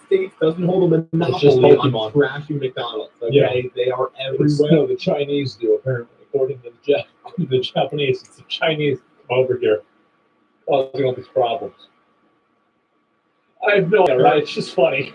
States doesn't hold a monopoly on trashing McDonald's. Okay, yeah. They are everywhere. No, the Chinese do apparently, according to the Japanese. It's the Chinese over here causing all these problems. I have no idea, right? It's just funny.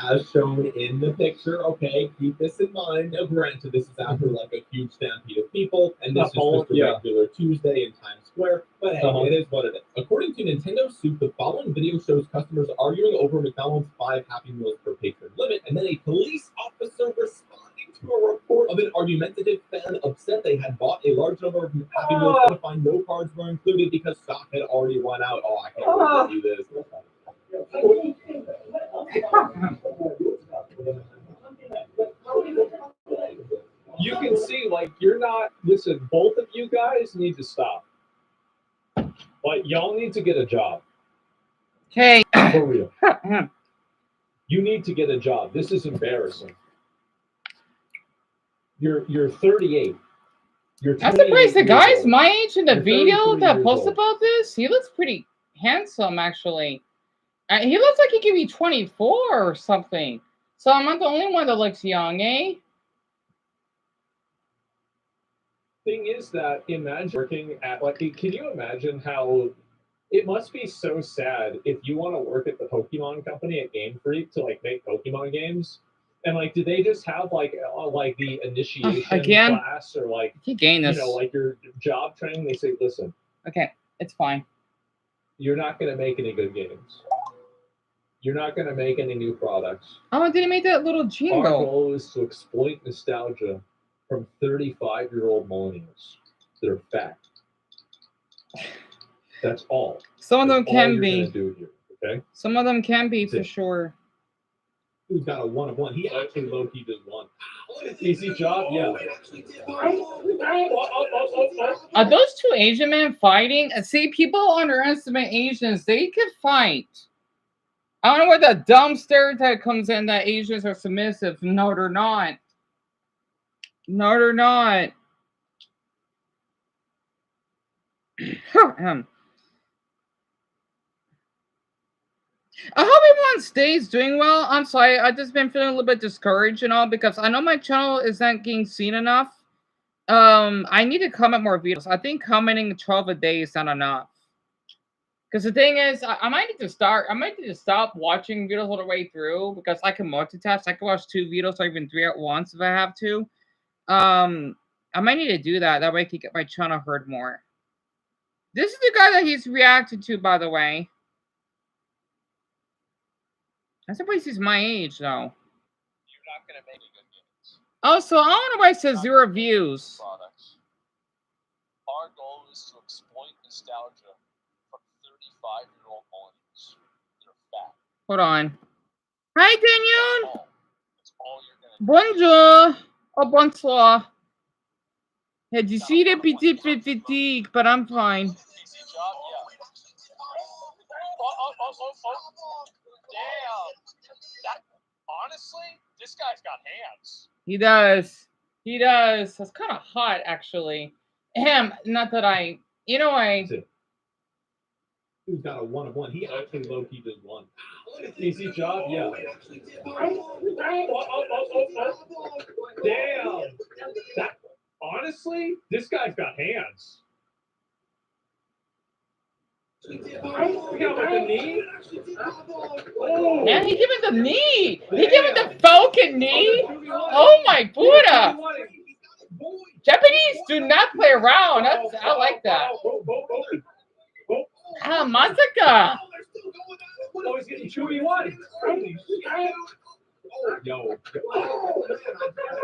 As shown in the picture, okay, keep this in mind. Now, granted, this is after like a huge stampede of people, and this is just a regular Tuesday in Times Square, but hey, it is what it is. According to Nintendo Soup, the following video shows customers arguing over McDonald's 5 Happy Meals per patron limit, and then a police officer responding to a report of an argumentative fan upset they had bought a large number of Happy Meals to find no cards were included because stock had already run out. Oh, I can't wait to do this. You can see, like, you're not. Listen, both of you guys need to stop. Like, y'all need to get a job. Okay. For real. You need to get a job. This is embarrassing. You're 38. I'm surprised the guy's my age in the video that posts about this. He looks pretty handsome, actually. He looks like he could be 24 or something. So I'm not the only one that looks young, eh? Thing is that imagine working at, like, can you imagine how it must be so sad if you want to work at the Pokemon company at Game Freak to like make Pokemon games, and like, do they just have like the initiation class or like you know, like your job training? They say, listen, okay, it's fine. You're not going to make any good games. You're not going to make any new products. Oh, did he make that little jingle? Our goal is to exploit nostalgia from 35-year-old millennials that are fat. That's all. Some of them can be. Do here, okay? Some of them can be for sure. Who's got a 1 of 1? He actually low-key just won. Easy job, yeah. Are those two Asian men fighting? See, people underestimate Asians. They could fight. I don't know where the dumb stereotype comes in that Asians are submissive. No, they're not. No, they're not. I hope everyone stays doing well. I'm sorry, I've just been feeling a little bit discouraged and all because I know my channel isn't getting seen enough. I need to comment more videos. I think commenting 12 a day is not enough. Because the thing is, I might need to stop watching videos all the way through because I can multitask. I can watch 2 videos or even 3 at once if I have to. I might need to do that. That way I can get my channel heard more. This is the guy that he's reacted to, by the way. I'm surprised he's my age, though. You're not going to make any good games. Also, I don't know why it says 0 views. Our goal is to exploit nostalgia from 35-year-old millennials that are fat. Hold on. Hi, Deon. That's all you're gonna do. Bonjour. Oh, bonsoir. Hey, you see the petit, but I'm fine. Easy job, yeah. Damn. That, honestly, this guy's got hands. He does. He does. That's kind of hot, actually. Not that I... You know, Who's got a 1 of 1? He actually low-key just won. Easy job, yeah. Damn. That, honestly, this guy's got hands. Look out with the knee. Oh. Yeah, he gave it the knee. He gave it the Falcon knee. Oh my Buddha. Japanese do not play around. I like that. Ah, Masaka. Oh, he's getting 2v1. Yo,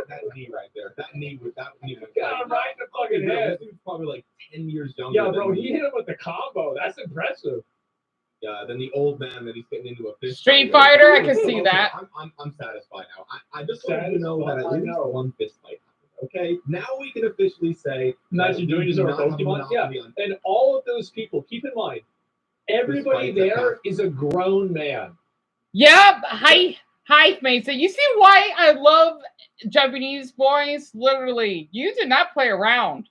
that knee right there. That knee was got him right in the fucking head. He was probably like 10 years younger. Yeah, bro, he hit him with the combo. That's impressive. Yeah, then the old man that he's getting into a fist Street Fighter, I can see that. I'm satisfied now. I just want to know that at least one fist fight happened. Okay, now we can officially say that you're doing this over Pokemon. Yeah, and all of those people, keep in mind, everybody there is a grown man. Yeah, hi, Mason. You see why I love Japanese boys? Literally, you do not play around.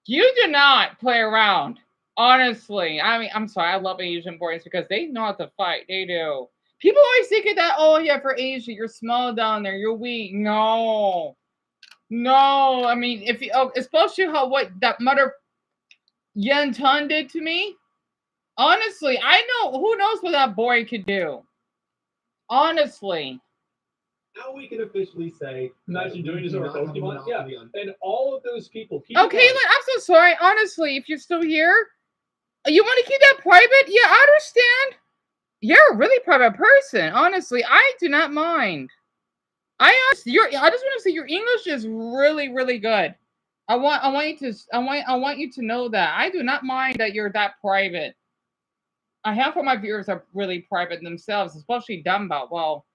You do not play around. Honestly, I mean, I'm sorry. I love Asian boys because they know how to fight. They do. People always think that, oh yeah, for Asia, you're small down there, you're weak. No. I mean, if you, especially how what that mother Yen Tun did to me. Honestly, I know who knows what that boy could do. Honestly. Now we can officially say, imagine doing this over Pokemon. Yeah, and all of those people. Okay, I'm so sorry. Honestly, if you're still here, you want to keep that private? Yeah, I understand. You're a really private person. Honestly, I do not mind. I just want to say your English is really, really good. I want you to know that I do not mind that you're that private. A handful of my viewers are really private themselves, especially Dumbo. Well,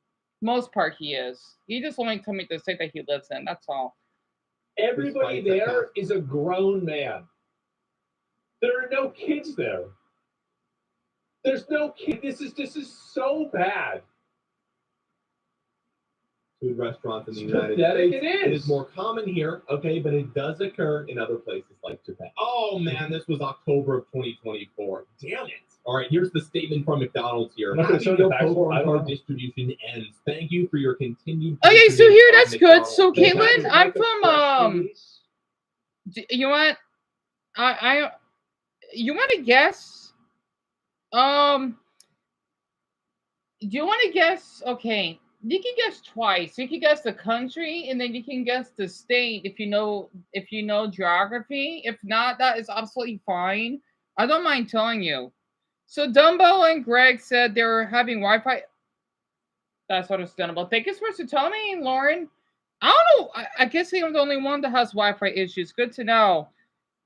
most part he is. He just only told me to say that he lives in. That's all. Everybody there is a grown man. There are no kids there. There's no kid. This is so bad. Food restaurants in the United States. It is more common here, okay, but it does occur in other places like Japan. Oh man, this was October of 2024. Damn it. All right, here's the statement from McDonald's here. Happy Meal Pokemon card distribution ends. Thank you for your continued. Okay, so here, that's good. So Caitlin, I'm from you want you want to guess? Do you want to guess? Okay, you can guess twice. You can guess the country, and then you can guess the state if you know geography. If not, that is absolutely fine. I don't mind telling you. So Dumbo and Greg said they were having Wi-Fi. That's understandable. Thank you so much for telling me, Lauren. I don't know. I guess I'm the only one that has Wi-Fi issues. Good to know.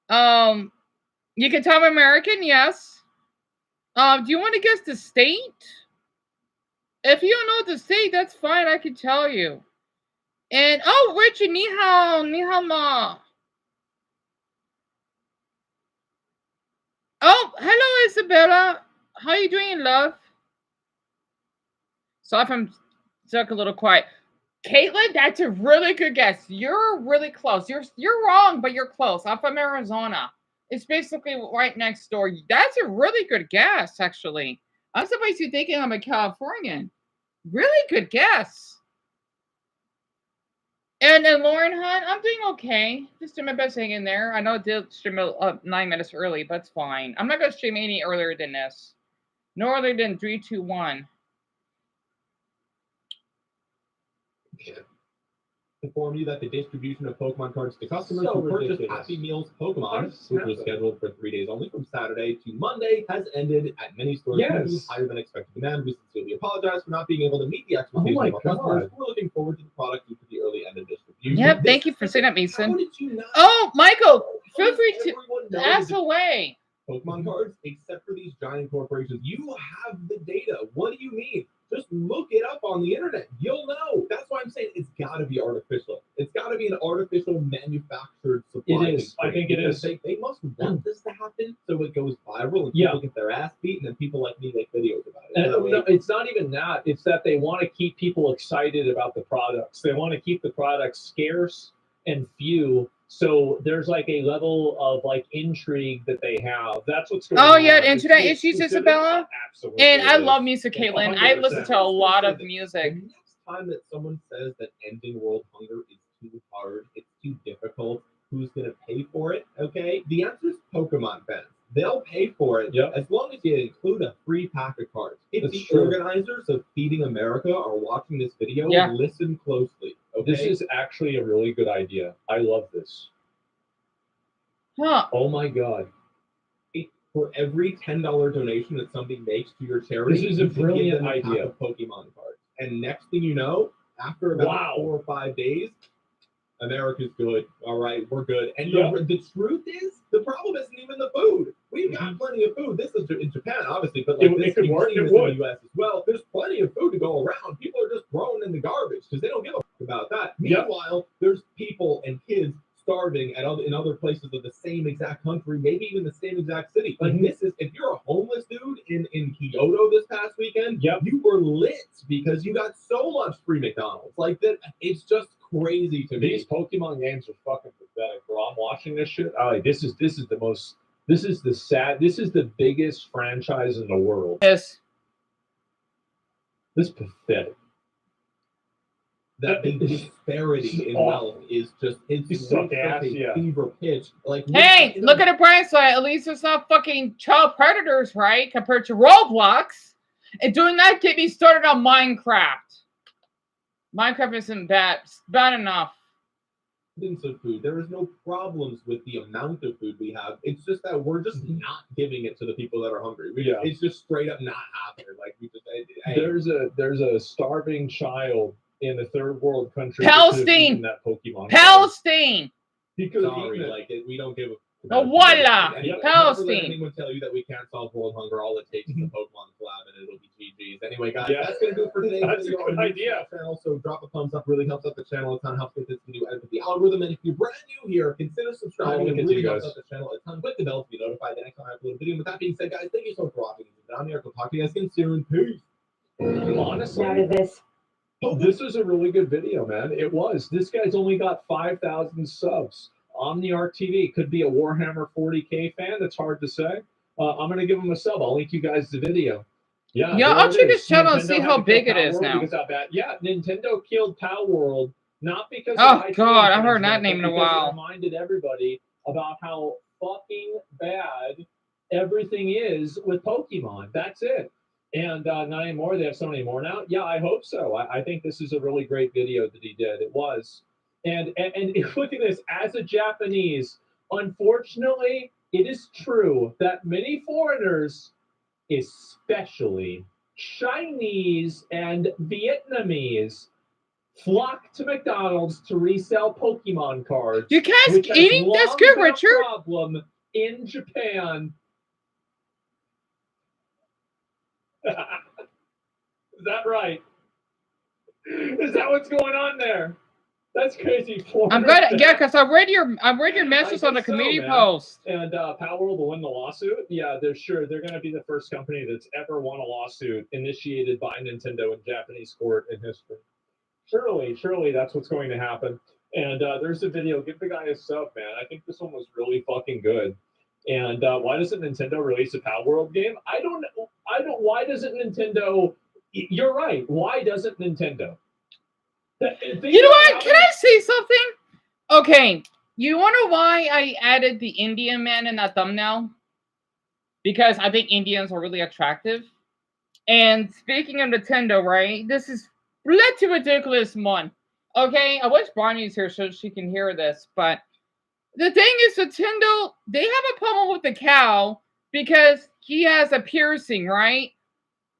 You can tell I'm American, yes. Do you want to guess the state? If you don't know the state, that's fine. I can tell you. And Richard, ni hao ma. Oh, hello, Isabella. How you doing, love? So if I'm stuck a little quiet. Caitlin, that's a really good guess. You're really close. You're wrong, but you're close. I'm from Arizona. It's basically right next door. That's a really good guess, actually. I'm surprised you're thinking I'm a Californian. Really good guess. And then Lauren Hunt, I'm doing okay. Just doing my best hanging there. I know I did stream 9 minutes early, but it's fine. I'm not going to stream any earlier than this. No earlier than 3, 2, 1. Inform you that the distribution of Pokemon cards to customers who purchased Happy Meals Pokemon, which was scheduled for 3 days only from Saturday to Monday, has ended at many stores due to higher than expected demand. We sincerely apologize for not being able to meet the expectations of our customers. We're looking forward to the product due to the early end of distribution. Yep, thank you for saying that, Mason. Oh, Michael, feel free to ask away. Pokemon cards, except for these giant corporations, you have the data. What do you mean? Just look it up on the internet. You'll know. That's why I'm saying it's got to be artificial. It's got to be an artificial manufactured supply. It is. I think it is. They must want this to happen so it goes viral and people get their ass beat, and then people like me make videos about it. And no, it's not even that. It's that they want to keep people excited about the products. They want to keep the products scarce and few. So there's like a level of like intrigue that they have. That's what's going on. Oh yeah, internet issues, Isabella. Absolutely. And I love music, Caitlin. I listen to a lot of music. The next time that someone says that ending world hunger is too hard, it's too difficult, who's going to pay for it? Okay, the answer is Pokemon fans. They'll pay for it as long as you include a free pack of cards. If the organizers of Feeding America are watching this video, listen closely. Okay? This is actually a really good idea. I love this. Huh. Oh my God. For every $10 donation that somebody makes to your charity, this is a brilliant idea. Of Pokemon cards. And next thing you know, after about 4 or 5 days, America's good. All right, we're good. And the truth is, the problem isn't even the food. We've got plenty of food. This is in Japan, obviously, but like this could work in the U.S. as well. There's plenty of food to go around. People are just throwing in the garbage because they don't give a fuck about that. Meanwhile, there's people and kids starving in other places of the same exact country, maybe even the same exact city. Like this is, if you're a homeless dude in Kyoto this past weekend, you were lit because you got so much free McDonald's. Like that, it's just crazy to me. These Pokemon games are fucking pathetic, bro. I'm watching this shit. This is the biggest franchise in the world. Yes. This is pathetic. That the disparity in wealth is just it's suck reached ass, like a fever pitch. Like, Hey, look at the bright side. At least it's not fucking child predators, right? Compared to Roblox. And doing that get me started on Minecraft. Minecraft isn't bad. It's bad enough. Of food. There is no problems with the amount of food we have. It's just that we're just not giving it to the people that are hungry. It's just straight up not happening. Like we just there's a starving child in a third world country. Palestine. That Pokemon. Palestine. Sorry, like we don't give a. No, voila! Anyway, Palestine. Never let anyone tell you that we can't solve world hunger. All it takes is a Pokemon collab, and it'll be GG's. Anyway, guys, that's gonna do it for today's video. That's a good idea. Channel, so drop a thumbs up. Really helps out the channel a ton. Helps get this video out of the algorithm. And if you're brand new here, consider subscribing. It really helps out the channel a ton. Click the bell to be notified the next time I upload a video. With that being said, guys, thank you so much for watching. Down here, we'll talk to you guys again soon. Peace. Honestly, Now to this. This was a really good video, man. It was. This guy's only got 5,000 subs. OmniArc TV could be a Warhammer 40K fan. That's hard to say. I'm going to give him a sub. I'll link you guys the video. Yeah, I'll check his channel and see how big it is now. Yeah, Nintendo killed Power World, not because oh god, I heard that name in a while. It reminded everybody about how fucking bad everything is with Pokemon. That's it. And not anymore. They have so many more now. Yeah, I hope so. I think this is a really great video that he did. It was. And look at this. As a Japanese, unfortunately, it is true that many foreigners, especially Chinese and Vietnamese, flock to McDonald's to resell Pokemon cards. You guys eating? That's good, Richard. Problem in Japan. Is that right? Is that what's going on there? That's crazy. I'm glad, yeah, because I read your message on the community post. And Power World will win the lawsuit. Yeah, they're going to be the first company that's ever won a lawsuit initiated by Nintendo in Japanese court in history. Surely that's what's going to happen. And there's a video. Give the guy a sub, man. I think this one was really fucking good. And why doesn't Nintendo release a Power World game? I don't. Why doesn't Nintendo? You're right. Why doesn't Nintendo? You know what? Can I say something? Okay. You wonder why I added the Indian man in that thumbnail? Because I think Indians are really attractive. And speaking of Nintendo, right? This is let's ridiculous one. Okay, I wish Barney's here so she can hear this, but the thing is, Nintendo, they have a problem with the cow because he has a piercing, right?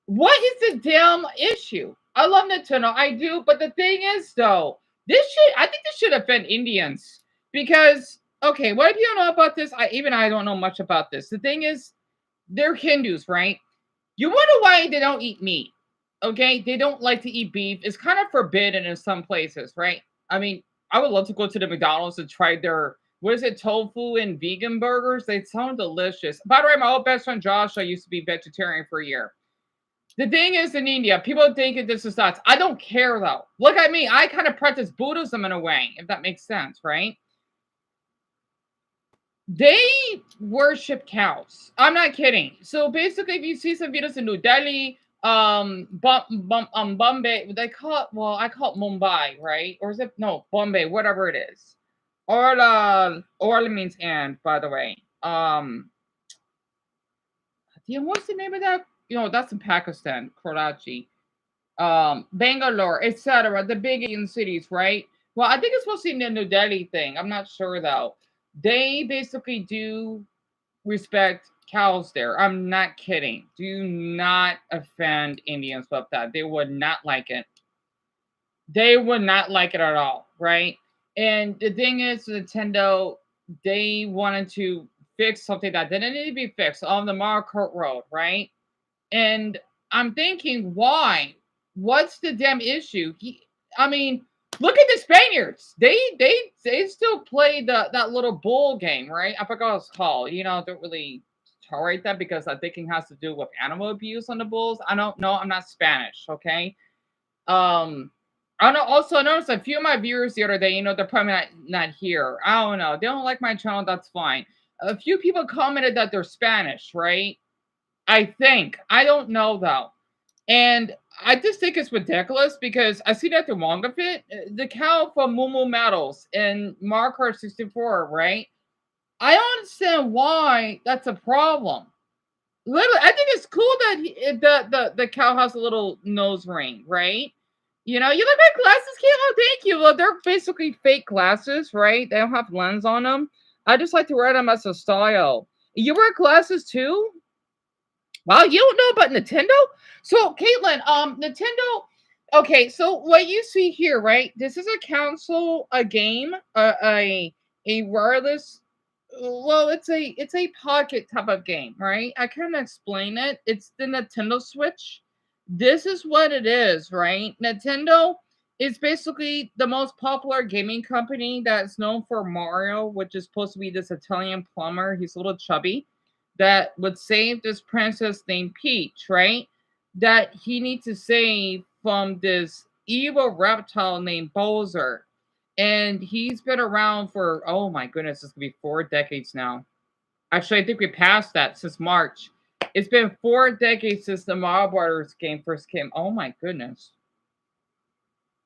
What is the damn issue? I love Nintendo, I do, but the thing is, though, I think this should offend Indians because, okay, what if you don't know about this? I don't know much about this. The thing is, they're Hindus, right? You wonder why they don't eat meat, okay? They don't like to eat beef. It's kind of forbidden in some places, right? I mean, I would love to go to the McDonald's and try their, what is it, tofu and vegan burgers? They sound delicious. By the way, my old best friend Josh, I used to be vegetarian for a year. The thing is, in India, people think this is nuts. I don't care, though. Look at me. I kind of practice Buddhism in a way, if that makes sense, right? They worship cows. I'm not kidding. So basically, if you see some videos in New Delhi, Bombay, they call it, well, I call it Mumbai, right? Or is it, no, Bombay, whatever it is. Orla means and, by the way. What's the name of that? You know, that's in Pakistan, Karachi, Bangalore, etc. The big Indian cities, right? Well, I think it's supposed to be the New Delhi thing. I'm not sure, though. They basically do respect cows there. I'm not kidding. Do not offend Indians with that. They would not like it. They would not like it at all, right? And the thing is, Nintendo, they wanted to fix something that didn't need to be fixed on the Mario Kart road, right? And I'm thinking, why? What's the damn issue? I mean, look at the Spaniards. They still play that little bull game, right? I forgot what it's called. You know, don't really tolerate that because I think it has to do with animal abuse on the bulls. I don't know. I'm not Spanish, okay? I also noticed a few of my viewers the other day, you know, they're probably not here. I don't know. They don't like my channel. That's fine. A few people commented that they're Spanish, right? I think. I don't know, though. And I just think it's ridiculous because I see that the manga fit the cow from Moo Moo Metals in Mario Kart 64, right? I don't understand why that's a problem. Literally, I think it's cool that the cow has a little nose ring, right? You know, you like my glasses, Kate? Oh, thank you. Well, they're basically fake glasses, right? They don't have lens on them. I just like to wear them as a style. You wear glasses too? Wow, you don't know about Nintendo? So, Caitlin, Nintendo. Okay, so what you see here, right? This is a console, a game, a wireless. Well, it's a pocket type of game, right? I can't explain it. It's the Nintendo Switch. This is what it is, right? Nintendo is basically the most popular gaming company that's known for Mario, which is supposed to be this Italian plumber. He's a little chubby that would save this princess named Peach, right? That he needs to save from this evil reptile named Bowser. And he's been around for, oh my goodness, it's gonna be 4 decades now. Actually, I think we passed that since March. It's been 4 decades since the Mario Brothers game first came. Oh my goodness.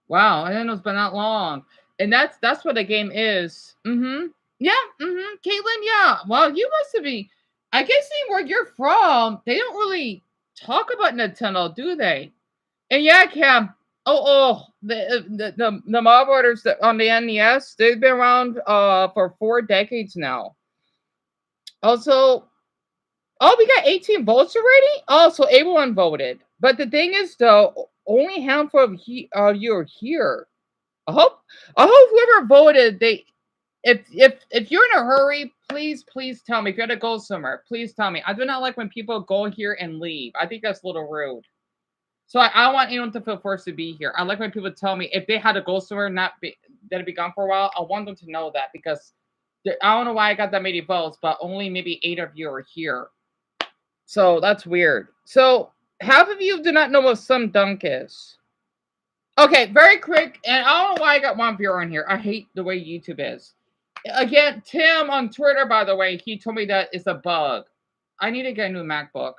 Wow, I didn't know it's been that long. And that's what the game is. Yeah, Caitlin, yeah. Well, you must be. I guess where you're from, they don't really talk about Nintendo, do they? And yeah, Cam. The Mario Brothers on the NES, they've been around for 4 decades now. Also, oh, we got 18 votes already? Oh, so everyone voted. But the thing is, though, only a handful of you are here. I hope whoever voted, if you're in a hurry, please tell me. If you had to go somewhere, please tell me. I do not like when people go here and leave. I think that's a little rude. So I want anyone to feel forced to be here. I like when people tell me if they had to go somewhere, that'd be gone for a while. I want them to know that because I don't know why I got that many votes, but only maybe 8 of you are here. So that's weird. So half of you do not know what Slam Dunk is. Okay, very quick. And I don't know why I got one viewer on here. I hate the way YouTube is. Again, Tim on Twitter, by the way, he told me that it's a bug. I need to get a new MacBook.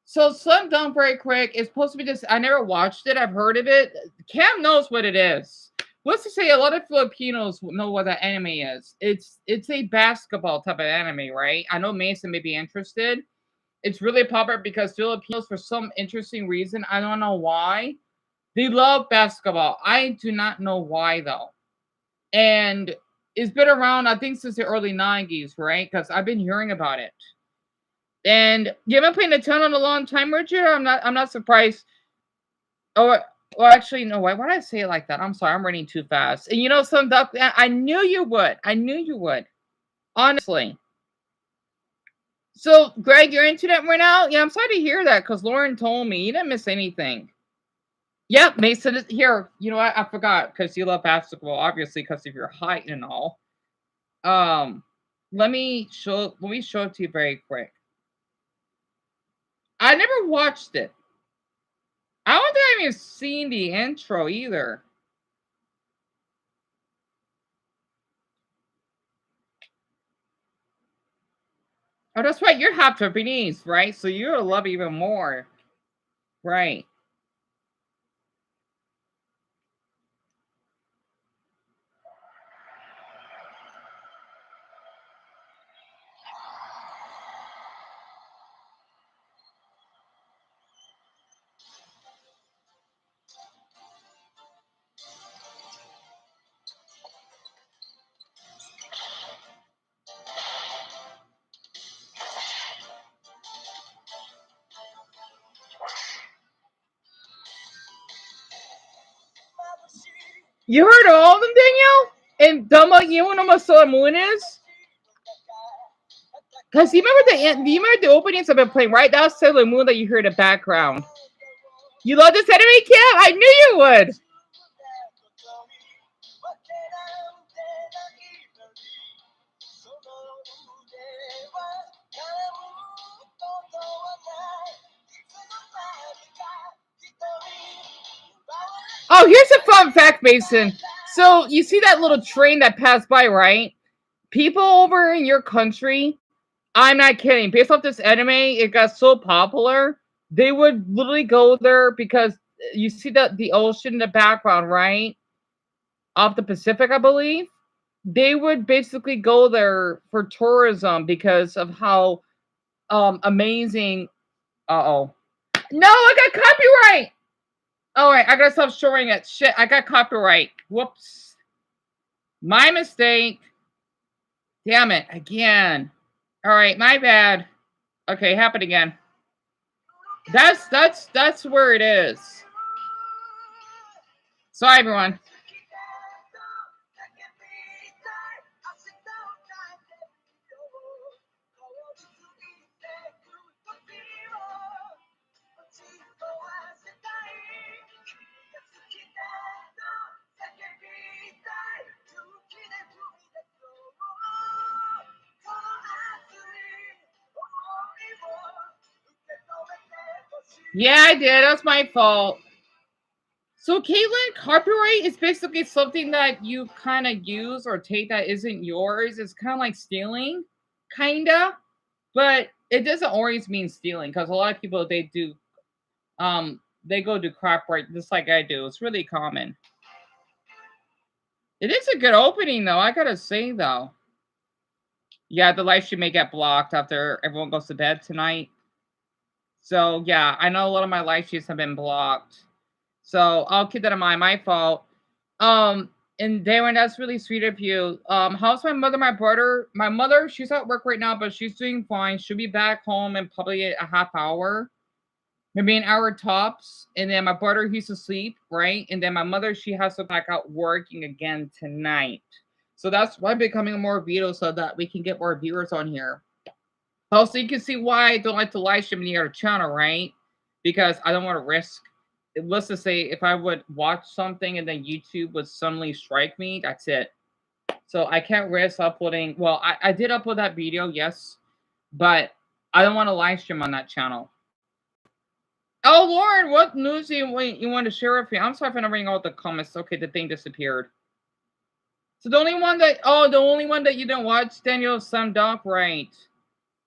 So Slam Dunk, very quick, is supposed to be this. I never watched it. I've heard of it. Cam knows what it is. Let's just say a lot of Filipinos know what that anime is. It's a basketball type of anime, right? I know Mason may be interested. It's really popular because Filipinos, for some interesting reason, I don't know why, they love basketball. I do not know why, though. And it's been around, I think, since the early 90s, right? Because I've been hearing about it. And you haven't played Nintendo in a long time, Richard? I'm not surprised. Oh, well, actually, no. Why did I say it like that? I'm sorry. I'm running too fast. And you know, some duck. I knew you would. I knew you would. Honestly. So, Greg, your internet went out? Yeah, I'm sorry to hear that because Lauren told me. You didn't miss anything. Yep, Mason is here. You know what? I forgot because you love basketball, obviously, because of your height and all. Let me show it to you very quick. I never watched it. I don't think I've even seen the intro either. Oh, that's right. You're half Japanese, right? So you'll love it even more. Right. You heard all of them, Danielle? And Dama, you know what Sailor Moon is? Because you remember the openings I've been playing, right? That's Sailor Moon that you heard in the background. You love this anime, Kim? I knew you would. Oh, here's a fun fact, Mason. So you see that little train that passed by, right? People over in your country, I'm not kidding. Based off this anime, it got so popular, they would literally go there because you see the ocean in the background, right? Off the Pacific, I believe. They would basically go there for tourism because of how amazing. Uh-oh. No, I got copyright. All right, I gotta stop showing it. Shit, I got copyright. Whoops. My mistake. Damn it, again. All right, my bad. Okay, happened again. That's where it is. Sorry, everyone. Yeah, I did. That's my fault. So, Caitlin, copyright is basically something that you kind of use or take that isn't yours. It's kind of like stealing, kinda, but it doesn't always mean stealing because a lot of people they do, they go do copyright just like I do. It's really common. It is a good opening though. I gotta say though. Yeah, the live stream may get blocked after everyone goes to bed tonight. So yeah, I know a lot of my live streams have been blocked. So I'll keep that in mind. My fault. And Darren, that's really sweet of you. How's my mother, my brother? My mother, she's at work right now, but she's doing fine. She'll be back home in probably a half hour, maybe an hour tops. And then my brother, he's asleep, right? And then my mother, she has to back out working again tonight. So that's why I'm becoming more videos so that we can get more viewers on here. Also, you can see why I don't like to live stream the other channel, right? Because I don't want to risk. Let's just say if I would watch something and then YouTube would suddenly strike me, that's it. So I can't risk uploading. Well, I did upload that video, yes, but I don't want to live stream on that channel. Oh, Lauren, what news do you want to share with me? I'm sorry for not reading all the comments. Okay, the thing disappeared. So the only one that you didn't watch, Daniel Sam Doc, right?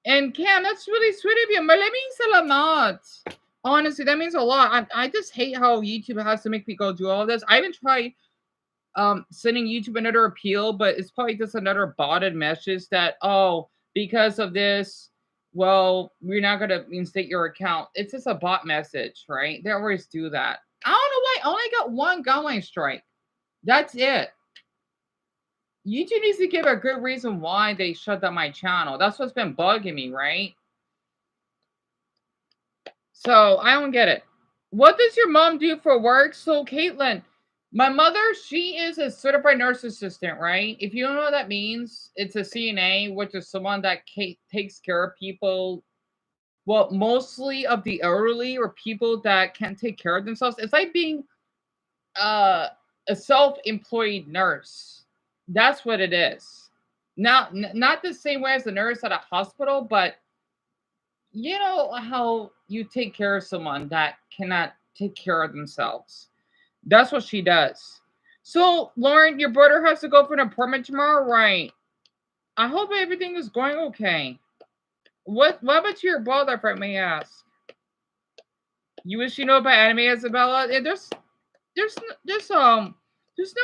And Cam, that's really sweet of you. Maraming salamat. Honestly, that means a lot. I just hate how YouTube has to make me go do all this. I even tried sending YouTube another appeal, but it's probably just another botted message that, oh, because of this, well, we're not gonna reinstate your account. It's just a bot message, right? They always do that. I don't know why. I only got one guideline strike. That's it. YouTube needs to give a good reason why they shut down my channel. That's what's been bugging me, right? So I don't get it. What does your mom do for work? So Caitlin, my mother, she is a certified nurse assistant, right? If you don't know what that means, it's a CNA, which is someone that takes care of people. Well, mostly of the elderly or people that can't take care of themselves. It's like being a self-employed nurse. That's what it is. Not the same way as a nurse at a hospital, but you know how you take care of someone that cannot take care of themselves. That's what she does. So, Lauren, your brother has to go for an appointment tomorrow, right? I hope everything is going okay. What about your brother, if I may ask? You wish you know about anime, Isabella? There's no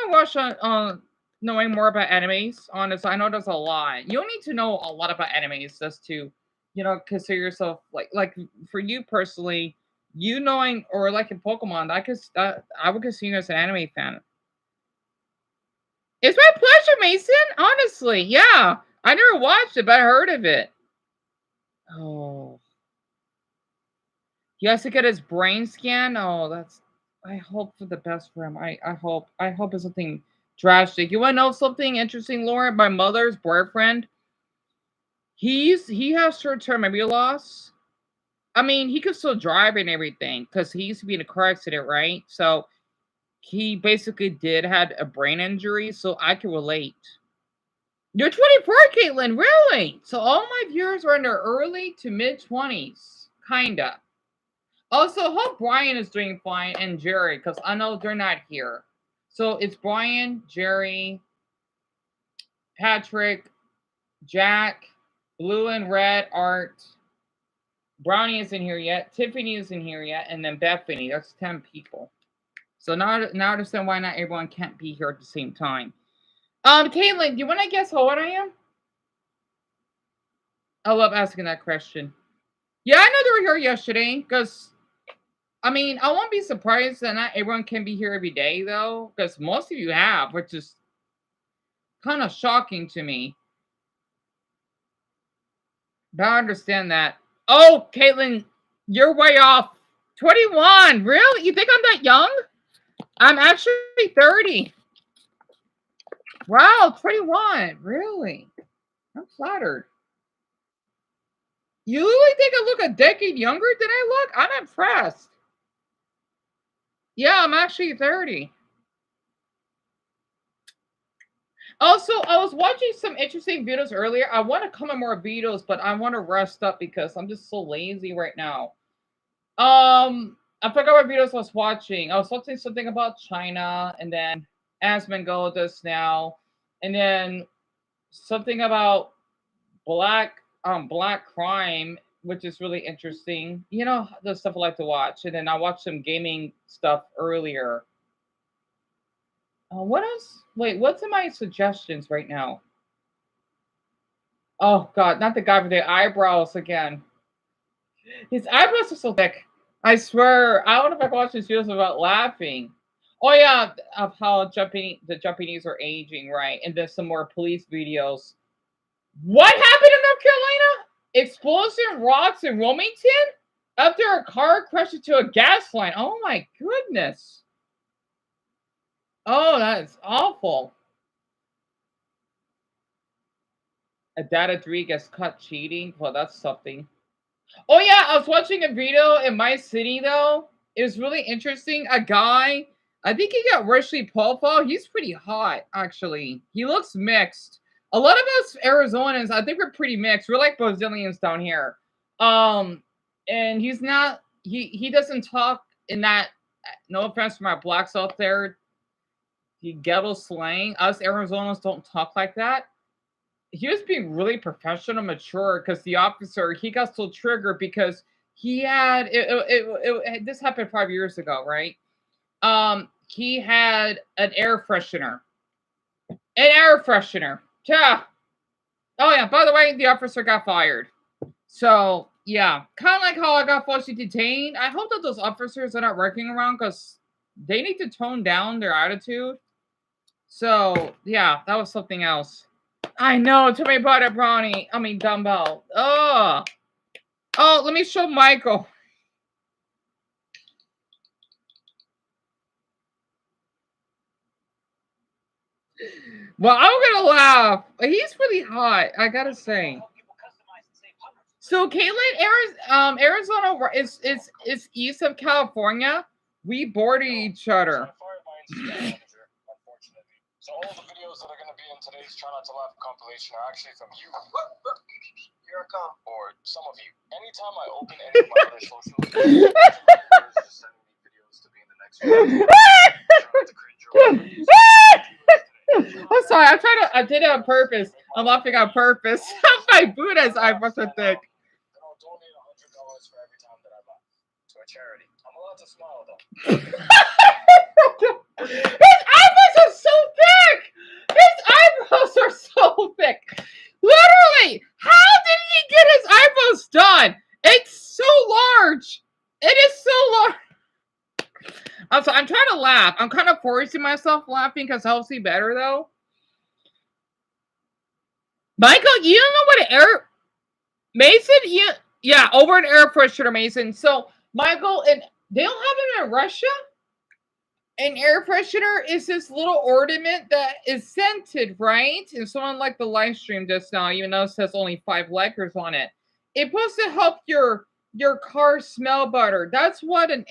rush on knowing more about animes. Honestly, I know there's a lot. You don't need to know a lot about animes just to, consider yourself like for you personally, you knowing or like in Pokemon, I would consider you as an anime fan. It's my pleasure, Mason. Honestly, yeah. I never watched it, but I heard of it. Oh, he has to get his brain scan. Oh, that's. I hope for the best for him. I hope it's something drastic. You want to know something interesting, Lauren? My mother's boyfriend. He has short-term memory loss. I mean, he could still drive and everything because he used to be in a car accident, right? So he basically had a brain injury. So I can relate. You're 24, Caitlin. Really? So all my viewers are in their early to mid-20s, kinda. Also, hope Brian is doing fine and Jerry, because I know they're not here. So it's Brian, Jerry, Patrick, Jack, Blue and Red, Art, Brownie isn't here yet. Tiffany isn't here yet, and then Bethany. That's 10 people. So now I understand why not everyone can't be here at the same time. Caitlin, do you want to guess how old I am? I love asking that question. Yeah, I know they were here yesterday, because, I mean, I won't be surprised that not everyone can be here every day, though, because most of you have, which is kind of shocking to me. But I understand that. Oh, Caitlin, you're way off. 21, really? You think I'm that young? I'm actually 30. Wow, 21, really? I'm flattered. You really think I look a decade younger than I look? I'm impressed. Yeah, I'm actually 30. Also, I was watching some interesting videos earlier. I want to comment more videos, but I want to rest up because I'm just so lazy right now. I forgot what videos I was watching. I was watching something about China, and then Asmongold does now, and then something about black crime, which is really interesting. You know, the stuff I like to watch. And then I watched some gaming stuff earlier. What else? Wait, what's in my suggestions right now? Oh God, not the guy with the eyebrows again. His eyebrows are so thick. I swear, I don't know if I can watch his videos about laughing. Oh yeah, of how the Japanese are aging, right? And then some more police videos. What happened in North Carolina? Explosion rocks in Wilmington after a car crashed into a gas line. Oh my goodness. Oh, that is awful. A data 3 gets caught cheating. Well, that's something. Oh yeah, I was watching a video in my city though. It was really interesting. A guy, I think he got racially profiled. He's pretty hot, actually. He looks mixed. A lot of us Arizonans, I think we're pretty mixed. We're like Brazilians down here. And he's not. He doesn't talk in that. No offense to my blacks out there. The ghetto slang. Us Arizonans don't talk like that. He was being really professional, mature, because the officer, he got so triggered because he had this happened 5 years ago, right? He had an air freshener. Yeah. Oh yeah. By the way, the officer got fired. So yeah, kind of like how I got falsely detained. I hope that those officers are not working around because they need to tone down their attitude. So yeah, that was something else. I know. Tell me about it, Brownie. I mean, Dumbo. Oh, let me show Michael. Well, I'm gonna laugh. He's really hot, I gotta say. So, Caitlin, Arizona is east of California. We border each other. So all the videos that are going to be in today's Try Not to Laugh compilation are actually from you. Here I come. Or some of you. Anytime I open any of my other social media, just sending me videos to be in the next video. I'm sorry. I did it on purpose. I'm laughing on purpose. My Buddha's eyebrows are thick. Then I'll donate $100 for every time that I laugh to a charity. I'm allowed to smile though. His eyebrows are so thick! His eyebrows are so thick! Literally! How did he get his eyebrows done? It's so large! It is so large! I'm trying to laugh. I'm kind of forcing myself laughing because it helps me better, though. Michael, you don't know what an air... Mason? Yeah, over an air freshener, Mason. So, Michael, and they don't have it in Russia? An air freshener is this little ornament that is scented, right? And someone like the live stream just now, even though it says only 5 likers on it, it's supposed to help your car smell better. That's what an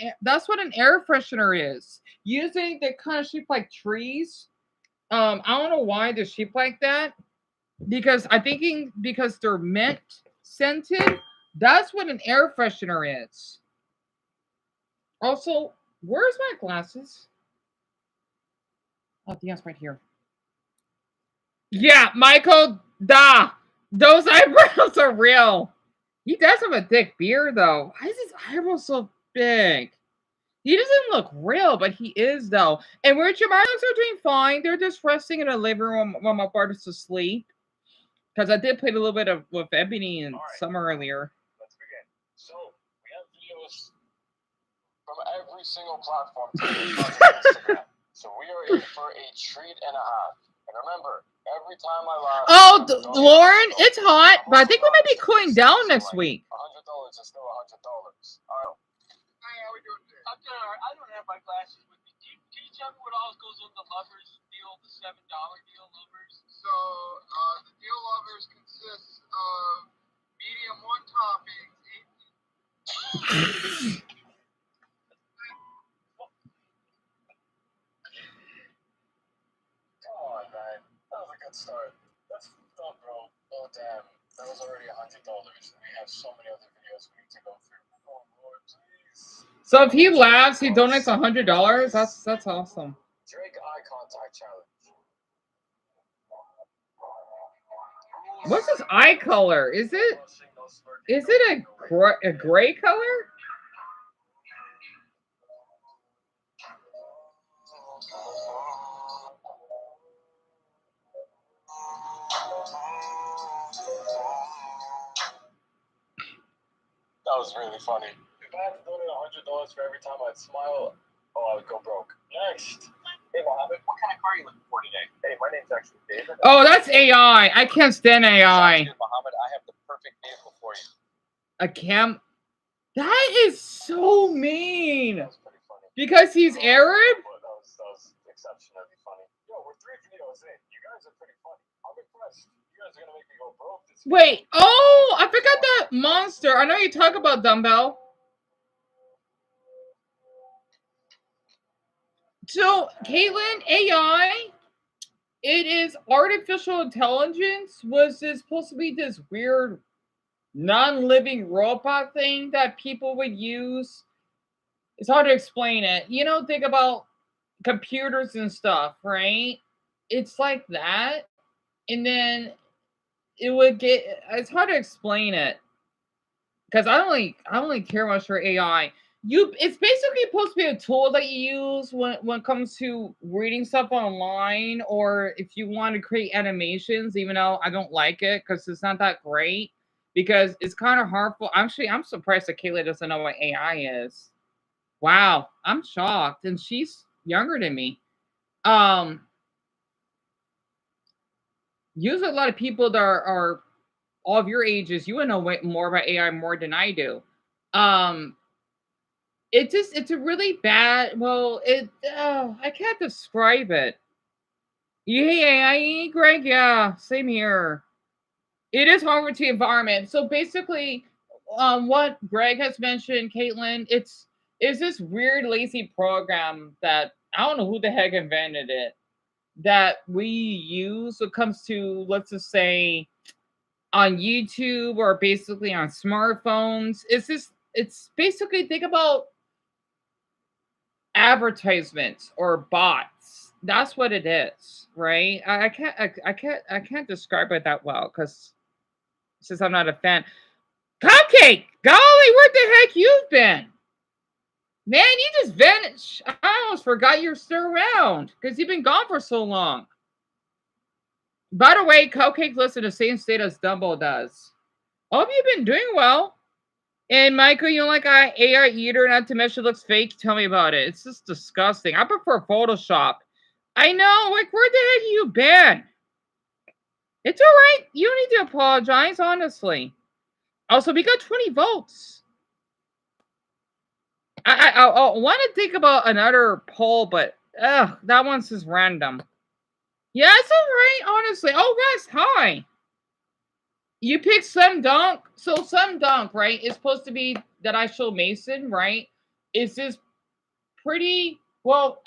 air freshener is. Usually they're kind of shaped like trees. I don't know why they're shaped like that. Because because they're mint scented. That's what an air freshener is. Also, where's my glasses? Oh, yes, right here. Yeah, Michael, those eyebrows are real. He does have a thick beard, though. Why is his eyebrow so big? He doesn't look real, but he is, though. And Richard Marlins are doing fine. They're just resting in a living room while my partner's asleep. Because I did play a little bit of with Ebony and Summer earlier. Let's begin. So, we have videos from every single platform today, not just Instagram. So we are in for a treat and a half. And remember, every time I laugh... Oh, Lauren, it's hot, but I think we might be cooling down next week. $100 is still $100. All right. Hey, how we doing today? I'm doing all right. I don't have my glasses with me. Can you tell me what all goes on the lovers deal, the $7 deal lovers? So, the deal lovers consists of medium one toppings, 18... Come on, man. That was a good start. That's done, bro. Oh, damn. That was already $100. We have so many other videos we need to go through. Oh, Lord, please. So if he laughs, he donates $100. That's awesome. Drake eye contact challenge. What's his eye color? Is it a gray color? That was really funny. If I had to donate $100 for every time I'd smile, I would go broke. Next. Hey, Mohammed, what kind of car are you looking for today? Hey, my name's actually David. Oh, that's AI. I can't stand AI. Mohammed, I have the perfect vehicle for you. A cam. That is so mean. That was pretty funny. Because he's Arab? That was exceptionally funny. Yo, we're 3 videos in. You guys are pretty funny. I'm impressed. You guys are gonna make me go broke. Wait. Oh, I forgot that monster. I know you talk about Dumbbell. So, Caitlin, AI, it is artificial intelligence. Was this supposed to be this weird non-living robot thing that people would use? It's hard to explain it. You know, think about computers and stuff, right? It's like that. And then it would get, it's hard to explain it. Because I don't really care much for AI. It's basically supposed to be a tool that you use when it comes to reading stuff online, or if you want to create animations, even though I don't like it because it's not that great, because it's kind of harmful. Actually, I'm surprised that Kayla doesn't know what AI is. Wow, I'm shocked, and she's younger than me. Usually a lot of people that are all of your ages, you would know way more about AI more than I do. It's a really bad, well, I can't describe it. You hate AI, Greg? Yeah, same here. It is harmful to the environment. So basically, what Greg has mentioned, Caitlin, it's this weird, lazy program that I don't know who the heck invented it, that we use when it comes to, let's just say, on YouTube or basically on smartphones. It's basically, think about advertisements or bots. That's what it is, right? I can't describe it that well because since I'm not a fan. Cupcake, golly, where the heck you've been? Man, you just vanished. I almost forgot you're still around because you've been gone for so long. By the way, Cupcake lives in the same state as Dumbo does. Hope you've been doing well. And Michael, you don't like AI Eater, not to mention it looks fake? Tell me about it. It's just disgusting. I prefer Photoshop. I know, like, where the heck you been? It's all right. You don't need to apologize, honestly. Also, we got 20 votes. I want to think about another poll, but that one's just random. Yeah, it's all right, honestly. Oh, Wes, hi. You picked Slam Dunk. So Slam Dunk, right, is supposed to be that I show Mason, right? Is this pretty, well,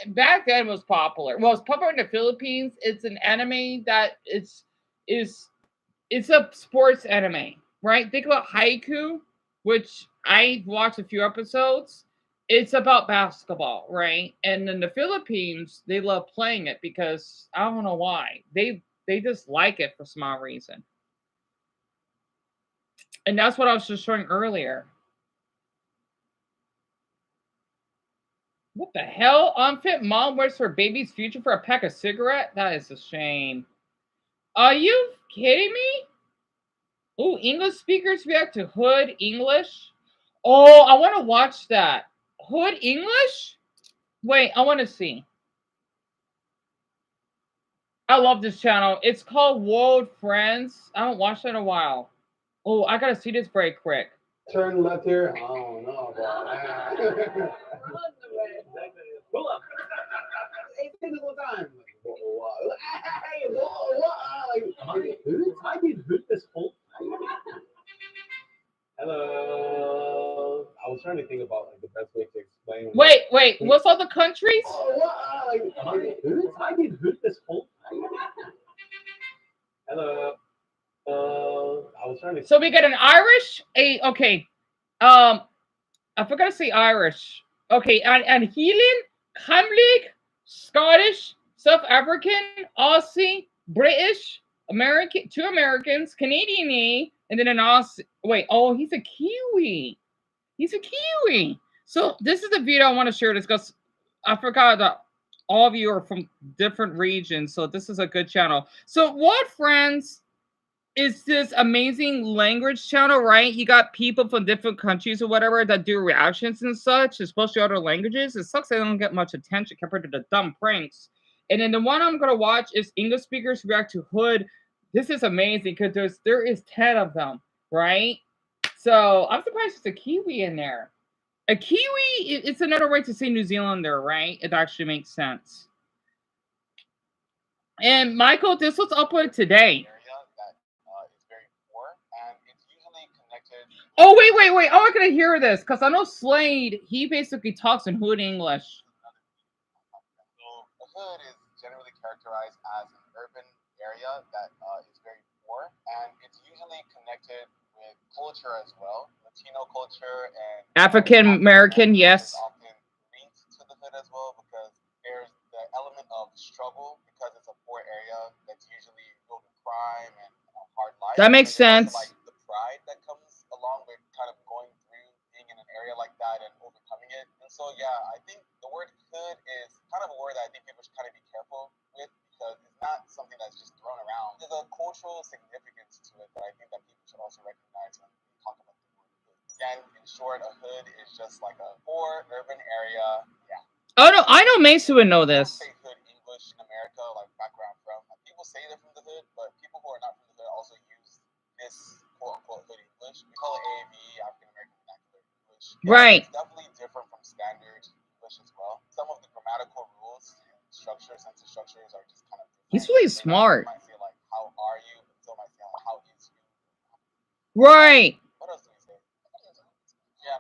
back then it was popular. Well, it's popular in the Philippines. It's an anime that it's a sports anime, right? Think about Haiku, which I watched a few episodes. It's about basketball, right? And in the Philippines, they love playing it because I don't know why. They just like it for some odd reason. And that's what I was just showing earlier. What the hell? Unfit mom wears her baby's future for a pack of cigarettes? That is a shame. Are you kidding me? Oh, English speakers react to Hood English. Oh, I want to watch that. Hood English? Wait, I want to see. I love this channel. It's called World Friends. I haven't watched it in a while. Oh, I gotta see this very quick. Turn left here. I don't know, bro. Pull up. Hey, single time. Hey, I did hood this whole time. Hello. I was trying to think about like the best way to explain. Wait. What's all the countries? I did hood this whole time. Hello. I was trying to. So we get an Irish, okay. I forgot to say Irish. Okay, and Healing, Camlig, Scottish, South African, Aussie, British, American, 2 Americans, Canadian, and then an Aussie. Wait, oh, he's a Kiwi. He's a Kiwi. So this is the video I want to share this because I forgot that all of you are from different regions. So this is a good channel. So What Friends is this amazing language channel, right? You got people from different countries or whatever that do reactions and such, especially other languages. It sucks they don't get much attention compared to the dumb pranks. And then the one I'm gonna watch is English speakers react to Hood. This is amazing because there is 10 of them, right? So I'm surprised there's a Kiwi in there. A Kiwi, it's another way to say New Zealander, right? It actually makes sense. And Michael, this was uploaded today. Oh, wait. I want to hear this because I know Slade, he basically talks in Hood English. So, a hood is generally characterized as an urban area that is very poor, and it's usually connected with culture as well, Latino culture and African American, yes. Often linked to the hood as well because there's the element of struggle because it's a poor area that's usually filled with crime and hard life. That makes sense. Also, like the pride that comes along with kind of going through being in an area like that and overcoming it. And so, yeah, I think the word hood is kind of a word that I think people should kind of be careful with because it's not something that's just thrown around. There's a cultural significance to it that I think that people should also recognize when we talk about the word hood. Again, in short, a hood is just like a poor urban area. Yeah. Oh, no, I know Mason would know this. Say hood English in America, like background from. People say they're from the hood, but people who are not from the hood also use this quote-unquote hood English. We call it AAV, African American Vernacular English. Right. It's definitely different from standard English as well. Some of the grammatical rules and structures, sentence structures are just kind of different. He's really smart. You might say like, how are you? But some might say like, how is you? Right. What else do we say? Yeah.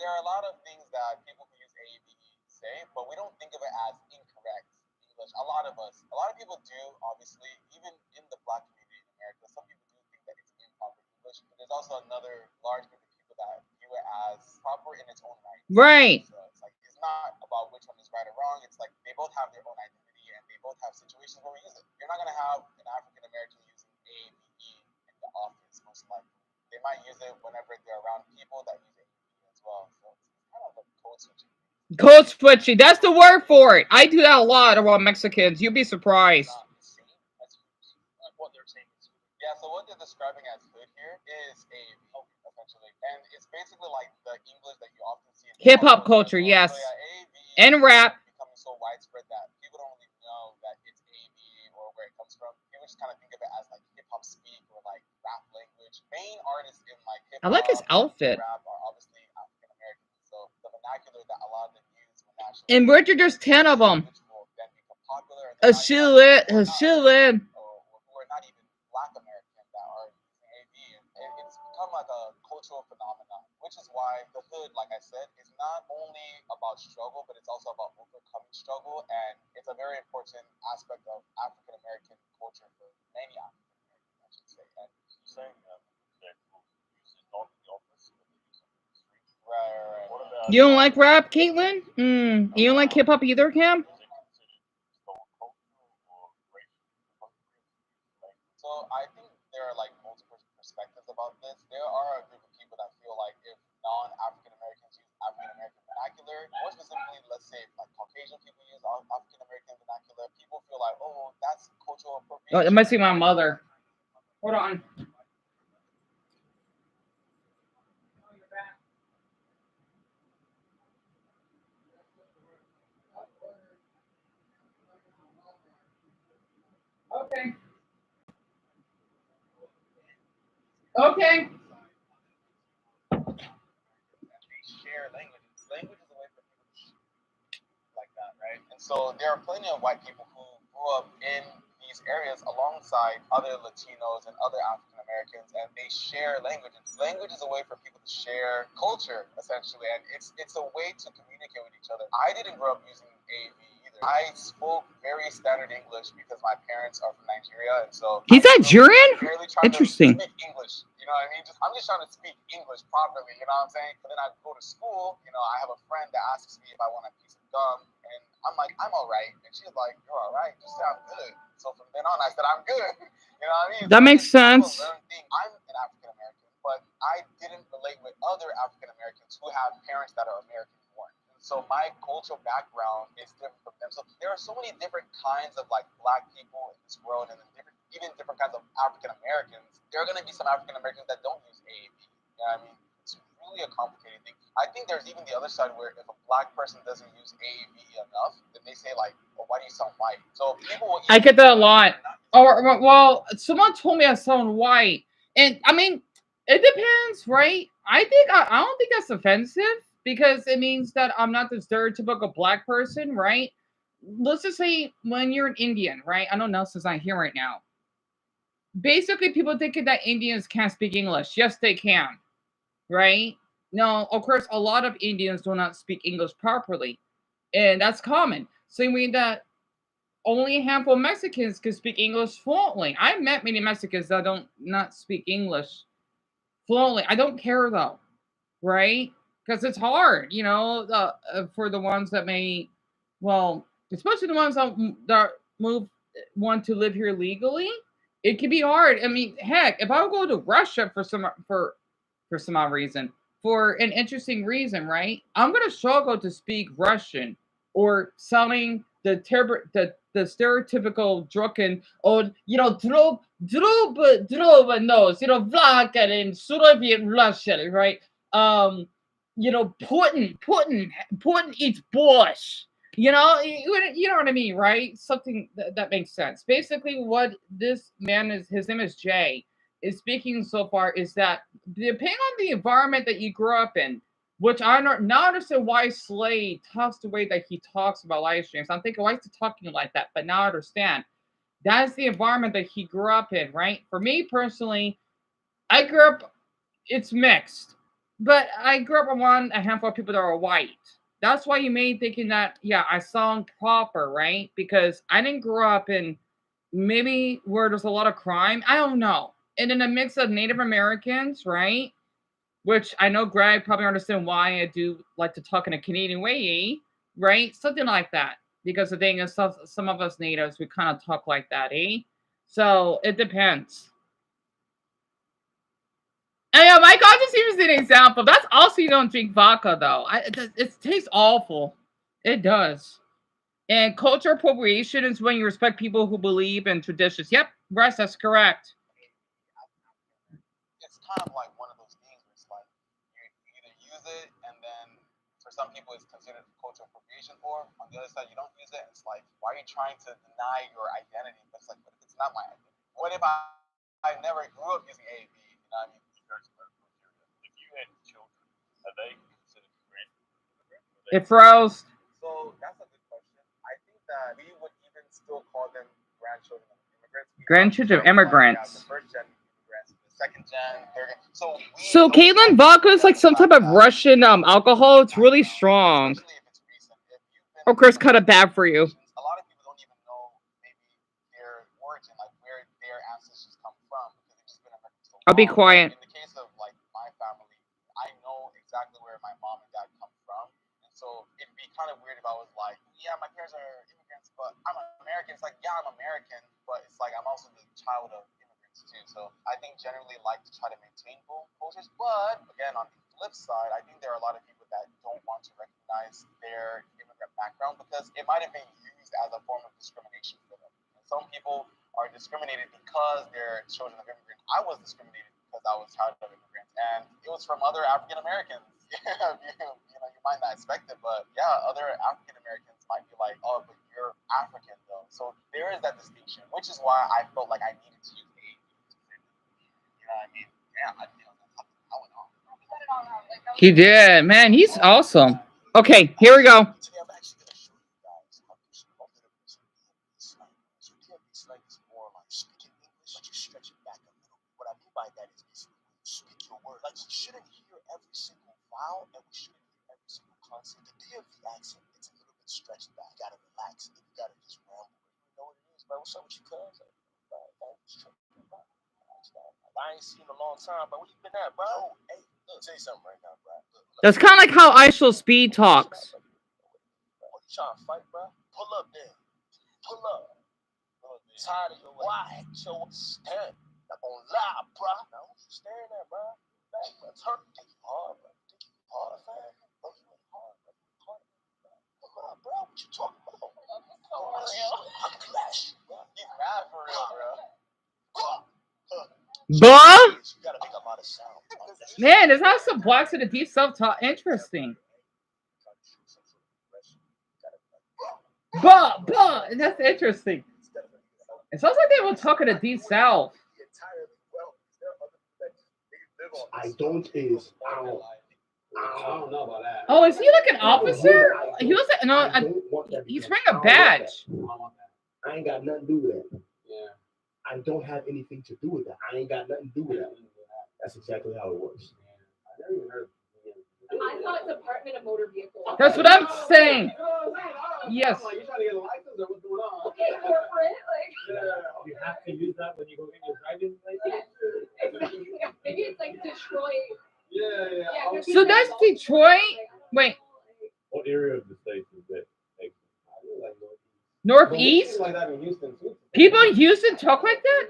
There are a lot of things that people who use AAV say, but we don't think of it as incorrect English. A lot of people do, obviously, even in the Black community in America, some people do think that it's improper English, but there's also another large group of people that view it as proper in its own right. Right. So it's like, it's not about which one is right or wrong. It's like they both have their own identity and they both have situations where we use it. You're not going to have an African American using AAVE in the office, most likely. They might use it whenever they're around people that use AAVE as well. So it's kind of a code switching. Code switching. That's the word for it. I do that a lot around Mexicans. You'd be surprised. Yeah, so what they're describing as hood here is AAV, essentially. And it's basically like the English that you often see in hip-hop culture, yes. So, yeah, AAV and rap. Becoming so widespread that people don't really know that it's AAV or where it comes from. People just kind of think of it as like hip-hop speak or like rap language. Main artists in like hip-hop I like his outfit. rap are obviously African American. So the vernacular that a lot of them use when actually And Richard, there's 10 of them. then become popular. A shillet. Or who are not even Black American that are using AV. And it's become like a cultural phenomenon, which is why the hood, like I said, is not only about struggle, but it's also about overcoming struggle. And it's a very important aspect of African American culture for many African Americans, I should say. And saying that use it not in the office, but they use it in the street. Right. What about, you don't like rap, Caitlin? You don't like hip hop either, Cam? So I think there are like multiple perspectives about this. There are a group of people that feel like if non-African Americans use African American vernacular, more specifically, let's say like Caucasian people use African American vernacular, people feel like, oh, that's cultural appropriation. Oh, it must be my mother. Hold on. Okay. Okay. They share language. Language is a way for people to like that, right? And so there are plenty of white people who grew up in these areas alongside other Latinos and other African Americans, and they share language. Language is a way for people to share culture, essentially, and it's a way to communicate with each other. I didn't grow up using AV either. I spoke very standard English because my parents are from Nigeria, and so he's Nigerian. Interesting. To speak English. You know what I mean? I'm just trying to speak English properly. You know what I'm saying? But then I go to school. You know, I have a friend that asks me if I want a piece of gum, and I'm like, I'm all right, and she's like, you're all right. Just say I'm good. So from then on, I said I'm good. You know what I mean? That makes sense. I'm an African American, but I didn't relate with other African Americans who have parents that are American born. So my cultural background is different from them. So there are so many different kinds of like Black people in this world, and even different kinds of African Americans. There are going to be some African Americans that don't use AAV. You know what I mean? It's really a complicated thing. I think there's even the other side where if a Black person doesn't use AAV enough, then they say like, well, why do you sound white? So people will. I get that a lot. Or well, someone told me I sound white, and I mean, it depends, right? I don't think that's offensive because it means that I'm not the stereotypical Black person, right? Let's just say when you're an Indian, right? I know Nelson's not here right now. Basically, people thinking that Indians can't speak English. Yes, they can, right? No, of course, a lot of Indians do not speak English properly, and that's common. Same way that only a handful of Mexicans can speak English fluently. I met many Mexicans that don't not speak English fluently. I don't care though, right? Because it's hard, for the ones that may, well, especially the ones that want to live here legally. It can be hard. I mean, heck, if I would go to Russia for some odd reason, for an interesting reason, right? I'm gonna struggle to speak Russian or sounding the stereotypical drunken old, Druba knows, Vlaka in Soviet Russia, right? Putin eats borscht. You know what I mean, right? Something that makes sense. Basically, what this man his name is Jay, is speaking so far is that depending on the environment that you grew up in, which I now understand why Slade talks the way that he talks about live streams. I'm thinking, why is he talking like that? But now I understand. That's the environment that he grew up in, right? For me personally, I grew up, it's mixed. But I grew up around a handful of people that are white. That's why you may thinking that, yeah, I sound proper, right? Because I didn't grow up in maybe where there's a lot of crime. I don't know. And in a mix of Native Americans, right? Which I know Greg probably understand why I do like to talk in a Canadian way, right? Something like that. Because the thing is, some of us natives, we kind of talk like that, eh? So it depends. I know, my God just used an example. That's also you don't drink vodka, though. It tastes awful. It does. And culture appropriation is when you respect people who believe in traditions. Yep, Russ, that's correct. It's kind of like one of those things where it's like you either use it, and then for some people it's considered cultural appropriation. Or on the other side, you don't use it. It's like, why are you trying to deny your identity? But it's like, what if it's not my identity? What if I never grew up using AAV? You know what I mean? If you had children, are they considered grandchildren? It froze. So that's a good question. I think that we would even still call them grandchildren of immigrants. Grandchildren of immigrants. The first gen immigrants, the second gen, third gen. So Caitlin, vodka is like some type of Russian alcohol. It's really strong. Of course, kind of bad for you. A lot of people don't even know maybe their origin, like where their ancestors come from, because they've just been American so long. I'll be quiet. In the case of like my family, I know exactly where my mom and dad come from, and so it'd be kind of weird if I was like, yeah, my parents are immigrants, but I'm American. It's like, yeah, I'm American, but it's like I'm also the child of immigrants. immigrants too. So I think generally like to try to maintain both cultures. But again, on the flip side, I think there are a lot of people that don't want to recognize their immigrant background because it might have been used as a form of discrimination for them. And some people are discriminated because they're children of immigrants. I was discriminated because I was child of immigrants, and it was from other African Americans. you might not expect it, but yeah, other African Americans might be like, oh, but you're African though. So there is that distinction, which is why I felt like I needed to use age to defend it. You know what I mean? Yeah, I feel I went on. He did, man. He's awesome. Okay, here we go. Today I'm actually gonna show you guys how to speak slang. So DMV slang is more like speaking English, but you stretch it back a little bit. What I mean by that is basically when you speak your word, like you shouldn't hear every single vowel and we shouldn't hear every single consonant. The DMV accent, it's a little bit stretched back. You gotta relax and you gotta just ramble. You know what it is, bro? What's up with you, cuz? I ain't seen in a long time, but where you been at, bro? Hey, look, tell you something right now, bro. That's kind of like how IShowSpeed talks. What you trying to fight, bro? Pull up then. Pull up. Tired of your why? Show stand. Not gonna lie, bro. Now who's you staring at, bro? Turn. Think you hard, bro. Think you hard, fam. Bro, you ain't hard, bro. Come on, bro. What you talking about? I'm clash, bro. Get mad for real, bro. Buh? Man, there's not some blocks in the deep self-talk. Interesting. Buh, buh. That's interesting. It sounds like they were talking to deep south. I don't know about that. Oh, is he like an officer? He was like, no, he's wearing a badge. I ain't got nothing to do with that. Yeah. I don't have anything to do with that. I ain't got nothing to do with that. That's exactly how it works. I never even heard. I thought Department of Motor Vehicles. That's what I'm saying. Yes. You trying to get a license or what's going on? Okay, corporate, like. You have to use that when you go get your driving license. Yeah, maybe it's like Detroit. Yeah. So that's Detroit. Wait. What area of the state is that? Northeast? Like that in Houston too. People in Houston talk like that?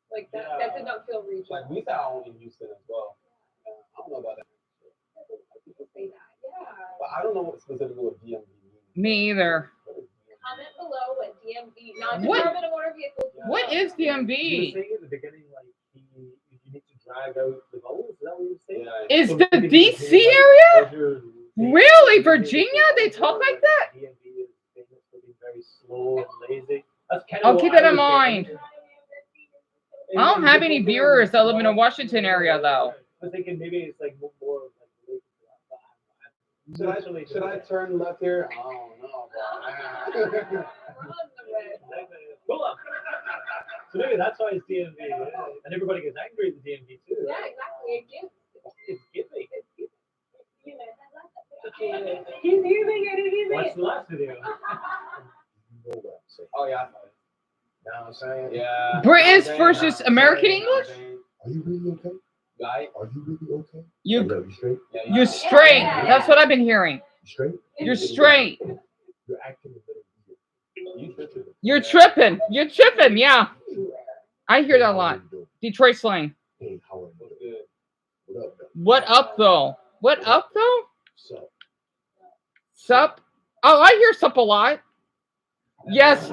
Like that did not feel regional. Like we sound in Houston as well. I don't know about that. People say that, yeah. But I don't know what specifically what DMV means. Me either. Comment below what DMV, not What? Department of Motor Vehicles. What is You were DMV? saying at the beginning, like, you need to drag out the vowels? Is that what you were saying? Yeah. Is So the maybe DC like, area? Really? Virginia? They talk like that? DMV is famous for being very slow and lazy. That's kind I'll of keep what that I in was mind. thinking. I don't have any viewers that live in the Washington area, though. I was thinking maybe it's like more of like related to that. Should I turn left here? I don't know, bro. Pull up. So maybe that's why it's DMV, and everybody gets angry at the DMV too. Yeah, exactly. It's giving. He's using it. Watch the last video. Oh yeah. You know what I'm saying? Yeah. British versus American English? Are you really okay? Guy, are you really okay? You straight? Yeah, you're straight. That's what I've been hearing. You straight? You're straight. You're acting a little weird. You're tripping. You're tripping. Yeah. I hear that a lot. Detroit slang. Hey, how are you? What up, though? What up, though? What up, though? Sup? Sup? Oh, I hear sup a lot. Yes.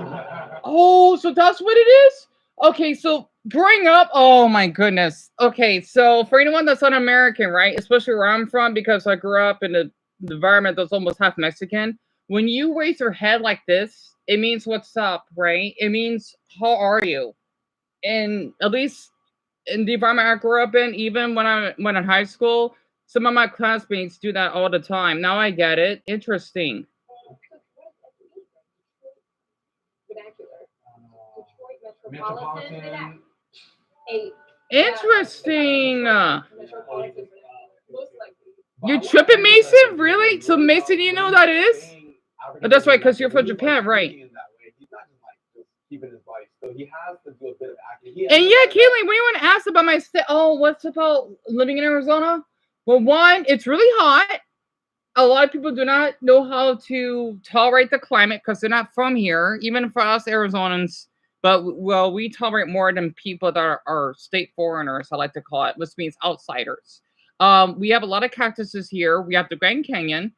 Oh, so that's what it is? Okay, so growing up, oh my goodness. Okay, so for anyone that's not American, right? Especially where I'm from, because I grew up in the environment that's almost half Mexican. When you raise your head like this, it means what's up, right? It means how are you? And at least in the environment I grew up in, even when I went in high school, some of my classmates do that all the time. Now I get it. Interesting. Metropolitan. Interesting. You're tripping, Mason? Really? So Mason, you know who that is? Oh, that's right, because you're from Japan, right? He's not just like just keeping his body still. He has to do a bit of acting. And yeah, Caitlin, when you want to ask about my what's about living in Arizona? Well, one, it's really hot. A lot of people do not know how to tolerate the climate because they're not from here. Even for us Arizonans, But well, we tolerate more than people that are state foreigners, I like to call it, which means outsiders. We have a lot of cactuses here. We have the Grand Canyon.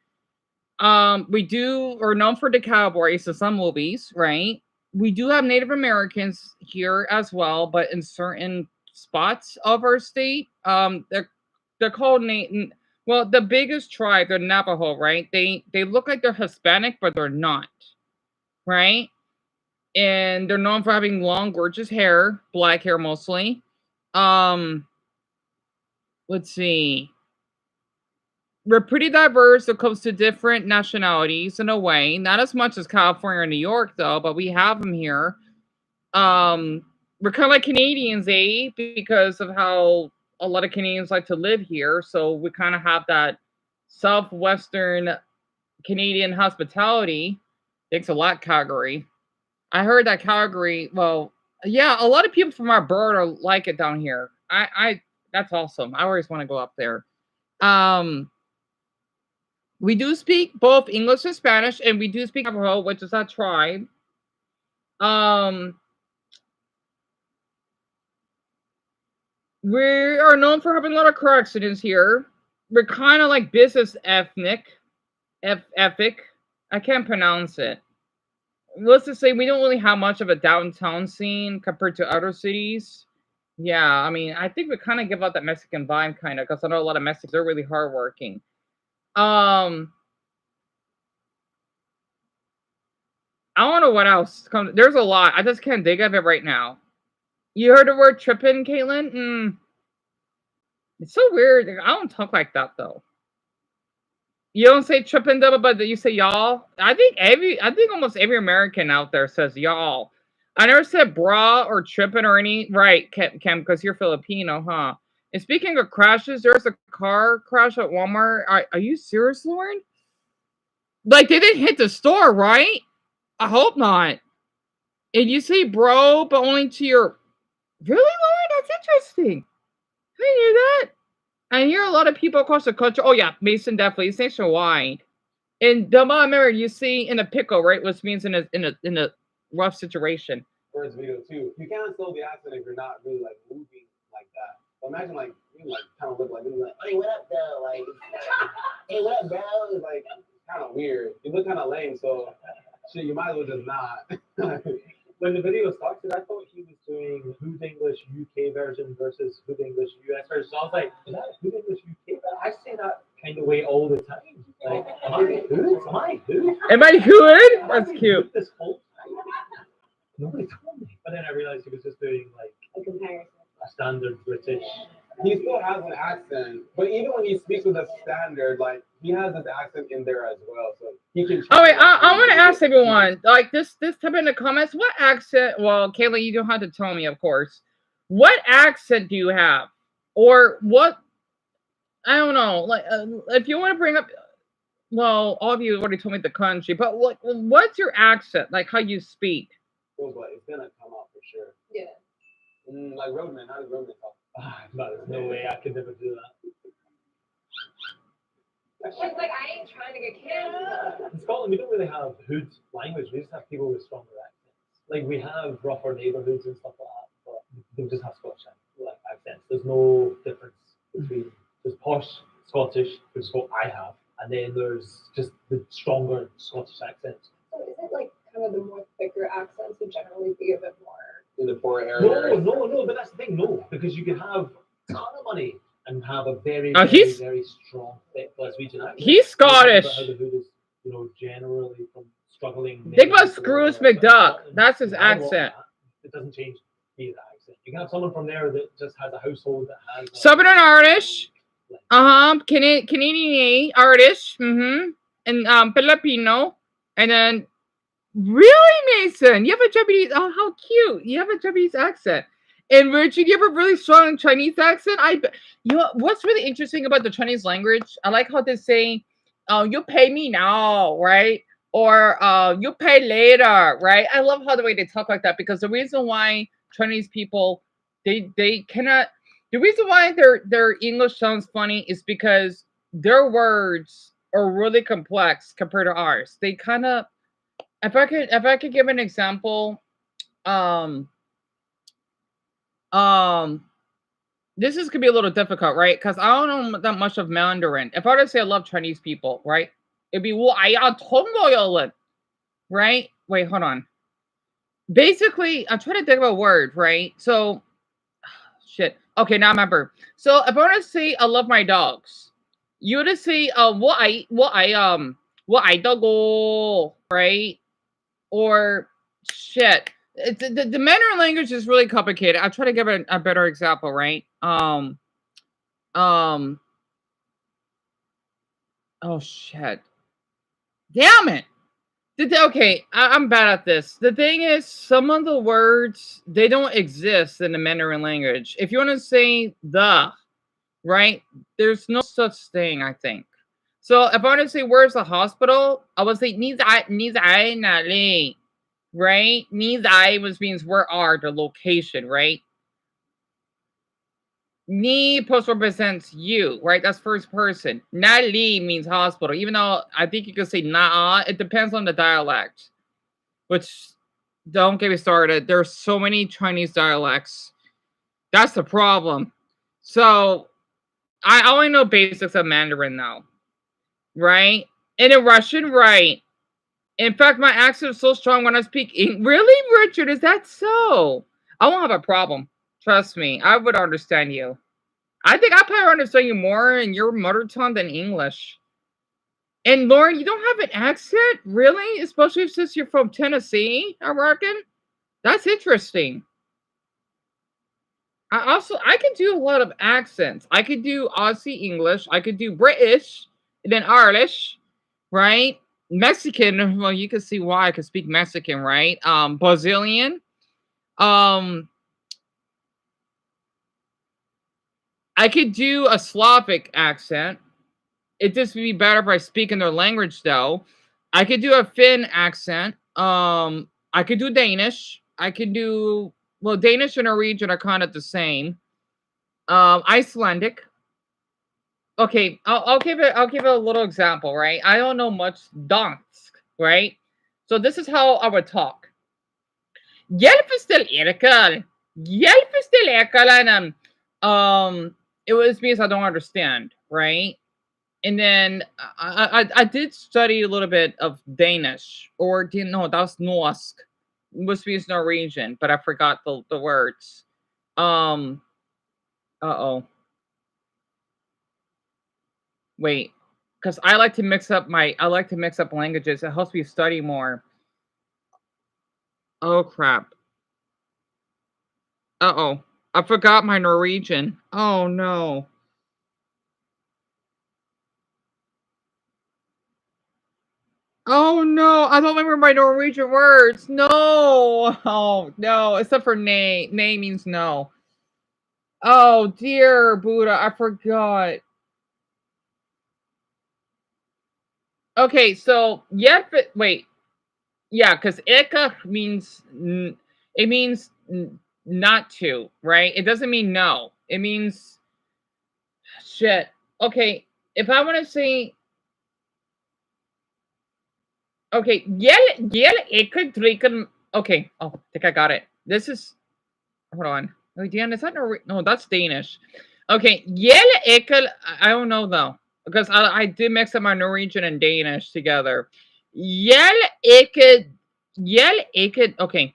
We're known for the cowboys in some movies, right? We do have Native Americans here as well, but in certain spots of our state, they're called well, the biggest tribe, the Navajo, right? They look like they're Hispanic, but they're not, right? And they're known for having long, gorgeous hair, black hair mostly. Let's see. We're pretty diverse when it comes to different nationalities in a way. Not as much as California or New York, though, but we have them here. We're kind of like Canadians, eh? Because of how a lot of Canadians like to live here. So we kind of have that southwestern Canadian hospitality. Thanks a lot, Calgary. I heard that Calgary, well, yeah, a lot of people from our bird are like it down here. That's awesome. I always want to go up there. We do speak both English and Spanish, and we do speak Navajo, which is our tribe. We are known for having a lot of car accidents here. We're kind of like business ethic. I can't pronounce it. Let's just say we don't really have much of a downtown scene compared to other cities. Yeah, I mean, I think we kind of give out that Mexican vibe, kind of, because I know a lot of Mexicans are really hardworking. I don't know what else. There's a lot. I just can't think of it right now. You heard the word tripping, Caitlin? It's so weird. I don't talk like that, though. You don't say tripping double, but you say y'all. I think almost every American out there says y'all. I never said bra or tripping or any. Right, Cam, because you're Filipino, huh? And speaking of crashes, there's a car crash at Walmart. Are you serious, Lauren? Like, they didn't hit the store, right? I hope not. And you say bro, but only to your... Really, Lauren? That's interesting. I didn't hear that. I hear a lot of people across the country. Oh, yeah, Mason, definitely. It's nationwide. And Dama, remember, you see in a pickle, right? Which means in a rough situation. For his video, too. You can't slow the accent if you're not really, like, moving like that. But imagine, like, you, like, kind of look like, hey, what up, though? Like, hey, what up, bro? It's, like, kind of weird. You look kind of lame, so... Shit, you might as well just not. When the video started, I thought he was doing Hood English UK version versus Hood English US version. So I was like, is that Hood English UK? I say that kind of way all the time. Like, am I Hood? Am I Hood? Am I Hood? That's cute. This whole time. Nobody told me. But then I realized he was just doing like A comparison. a standard British. He still has an accent, but even when he speaks with a standard, like he has his accent in there as well, so he can. Oh wait, I want to ask everyone, like this type in the comments, what accent? Well, Kayla, you don't have to tell me, of course. What accent do you have, or what? I don't know. Like, if you want to bring up, well, all of you already told me the country, but what's your accent? Like how you speak? But it's gonna come out for sure. Yeah. Like Roadman, how does Roadman talk? There's no way I could never do that. Like I ain't trying to get killed. In Scotland, we don't really have hood language. We just have people with stronger accents. Like we have rougher neighbourhoods and stuff like that, but they just have Scottish accents. There's no difference between there's posh Scottish, which is what I have, and then there's just the stronger Scottish accents. So is it like kind of the more thicker accents would generally be a bit more? In the poor area. No, but that's the thing, no, because you can have a ton of money and have a very, very strong, thick Glaswegian accent. He's Scottish. How the hood is, generally from struggling. Think about Scrooge McDuck. That's his accent. It doesn't change either accent. You can have someone from there that just has a household that has Southern Irish. Canadian Irish. And Filipino. And then really, Mason, you have a Japanese. Oh, how cute! You have a Japanese accent. And Richard, you have a really strong Chinese accent. What's really interesting about the Chinese language? I like how they say, "You pay me now," right? Or "You pay later," right? I love how the way they talk like that, because the reason why Chinese people they cannot. The reason why their English sounds funny is because their words are really complex compared to ours. They kind of. If I could give an example, this is gonna be a little difficult, right? Because I don't know that much of Mandarin. If I were to say I love Chinese people, right? It'd be right? Wait, hold on. Basically, I'm trying to think of a word, right? So, shit. Okay, now I remember. So if I want to say I love my dogs, you would say doggo, right? Or shit. The Mandarin language is really complicated. I'll try to give a better example, right? Oh shit. Damn it. Okay, I'm bad at this. The thing is, some of the words, they don't exist in the Mandarin language. If you want to say the, right, there's no such thing, I think. So if I want to say where's the hospital, I would say 你在哪里, right? 你在 means where are, the location, right? Ni post represents you, right? That's first person. Na li means hospital, even though I think you could say na. It depends on the dialect. Which, don't get me started. There's so many Chinese dialects. That's the problem. So I only know basics of Mandarin now, right? And in Russian, right? In fact, my accent is so strong when I speak English. Really, Richard? Is that so? I won't have a problem. Trust me, I would understand you. I think I probably understand you more in your mother tongue than English. And Lauren, you don't have an accent, really? Especially since you're from Tennessee, I reckon. That's interesting. I can do a lot of accents. I could do Aussie English. I could do British, and then Irish, right? Mexican. Well, you can see why I can speak Mexican, right? Brazilian. I could do a Slavic accent. It just would be better if I speak in their language, though. I could do a Finn accent. I could do Danish. I could do, well, Danish and Norwegian are kind of the same. Icelandic. Okay, I'll give it a little example, right? I don't know much Dansk, right? So this is how I would talk. It was because I don't understand, right? And then I did study a little bit of Danish, or no, that was Norsk, which means Norwegian, but I forgot the words. Wait, because I like to mix up languages. It helps me study more. Oh crap. I forgot my Norwegian. Oh no. Oh no, I don't remember my Norwegian words. No. Oh no, except for nay. Nay means no. Oh dear Buddha, I forgot. Okay, so wait. Yeah, because Eka means it means not to, right? It doesn't mean no. It means shit. Okay, if I want to say okay, yell Eka drinken. Okay, oh, I think I got it. This is hold on. Oh, Deon, is that no, that's Danish. Okay, yell Eka. I don't know though. Because I did mix up my Norwegian and Danish together. Yell Eka. Okay.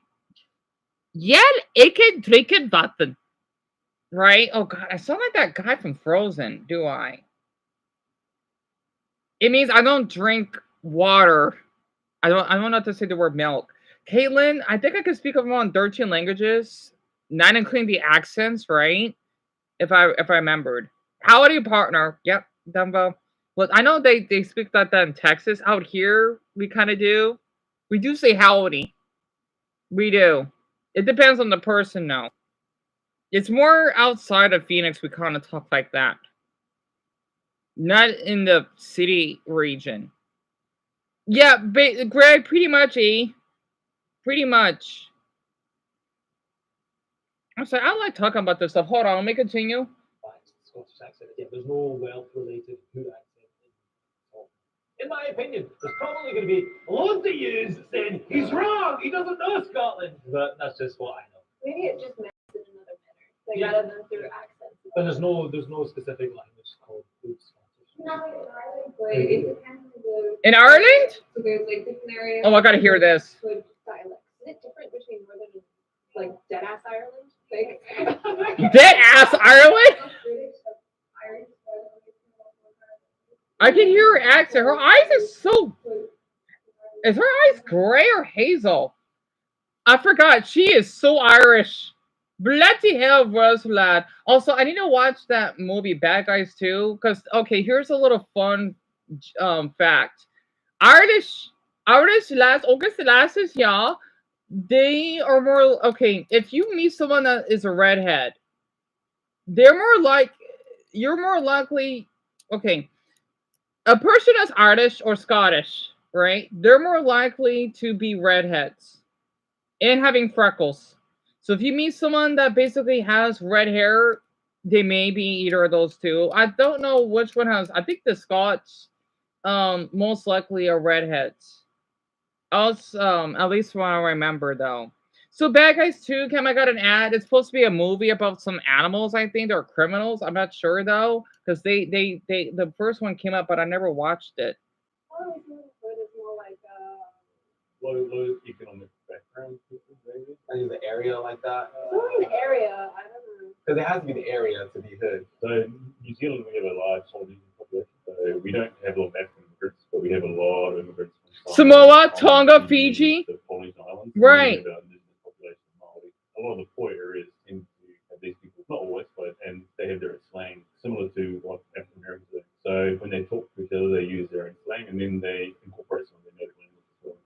Yell Eka drinken vatten. Right? Oh god, I sound like that guy from Frozen, do I? It means I don't drink water. I don't know how to say the word milk. Caitlin, I think I can speak around 13 languages, not including the accents, right? If I remembered. Howdy partner. Yep, Dumbo. Well, I know they speak that in Texas. Out here, we kind of do. We do say howdy. We do. It depends on the person, though. It's more outside of Phoenix we kind of talk like that. Not in the city region. Yeah, Greg, pretty much, Pretty much. I'm sorry, I don't like talking about this stuff. Hold on, let me continue. Scottish accent. Yeah, there's no wealth-related good accent. In my opinion, there's probably going to be loads of yous saying he's wrong. wrong. He doesn't know Scotland. But that's just what I know. Maybe it just meant in another manner, like Yeah. rather than through accents. But there's no specific language called Scottish. Not like in Ireland, like it depends on the. In Ireland? So there's like different areas. Oh, I gotta hear this. With dialects. Is it different between northern and like dead ass Ireland? Like Dead ass Ireland? I can hear her accent. Her eyes are so. Is her eyes gray or hazel? I forgot. She is so Irish. Bloody hell, Rose lad. Also, I need to watch that movie Bad Guys too. Because okay, here's a little fun fact. Irish lads, August lasses, y'all. They are more okay. If you meet someone that is a redhead, you're more likely. Okay, a person that's Irish or Scottish, right? They're more likely to be redheads and having freckles. So if you meet someone that basically has red hair, they may be either of those two. I don't know which one has. I think the Scots, most likely are redheads. Also, at least what I remember though. So Bad Guys 2, Cam, I got an ad. It's supposed to be a movie about some animals. I think they're criminals. I'm not sure though, because the first one came up, but I never watched it. More like Low economic background, maybe. I think the area like that. an area. I don't know. Because it has to be the area to be hood. So New Zealand, we have a large Polynesian population. So we don't have a lot of African immigrants, but we have a lot of immigrants from Samoa, Tonga, Fiji. The Polynesian Islands. Right. We have indigenous population in Māori. A lot of the poor areas tend to have these people, not always, but and they have their own slang similar to what African Americans do. So when they talk to each other, they use their own slang, and then they incorporate some of their native language as well.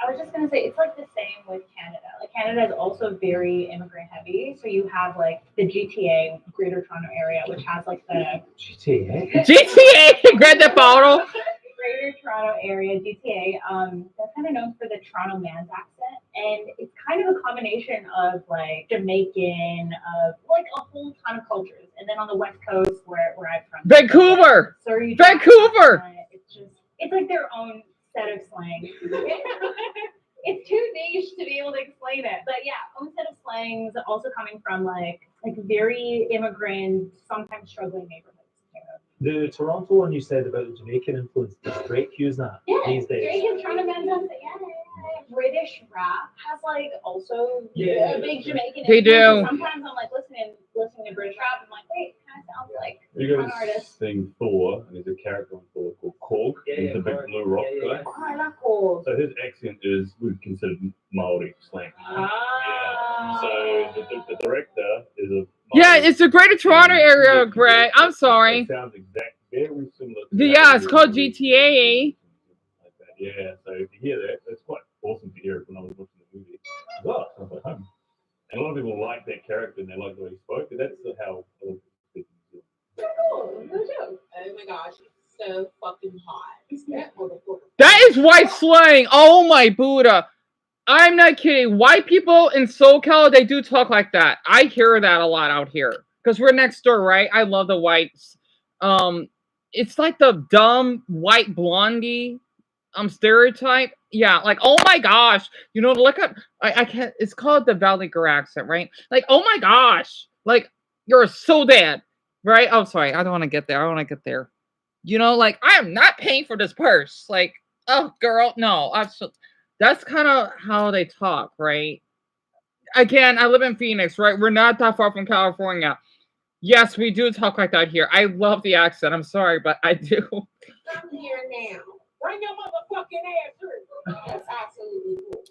I was just gonna say it's like the same with Canada. Like Canada is also very immigrant heavy. So you have like the GTA, Greater Toronto Area, which has like the GTA, Grand Theft Auto. Greater Toronto Area, GTA. They're kind of known for the Toronto man's accent, and it's kind of a combination of like Jamaican, of like a whole ton of cultures. And then on the West Coast, where I'm from, Vancouver. Surrey, Vancouver. It's like their own set of slang. It's too niche to be able to explain it. But yeah, own set of slangs, also coming from like very immigrant, sometimes struggling neighborhoods. The Toronto one you said about the Jamaican influence, does Drake use that these days? Drake is trying to bend us. British rap has like also a big Jamaican They influence. do. Sometimes I'm like listening to British rap. I'm like, wait, kind of sounds like You an guys artist. sing Thor, and there's a character on Thor called Korg. He's the big blue rock guy. Oh, I love gold. So his accent is considered Maori slang. Yeah. So the director is a Yeah, it's the Greater Toronto Area, Greg. I'm sorry. It sounds very similar. Yeah, it's called GTA. Like that. Yeah, so if you hear that, it's quite awesome to hear it when I was watching the movie. Oh, sounds like home. And a lot of people like that character and they like the way he spoke, but that's how a lot of people speak. Cool. No joke. Oh my gosh, it's so fucking hot. That is white slang. Oh my Buddha. I'm not kidding. White people in SoCal, they do talk like that. I hear that a lot out here. Because we're next door, right? I love the whites. It's like the dumb white blondie stereotype. Yeah, like, oh my gosh. You know, look up I can't, it's called the Valley Girl accent, right? Like, oh my gosh. Like, you're so dead. Right? Oh, sorry. I don't want to get there. I don't want to get there. You know, like, I am not paying for this purse. Like, oh, girl, no. That's kind of how they talk, right? Again, I live in Phoenix, right? We're not that far from California. Yes, we do talk like that here. I love the accent. I'm sorry, but I do. Come here now. Bring your motherfucking ass through. That's absolutely cool.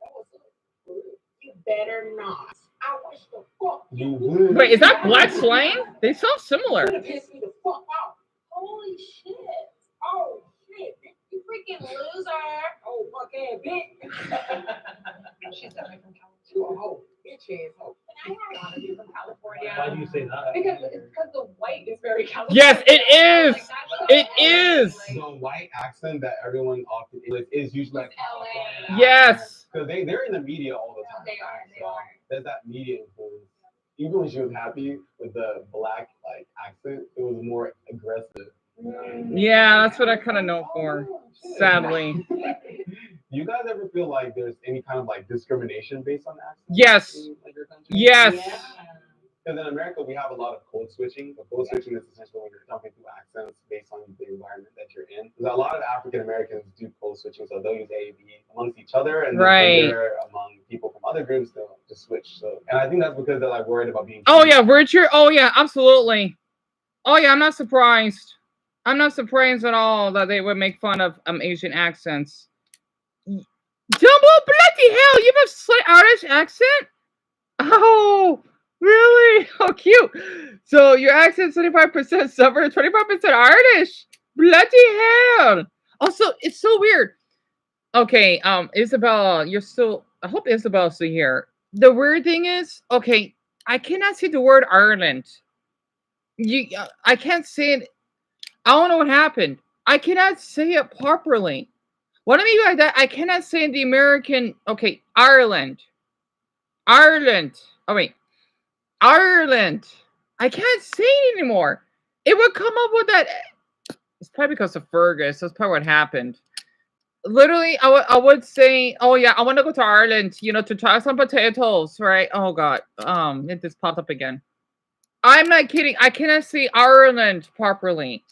That was so cool. You better not. I wish the fuck you would. Wait, is that black slang? They sound similar. You're gonna piss me the fuck off. Holy shit. Oh shit. You freaking loser. Oh, fuck ass bitch. She's definitely from California. Oh, bitch ass. Oh. And I want to be from California. Why do you say that? Because the white is very California. Yes, it is. It is. The white accent that everyone often is usually like LA. Yes. because they're in the media all the time. They are. They So are. there's that media influence. Even when she was happy with the black like accent, it was more aggressive. Yeah, that's what I kind of know for. Sadly. Do you guys ever feel like there's any kind of like discrimination based on accent? Yes. In, like, your country? Yes. Yeah. Because in America, we have a lot of code switching. But code switching is essentially when you're jumping through accents based on the environment that you're in. Because a lot of African Americans do code switching, so they'll use A, B amongst each other, and then when they're among people from other groups, they'll just switch. So, and I think that's because they're like worried about being. Oh yeah, Richard. Oh yeah, absolutely. Oh yeah, I'm not surprised. I'm not surprised at all that they would make fun of Asian accents. Jumbo, bloody hell! You have a slight Irish accent? Oh, really? How cute. So your accent's 25% Southern, 25% Irish. Bloody hell! Also, it's so weird. Okay, Isabella, you're still. I hope Isabel's still here. The weird thing is, okay, I cannot say the word Ireland. I can't say it. I don't know what happened. I cannot say it properly. What I mean by that, I cannot say the American. Okay, Ireland. Ireland. Oh wait, Ireland. I can't say it anymore. It would come up with that. It's probably because of Fergus. That's probably what happened. Literally, I would say, oh yeah, I want to go to Ireland, you know, to try some potatoes, right? Oh god, it just popped up again. I'm not kidding. I cannot say Ireland properly.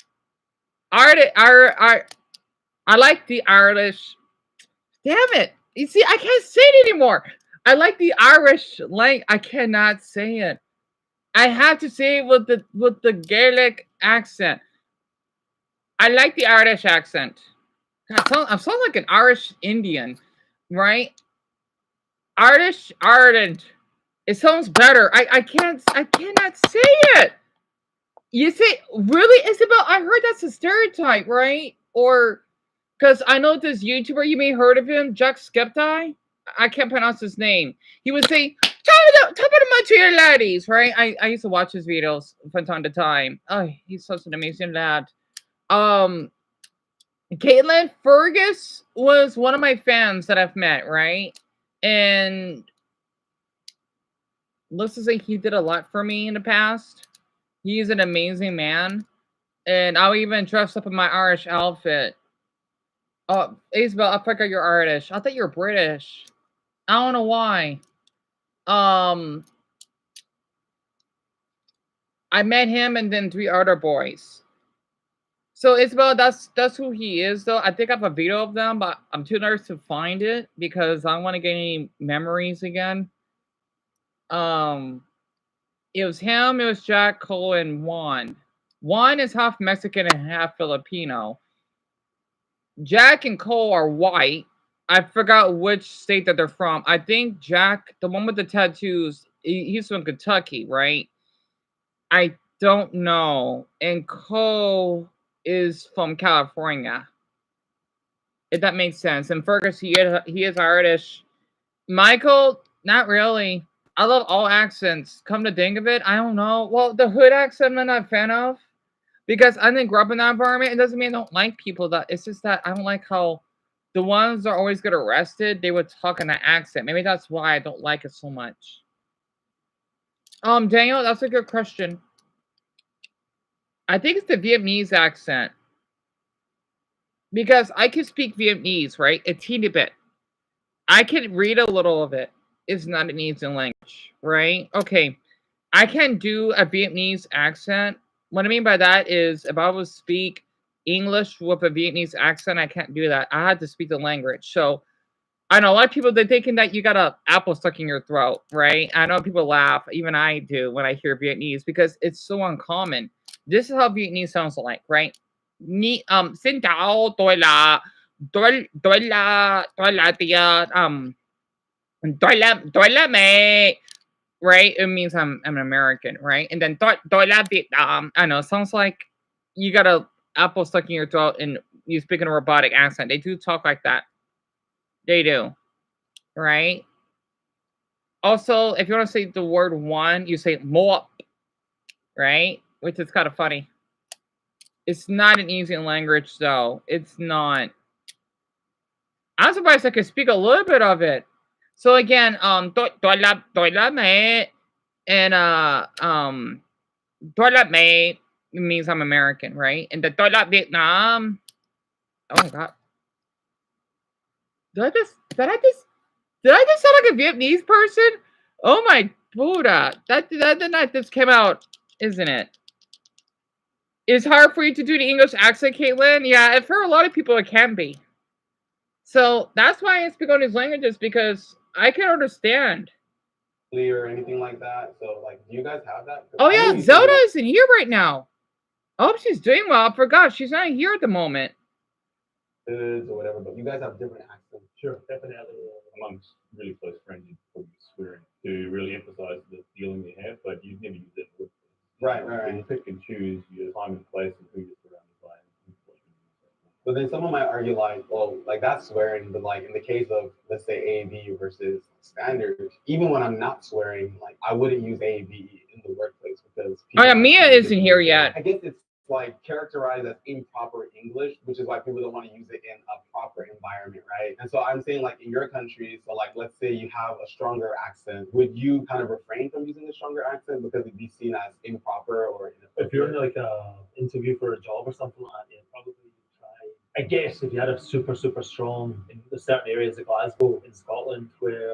I like the Irish. Damn it! You see, I can't say it anymore. I like the Irish I cannot say it. I have to say it with the Gaelic accent. I like the Irish accent. God, I sound like an Irish Indian, right? Irish Ireland. It sounds better. I cannot say it. You say really, Isabel? I heard that's a stereotype, right? Or because I know this YouTuber, you may have heard of him, Jack Skepti. I can't pronounce his name. He would say, top of the munch here, laddies, right? I used to watch his videos from time to time. Oh, he's such an amazing lad. Caitlin Fergus was one of my fans that I've met, right? And looks as like he did a lot for me in the past. He's an amazing man. And I'll even dress up in my Irish outfit. Oh, Isabel, I forgot you're Irish. I thought you were British. I don't know why. I met him and then 3 other boys. So Isabel, that's who he is though. I think I have a video of them, but I'm too nervous to find it because I don't want to get any memories again. It was him, it was Jack, Cole, and Juan. Juan is half Mexican and half Filipino. Jack and Cole are white. I forgot which state that they're from. I think Jack, the one with the tattoos, he's from Kentucky, right? I don't know. And Cole is from California. If that makes sense. And Fergus, he is Irish. Michael, not really. I love all accents. Come to think of it, I don't know. Well, the hood accent I'm not a fan of. Because I didn't grow up in that environment. It doesn't mean I don't like people. That it's just that I don't like how the ones that always get arrested, they would talk in an accent. Maybe that's why I don't like it so much. Daniel, that's a good question. I think it's the Vietnamese accent. Because I can speak Vietnamese, right? A teeny bit. I can read a little of it. It's not an easy language, right? Okay. I can do a Vietnamese accent. What I mean by that is if I would speak English with a Vietnamese accent, I can't do that. I had to speak the language. So I know a lot of people, they're thinking that you got an apple stuck in your throat, right? I know people laugh. Even I do when I hear Vietnamese because it's so uncommon. This is how Vietnamese sounds like, right? Xin chào, tôi là tôi là mẹ. Right? It means I'm an American, right? And then tôi là Vietnam. I know, it sounds like you got a apple stuck in your throat and you speak in a robotic accent. They do talk like that. They do. Right? Also, if you want to say the word one, you say mo, right? Which is kind of funny. It's not an easy language, though. It's not. I'm surprised I could speak a little bit of it. So again, tôi là mẹ, and tôi là mẹ means I'm American, right? And the tôi là Vietnam. Oh my god. Did I just sound like a Vietnamese person? Oh my Buddha. That night this came out, isn't it? It's hard for you to do the English accent, Caitlin. Yeah, for a lot of people it can be. So that's why I speak all these languages, because I can understand. Or anything like that. So like, do you guys have that? Oh yeah, Zelda isn't here right now. I hope she's doing well. I forgot she's not here at the moment. Or whatever, but you guys have different accents. Sure, definitely. Amongst really close friends, you probably swearing to really emphasize the feeling they have, but you never use it. Right. You pick and choose your time and place and who you're surrounded by. But then someone might argue like, well, like that's swearing, but like in the case of let's say AAV versus standard, even when I'm not swearing, like I wouldn't use AAV in the workplace because. Oh yeah, Mia isn't here yet. I guess it's like characterized as improper English, which is why people don't want to use it in a proper environment, right? And so I'm saying like in your country, so like let's say you have a stronger accent, would you kind of refrain from using the stronger accent because it'd be seen as improper or if you're in like a interview for a job or something like that, yeah, probably try. I guess if you had a super strong in certain areas of Glasgow in Scotland where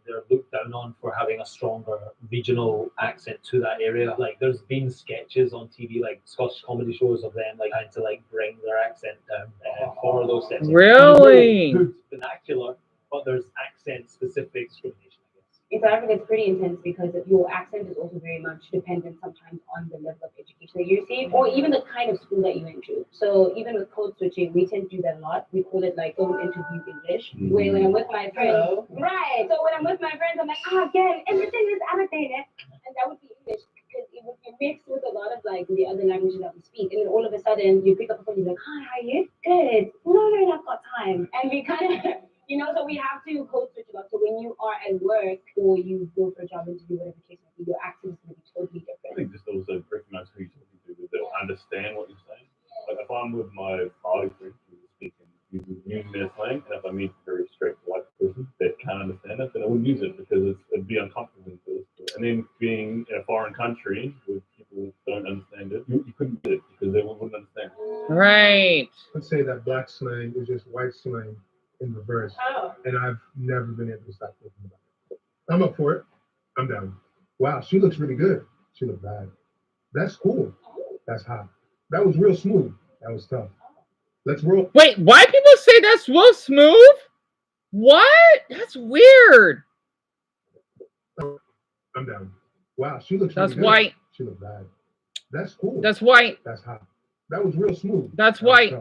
they're looked down on for having a stronger regional accent to that area, like there's been sketches on TV, like Scottish comedy shows of them like trying to like bring their accent down for those sets. Really? Good vernacular, but there's accent specific discrimination. In South Africa, it's pretty intense because your accent is also very much dependent sometimes on the level of education that you receive or even the kind of school that you went to. So even with code switching, we tend to do that a lot. We call it like don't interview English. Where when I'm with my friends, right? So when I'm with my friends, I'm like, again, everything is outdated, and that would be English because it would be mixed with a lot of like the other languages that we speak, and then all of a sudden you pick up a phone, you're like, hi, how are you? Good. No, I've got time, and we kind of. So we have to code switch a lot. So when you are at work or you go for a job interview, whatever case may be, your accent is going to be totally different. I think just also recognize who you're talking to, that they'll understand what you're saying. Like if I'm with my party friends who are speaking using their slang, and if I meet a very straight white person that can't understand it, then I wouldn't use it because it'd be uncomfortable. And then being in a foreign country where people don't understand it, you couldn't get it because they wouldn't understand it. Right. Let's say that black slang is just white slang in reverse, and I've never been able to stop thinking about it. I'm up for it. I'm down. Wow, she looks really good. She looked bad. That's cool. That's hot. That was real smooth. That was tough. Let's roll. Wait, why people say that's real smooth? What? That's weird. I'm down. Wow, she looks That's really good. white. She looked bad. That's cool. That's white. That's hot. That was real smooth. That's white.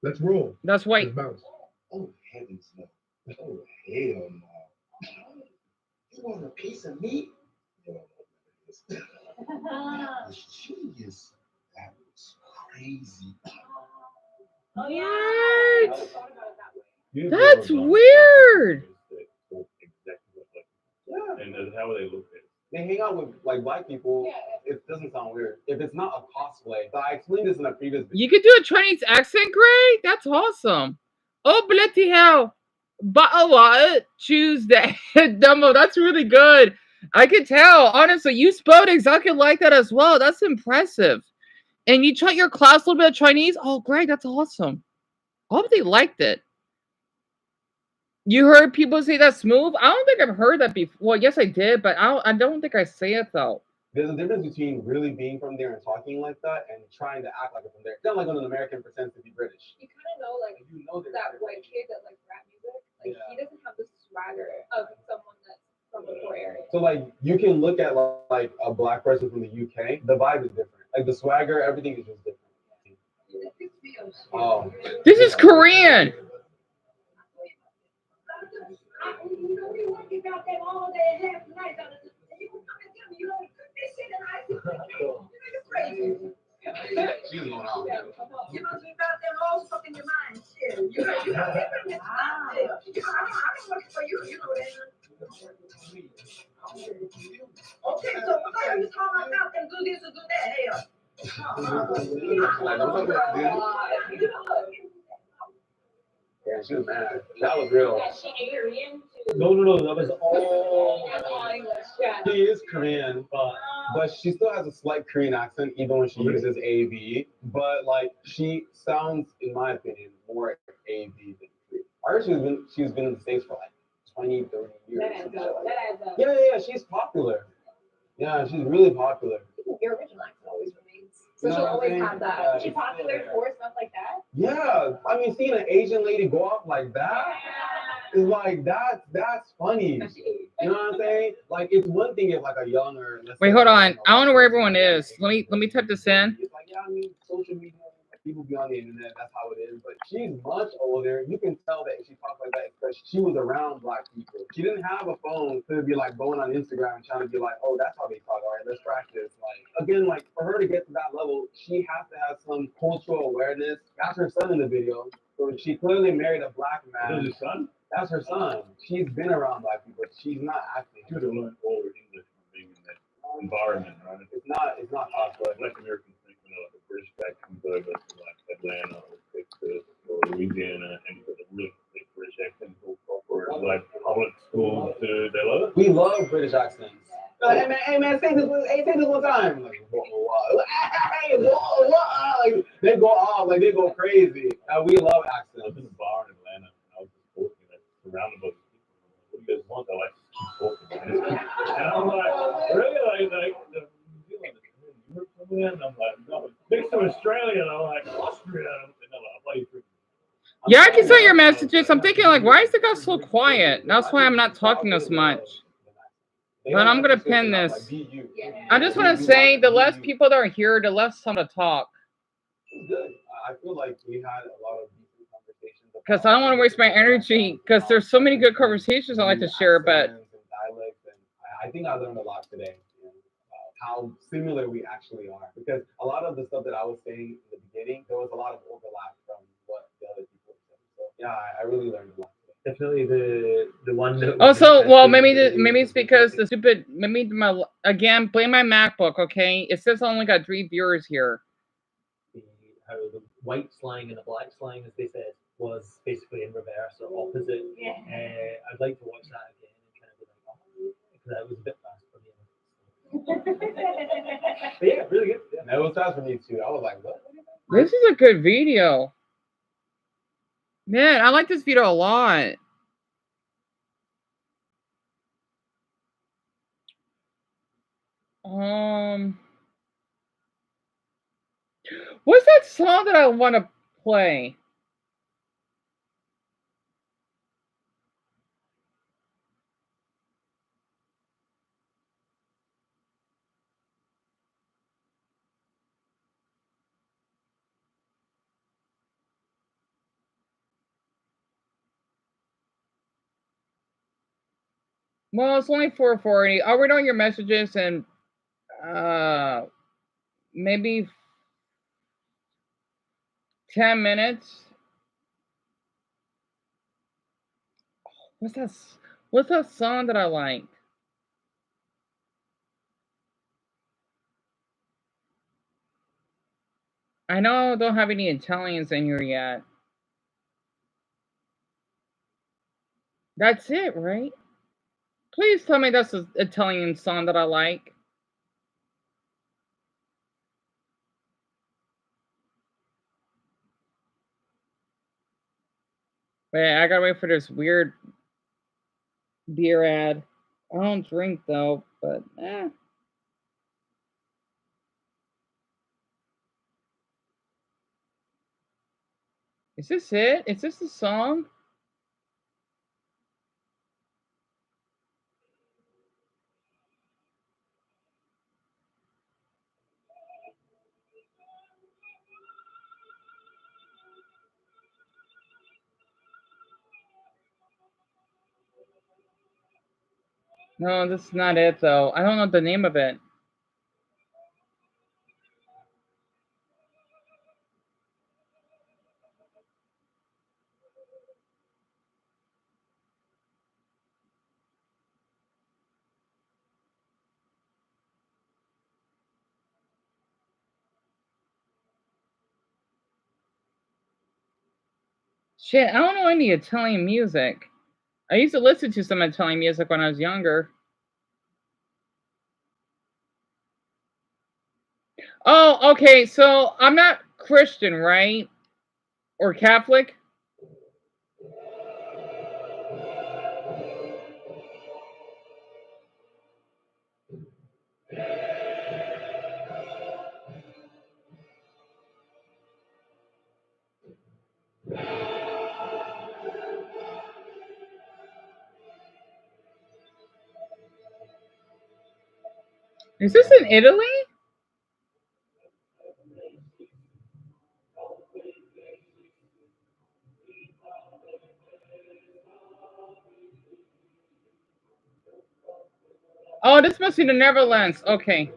Let's roll. That's white. Let's bounce. Oh, heavens no. Oh, hell no. You want a piece of meat? Genius. That was crazy. Oh, yeah. What? That's weird. Yeah. And how are they looked at? They hang out with like black people. It doesn't sound weird if it's not a cosplay. So I explained this in a previous video. You could do a Chinese accent, Gray? That's awesome. Oh, bloody hell. But a lot Tuesday. Dumbo, that's really good. I could tell. Honestly, you spoke exactly like that as well. That's impressive. And you taught your class a little bit of Chinese? Oh, great. That's awesome. I hope they liked it. You heard people say that's smooth? I don't think I've heard that before. Well, yes, I did, but I don't think I say it, though. There's a difference between really being from there and talking like that and trying to act like it from there. It's not like when an American pretends to be British. You kind of know, like, that white kid that likes rap music. Like, he doesn't have the swagger of someone that's from the poor area. So, like, you can look at, like, a black person from the UK. The vibe is different. Like, the swagger, everything is just different. Oh. This is Korean. She's going out. You know, you got them all stuck in your mind. Shit. You know, you got different stuff there. You know, I'm looking for you. You know that. Okay, so we're going to call my mouth and do this or do that. Yeah, she was mad. That was real. No, that was all. She is Korean, but she still has a slight Korean accent, even when she uses AV. But like, she sounds, in my opinion, more AV than Korean. I heard she's been in the States for like 20, 30 years. That adds up. That adds up. Yeah, she's popular. Yeah, she's really popular. Your original accent always remains. You So know she'll what I'm always saying? have that. Is she popular for stuff like that? Yeah, I mean, seeing an Asian lady go off like that is like that's funny. You know what I'm saying? Like, it's one thing if like a younger. Wait, hold on. I don't know where everyone is. Let me type this in. It's like, yeah, I mean, social media, people be on the internet. That's how it is. But she's much older. You can tell that if she talks like that because she was around black people. She didn't have a phone to be like going on Instagram and trying to be like, oh, that's how they talk. All right, let's practice. Like, again, like for her to get to that level, she has to have some cultural awareness. That's her son in the video. So she clearly married a black man. Is his son? That's her son. She's been around black people. She's not acting. She would have learned all her English from being in that environment, right? It's not possible. Black Americans think like a British guy comes over to like Atlanta or Texas or Louisiana and with a really thick British accent all proper like public schools they love it. We love British accents. Like, hey man, say this one time. Like, hey, like they go off, like they go crazy. We love accents. I was in a bar in Atlanta and I was just talking like surrounded by people. What do you guys want? They're like keep talking. And I'm like, really like New Zealand, and I'm like, no, next to Australia, and I'm like, Austria, and they're like, why are you drinking? Yeah, I can see your messages. I'm thinking like, why is the guy so quiet? That's why I'm not talking as much. But I'm gonna pin this. I just want to say, the less people that are here, the less time to talk. It's good. I feel like we had a lot of decent conversations. Because I don't want to waste my energy. Because there's so many good conversations I like to share. But I think I learned a lot today. How similar we actually are. Because a lot of the stuff that I was saying in the beginning, there was a lot of overlap from what the other people said. So yeah, I really learned a lot. Definitely the one that also, well, maybe it's because the stupid, again, blame my MacBook, okay? It says I only got 3 viewers here. How the white slang and the black slang, as they said, was basically in reverse or opposite. Yeah. I'd like to watch that again and kind of be like, oh, because that was a bit fast for me. But yeah, really good. Yeah, that was fast for me too. I was like, what? This is a good video. Man, I like this video a lot. What's that song that I want to play? Well, it's only 4:40. I'll read on your messages and maybe 10 minutes. What's that song that I like? I know I don't have any Italians in here yet. That's it, right? Please tell me that's an Italian song that I like. Wait, I gotta wait for this weird beer ad. I don't drink though, but Is this it? Is this the song? No, this is not it though. I don't know the name of it. Shit, I don't know any Italian music. I used to listen to some Italian music when I was younger. Oh, okay, so I'm not Christian, right? Or Catholic? Is this in Italy? Oh, this must be the Netherlands. Okay.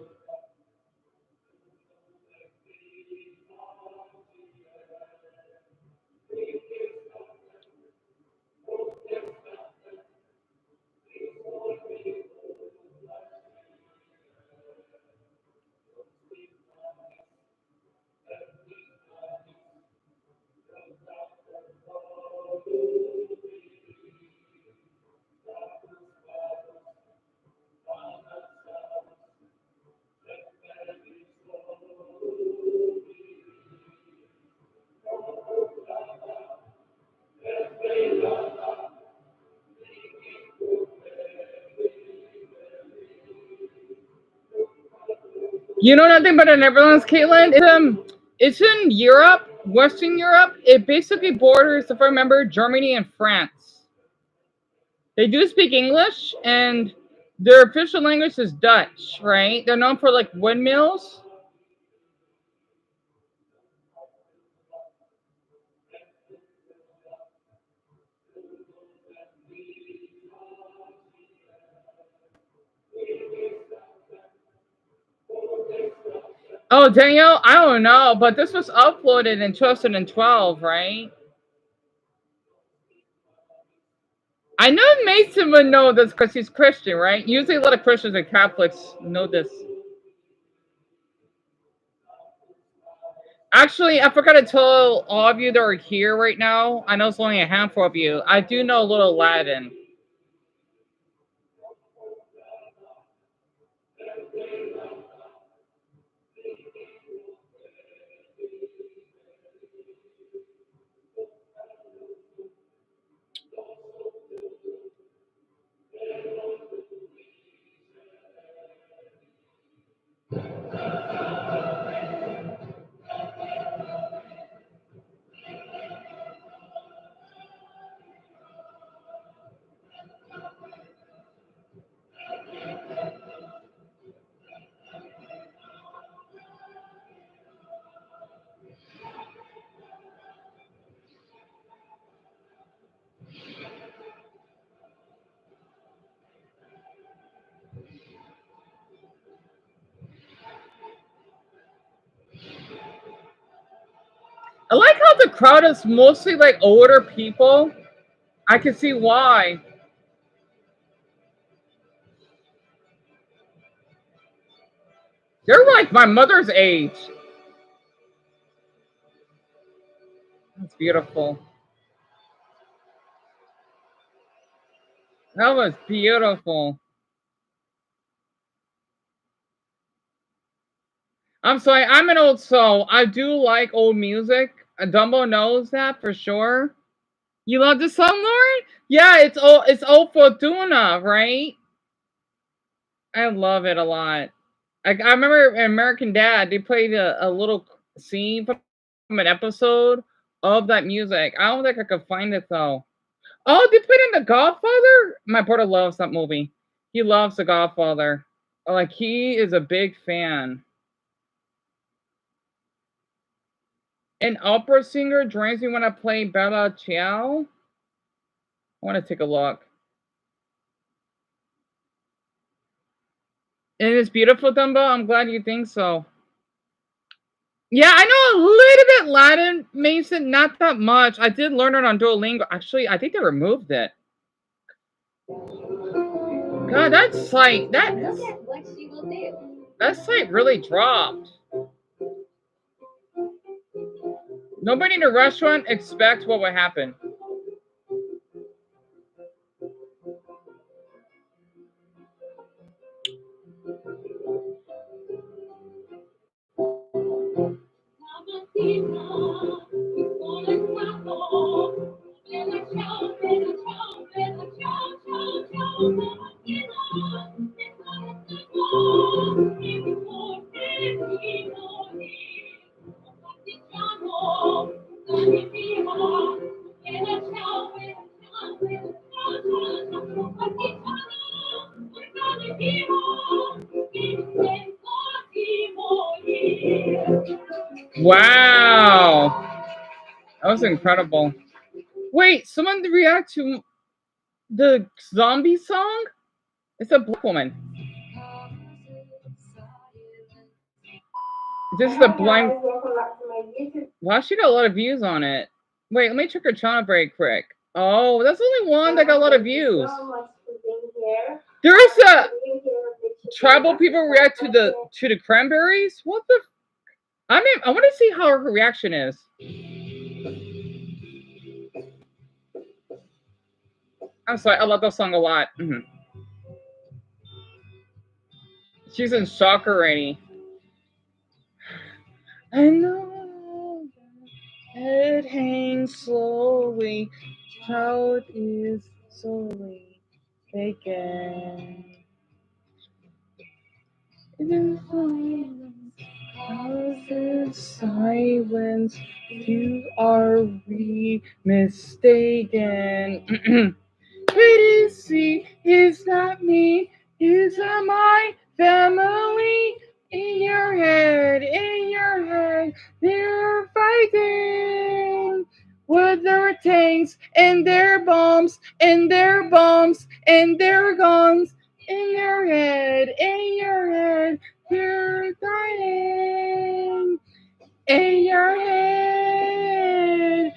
You know nothing about the Netherlands, Caitlin? It's in Europe, Western Europe. It basically borders, if I remember, Germany and France. They do speak English, and their official language is Dutch, right? They're known for like windmills. Oh, Danielle, I don't know, but this was uploaded in 2012, right? I know Mason would know this because he's Christian, right? Usually a lot of Christians and Catholics know this. Actually, I forgot to tell all of you that are here right now. I know it's only a handful of you. I do know a little Latin. I like how the crowd is mostly like older people. I can see why. They're like my mother's age. That's beautiful. That was beautiful. I'm sorry, I'm an old soul. I do like old music. Dumbo knows that for sure. You love the song, Lauren? Yeah, it's old Fortuna, right? I love it a lot. I remember in American Dad, they played a little scene from an episode of that music. I don't think I could find it though. Oh, they played in The Godfather? My brother loves that movie. He loves The Godfather. Like, he is a big fan. An opera singer joins me when I play Bella Ciao. I want to take a look. And it's beautiful, Dumbo. I'm glad you think so. Yeah, I know a little bit Latin, Mason, not that much. I did learn it on Duolingo. Actually, I think they removed it. God, that site really dropped. Nobody in the restaurant expects what would happen. Wow. That was incredible. Wait, someone react to the zombie song? It's a black woman. This is the blind. Wow, she got a lot of views on it. Wait, let me check her channel very quick. Oh, that's only one that got a lot of views. There is a tribal people react to the cranberries. What the? I want to see how her reaction is. I'm sorry, I love that song a lot. She's in shock already. I know it hangs slowly. Cloud is slowly taken. Silence, you are mistaken. See, it's not me, it's not my family. In your head, they're fighting with their tanks and their bombs and their bombs and their guns. In your head, they're dying. In your head,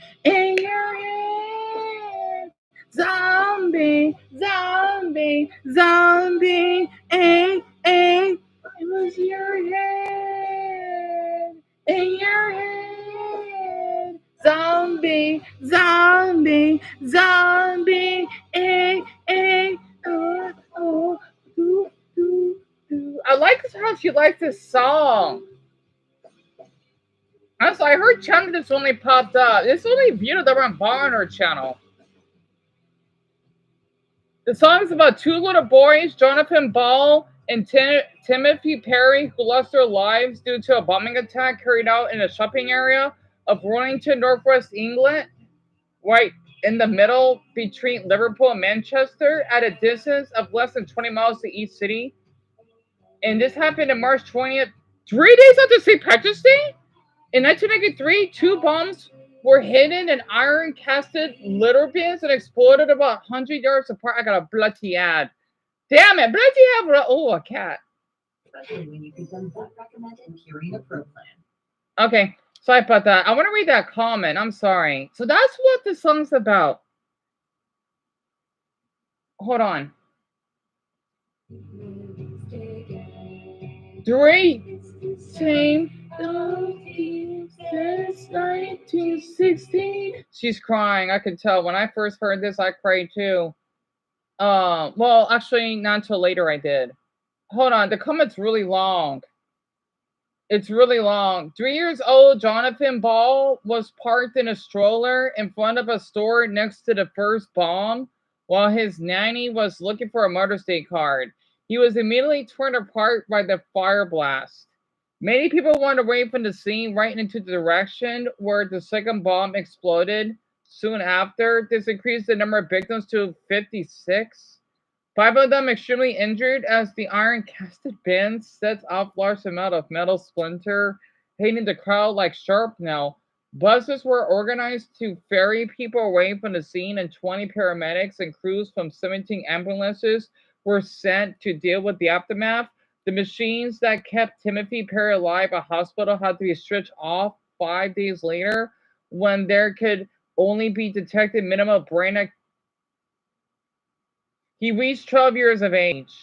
zombie, zombie, zombie, it was your head, in your head, zombie, zombie, zombie, oh, do, do, do. I like how she likes this song. Also, I heard channel just only popped up. It's only viewed that were on her channel. The song is about two little boys, Jonathan Ball and Timothy Perry, who lost their lives due to a bombing attack carried out in a shopping area of Wellington, northwest England, right in the middle between Liverpool and Manchester, at a distance of less than 20 miles to each city. And this happened on March 20th, 3 days after St. Patrick's Day? In 1993, two bombs were hidden in iron-casted litter bins and exploded about 100 yards apart. I got a bloody ad. Damn it, bloody ad. Oh, a cat. Especially when you can recommend in Purina Pro Plan. Okay, sorry about that. I want to read that comment. I'm sorry. So that's what the song's about. Hold on. 3 same since 1960. She's crying. I can tell. When I first heard this, I cried too. Well, actually, not until later I did. Hold on. The comment's really long. It's really long. 3 years old Jonathan Ball was parked in a stroller in front of a store next to the first bomb while his nanny was looking for a Mother's Day card. He was immediately torn apart by the fire blast. Many people wandered away from the scene right into the direction where the second bomb exploded. Soon after, this increased the number of victims to 56. 5 of them extremely injured as the iron-casted bins sets off large amount of metal splinter, hitting the crowd like shrapnel. Buses were organized to ferry people away from the scene, and 20 paramedics and crews from 17 ambulances were sent to deal with the aftermath. The machines that kept Timothy Perry alive at hospital had to be switched off 5 days later when there could only be detected minimal brain activity. He reached 12 years of age.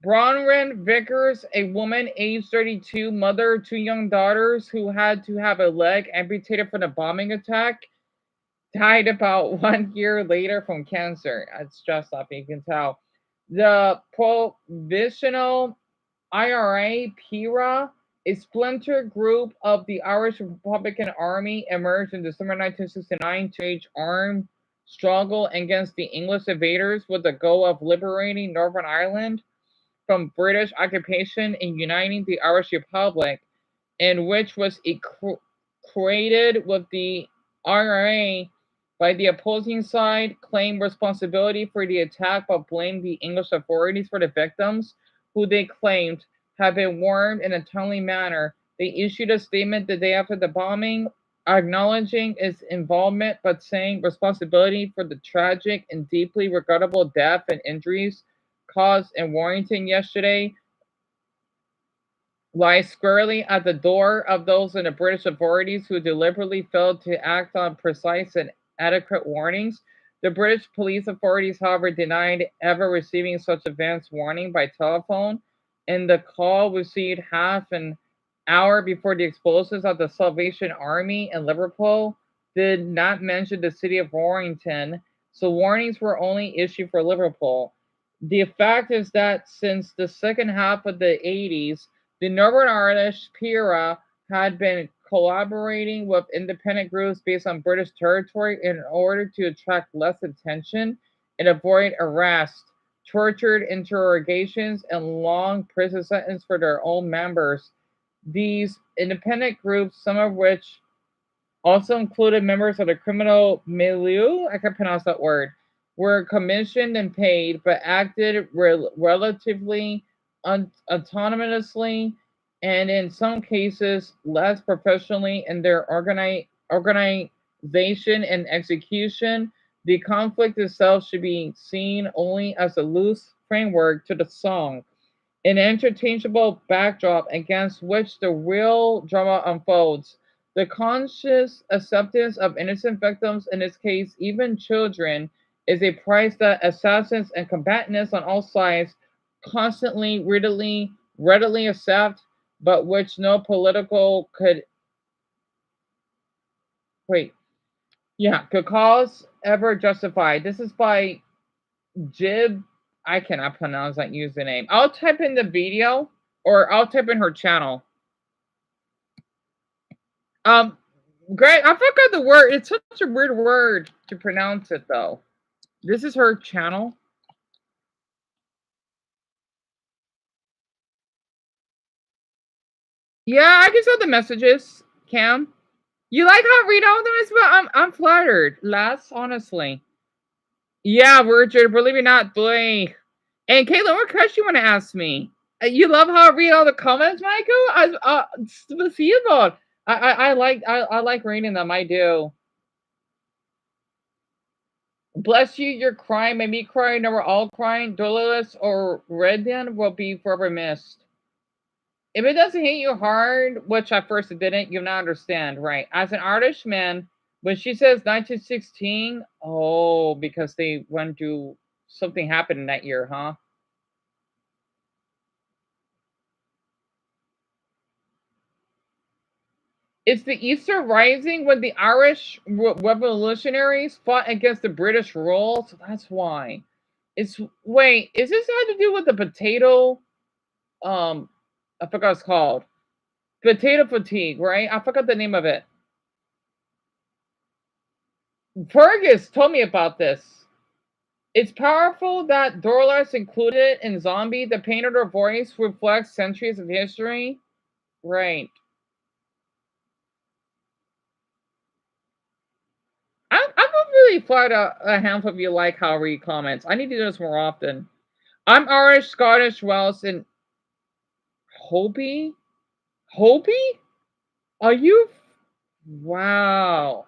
Bronwyn Vickers, a woman aged 32, mother of 2 young daughters who had to have a leg amputated from the bombing attack, died about 1 year later from cancer. It's just up, you can tell. The Provisional IRA, PIRA, a splinter group of the Irish Republican Army, emerged in December 1969 to wage armed struggle against the English invaders with the goal of liberating Northern Ireland from British occupation and uniting the Irish Republic, and which was created with the IRA by the opposing side, claimed responsibility for the attack but blamed the English authorities for the victims, who they claimed had been warned in a timely manner They issued a statement the day after the bombing, acknowledging its involvement but saying responsibility for the tragic and deeply regrettable death and injuries caused in Warrington yesterday lies squarely at the door of those in the British authorities who deliberately failed to act on precise and adequate warnings. The British police authorities, however, denied ever receiving such advance warning by telephone, and the call received half an hour before the explosives at the Salvation Army in Liverpool did not mention the city of Warrington, so warnings were only issued for Liverpool. The fact is that since the second half of the 80s, the Northern Irish PIRA had been collaborating with independent groups based on British territory in order to attract less attention and avoid arrest, tortured interrogations, and long prison sentences for their own members. These independent groups, some of which also included members of the criminal milieu, I can pronounce that word, were commissioned and paid, but acted relatively autonomously and in some cases less professionally in their organization and execution. The conflict itself should be seen only as a loose framework to the song, an interchangeable backdrop against which the real drama unfolds. The conscious acceptance of innocent victims, in this case, even children, is a price that assassins and combatants on all sides constantly, readily accept, but which no political could cause ever justify. This is by Jib. I cannot pronounce that username. I'll type in the video or I'll type in her channel. Greg, I forgot the word. It's such a weird word to pronounce it though. This is her channel. Yeah, I can send the messages, Cam. You like how I read all of them as well? I'm flattered, lass, honestly. Yeah, Richard, believe it or not, boy. And Caitlin, what question you want to ask me? You love how I read all the comments, Michael? I like reading them. I do. Bless you, your crying made me cry. Now we're all crying. Dolores or Redian will be forever missed. If it doesn't hit you hard, which at first it didn't, you'll not understand, right? As an artist, man, when she says 1916, oh, because they went to something happened in that year, huh? It's the Easter Rising when the Irish revolutionaries fought against the British rule, so that's why. Wait, is this had to do with the potato? I forgot what it's called. Potato fatigue, right? I forgot the name of it. Fergus told me about this. It's powerful that Dorlas included in Zombie. The pain of her voice reflects centuries of history. Right. I'm really glad a handful of you like how I read comments. I need to do this more often. I'm Irish, Scottish, Welsh, and Hopi? Hopi? Are you? Wow.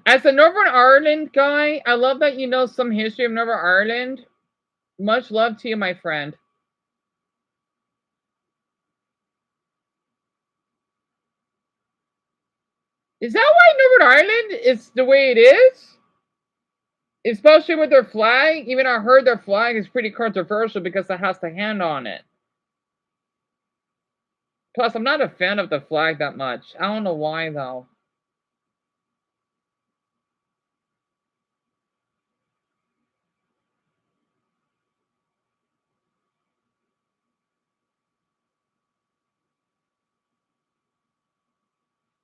As a Northern Ireland guy, I love that you know some history of Northern Ireland. Much love to you, my friend. Is that why Northern Ireland is the way it is? Especially with their flag? Even I heard their flag is pretty controversial because it has the hand on it. Plus, I'm not a fan of the flag that much. I don't know why, though.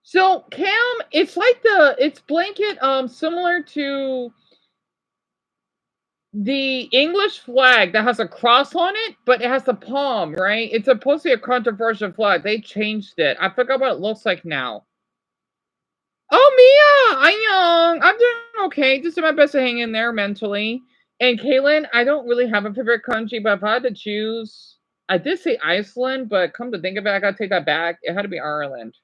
So, Cam, it's like it's blanket similar to the English flag that has a cross on it, but it has the palm, right? It's supposed to be a controversial flag. They changed it. I forgot what it looks like now. Oh, Mia, I'm doing okay. Just doing my best to hang in there mentally. And Kaylin, I don't really have a favorite country, but if I had to choose, I did say Iceland, but come to think of it, I gotta take that back. It had to be Ireland.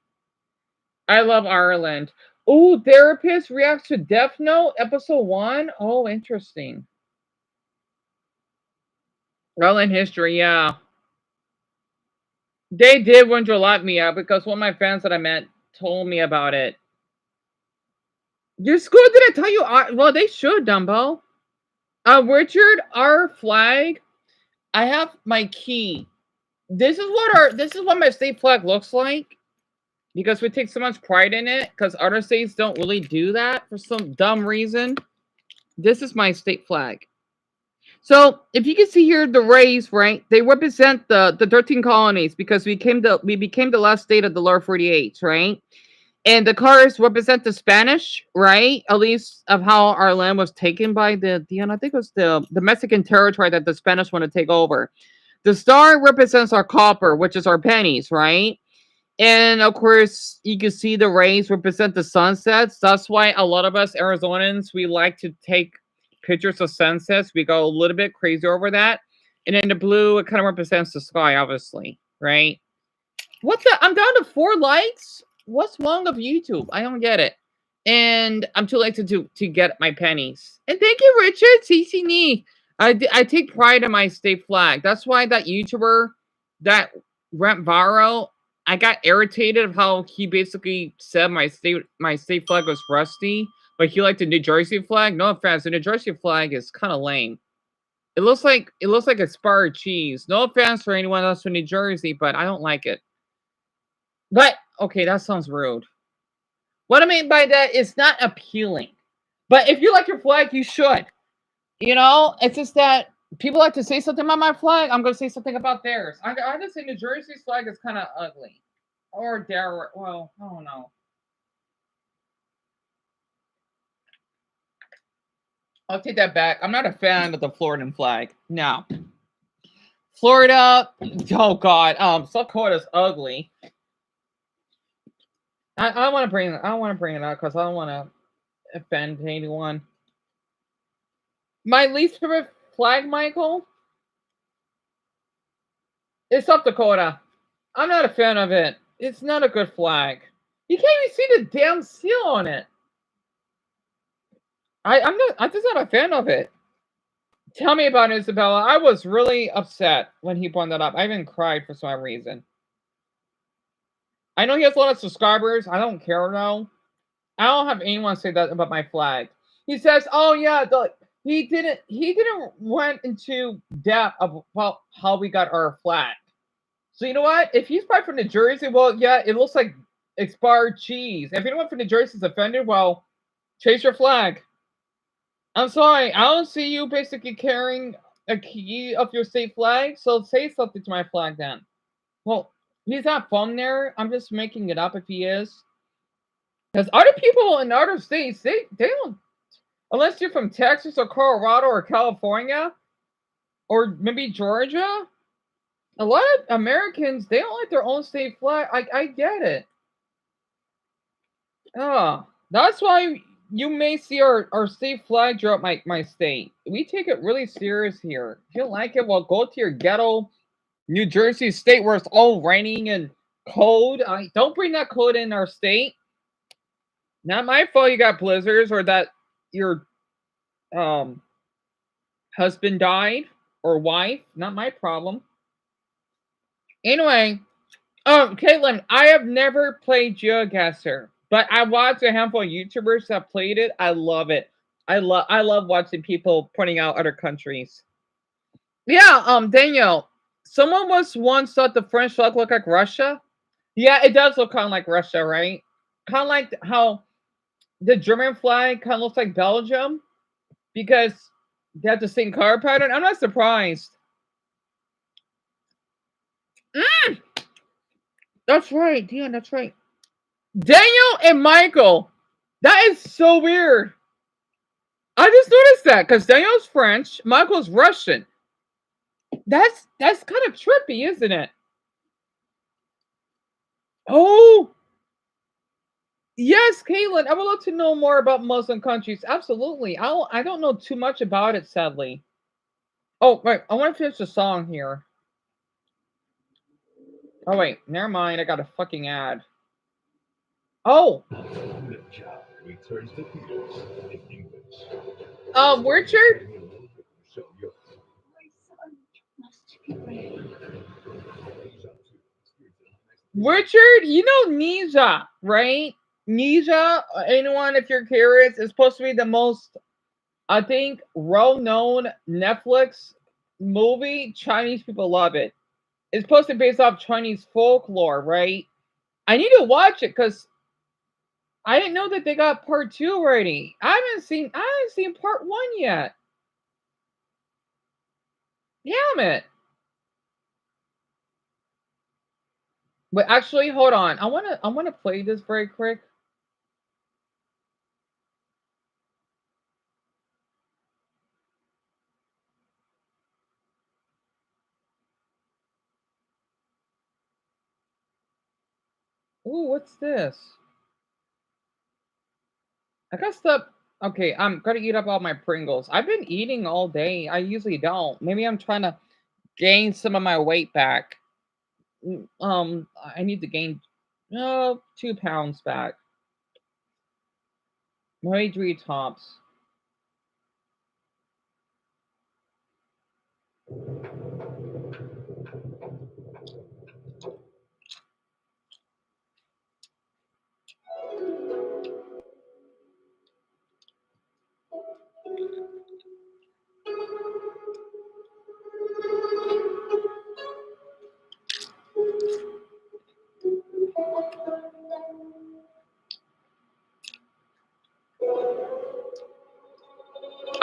I love Ireland. Oh, therapist reacts to Death Note episode 1. Oh, interesting. Ireland history, yeah. They did wonder a lot, Mia, because one of my fans that I met told me about it. Your school didn't tell you. Well, they should, Dumbo. Richard, our flag. I have my key. This is what my state flag looks like. Because we take so much pride in it. Because other states don't really do that for some dumb reason. This is my state flag. So if you can see here, the rays, right? They represent the 13 colonies because we became the last state of the lower 48, right? And the cars represent the Spanish, right? At least of how our land was taken by the Deon. I think it was the Mexican territory that the Spanish want to take over. The star represents our copper, which is our pennies, right? And of course, you can see the rays represent the sunsets. That's why a lot of us Arizonans, we like to take pictures of sunsets. We go a little bit crazy over that. And then the blue, it kind of represents the sky, obviously, right? What the? I'm down to 4 likes? What's wrong with YouTube? I don't get it. And I'm too late to get my pennies. And thank you, Richard. CC I take pride in my state flag. That's why that YouTuber that went viral, I got irritated of how he basically said my state flag was rusty, but he liked the New Jersey flag. No offense, the New Jersey flag is kind of lame. It looks like expired cheese. No offense for anyone else from New Jersey, but I don't like it. But okay, that sounds rude. What I mean by that is not appealing. But if you like your flag, you should. You know, it's just that people like to say something about my flag. I'm going to say something about theirs. I just say New Jersey's flag is kind of ugly. Or Delaware. Well, I don't know. I'll take that back. I'm not a fan of the Floridan flag. No. Florida. Oh God. South Dakota's ugly. I don't want to bring it up because I don't want to offend anyone. My least favorite flag, Michael, is South Dakota. I'm not a fan of it. It's not a good flag. You can't even see the damn seal on it. I'm just not a fan of it. Tell me about it, Isabella. I was really upset when he brought that up. I even cried for some reason. I know he has a lot of subscribers. I don't care though. I don't have anyone say that about my flag. He says, "Oh yeah, he didn't went into depth about how we got our flag." So you know what? If he's probably from New Jersey, well, yeah, it looks like expired cheese. If anyone from New Jersey is offended, well, chase your flag. I'm sorry, I don't see you basically carrying a key of your state flag, so say something to my flag then. Well, he's not from there. I'm just making it up if he is. Because other people in other states, they don't, unless you're from Texas or Colorado or California, or maybe Georgia, a lot of Americans, they don't like their own state flag. I get it. Oh, that's why you may see our state flag throughout my state. We take it really serious here. If you don't like it, well, go to your ghetto New Jersey state where it's all raining and cold. Don't bring that cold in our state. Not my fault you got blizzards or that your husband died or wife. Not my problem. Anyway, Caitlin, I have never played GeoGuessr, but I watched a handful of YouTubers that played it. I love it. I love watching people pointing out other countries. Yeah, Daniel, someone was once thought the French flag looked like Russia. Yeah, it does look kind of like Russia, right? Kind of like how the German flag kind of looks like Belgium because they have the same color pattern. I'm not surprised. That's right, Deon, that's right. Daniel and Michael. That is so weird. I just noticed that because Daniel's French, Michael's Russian. That's kind of trippy, isn't it? Oh, Yes, Caitlin, I would love to know more about Muslim countries. Absolutely. I don't know too much about it, sadly. Oh, right. I want to finish the song here. Oh, wait. Never mind. I got a fucking ad. Oh. Richard? Richard, you know Ninja, right? Ninja, anyone, if you're curious, is supposed to be the most, I think, well-known Netflix movie. Chinese people love it. It's supposed to be based off Chinese folklore, right? I need to watch it because I didn't know that they got part 2 already. I haven't seen part 1 yet. Damn it. But actually, hold on. I wanna play this very quick. Ooh, what's this? I gotta stop. Okay, I'm gonna eat up all my Pringles. I've been eating all day. I usually don't. Maybe I'm trying to gain some of my weight back. I need to gain 2 pounds back. Maybe 3 tops.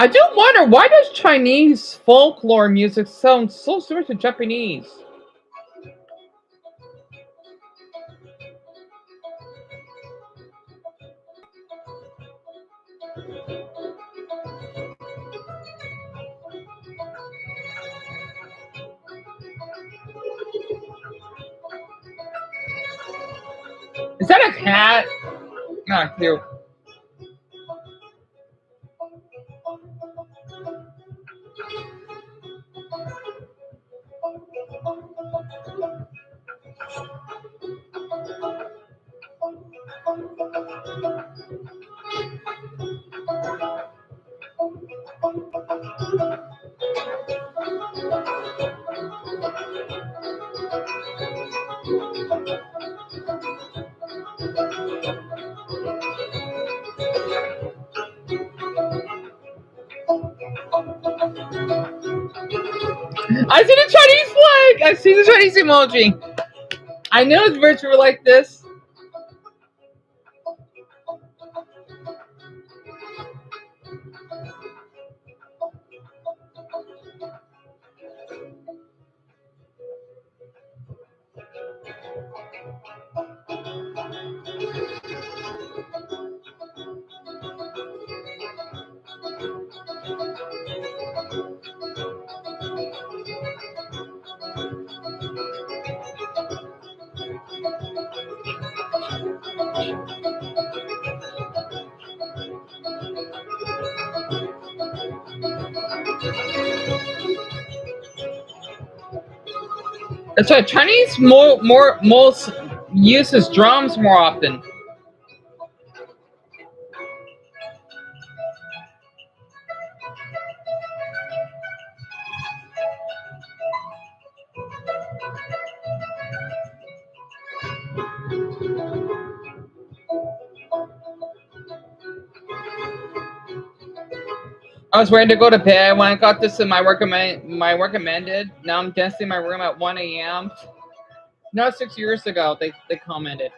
I do wonder, why does Chinese folklore music sound so similar to Japanese? Is that a cat? Not cute. I see the Chinese flag! I see the Chinese emoji. I know it's virtual like this. That's why Chinese most uses drums more often. I was ready to go to bed when I got this in my recommended. Now I'm dancing in my room at 1 a.m. No, 6 years ago they commented.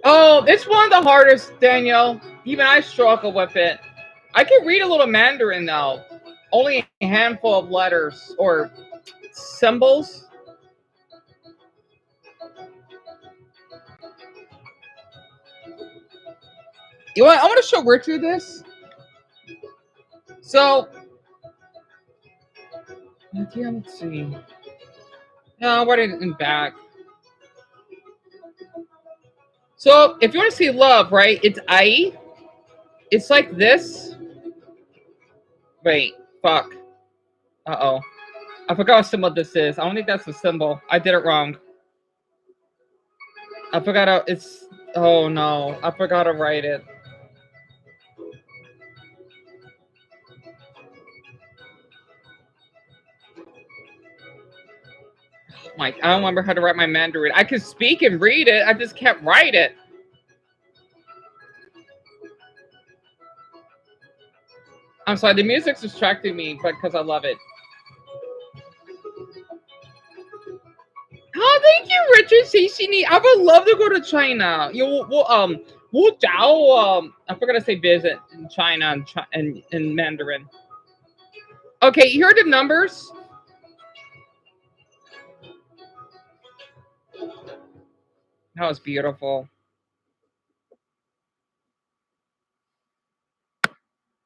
Oh, it's one of the hardest, Daniel. Even I struggle with it. I can read a little Mandarin though. Only a handful of letters or symbols. You want? I want to show Richard this. So, let's see. No, what in back? So, if you want to see love, right? It's I. It's like this. Wait, fuck. Uh-oh. I forgot what symbol this is. I don't think that's the symbol. I did it wrong. I forgot how it's... Oh, no. I forgot to write it. Like, I don't remember how to write my Mandarin. I can speak and read it. I just can't write it. I'm sorry. The music's distracting me because I love it. Oh, thank you, Richard. I would love to go to China. I forgot to say visit in China and in Mandarin. Okay, here are the numbers. That was beautiful.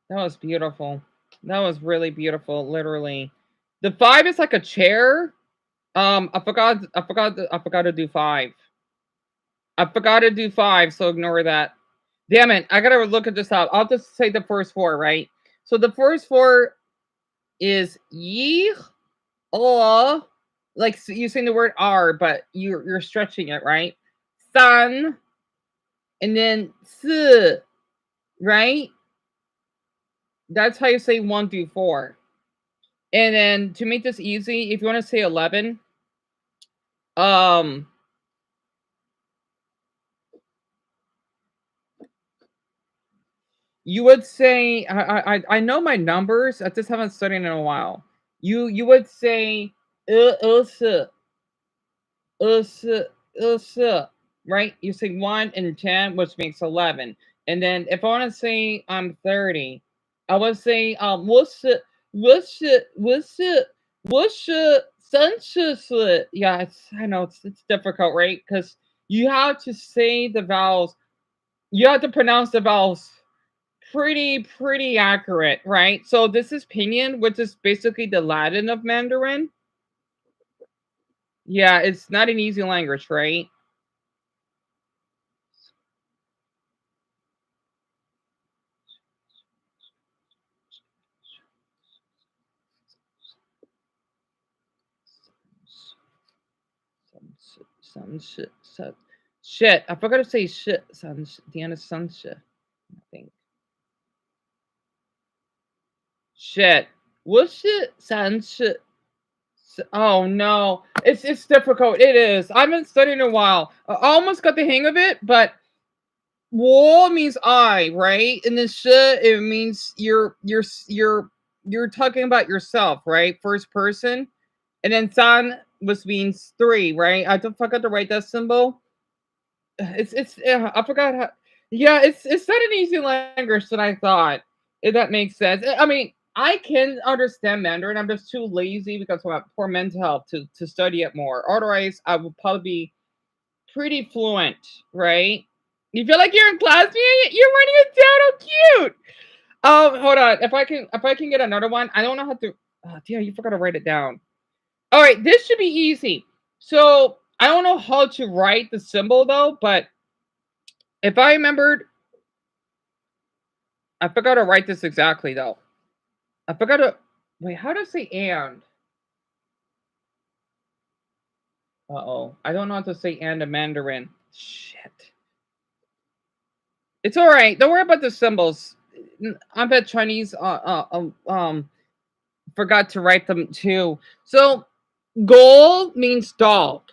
That was beautiful. That was really beautiful, literally. The 5 is like a chair. I forgot to do 5. I forgot to do 5, so ignore that. Damn it, I gotta look at this up. I'll just say the first 4, right? So the first 4 is yi, like you're saying the word R, but you're stretching it, right? San, and then si, right? That's how you say 1 through 4. And then to make this easy, if you want to say 11, you would say I know my numbers. I just haven't studied in a while. You would say right? You say 1 and 10, which makes 11. And then if I want to say I'm 30, I would say what's yeah, I know it's difficult, right? Because you have to say the vowels, you have to pronounce the vowels pretty accurate, right? So this is Pinyin, which is basically the Latin of Mandarin. Yeah, it's not an easy language, right? Shit. I forgot to say shit. Deanna's son shit. I think. Shit. What shit? Son shit. Oh no. It's difficult. It is. I've been studying a while. I almost got the hang of it, but wo means I, right? And then shit, it means you're talking about yourself, right? First person. And then san which means 3, right? I forgot to write that symbol. I forgot how. Yeah, it's not an easy language than I thought. If that makes sense. I mean, I can understand Mandarin. I'm just too lazy because of my poor mental health to study it more. Otherwise, I would probably be pretty fluent, right? You feel like you're in class? You're writing it down. How cute. Hold on. If I can get another one, I don't know how to. Oh, damn, you forgot to write it down. All right, this should be easy. So I don't know how to write the symbol though, but if I remembered, I forgot to write this exactly though. I forgot to wait. How to say and? Uh-oh, I don't know how to say and in Mandarin. Shit. It's all right. Don't worry about the symbols. I bet Chinese forgot to write them too. So goal means dog,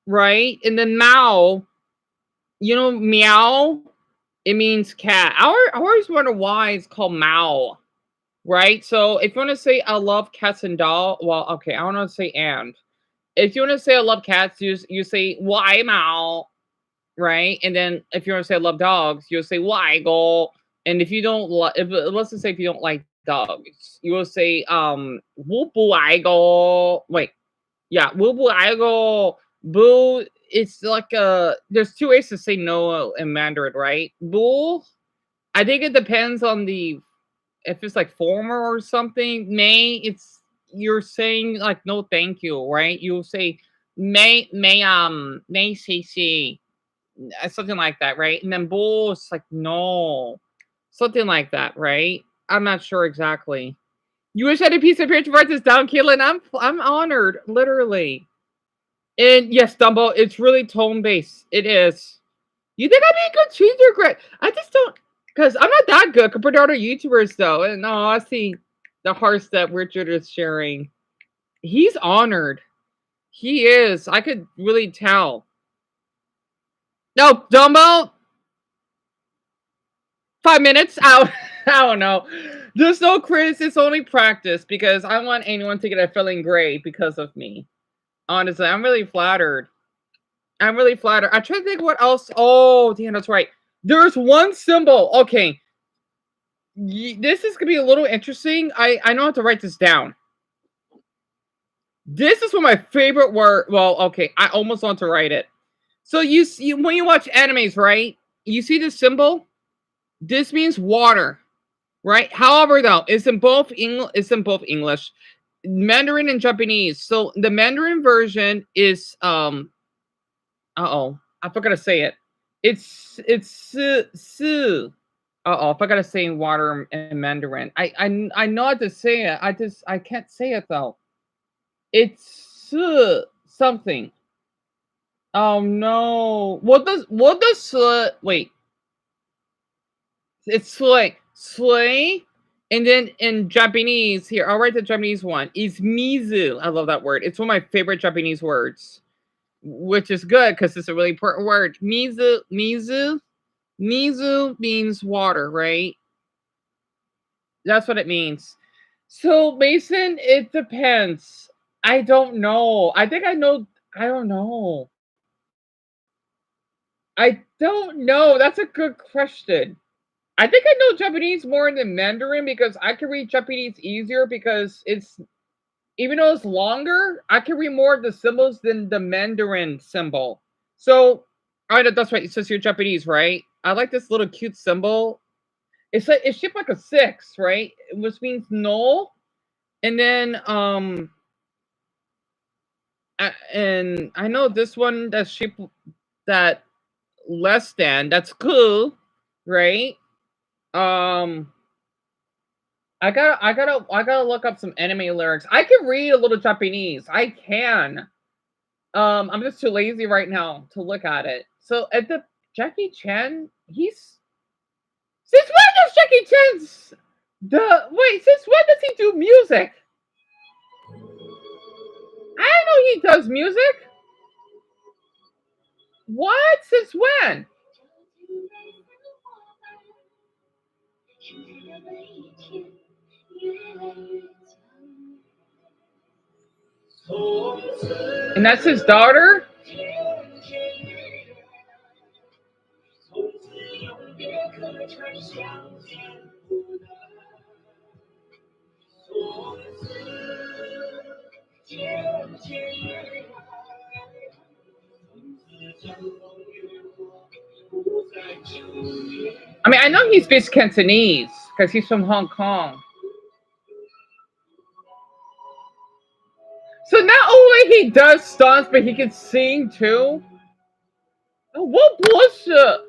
right? And then Mao, meow, it means cat. I always wonder why it's called Mao, right? So if you want to say I love cats and dogs, well, okay, I don't know how to say and. If you want to say I love cats, you say why Mao, right? And then if you want to say I love dogs, you'll say why go. And if you don't let's just say if you don't like dogs, you will say wu bu I go. Wait, yeah, wu bu I go. Boo. It's like there's 2 ways to say no in Mandarin, right? Boo I think it depends on the if it's like former or something. May it's you're saying like no thank you, right? You'll say may CC something like that, right? And then bull is like no, something like that, right? I'm not sure exactly. You wish I had a piece of picture write this down, Keelan. I'm honored, literally. And yes, Dumbo, it's really tone based. It is. You think I'd be a good teacher, Greg? I just don't, because I'm not that good compared to other YouTubers, though. And no, I see the hearts that Richard is sharing. He's honored. He is. I could really tell. No, Dumbo. 5 minutes out. I don't know. There's no quiz. It's only practice because I want anyone to get a feeling great because of me. Honestly, I'm really flattered. I'm really flattered. I try to think what else. Oh, damn, that's right. There's one symbol. Okay. This is going to be a little interesting. I know how to write this down. This is one of my favorite words. Well, okay. I almost want to write it. So you when you watch animes, right? You see this symbol? This means water, right? However, though, it's in both English, Mandarin and Japanese. So the Mandarin version is I forgot to say it. It's su. I forgot to say water in Mandarin. I know how to say it. I can't say it though. It's something. Oh no. What does wait. It's slay. And then in Japanese, here, I'll write the Japanese one, is mizu. I love that word. It's one of my favorite Japanese words, which is good because it's a really important word. Mizu means water, right? That's what it means. So, Mason, it depends. I don't know. I think I know. I don't know. I don't know. That's a good question. I think I know Japanese more than Mandarin because I can read Japanese easier because it's even though it's longer, I can read more of the symbols than the Mandarin symbol. So, all right, that's right. It says you're Japanese, right? I like this little cute symbol. It's like it's shaped like a 6, right? Which means no. And then and I know this one that's shaped that less than. That's cool, right? I gotta look up some anime lyrics. I can read a little Japanese. I can. I'm just too lazy right now to look at it. So at the Jackie Chan, he's since when does Jackie Chan's since when does he do music? I know he does music. What? Since when? And that's his daughter? I mean, I know he speaks Cantonese because he's from Hong Kong. So not only he does stunts, but he can sing too. Oh, what bullshit!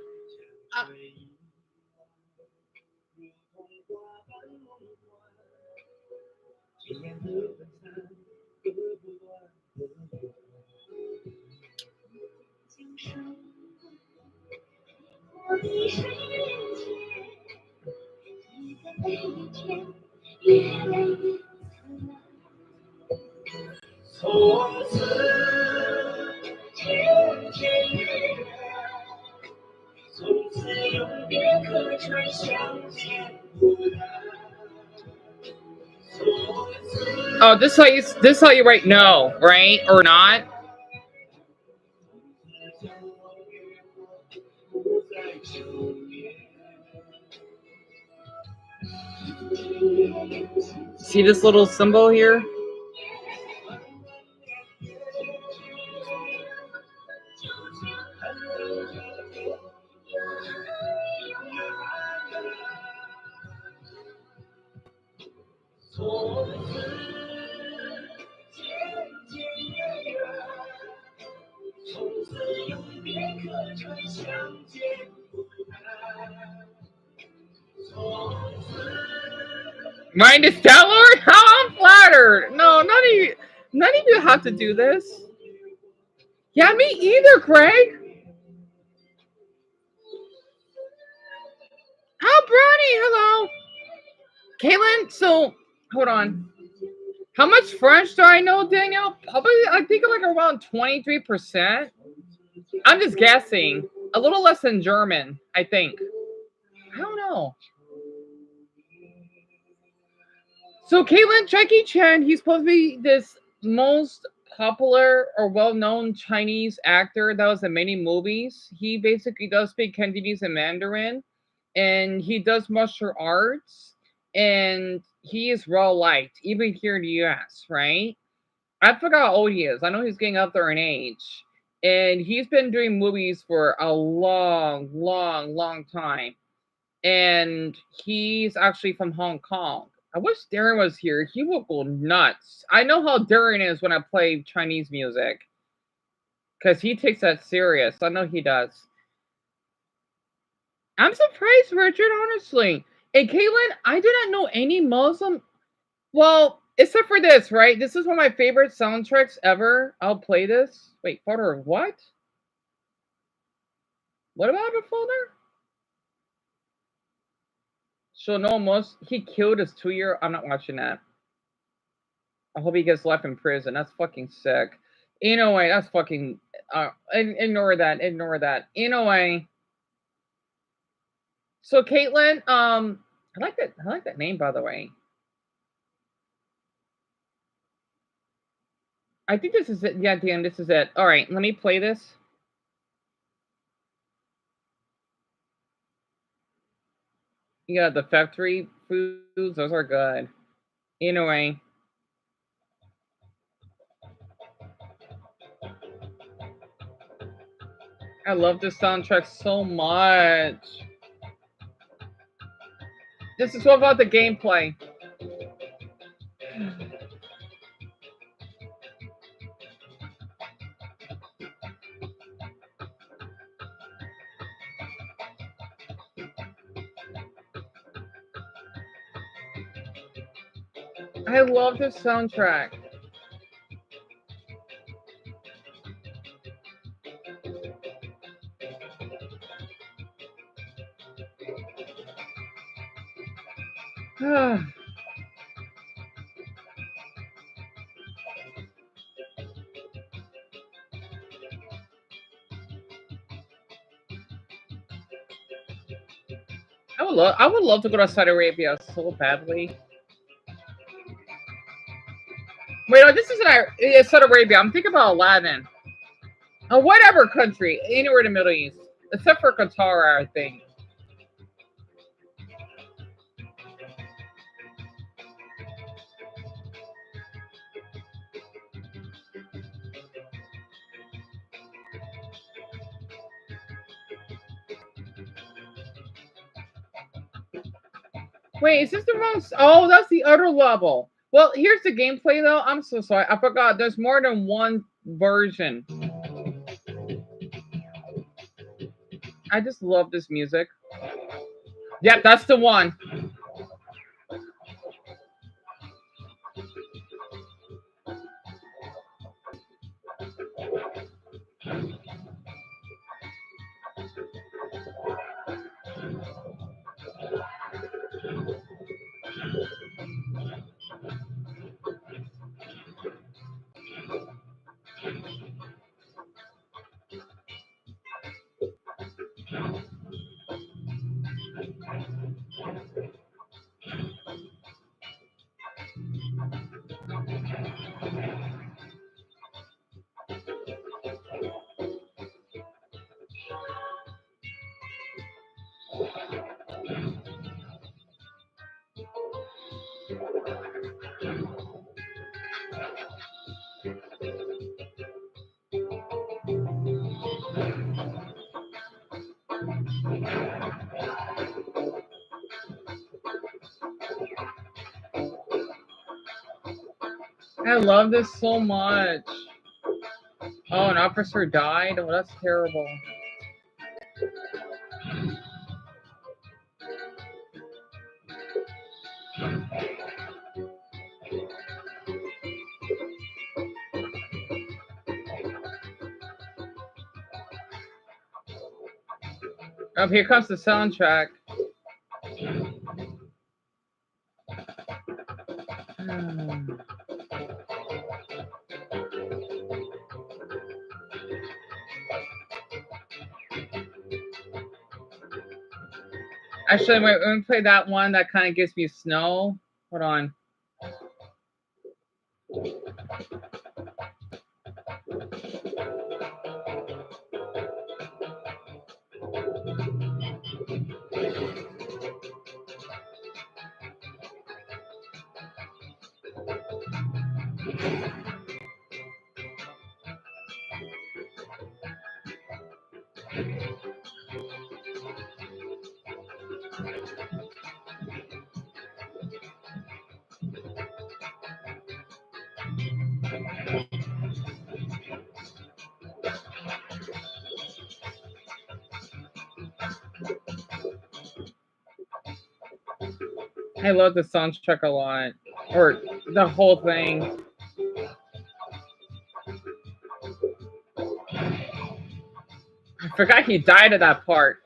Oh, this is how you write no, right? Or not? See this little symbol here? Mind is Star-Lord? How I'm flattered. No, none of you have to do this. Yeah, me either, Craig. Oh, Brownie, hello. Caitlin, so, hold on. How much French do I know, Daniel? Probably, I think like around 23%. I'm just guessing. A little less than German, I think. I don't know. So, Caitlin, Jackie Chan, he's supposed to be this most popular or well-known Chinese actor that was in many movies. He basically does speak Cantonese and Mandarin, and he does martial arts, and he is well liked, even here in the US, right? I forgot how old he is. I know he's getting up there in age. And he's been doing movies for a long, long, long time. And he's actually from Hong Kong. I wish Darren was here. He would go nuts. I know how Darren is when I play Chinese music. Because he takes that serious. I know he does. I'm surprised, Richard, honestly. And Caitlin, I do not know any Muslim. Well, except for this, right? This is one of my favorite soundtracks ever. I'll play this. Wait, folder what? What about the folder? So no, most he killed his 2-year. I'm not watching that. I hope he gets left in prison. That's fucking sick. Anyway, that's fucking. Ignore that. Ignore that. Anyway. So Caitlin, I like that. I like that name, by the way. I think this is it. Yeah, Dan, this is it. All right, let me play this. Yeah, the factory foods, those are good. Anyway. I love this soundtrack so much. This is all about the gameplay. I love this soundtrack. I would love to go to Saudi Arabia so badly. Wait, no, this isn't Saudi Arabia. I'm thinking about Aladdin. Or whatever country, anywhere in the Middle East, except for Qatar, I think. Wait, is this the most? Oh, that's the other level. Well, here's the gameplay, though. I'm so sorry. I forgot. There's more than one version. I just love this music. Yep, that's the one. I love this so much. Oh, an officer died? Oh, that's terrible. Oh, here comes the soundtrack. Actually, wait, let me play that one that kind of gives me snow. Hold on. I love the soundtrack a lot, or the whole thing. I forgot he died at that part.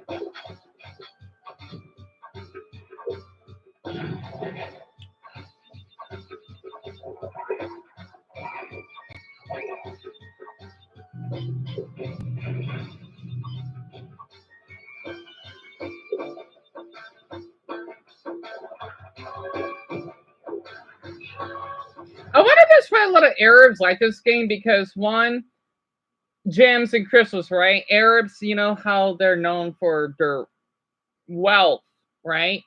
I wonder if there's probably a lot of Arabs like this game because one, gems and crystals, right? Arabs, you know how they're known for their wealth, right?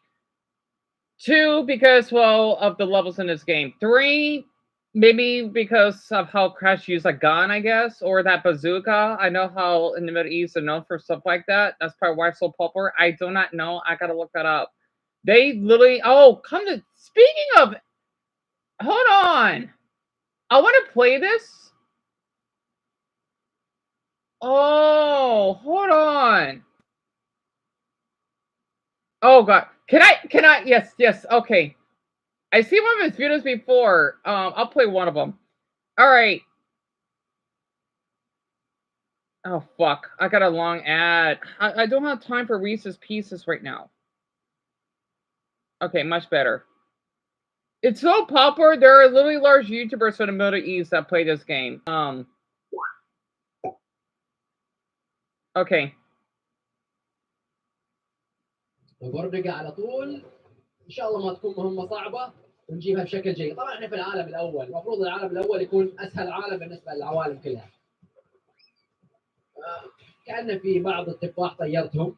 Two, because, well, of the levels in this game. Three, maybe because of how Crash used a gun, I guess, or that bazooka. I know how in the Middle East they're known for stuff like that. That's probably why it's so popular. I do not know. I gotta look that up. They literally, speaking of, hold on. I want to play this. Oh, hold on. Oh God. Can I, yes, okay. I see one of his videos before. I'll play one of them. All right. Oh fuck. I got a long ad. I don't have time for Reese's Pieces right now. Okay, much better. It's so popular. There are literally large YouTubers from the Middle East that play this game. Okay. وبربقة على طول ان شاء الله ما تكون مهمه صعبه ونجيبها بشكل جيد. طبعا احنا في العالم الاول، المفروض العالم الاول يكون اسهل عالم بالنسبه للعوالم كلها. كأن في بعض التفاح طيرتهم.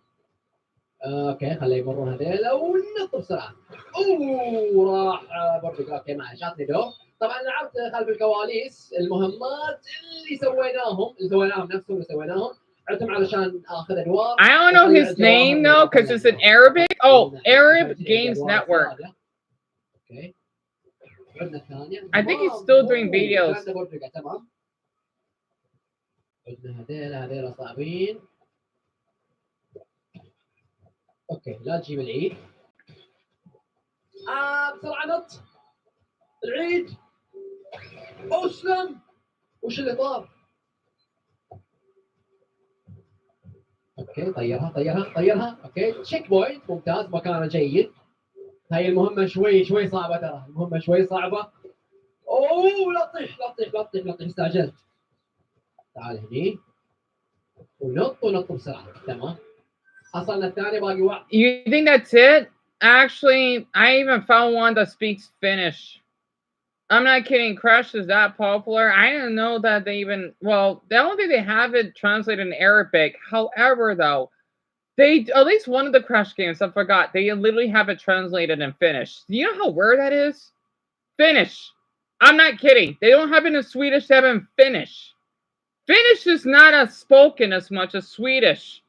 اوكي خليه يمرون هذيلا وننط بسرعه. اوه راح بربقة. اوكي معلش عطني دور. طبعا لعبت خلف الكواليس المهمات اللي سويناهم نفسهم اللي سويناهم. I don't know his name though, because it's in Arabic. Oh, Arab Games Network. Okay. I think he's still doing videos. هذيلا صعبين. اوكي لا تجيب العيد. بسرعة نط. العيد. اسلم. وش اللي طار؟ اوكي طيرها. اوكي تشيك بوينت ممتاز مكانه جيد. هاي المهمة شوي صعبة ترى. المهمة شوي صعبة. اوه لا تطيح استعجلت. تعال هني. ونط بسرعة. تمام. حصلنا الثاني باقي واحد. You think that's it? Actually, I even found one that speaks Finnish. I'm not kidding. Crash is that popular. I didn't know that they even, well, I don't think they have it translated in Arabic. However, though, they, at least one of the Crash games, I forgot, they literally have it translated in Finnish. Do you know how rare that is? Finnish. I'm not kidding. They don't have it in Swedish, they have it in Finnish. Finnish is not as spoken as much as Swedish,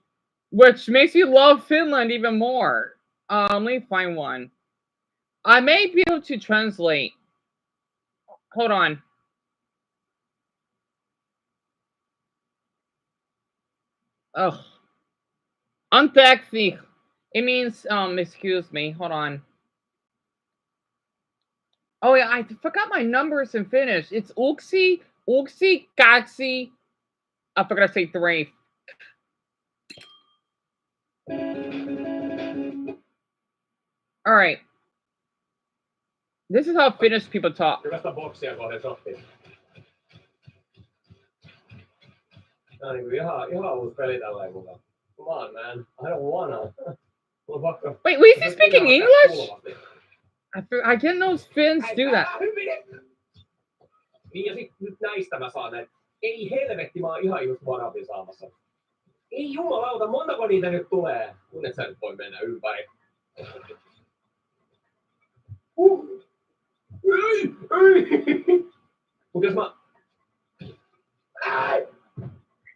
which makes you love Finland even more. Let me find one. I may be able to translate. Hold on. Oh. Antaxi. It means excuse me. Hold on. Oh yeah, I forgot my numbers in Finnish. It's Uksi, Kaksi. I forgot to say 3. All right. This is how Finnish people talk. Hyvästä boksia kohden sohtiin. Tää on niinku ihan uusi peli tälleen mukaan. Come on, man. I don't wanna. Wait, is he speaking English? I didn't know Finns do that. Niin ja sit nyt näistä mä saan näin. Ei helvetti, mä oon ihan just varapin saamassa. Ei jumalauta, montako niitä nyt tulee? Kun et sä nyt voi mennä ympäri. Ei! Mut jos mä...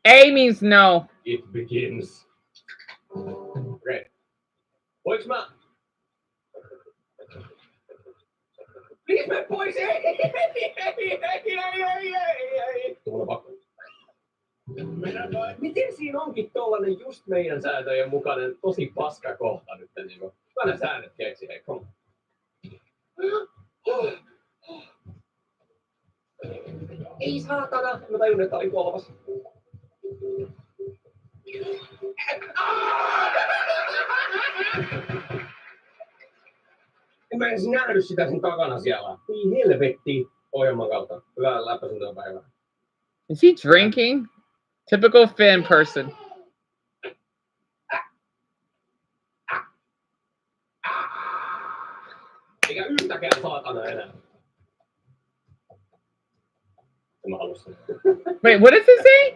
A means no. It begins. Okei. Voinko mä... Please mene pois! Ei! Tulla pakko. Miten siinä onkin tollanen just meidän sääntöjen mukainen tosi paska kohta nyt? Niin mä ne säännöt keksi, hei, come on. Ei saatana! Mä tajun, että oli 3. En mä edes nähnyt sitä sun takana siellä. Ei helvetti ohjelman kautta. Hyvää läppäsin tuon päivän. Is he drinking? Typical Finn person. Eikä yhtäkään saatana enää. En mä halua sen. Wait, what does it say?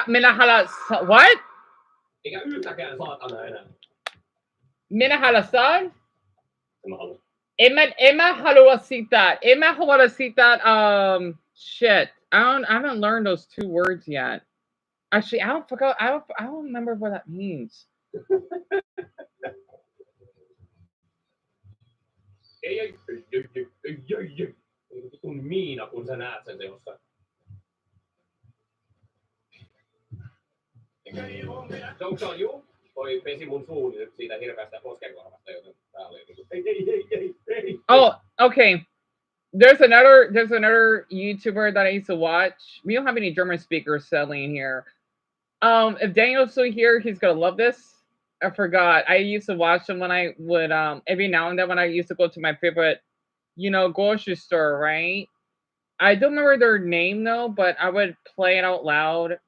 Minä hala... What? Eikä yhtäkään saatana enää. Minä hala saan? En mä halua. En mä halua sitä. En mä halua sitä. Shit. I haven't learned those 2 words yet. Actually, I don't remember what that means. Ei. Vitun Miina, kun sä näet sen teossa. Jokes on you? Toi pesi mun suun nyt siitä hirveästä poskenkorvasta, joten tää oli niinku... Ei. Oh, okay. There's another YouTuber that I used to watch. We don't have any German speakers selling here. If Daniel's still here, he's gonna love this. I forgot. I used to watch him when I would every now and then when I used to go to my favorite, grocery store, right? I don't remember their name though, but I would play it out loud.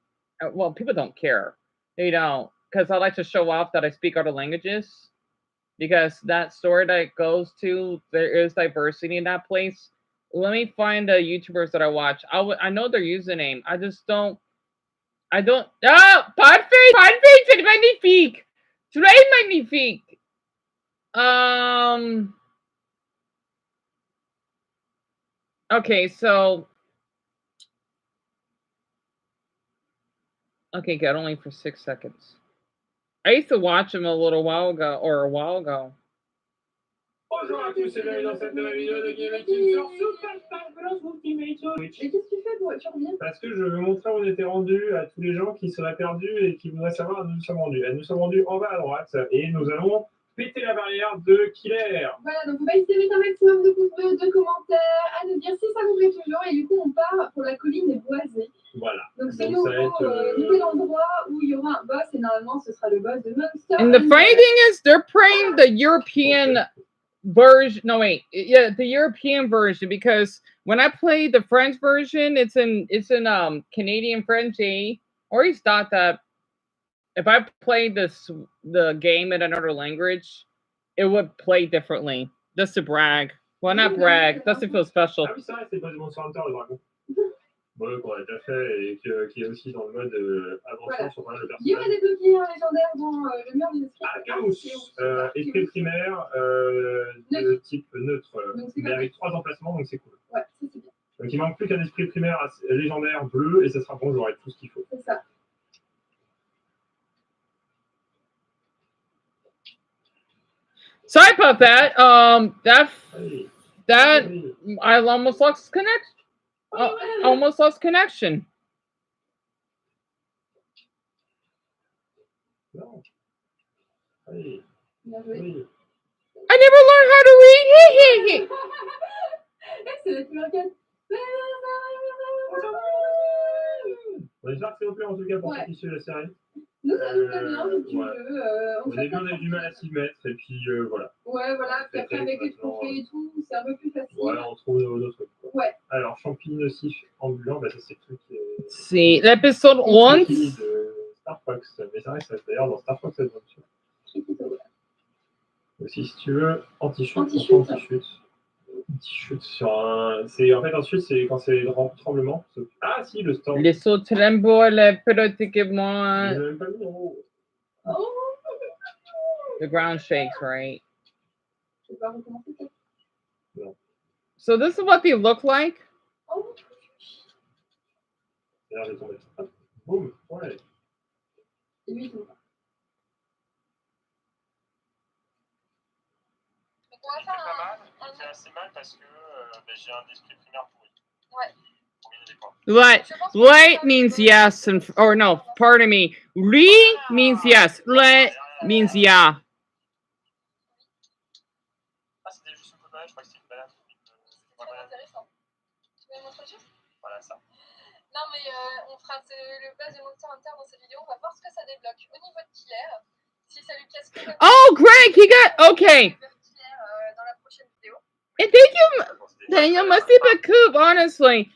Well, people don't care. They don't, because I like to show off that I speak other languages. Because that store that it goes to, there is diversity in that place. Let me find the YouTubers that I watch. I know their username. I don't. Ah, Podface, c'est magnifique. Très magnifique. Okay, so. Okay, good. Only for 6 seconds. I used to watch him a while ago. Bonjour à tous et bienvenue dans cette nouvelle vidéo de GameTube sur Super Smash Bros Ultimate Switch. Mais qu'est-ce que tu fais, toi? Tu reviens? Parce que je veux montrer où on était rendu à tous les gens qui seraient perdus et qui voudraient savoir où nous sommes rendus. Nous sommes rendus en bas à droite et nous allons péter la barrière de Killer. Voilà, donc vous va essayer de mettre un maximum de pouces bleus, de commentaires, à nous dire si ça vous plaît toujours. Et du coup, on part pour la colline des boisés. Voilà. Donc c'est nouvel endroit où il y aura un boss et normalement ce sera le boss de Monster. And the funny thing is, they're playing the European version. No, wait, yeah, the European version, because when I played the French version, it's in Canadian French. I always thought that if I played the game in another language, it would play differently. Just to brag. Well, not brag. Doesn't feel special. Ah oui, c'est vrai, c'est pas du Monster Hunter le dragon. Bon, qu'on a déjà fait et qui est aussi dans le mode avancement sur pas mal de personnages. Il y aura des petits légendaires dans le mur des esprits. Ah, Camus, esprit primaire de type neutre, mais avec 3 emplacements, donc c'est cool. Ouais, ça c'est bien. Donc il manque plus qu'un esprit primaire légendaire bleu et ça sera bon, j'aurai tout ce qu'il faut. C'est ça. Sorry about that. That I almost lost connection. Almost lost connection. Oui. Bien joué. Oui. I never learned how to read. C'est la américaine. On espère que c'est OK en tout cas pour ceux qui suivent la série. Nous, ça nous fait bien, si tu Ouais. veux. Au début, on a eu du mal à s'y mettre, et puis voilà. Ouais, voilà. Puis après, avec les trophées et tout, c'est un peu plus facile. Ouais, on trouve d'autres trucs. Ouais. Alors, champignon nocif ambulant, bah, ça c'est le truc. C'est l'épisode 1. De Star Fox. Mais c'est vrai que ça, d'ailleurs, dans Star Fox Adventure. Aussi, si tu veux, anti-chute. Anti-chute sur un. C'est, en fait, ensuite, c'est quand c'est le tremblement. Ah, si, le storm. Les sauts tremblent, les pratiquement. Il n'a même pas mis en haut. The ground shakes, right? Je vais pas recommencer ça. Non. So this is what they look like. Oh. D'ailleurs, j'ai tombé. Boum, ouais. Lui, il tombe pas. C'est pas mal, il fait assez mal parce que j'ai un esprit primaire pourri. Ouais. Let means yes, and or no, pardon me. Re means yes. Let means yeah. Ah, c'était juste une balade, je crois que c'est une balade. C'est très intéressant. Tu veux me montrer juste? Voilà ça. Non, mais on fera le base de Monster Hunter dans cette vidéo. On va voir ce que ça débloque. Au niveau de Killer, si ça lui casse complètement. Oh, Greg, he got okay. Dans la prochaine vidéo. And thank you, Daniel. Must be a coup, honestly.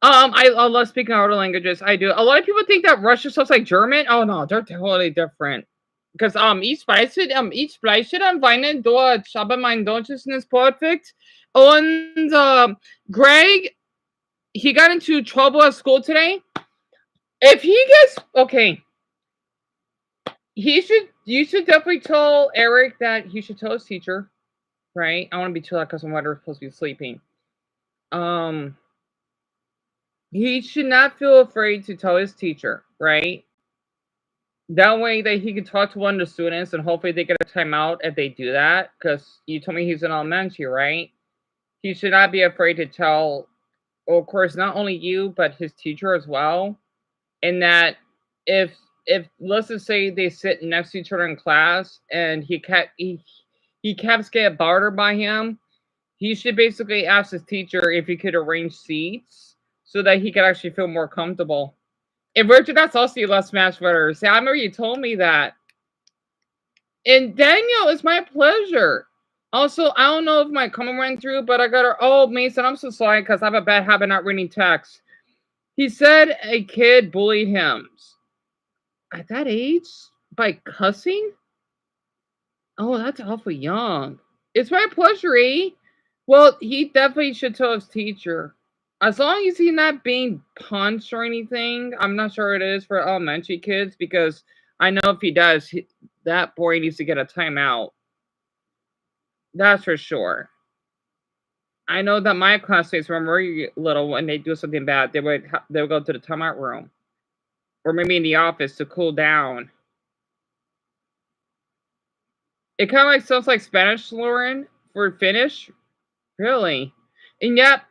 I love speaking other languages. I do. A lot of people think that Russian stuff's like German. Oh no, they're totally different. Because ich spreche dann weinen Deutsch, aber mein Deutsch ist nicht perfect. Und Greg, he got into trouble at school today. If he gets okay, you should definitely tell Eric that he should tell his teacher, right? I want to be too loud because I'm supposed to be sleeping. He should not feel afraid to tell his teacher, right? That way that he can talk to one of the students and hopefully they get a timeout if they do that. Because you told me he's in elementary, right? He should not be afraid to tell, well, of course, not only you, but his teacher as well. And that if let's just say they sit next to each other in class and he kept getting bothered by him, he should basically ask his teacher if he could arrange seats so that he could actually feel more comfortable. And Richard, that's also your last Smash Brothers. See, I remember you told me that. And Daniel, it's my pleasure. Also, I don't know if my comment went through, but I got her. Oh, Mason, I'm so sorry because I have a bad habit not reading text. He said a kid bullied him at that age by cussing. Oh, that's awfully young. It's my pleasure, E. Well, he definitely should tell his teacher. As long as he's not being punched or anything, I'm not sure it is for elementary kids because I know if he does, that boy needs to get a timeout. That's for sure. I know that my classmates, when we were little, when they do something bad, they would go to the timeout room or maybe in the office to cool down. It kind of like sounds like Spanish, Lauren, for Finnish. Really? And yep.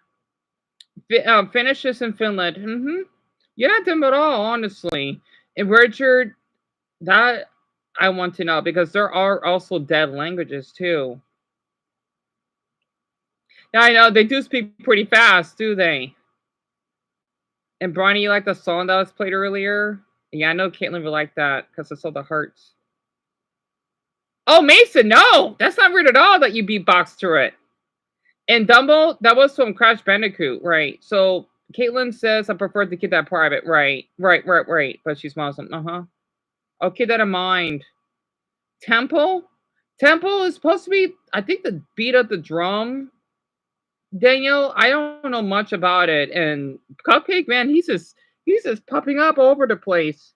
Finnish is in Finland. You're not them at all, honestly. And Richard, that I want to know because there are also dead languages too. Yeah, I know they do speak pretty fast, do they? And Bronny, you like the song that was played earlier? Yeah, I know Caitlin would like that because it's all the hearts. Oh, Mason, no, that's not weird at all that you beatbox through it. And Dumbo, that was from Crash Bandicoot, right? So Caitlin says I prefer to keep that private, right? But she's Muslim, I'll keep that in mind. Temple is supposed to be, I think, the beat of the drum. Daniel, I don't know much about it, and Cupcake, man, he's just popping up all over the place.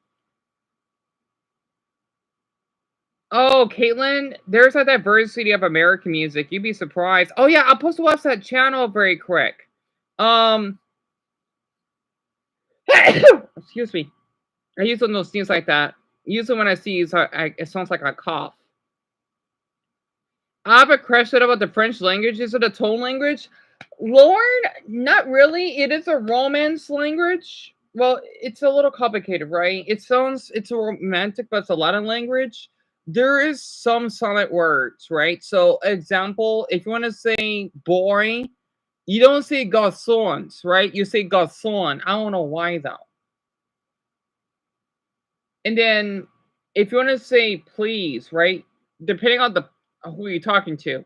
Oh, Caitlin, there's a diversity of American music. You'd be surprised. Oh yeah, I'll post to watch that channel very quick. Excuse me. I use one of those things like that. Usually when I see it sounds like I cough. I have a question about the French language. Is it a tone language? Lauren, not really. It is a Romance language. Well, it's a little complicated, right? It's a romantic, but it's a Latin language. there is some silent words, right? So, example, if you want to say boy, you don't say garçons, right? You say garçon. I don't know why though. And then if you want to say please, right? Depending on the who you're talking to,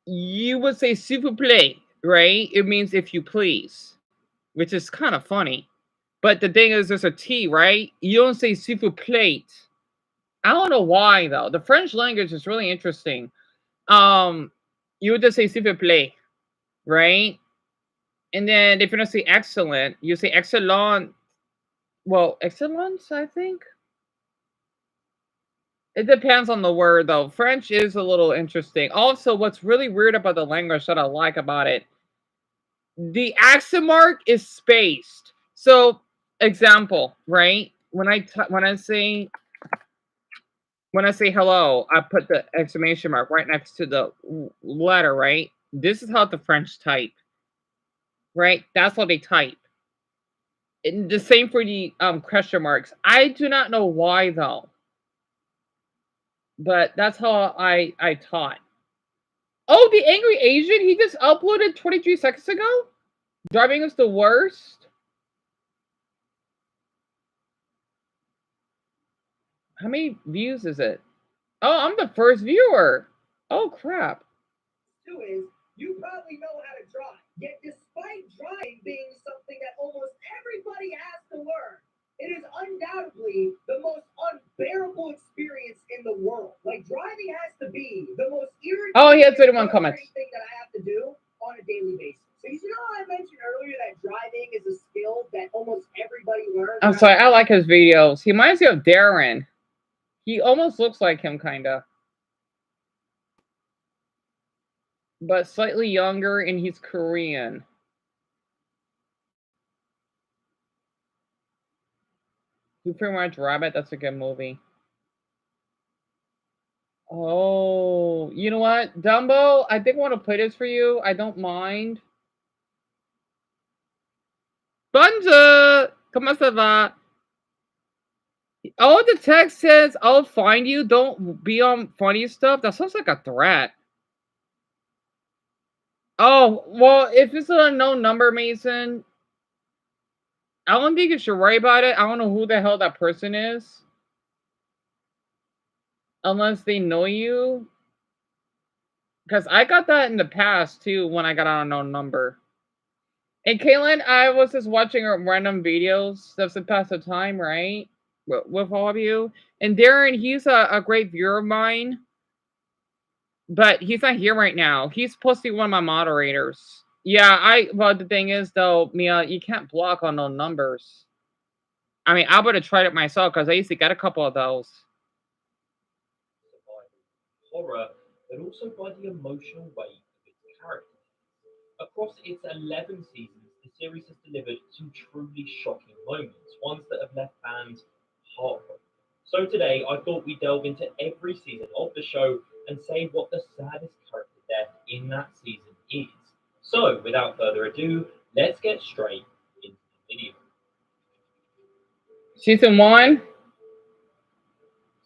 you would say s'il vous plaît, right? It means if you please, which is kind of funny. But the thing is, there's a T, right? You don't say s'il vous plaît. I don't know why though. The French language is really interesting. You would just say s'il vous plaît, right? And then if you're gonna say excellent, you say excellent. Well, excellence, I think. It depends on the word though. French is a little interesting. Also, what's really weird about the language that I like about it, the accent mark is spaced. So, example, right? When I say hello, I put the exclamation mark right next to the letter, right? This is how the French type, right? That's how they type. And the same for the question marks. I do not know why though, but that's how I taught. Oh, the angry Asian, he just uploaded 23 seconds ago? Driving us the worst? How many views is it? Oh, I'm the first viewer. Oh, crap. Two is, you probably know how to drive. Yet despite driving being something that almost everybody has to learn, it is undoubtedly the most unbearable experience in the world. Like, driving has to be the most irritating Oh, he has 31 comments. thing that I have to do on a daily basis. So you know how I mentioned earlier that driving is a skill that almost everybody learns? I'm sorry, I like his videos. He reminds me of Darren. He almost looks like him, kind of. But slightly younger, and he's Korean. Who Pretty Much Rabbit, that's a good movie. Oh, you know what? Dumbo, I think I want to play this for you. I don't mind. Bonjour! Comment ça va? Oh, the text says, I'll find you. Don't be on funny stuff. That sounds like a threat. Oh, well, if it's an unknown number, Mason, I don't think you should worry about it. I don't know who the hell that person is. Unless they know you. Because I got that in the past, too, when I got an unknown number. And Caitlin, I was just watching random videos that's to pass the time, right? With all of you. And Darren, he's a great viewer of mine. But he's not here right now. He's supposed to be one of my moderators. Yeah, well, the thing is, though, Mia, you can't block unknown numbers. I mean, I would have tried it myself because I used to get a couple of those. Horror, but also by the emotional weight of its characters. Across its 11 seasons, the series has delivered some truly shocking moments, ones that have left fans heartbroken. So today, I thought we'd delve into every season of the show and say what the saddest character death in that season is. So, without further ado, let's get straight into the video. Season 1?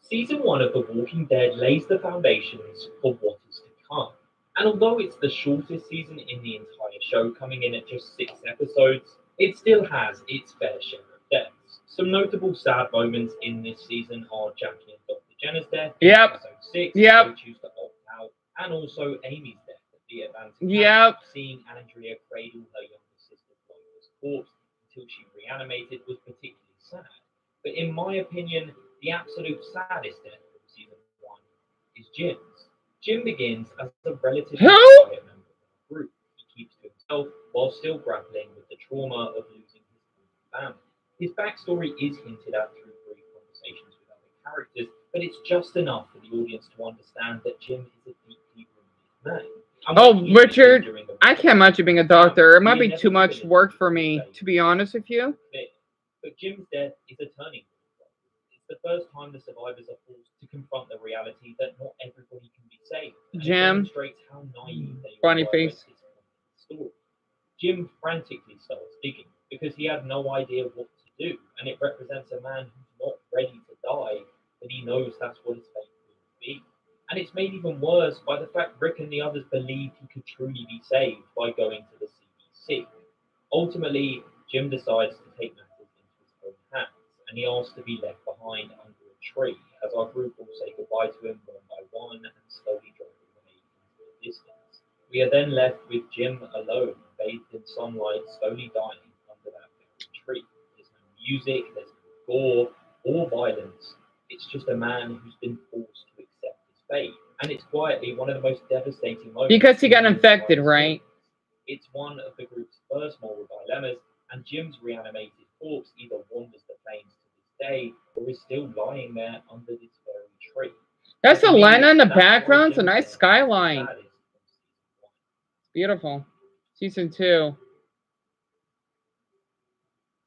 Season 1 of The Walking Dead lays the foundations for what is to come. And although it's the shortest season in the entire show, coming in at just 6 episodes, it still has its fair share of deaths. Some notable sad moments in this season are Jackie and Dr. Jenna's death in episode 6, they choose to opt out, and also Amy's death at the Atlantic camp. Seeing Andrea cradle her younger sister Monica's corpse until she reanimated was particularly sad. But in my opinion, the absolute saddest death of season 1 is Jim's. Jim begins as a relatively quiet member of the group. He keeps to himself while still grappling with the trauma of losing his family. His backstory is hinted at through brief conversations with other characters, but it's just enough for the audience to understand that Jim is a deeply wounded man. Oh, Richard, I can't imagine being a doctor. It might be too much work for me, to be honest with you. But Jim's death is a turning point. It's the first time the survivors are forced to confront the reality that not everybody can be saved. Jim, demonstrates how naive they funny were face. at this point in the story. Jim frantically starts digging because he had no idea what to do, and it represents a man who's not ready to die but he knows that's what his fate will be. And it's made even worse by the fact Rick and the others believed he could truly be saved by going to the CBC. Ultimately, Jim decides to take matters into his own hands, and he asks to be left behind under a tree as our group all say goodbye to him one by one and slowly drive away into the distance. We are then left with Jim alone, bathed in sunlight, slowly dying under that very tree. There's no music, there's no gore or violence. It's just a man who's been forced to accept his fate. And it's quietly one of the most devastating moments. Because he got infected, right? It's one of the group's first moral dilemmas, and Jim's reanimated corpse either wanders the plains to this day or is still lying there under this very tree. That's For me, Atlanta in the that's why background. It's a Jim's nice death is the skyline. saddest from season 1. Beautiful. Season 2.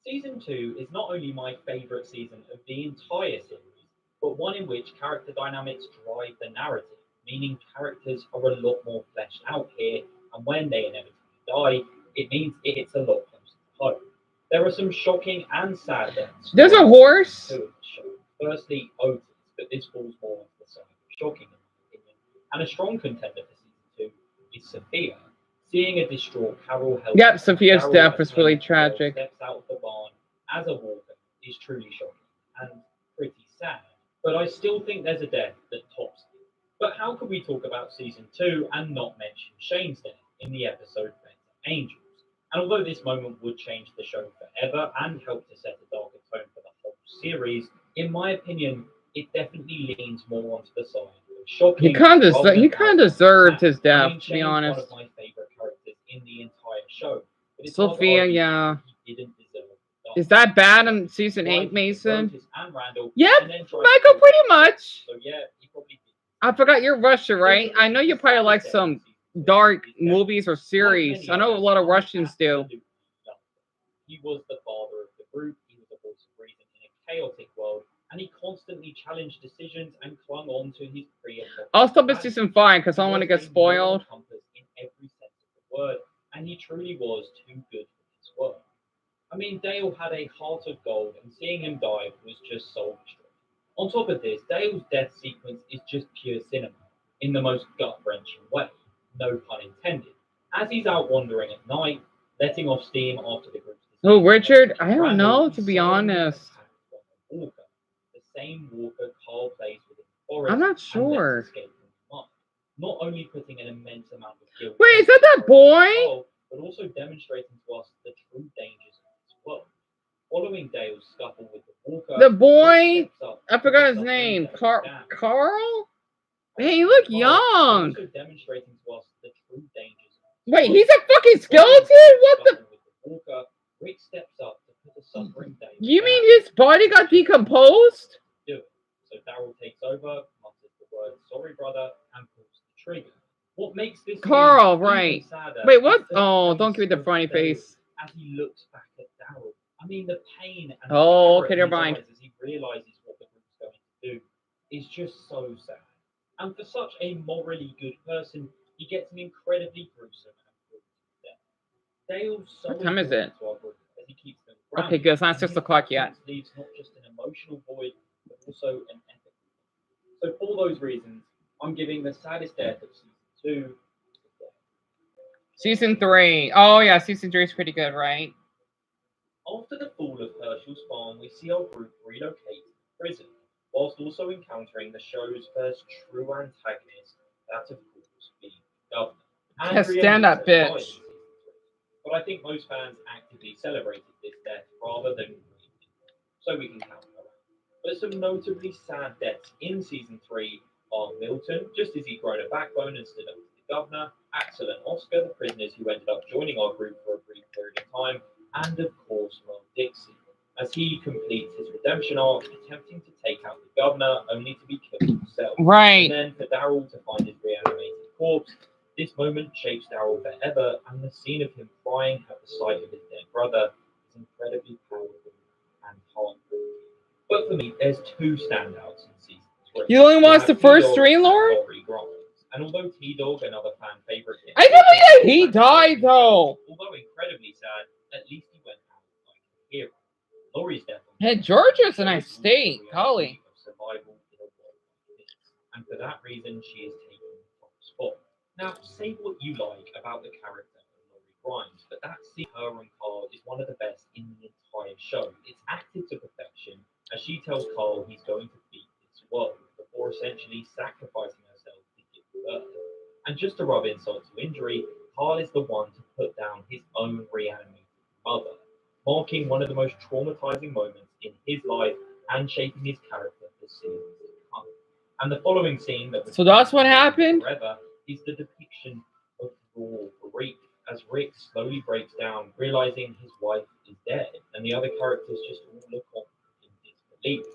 Season 2 is not only my favourite season of the entire series, but one in which character dynamics drive the narrative, meaning characters are a lot more fleshed out here, and when they inevitably die, it means it hits a lot closer to home. There are some shocking and sad deaths. There's a horse. Firstly, Otis, but this falls more on the side of shocking in my opinion. And a strong contender for season 2 is Sophia. Seeing a distraught Carol help. Yep, Sophia's Carol death was as really Carol tragic. Steps out of the barn as a walker is truly shocking and pretty sad. But I still think there's a death that tops it. But how could we talk about season 2 and not mention Shane's death in the episode Better Angels? And although this moment would change the show forever and help to set a darker tone for the whole series, in my opinion, it definitely leans more onto the side of shocking. He kind of deserved his death, to be honest. One of my favorite characters in the entire show. But it's Sophia, yeah. Is that bad in season 8, Mason? Yep, Michael, pretty much. So yeah, he probably did. I forgot you're Russian, right? I know you probably like some dark movies or series. I know a lot of Russians do. He was the father of the group. He was a voice of reason in a chaotic world, and he constantly challenged decisions and clung on to his I'll stop at season 5 because I don't want to get spoiled. In every sense of the word, and he truly was too good for this world. I mean, Dale had a heart of gold, and seeing him die was just soul destroying. On top of this, Dale's death sequence is just pure cinema, in the most gut-wrenching way, no pun intended. As he's out wandering at night, letting off steam after the group's Oh, Richard? I don't know, to be honest. Walker, the same Walker Carl plays within the forest. I'm not sure. Not only putting an immense amount of guilt. Wait, is that that boy? But also demonstrating to us the true dangers of this world. Following Dale's scuffle with the Walker, the boy, I forgot his name. Carl? Hey, you look young. Also demonstrating to us the true dangers. Wait, he's a fucking skeleton? What the? Walker, Rick steps up to put a suffering Dale. You mean his body got decomposed? Do it. So Daryl takes over, mutters the word "sorry, brother," and pulls the trigger. What makes this Carl, right? Wait, what? Oh, don't give me the funny face. As he looks back at Daryl, I mean the pain and okay, never mind. As he realizes what the group's going to do is just so sad. And for such a morally good person, he gets an incredibly gruesome and brutal death. Dale's so what time is it? As he keeps them grounded, okay, good. It's not 6 o'clock yet. Leaves not just an emotional void, but also an ethical one. So for those reasons, I'm giving the saddest death of season 2. Season 3. Oh yeah, season 3 is pretty good, right? After the fall of Herschel's farm, we see our group relocate to prison, whilst also encountering the show's first true antagonist, that of course being the governor. Yeah, stand up, bitch. But I think most fans actively celebrated this death rather than grieved it, so we can count her out. But some notably sad deaths in season 3 are Milton, just as he'd grown a backbone and stood up to the governor, Axel and Oscar, the prisoners who ended up joining our group for a brief period of time, and of course Ron Dixie, as he completes his redemption arc, attempting to take out the governor, only to be killed himself. Right. And then for Daryl to find his reanimated corpse, this moment shapes Daryl forever, and the scene of him crying at the sight of his dead brother is incredibly powerful and heartbreaking. But for me, there's 2 standouts in season 3. You only watched the first 3, Lord? And although T-Dog, another fan favorite, I can't believe he died though. Although incredibly sad, at least he went out like a hero. Laurie's death. Hey, Georgia's a nice state, golly. Survival position she is taking the top spot. Now, say what you like about the character of Laurie Grimes, but that scene her and Carl is one of the best in the entire show. It's acted to perfection as she tells Carl he's going to beat this world before essentially sacrificing herself to give birth. And just to rub insult to injury, Carl is the one to put down his own reanimated mother, marking one of the most traumatizing moments in his life and shaping his character for seasons to come. And the following scene that was So that's what happened? forever is the depiction of raw grief as Rick slowly breaks down, realizing his wife is dead, and the other characters just all look on in disbelief.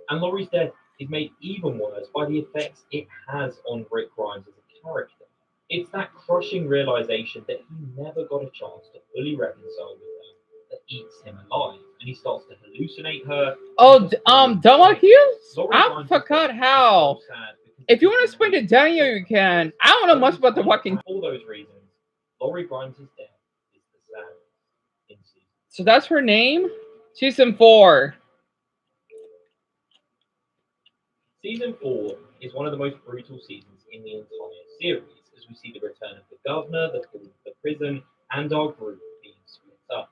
And Laurie's death is made even worse by the effects it has on Rick Grimes as a character. It's that crushing realization that he never got a chance to fully reconcile with her that eats him alive, and he starts to hallucinate her. Oh, don't like you? I forgot how. If you want to explain to Daniel, you can. I don't know much about the fucking. For all those reasons, Laurie Grimes' death is the saddest in season. So that's her name? Season 4. Season 4 is one of the most brutal seasons in the entire series, as we see the return of the governor, the fall of the prison, and our group being split up.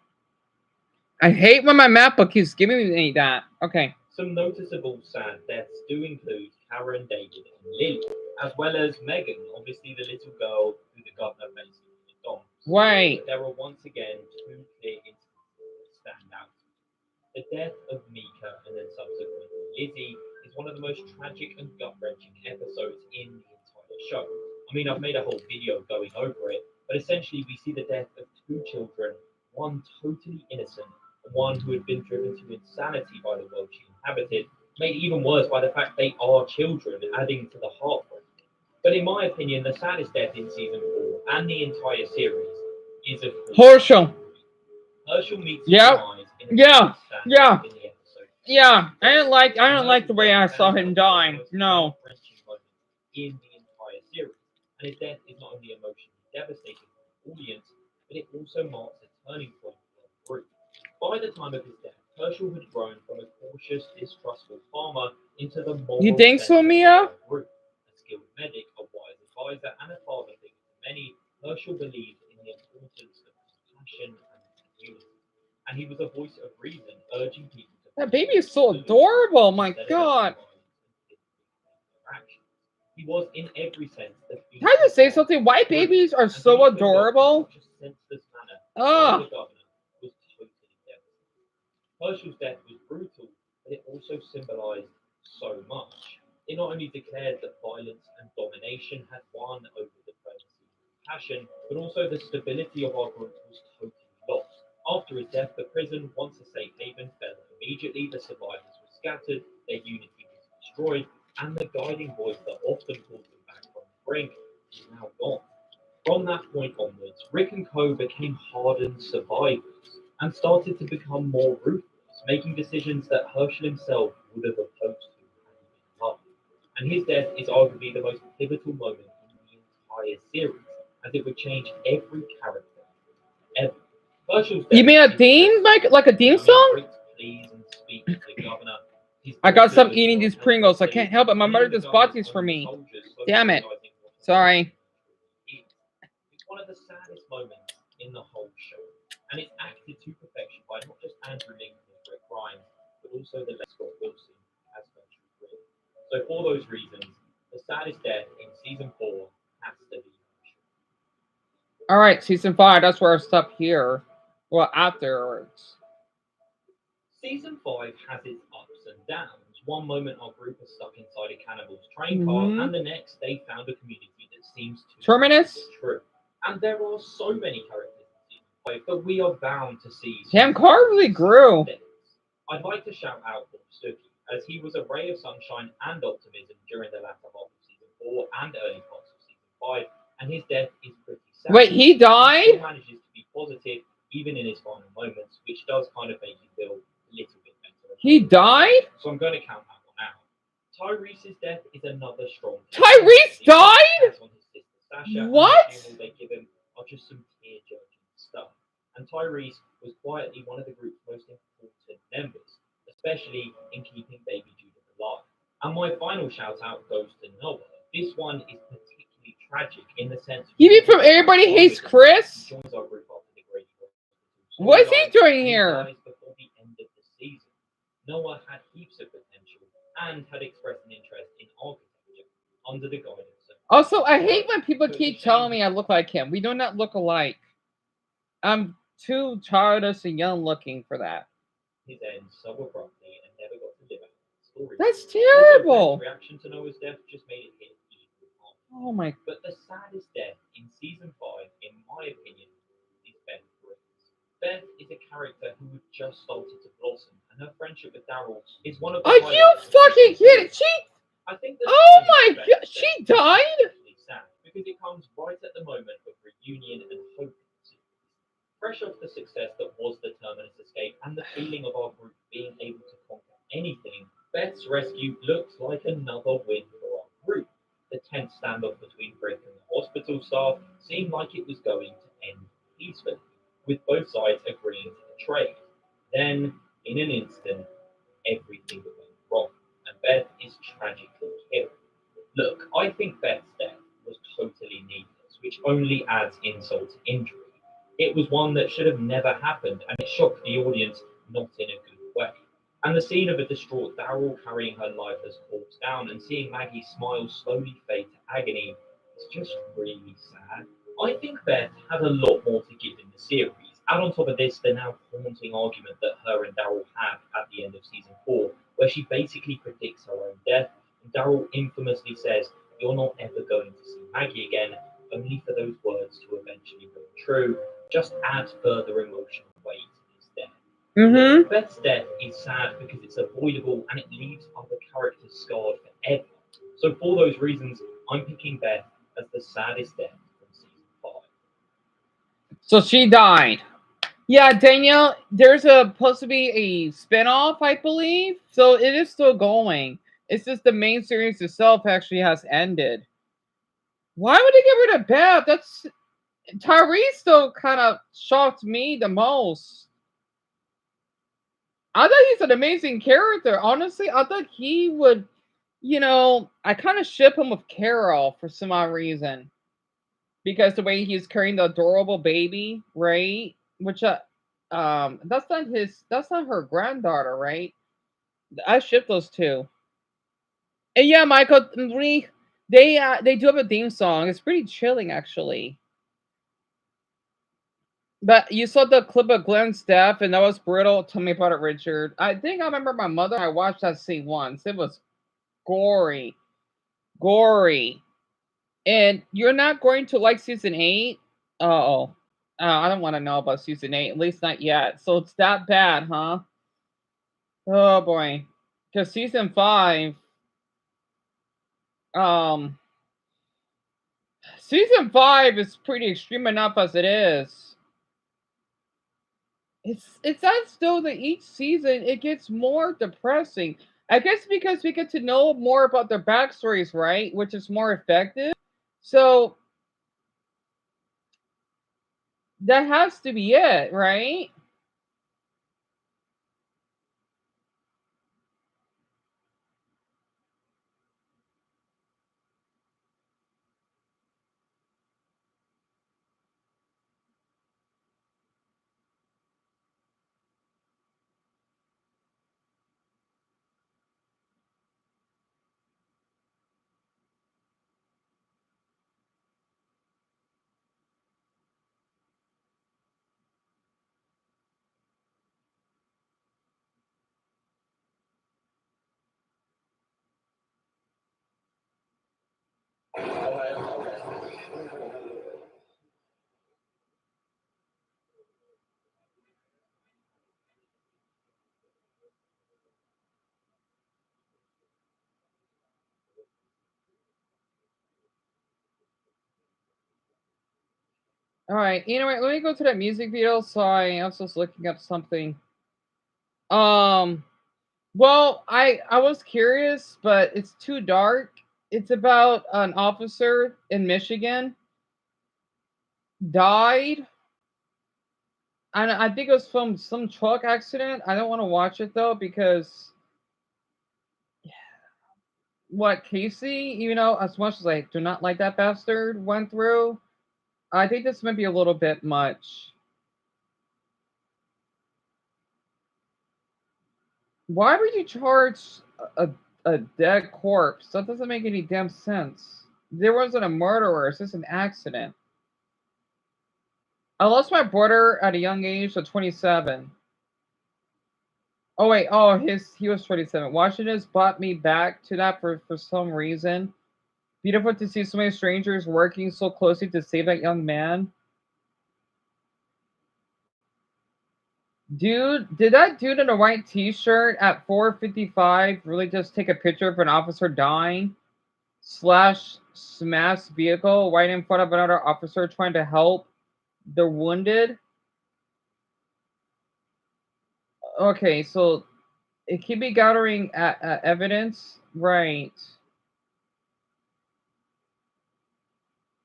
I hate when my map book keeps giving me that. Okay. Some noticeable sad deaths do include Karen, David, and Lily, as well as Megan, obviously the little girl who the governor basically adopts. Right. But there are once again two clear instances that stand out. The death of Mika and then subsequently Lizzie is one of the most tragic and gut-wrenching episodes in the entire show. I mean, I've made a whole video going over it, but essentially we see the death of two children, one totally innocent, and one who had been driven to insanity by the world she inhabited, made even worse by the fact they are children, adding to the heartbreak. But in my opinion, the saddest death in season 4 and the entire series is of Herschel. Herschel meets his Yep. demise in a Yeah. sad Yeah. in the episode. Yeah. I didn't like the way I saw him die. No. In the entire series, and his death is not only emotionally devastating for the audience, but it also marks a turning point for the group. By the time of his death, Herschel had grown from a cautious, distrustful farmer into the moral You think so, center Mia? of the group. A skilled medic, a wise advisor, and a father figure to many, Herschel believed in the importance of compassion and unity. And he was a voice of reason, urging people to That baby is so adorable. My God. He was, in every sense, the Can I just say something? White babies are so adorable. Oh. Herschel's death was brutal, but it also symbolized so much. It not only declared that violence and domination had won over diplomacy and passion, but also the stability of our group was totally lost. After his death, the prison, once a safe haven, fell immediately. The survivors were scattered, their unity was destroyed, and the guiding voice that often pulled them back from the brink is now gone. From that point onwards, Rick and Co. became hardened survivors and started to become more ruthless, making decisions that Herschel himself would have opposed to had he been alive. And his death is arguably the most pivotal moment in the entire series, as it would change every character ever. Herschel's death You mean a theme? Like a theme song? Please and speak to the governor. I gotta stop eating these Pringles. I can't help it. My mother just bought these for me. Damn it. Sorry. It's one of the saddest moments in the whole show, and it's acted to perfection by not just Andrew Lincoln as Rick Grimes, but also the late Scott Wilson as Herschel Rick. So for those reasons, the saddest death in season 4 has to be Herschel. Alright, season 5, that's where I stop here. Well, afterwards. Season 5 has its ups and downs. One moment our group is stuck inside a cannibal's train car, and the next they found a community that seems to Terminus? be true. And there are so many characters in season 5, but we are bound to see. Damn, car really grew. I'd like to shout out Bob Stuckey, as he was a ray of sunshine and optimism during the latter half of season 4 and early parts of season 5, and his death is pretty sad. Wait, he died? He manages to be positive even in his final moments, which does kind of make you feel a little bit better. He died? So I'm going to count that one out. Tyrese's death is another strong. Tyrese died? Sasha, what? And the they give him are just some tear-jerking stuff. And Tyrese was quietly one of the group's most important members, especially in keeping baby Judith alive. And my final shout out goes to Noah. This This one is particularly tragic in the sense. You mean from Everybody Hates Chris? Joins our group after the Great What is he doing He here? dies before the end of the season. Noah had heaps of potential and had expressed an interest in architecture under the guidance of. Also, I hate when people keep telling me I look like him. We do not look alike. I'm too childish and young looking for that. His end so abruptly and never got to live out the story. That's terrible. Also, Ben's reaction to Noah's death just made it hit even harder. Oh my. But the saddest death in season 5, in my opinion, is Ben Briggs. Beth is a character who had just started to blossom, and her friendship with Daryl is one of the. Are you fucking kidding? I think that oh my god, she died? Sad because it comes right at the moment of reunion and hope. Fresh off the success that was the Terminus escape and the feeling of our group being able to conquer anything, Beth's rescue looks like another win for our group. The tense standoff between Brick and the hospital staff seemed like it was going to end peacefully, with both sides agreeing to the trade. Then, in an instant, everything went wrong, and Beth is tragically killed. Look, I think Beth's death was totally needless, which only adds insult to injury. It was one that should have never happened, and it shocked the audience not in a good way. And the scene of a distraught Daryl carrying her lifeless corpse down and seeing Maggie's smile slowly fade to agony is just really sad. I think Beth had a lot more to give in the series. Add on top of this the now haunting argument that her and Daryl have at the end of season 4, where she basically predicts her own death, and Daryl infamously says, "You're not ever going to see Maggie again," only for those words to eventually ring true. Just adds further emotional weight to his death. Mm-hmm. Beth's death is sad because it's avoidable and it leaves other characters scarred forever. So for those reasons, I'm picking Beth as the saddest death from season 5. So she died. Yeah, Danielle, there's supposed to be a spinoff, I believe. So it is still going. It's just the main series itself actually has ended. Why would they get rid of Beth? That's Tyrese still kind of shocked me the most. I thought he's an amazing character. Honestly, I thought he would, I kind of ship him with Carol for some odd reason. Because the way he's carrying the adorable baby, right? Which, that's not her granddaughter, right? I ship those two. And yeah, Michael, they do have a theme song. It's pretty chilling, actually. But you saw the clip of Glenn's death, and that was brutal. Tell me about it, Richard. I think I remember my mother. I watched that scene once. It was gory. And you're not going to like season 8? Uh-oh. I don't want to know about season 8. At least not yet. So it's that bad, huh? Oh, boy. Because season 5... Season 5 is pretty extreme enough as it is. It's as though that each season it gets more depressing. I guess because we get to know more about their backstories, right? Which is more effective. So that has to be it, right? All right. Anyway, let me go to that music video. Sorry, I was just looking up something. Well, I was curious, but it's too dark. It's about an officer in Michigan died. And I think it was from some truck accident. I don't want to watch it though because what Casey, you know, as much as I do not like that bastard, went through, I think this might be a little bit much. Why would you charge a dead corpse? That doesn't make any damn sense. There wasn't a murderer. It's just an accident. I lost my brother at a young age of 27. Oh wait, oh he was 27. Watching this brought me back to that for some reason. Beautiful to see so many strangers working so closely to save that young man. Dude, did that dude in a white t-shirt at 4:55 really just take a picture of an officer dying / smash vehicle right in front of another officer trying to help the wounded? Okay, so it could be gathering evidence, right?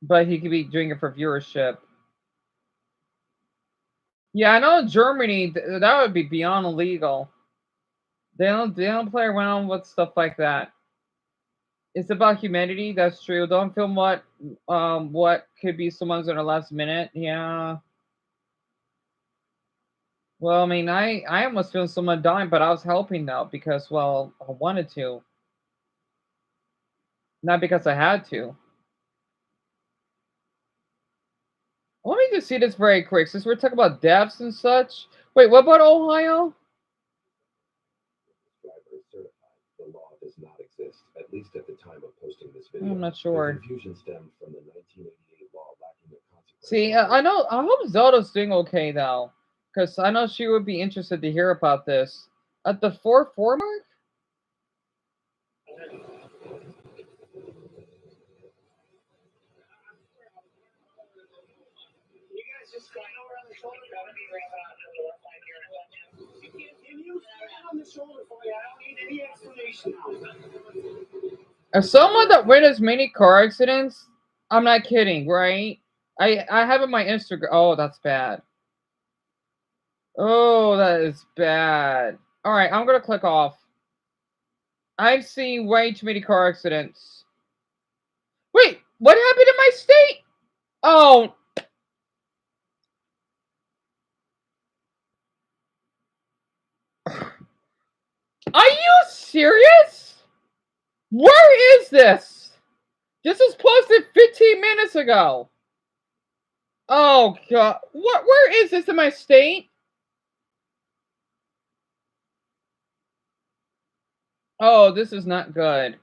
But he could be doing it for viewership. Yeah, I know in Germany that would be beyond illegal. They don't play around with stuff like that. It's about humanity. That's true. Don't film what could be someone's in the last minute. Yeah. Well, I mean, I almost filmed someone dying, but I was helping though because, well, I wanted to, not because I had to. Let me just see this very quick, since we're talking about deaths and such. Wait, what about Ohio? The law does not exist, at least at the time of posting this video. I'm not sure. The confusion stemmed from the 1988 law lacking the consequences. See, I know. I hope Zelda's doing okay though, because I know she would be interested to hear about this. At the 4:4 mark. As someone that witnessed many car accidents, I'm not kidding, right? I have in my Instagram. Oh, that's bad. Oh, that is bad. All right, I'm gonna click off. I've seen way too many car accidents. Wait, what happened in my state? Oh. Are you serious? Where is this? This was posted 15 minutes ago. Oh god. Where is this in my state? Oh, this is not good.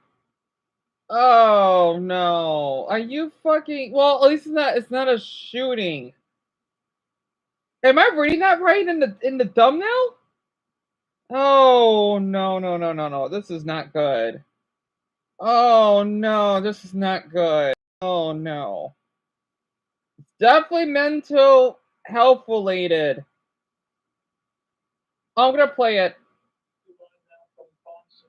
Oh no. Are you fucking well, at least it's not a shooting. Am I reading that right in the thumbnail? Oh no. This is not good. Oh no, this is not good. Oh no. Definitely mental health related. I'm gonna play it.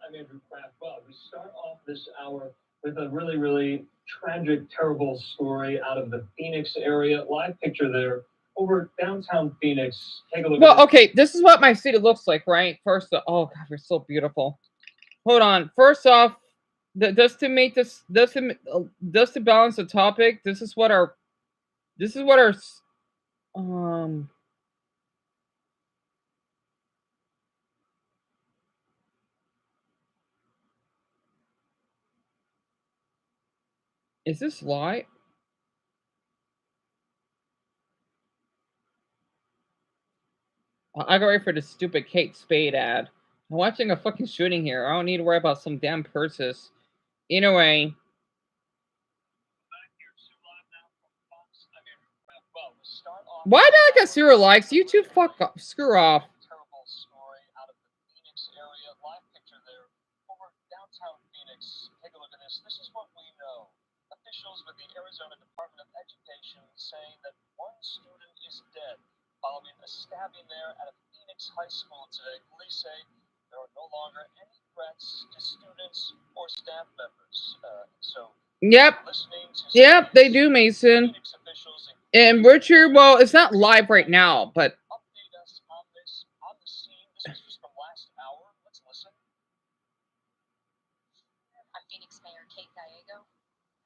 I'm Andrew Kraft. Well, we start off this hour with a really, really tragic, terrible story out of the Phoenix area. Live picture there over downtown Phoenix. Take a look. Well, okay, this is what my city looks like, right? First, oh god, we're so beautiful. Hold on. First off, just to make this, just to balance the topic, this is what our is this live? I got ready for the stupid Kate Spade ad. I'm watching a fucking shooting here. I don't need to worry about some damn purses. Anyway. Why did I get 0 likes? YouTube, fuck off. Screw off. Terrible story out of the Phoenix area. Live picture there over downtown Phoenix. Take a look at this. This is what we know. Officials with the Arizona Department of Education saying that one student is dead following a stabbing there at a Phoenix high school today. Police say there are no longer any threats to students or staff members. Yep. Yep, they do, Mason. And Richard, well, it's not live right now, but update us on this on the scene. This was just from last hour. Let's listen. A Phoenix Mayor Kate Gallego.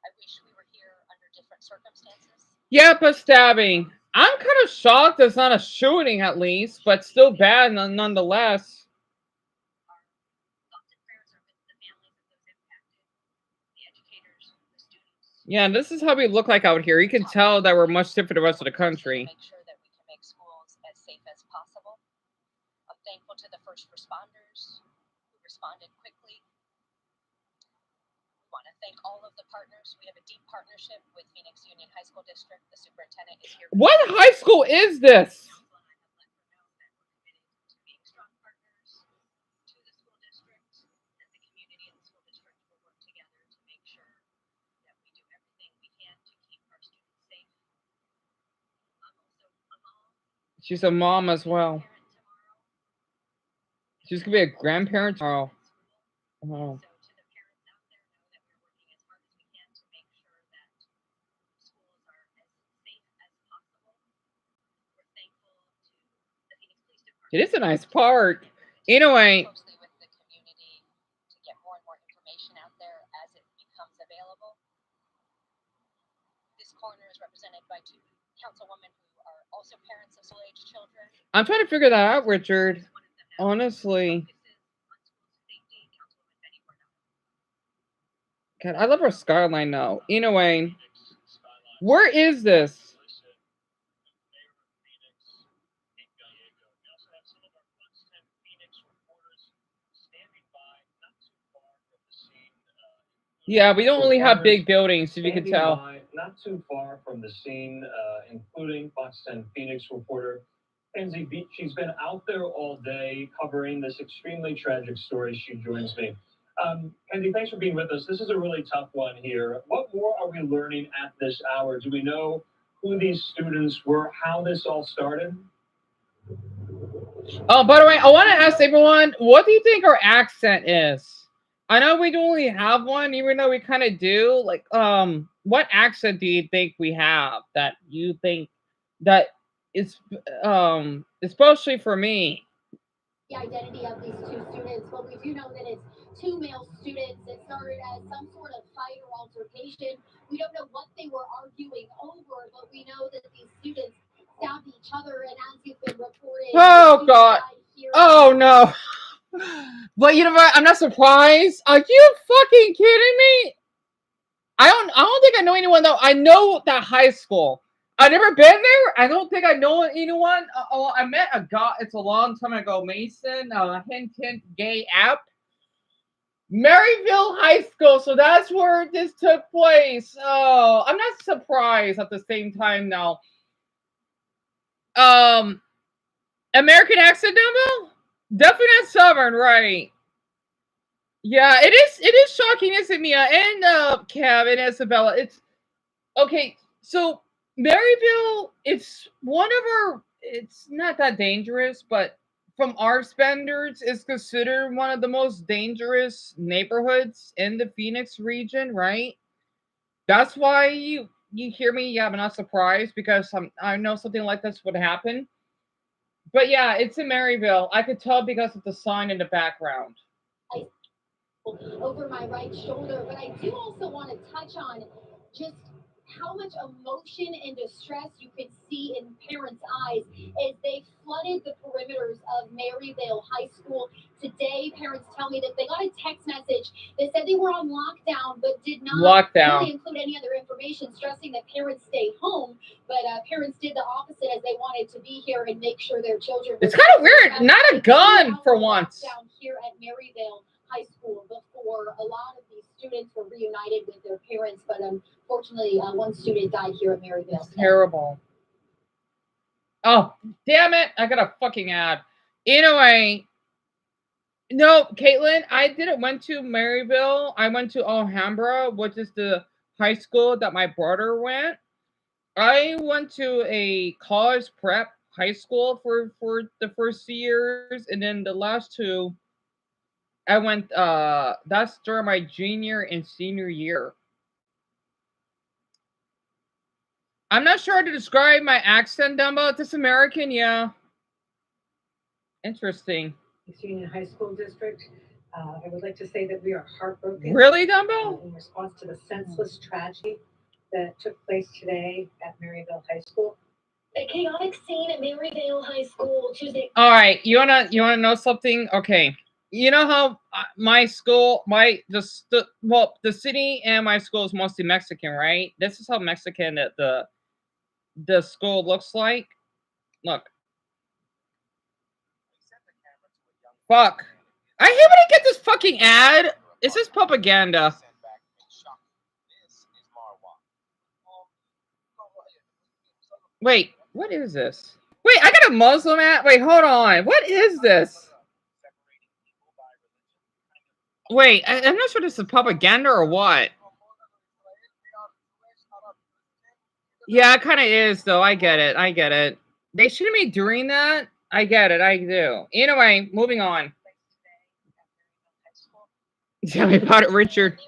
I wish we were here under different circumstances. Yeah, but stabbing. I'm kind of shocked it's not a shooting at least, but still bad nonetheless. Yeah, this is how we look like out here. You can tell that we're much different from the rest of the country. Make sure that we can make schools as safe as possible. I'm thankful to the first responders who responded quickly. We want to thank all of the partners. We have a deep partnership with Phoenix Union High School District. The superintendent is here. What high school is this? She's a mom as well. She's gonna be a grandparent tomorrow. Oh. It is a nice park. Anyway. This corner is represented by two councilwomen who are also parents of school-age children. I'm trying to figure that out, Richard. Honestly. God, I love our skyline now. Anyway, where is this? Yeah, we don't really have big buildings, if you can tell. Not too far from the scene, including Fox 10 Phoenix reporter Kenzie Beach. She's been out there all day covering this extremely tragic story. She joins me. Kenzie, thanks for being with us. This is a really tough one here. What more are we learning at this hour? Do we know who these students were, how this all started? Oh, by the way, I want to ask everyone, what do you think our accent is? I know we don't only have one, even though we kind of do. Like, what accent do you think we have that you think that is, especially for me? The identity of these two students, but we do know that it's two male students. It started as some sort of fight or altercation. We don't know what they were arguing over, but we know that these students stabbed each other, and as you've been reporting, Oh God! Oh no! But you know what? I'm not surprised. Are you fucking kidding me? I don't think I know anyone though. I know that high school. I've never been there. I don't think I know anyone. I met a guy. It's a long time ago. Mason, hint, gay app. Maryville High School. So that's where this took place. Oh, I'm not surprised at the same time now. American accent, Dumbo? Definitely not Southern, right? Yeah, it is shocking, isn't it, Mia? And Cav and Isabella. It's okay, so Maryville, it's not that dangerous, but from our standards, it's considered one of the most dangerous neighborhoods in the Phoenix region, right? That's why you hear me, yeah, I'm not surprised because I know something like this would happen. But yeah, it's in Maryville. I could tell because of the sign in the background. Over my right shoulder, but I do also want to touch on just how much emotion and distress you could see in parents' eyes as they flooded the perimeters of Maryville High School. Today, parents tell me that they got a text message that said they were on lockdown, but did not really include any other information, stressing that parents stay home. But parents did the opposite as they wanted to be here and make sure their children. It's kind of weird. Not a gun for once. Down here at Maryville High School before a lot of these students were reunited with their parents, but unfortunately, one student died here at Maryville. It's terrible. Oh, damn it! I got a fucking ad. Anyway, no, Caitlin, I didn't went to Maryville. I went to Alhambra, which is the high school that my brother went. I went to a college prep high school for the first years, and then the last two. I went, that's during my junior and senior year. I'm not sure how to describe my accent, Dumbo. This American, yeah. Interesting. Union High School District. I would like to say that we are heartbroken. Really, Dumbo? In response to the senseless tragedy that took place today at Maryville High School. A chaotic scene at Maryvale High School Tuesday. All right, you wanna know something? Okay, you know how my school, the city and my school is mostly Mexican, right? This is how Mexican the school looks like. Look. Fuck. I hate when I get this fucking ad. Is this propaganda? Wait, what is this? Wait, I got a Muslim ad. Wait, hold on. What is this? Wait, I'm not sure this is propaganda or what. Yeah, it kind of is, though. I get it. I get it. They shouldn't be doing that. I get it. I do. Anyway, moving on. Tell me about it, Richard.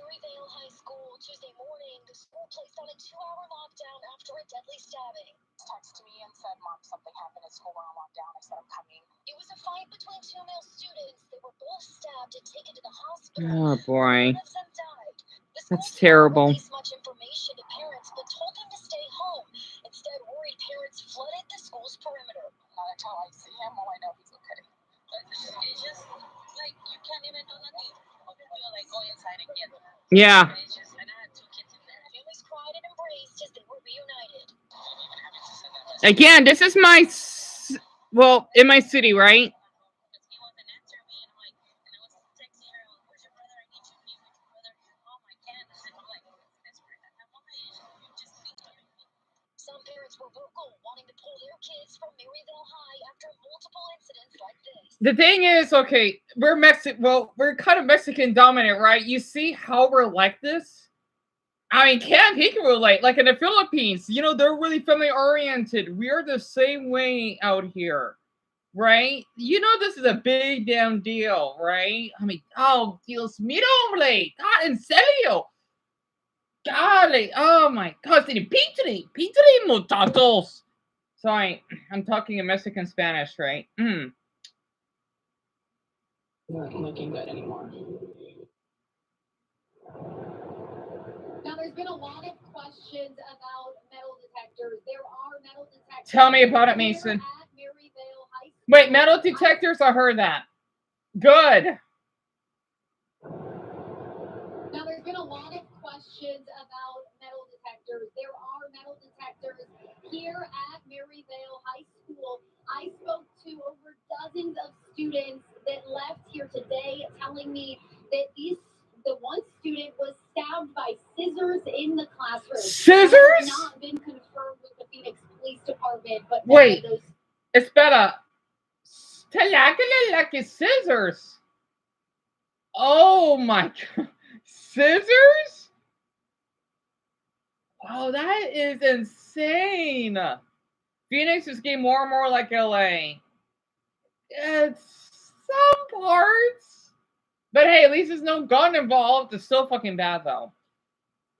Texted me and said, Mom, something happened at school. We're on lockdown. I said, I'm coming. It was a fight between two male students. They were both stabbed and taken to the hospital. Oh, boy. One of them died. That's terrible. Released much information to parents, but told them to stay home. Instead, worried parents flooded the school's perimeter. That's how I see him. All I know he's okay. It's just like you can't even do nothing. You'll like go inside and get them. Yeah. It's just, and I had 2 kids in there. Families cried and embraced as they were reunited. Again, this is my, well, in my city, right? Some parents were vocal, wanting to pull their kids from Maryville High after multiple incidents like this. The thing is, okay, we're Mexican. Well, we're kind of Mexican dominant, right? You see how we're like this? I mean, he can relate. Like in the Philippines, you know, they're really family oriented. We are the same way out here, right? You know, this is a big damn deal, right? I mean, oh, Dios mío, hombre. God, en serio. Golly, oh my God, Petri, muchachos. Sorry, I'm talking in Mexican Spanish, right? Isn't looking good anymore. Now, there's been a lot of questions about metal detectors. There are metal detectors. Tell me about it, Mason. Wait, metal detectors? I heard that. Good. Now, there's been a lot of questions about metal detectors. There are metal detectors here at Maryvale High School. I spoke to over dozens of students that left here today telling me that the one student was stabbed by scissors in the classroom. Scissors? That has not been confirmed with the Phoenix Police Department, but wait, those... espera. Like scissors. Oh my God. Scissors? Oh, that is insane. Phoenix is getting more and more like LA. It's some parts. But hey, at least there's no gun involved. It's still fucking bad though.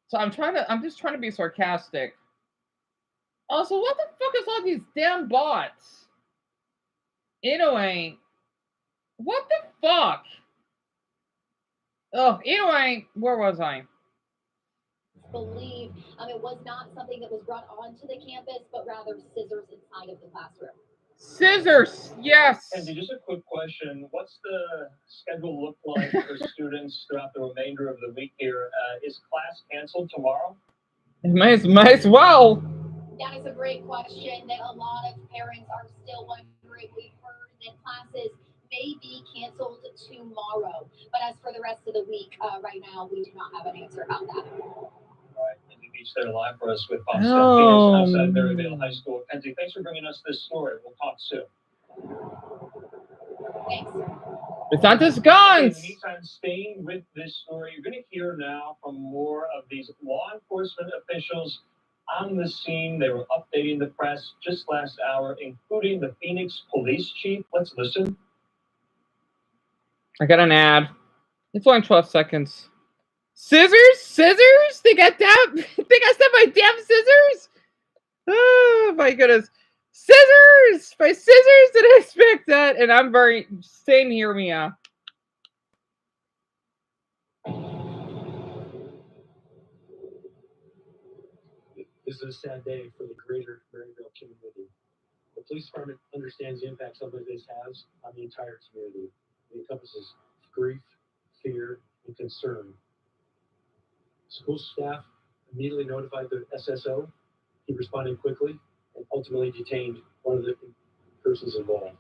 So I'm just trying to be sarcastic. Also, what the fuck is all these damn bots? Anyway, what the fuck? Oh, anyway, where was I? Believe it was not something that was brought onto the campus, but rather scissors inside of the classroom. Scissors, yes. And just a quick question: what's the schedule look like for students throughout the remainder of the week here? Is class canceled tomorrow? Might as well. That is a great question that a lot of parents are still wondering. We've heard that classes may be canceled tomorrow, but as for the rest of the week, right now we do not have an answer about that. All right, Kenzie Beach there live for us with Bob Phoenix outside Maryvale High School. Kenzie, thanks for bringing us this story. We'll talk soon. Thanks. It's not just guns. In the meantime, staying with this story, you're going to hear now from more of these law enforcement officials on the scene. They were updating the press just last hour, including the Phoenix police chief. Let's listen. I got an ad. It's only 12 seconds. Scissors? Scissors? They got stabbed by damn scissors? Oh my goodness. Scissors! By scissors? Did I expect that? And I'm very... Same here, Mia. This is a sad day for the greater Maryville community. The police department understands the impact something like this has on the entire community. It encompasses grief, fear, and concern. School staff immediately notified the SSO. He responded quickly and ultimately detained one of the persons involved.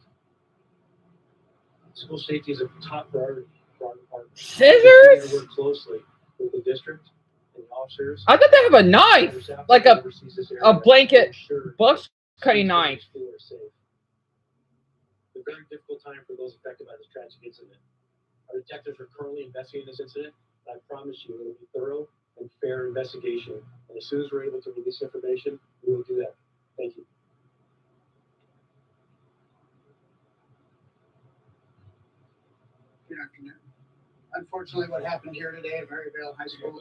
School safety is a top priority for our department. Scissors? We continue to work closely with the district and the officers. I thought they have a knife, like a blanket bush cutting knife. A very difficult time for those affected by this tragic incident. Our detectives are currently investigating this incident. I promise you it will be thorough and fair investigation. And as soon as we're able to release information, we will do that. Thank you. Good afternoon. Unfortunately, what happened here today at Maryville High School.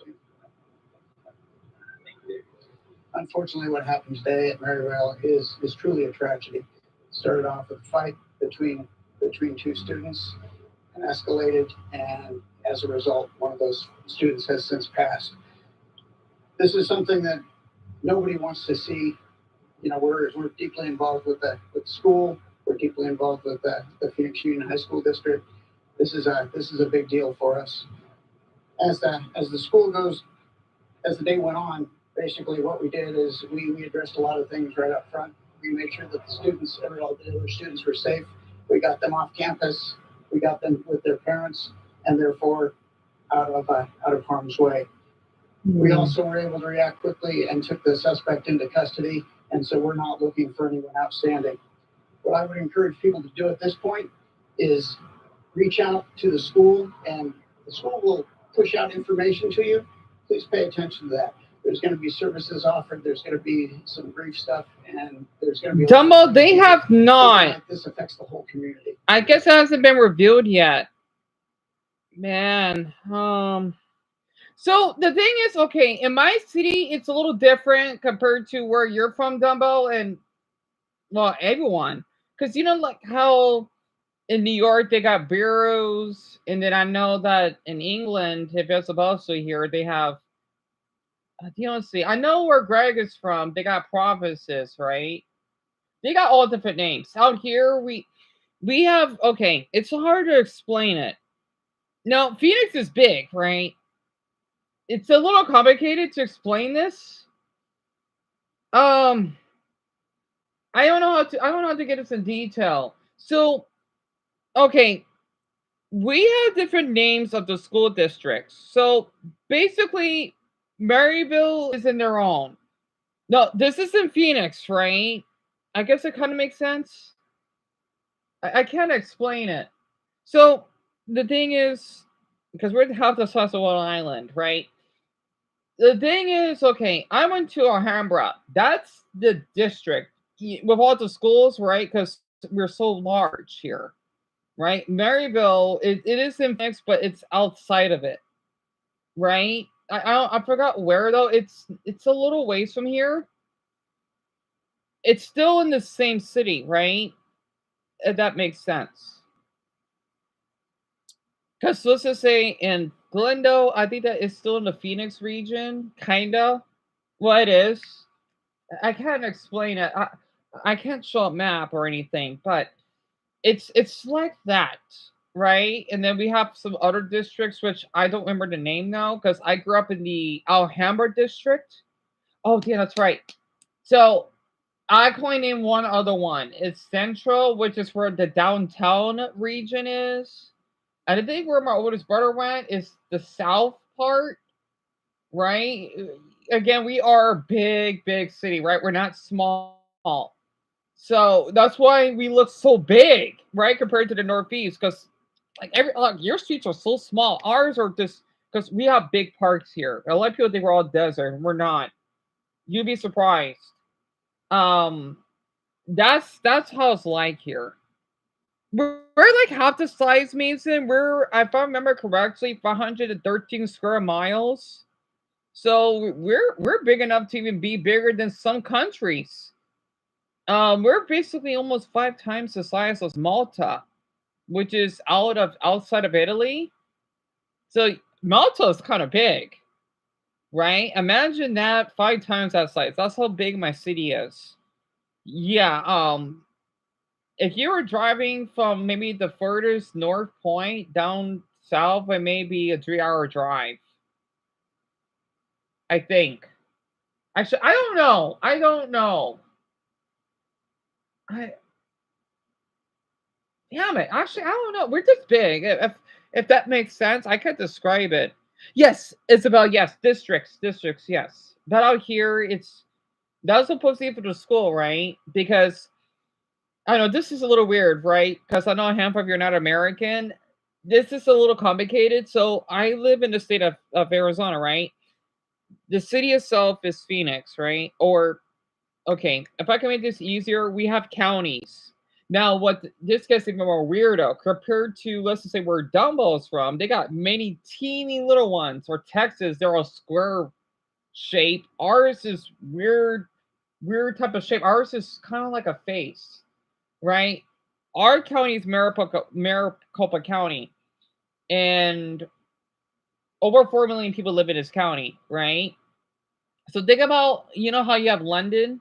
Unfortunately, what happened today at Maryville is truly a tragedy. It started off with a fight between two students and escalated, and as a result, one of those students has since passed. This is something that nobody wants to see. You know, we're deeply involved with the school. We're deeply involved with the Phoenix Union High School District. This is a big deal for us. As the day went on, basically what we did is we addressed a lot of things right up front. We made sure that the students, all the other students were safe. We got them off campus. We got them with their parents, and therefore out of harm's way. We also were able to react quickly and took the suspect into custody, and so we're not looking for anyone outstanding. What I would encourage people to do at this point is reach out to the school, and the school will push out information to you. Please pay attention to that. There's going to be services offered. There's going to be some brief stuff, and there's going to be Dumbo, they have not. Like this affects the whole community. I guess it hasn't been revealed yet. Man, so the thing is, okay, in my city, it's a little different compared to where you're from, Dumbo, and well, everyone, because you know, like how in New York they got bureaus, and then I know that in England, if it's supposed to here, they have. You know, see, I know where Greg is from. They got provinces, right? They got all different names. Out here, we have, okay, it's hard to explain it. No, Phoenix is big, right? It's a little complicated to explain this. I don't know how to get this in detail. So, okay, we have different names of the school districts. So basically, Maryville is in their own. No, this is in Phoenix, right? I guess it kind of makes sense. I can't explain it. So the thing is, because we're half the size of one island, right? The thing is, okay, I went to Alhambra. That's the district with all the schools, right? Because we're so large here, right? Maryville, it is in Phoenix, but it's outside of it, right? I forgot where though. It's a little ways from here. It's still in the same city, right? If that makes sense. Because let's just say in Glendale, I think that is still in the Phoenix region, kinda. Well, it is. I can't explain it. I can't show a map or anything, but it's like that, right? And then we have some other districts which I don't remember the name now because I grew up in the Alhambra district. Oh yeah, that's right. So I can only name one other one. It's Central, which is where the downtown region is. And I think where my oldest brother went is the south part, right? Again, we are a big, big city, right? We're not small. So that's why we look so big, right? Compared to the Northeast. Because like your streets are so small. Ours are just because we have big parks here. A lot of people think we're all desert, and we're not. You'd be surprised. That's how it's like here. We're like half the size, Mason. We're, if I remember correctly, 513 square miles. So we're big enough to even be bigger than some countries. We're basically almost 5 times the size of Malta, which is outside of Italy. So Malta is kind of big. right? Imagine that 5 times that size. That's how big my city is. Yeah, if you were driving from maybe the furthest north point down south, it may be a 3-hour drive. I think. Actually, I don't know. I don't know. I Damn it. Actually, I don't know. We're this big. If that makes sense, I could describe it. Yes, Isabel. Yes, districts. Yes, but out here, that's supposed to be for the school, right? Because I know this is a little weird, right? Because I know a handful of you are not American. This is a little complicated. So I live in the state of Arizona, right? The city itself is Phoenix, right? Or okay, if I can make this easier, we have counties. Now, this gets even more weirdo compared to, let's just say, where Dumbo is from. They got many teeny little ones. Or Texas, they're all square shape. Ours is weird type of shape. Ours is kind of like a face, right? Our county is Maricopa County, and over 4 million people live in this county, right? So think about, you know how you have London,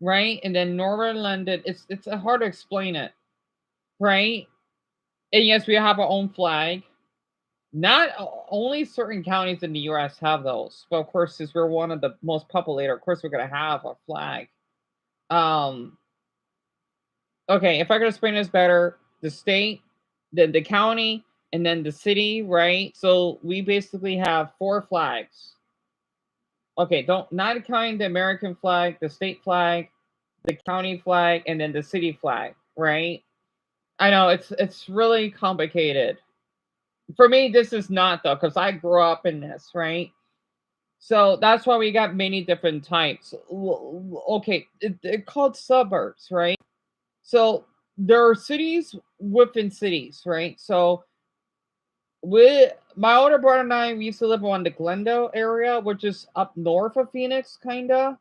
right? And then Northern London, it's hard to explain it, right? And yes, we have our own flag. Not only certain counties in the U.S. have those, but of course, since we're one of the most populated, of course, we're gonna have a flag. Um, okay, if I could explain this better, the state, then the county, and then the city, right? So we basically have 4 flags. Okay, don't not counting the American flag, the state flag, the county flag, and then the city flag, right? I know it's really complicated. For me, this is not though, because I grew up in this, right? So that's why we got many different types. Okay, they're called suburbs, right? So there are cities within cities, right? So my older brother and I, we used to live around the Glendale area, which is up north of Phoenix, kinda.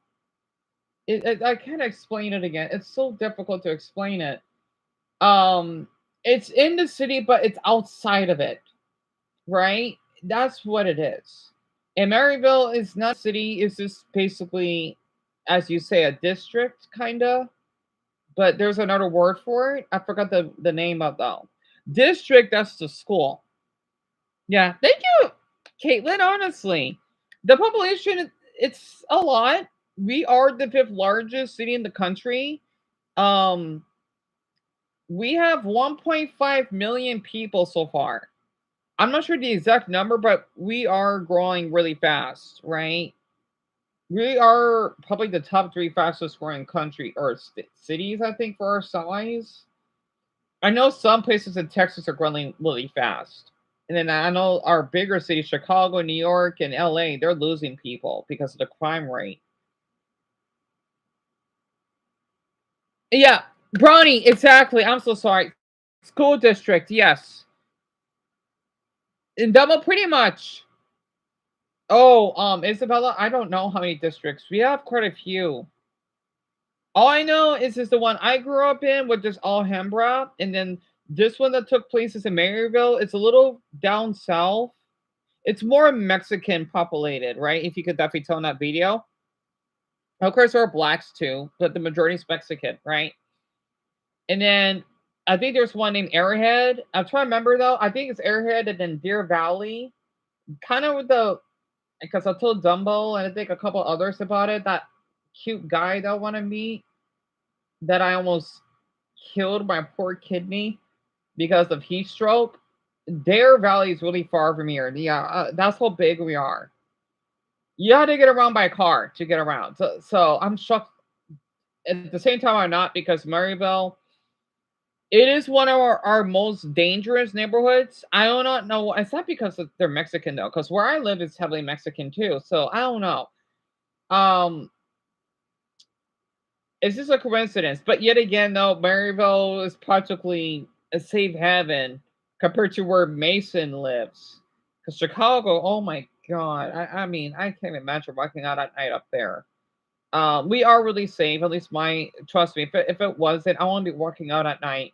I can't explain it again. It's so difficult to explain it. Um, it's in the city, but it's outside of it, right? That's what it is. And Maryville is not a city, it's just basically, as you say, a district, kinda. But there's another word for it. I forgot the name of though. District, that's the school. Yeah, thank you, Caitlin. Honestly, the population, it's a lot. We are the 5th largest city in the country. Um, we have 1.5 million people so far. I'm not sure the exact number, but we are growing really fast, right? We are probably the top 3 fastest growing country or cities, I think, for our size. I know some places in Texas are growing really fast. And then I know our bigger cities, Chicago, New York, and LA, they're losing people because of the crime rate. Yeah, Bronny, exactly. I'm so sorry. School district, yes. In double, pretty much. Oh, Isabella, I don't know how many districts. We have quite a few. All I know is the one I grew up in, which is Alhambra, and then this one that took place is in Maryville. It's a little down south. It's more Mexican populated, right? If you could definitely tell in that video. Of course, there are blacks too, but the majority is Mexican, right? And then I think there's one named Airhead. I'm trying to remember though. I think it's Airhead and then Deer Valley. Kind of with because I told Dumbo and I think a couple others about it. That cute guy that I want to meet, that I almost killed my poor kidney because of heat stroke. Deer Valley is really far from here. Yeah, that's how big we are. You had to get around by car to get around. So I'm shocked. At the same time, I'm not, because Maryville, it is one of our most dangerous neighborhoods. I do not know. It's not because they're Mexican though, because where I live is heavily Mexican too. So I don't know. Um, it's just a coincidence. But yet again, though, Maryville is practically a safe haven compared to where Mason lives. Because Chicago, oh my god, I mean, I can't imagine walking out at night up there. We are really safe. At least trust me. If it wasn't, I won't be walking out at night.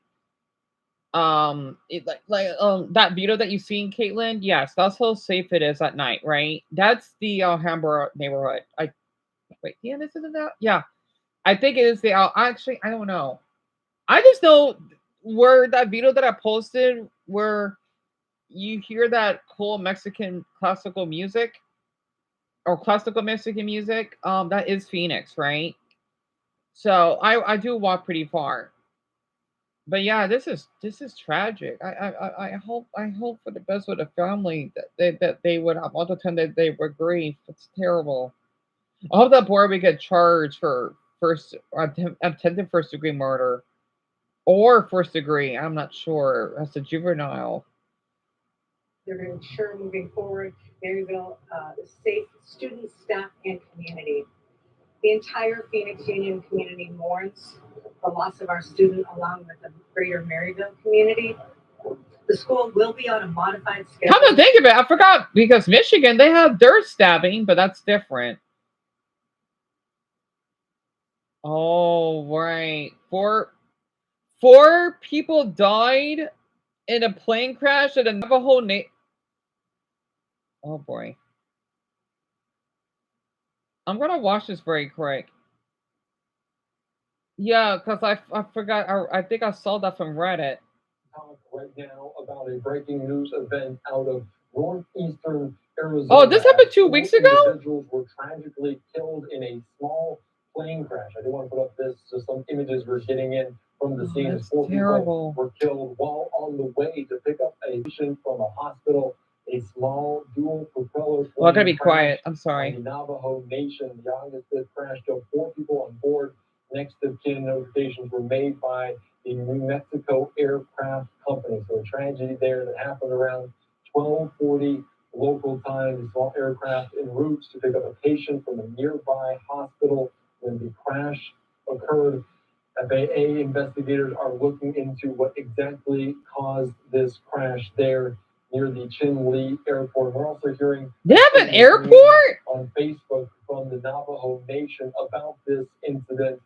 That video that you've seen, Caitlin. Yes, that's how safe it is at night, right? That's the Hamburg neighborhood. Wait, yeah, this isn't that. Yeah, I think it is the. Actually, I don't know. I just know where that video that I posted, where you hear that cool Mexican classical music or classical Mexican music. That is Phoenix, right? So I do walk pretty far. But yeah, this is tragic. I hope for the best for the family that they would have all the time that they were grief. It's terrible. I hope that boy would get charged for attempted first degree murder or first degree. I'm not sure as a juvenile. They're going to ensure moving forward Maryville is safe students, staff, and community. The entire Phoenix Union community mourns the loss of our student along with the greater Maryville community. The school will be on a modified schedule. Come to think of it, I forgot because Michigan they have their stabbing, but that's different. Oh right, four people died in a plane crash at a Navajo Oh boy. I'm gonna watch this very quick. Yeah, because I forgot. I think I saw that from Reddit. Right now about a breaking news event out of northeastern Arizona. Oh, this happened 2 weeks ago? Individuals were tragically killed in a small plane crash. I do want to put up just some images we're getting in from the scene. That's 4 terrible. people were killed while on the way to pick up a patient from a hospital. A small dual propeller plane. Well, I gotta be quiet. I'm sorry. On the Navajo Nation. The August 5th crash killed 4 people on board. Next of kin notifications were made by the New Mexico Aircraft Company. So a tragedy there that happened around 12:40 local time. The small aircraft en route to pick up a patient from a nearby hospital when the crash occurred. FAA investigators are looking into what exactly caused this crash there near the Chinle Airport. We're also hearing they have an airport on Facebook from the Navajo Nation about this incident,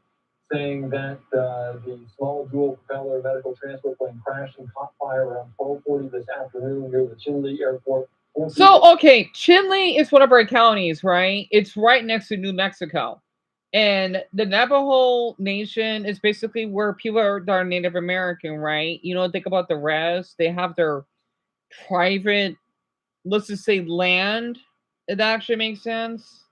saying that the small dual propeller medical transport plane crashed and caught fire around 12:40 this afternoon near the Chinle Airport. So okay, Chinle is one of our counties, right? It's right next to New Mexico. And the Navajo Nation is basically where people that are Native American, right? Think about the rest. They have their private, let's just say, land. It actually makes sense.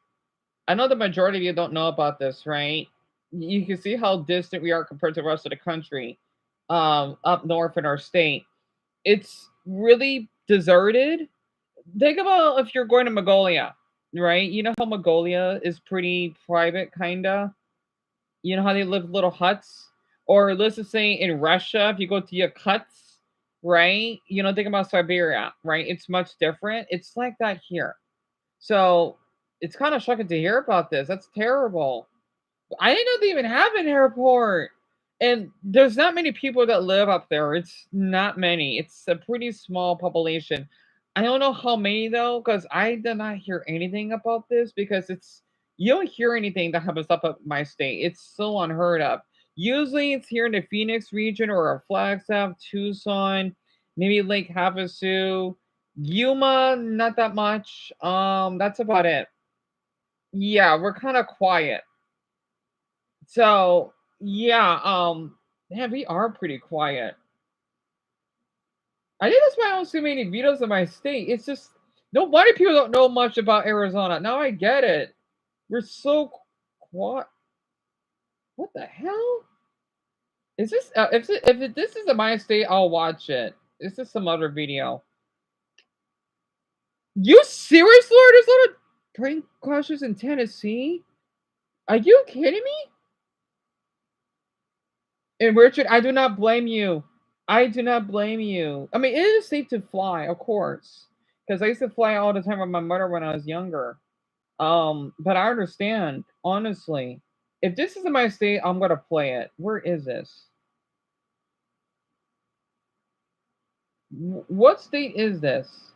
I know the majority of you don't know about this, right? You can see how distant we are compared to the rest of the country, up north in our state. It's really deserted. Think about if you're going to Mongolia, right? You know how Mongolia is pretty private, kinda. You know how they live in little huts, or let's just say in Russia, if you go to Yakuts, right? Think about Siberia, right? It's much different. It's like that here. So it's kind of shocking to hear about this. That's terrible. I didn't know they even have an airport. And there's not many people that live up there. It's not many. It's a pretty small population. I don't know how many though, because I did not hear anything about this because you don't hear anything that happens up at my state. It's so unheard of. Usually it's here in the Phoenix region or Flagstaff, Tucson, maybe Lake Havasu, Yuma, not that much. That's about it. Yeah, we're kind of quiet. So yeah, man, we are pretty quiet. I think that's why I don't see many videos of my state. It's just nobody people don't know much about Arizona. Now I get it. We're so quiet. What the hell? Is this if this is a my state, I'll watch it. This is some other video. You serious, Lord? There's a lot of plane crashes in Tennessee? Are you kidding me? And Richard, I do not blame you. I do not blame you. I mean, it is safe to fly, of course, because I used to fly all the time with my mother when I was younger. But I understand, honestly. If this is in my state, I'm gonna play it. Where is this? What state is this?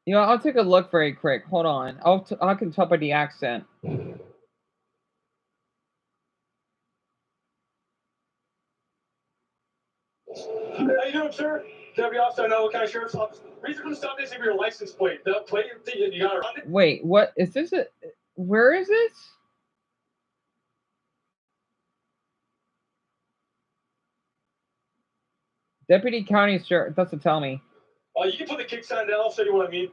You know, I'll take a look very quick. Hold on. I can tell by the accent. How you doing, sir? Deputy Officer, I know what kind of sheriff's office. Reason for the stop is if your license plate. The plate you got to run it. Wait, what is this? Where is this? Deputy County Sheriff doesn't tell me. You can put the kick sign down. I'll show you what I mean.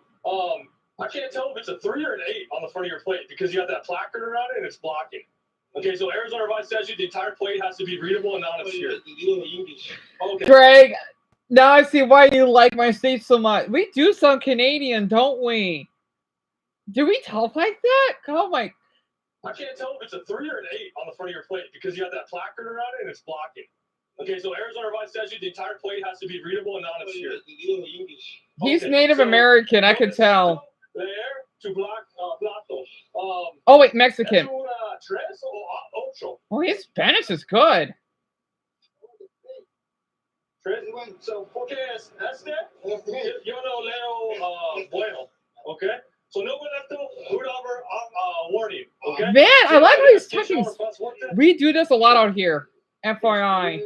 I can't tell if it's a 3 or an 8 on the front of your plate because you got that placard around it and it's blocking. Okay, so Arizona Revised Statute, the entire plate has to be readable and non-obscure. Okay. Greg, now I see why you like my state so much. We do sound Canadian, don't we? Do we talk like that? Oh my. I can't tell if it's a 3 or an 8 on the front of your plate because you got that placard around it and it's blocking. Okay, so Arizona Revised Statute, the entire plate has to be readable and non-obscure. He's Native American, I could tell. There to block plato. Oh wait, Mexican. Tres o ocho. Oh, his Spanish is good. So, ¿por qué es este? Yo no leo bueno. Okay? So, no boleto, whatever, warning. Okay? Man, I like how he's talking. We do this a lot out here. FYI.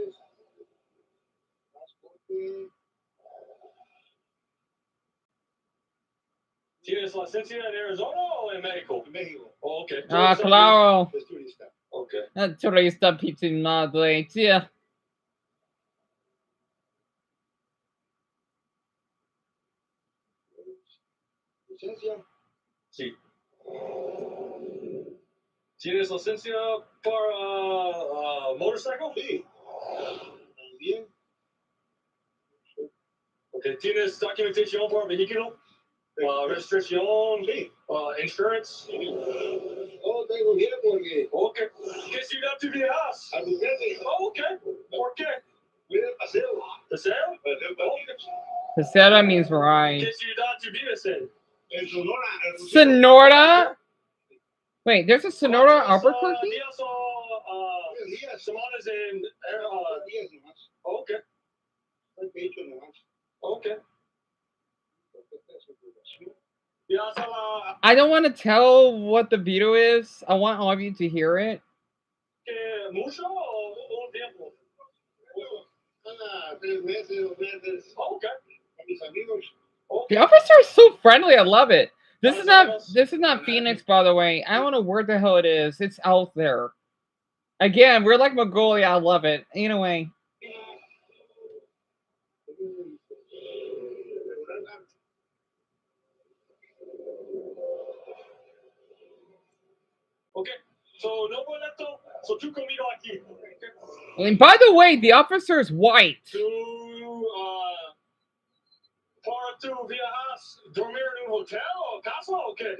¿Tienes licencia en Arizona o en México? México. Oh, okay. Ah, claro. Okay. Turista pitinado, tía. Licencia. Sí. ¿Tienes licencia para motorcycle? Sí. Bien. Okay. ¿Tienes documentación para vehículo? Registración, sí. Insurance. Oh, tengo bien porque. Okay. ¿Qué ciudad tú viajas? Albuquerque. Oh, okay. ¿Por qué? Voy de paseo. ¿Paseo? Paseo means ride. ¿Qué ciudad tú vives en? En Sonora. Sonora? Wait, there's a Sonora Albuquerque? Semanas en. Okay. Okay. I don't want to tell what the video is. I want all of you to hear it. The officer is so friendly. I love it. This is not Phoenix, by the way. I don't know where the hell it is. It's out there. Again, we're like Mongolia. I love it. Anyway. Okay, so no boleto, so tú conmigo aquí. And by the way, the officer is white. Para tú viajas, dormir en un hotel o casa o qué?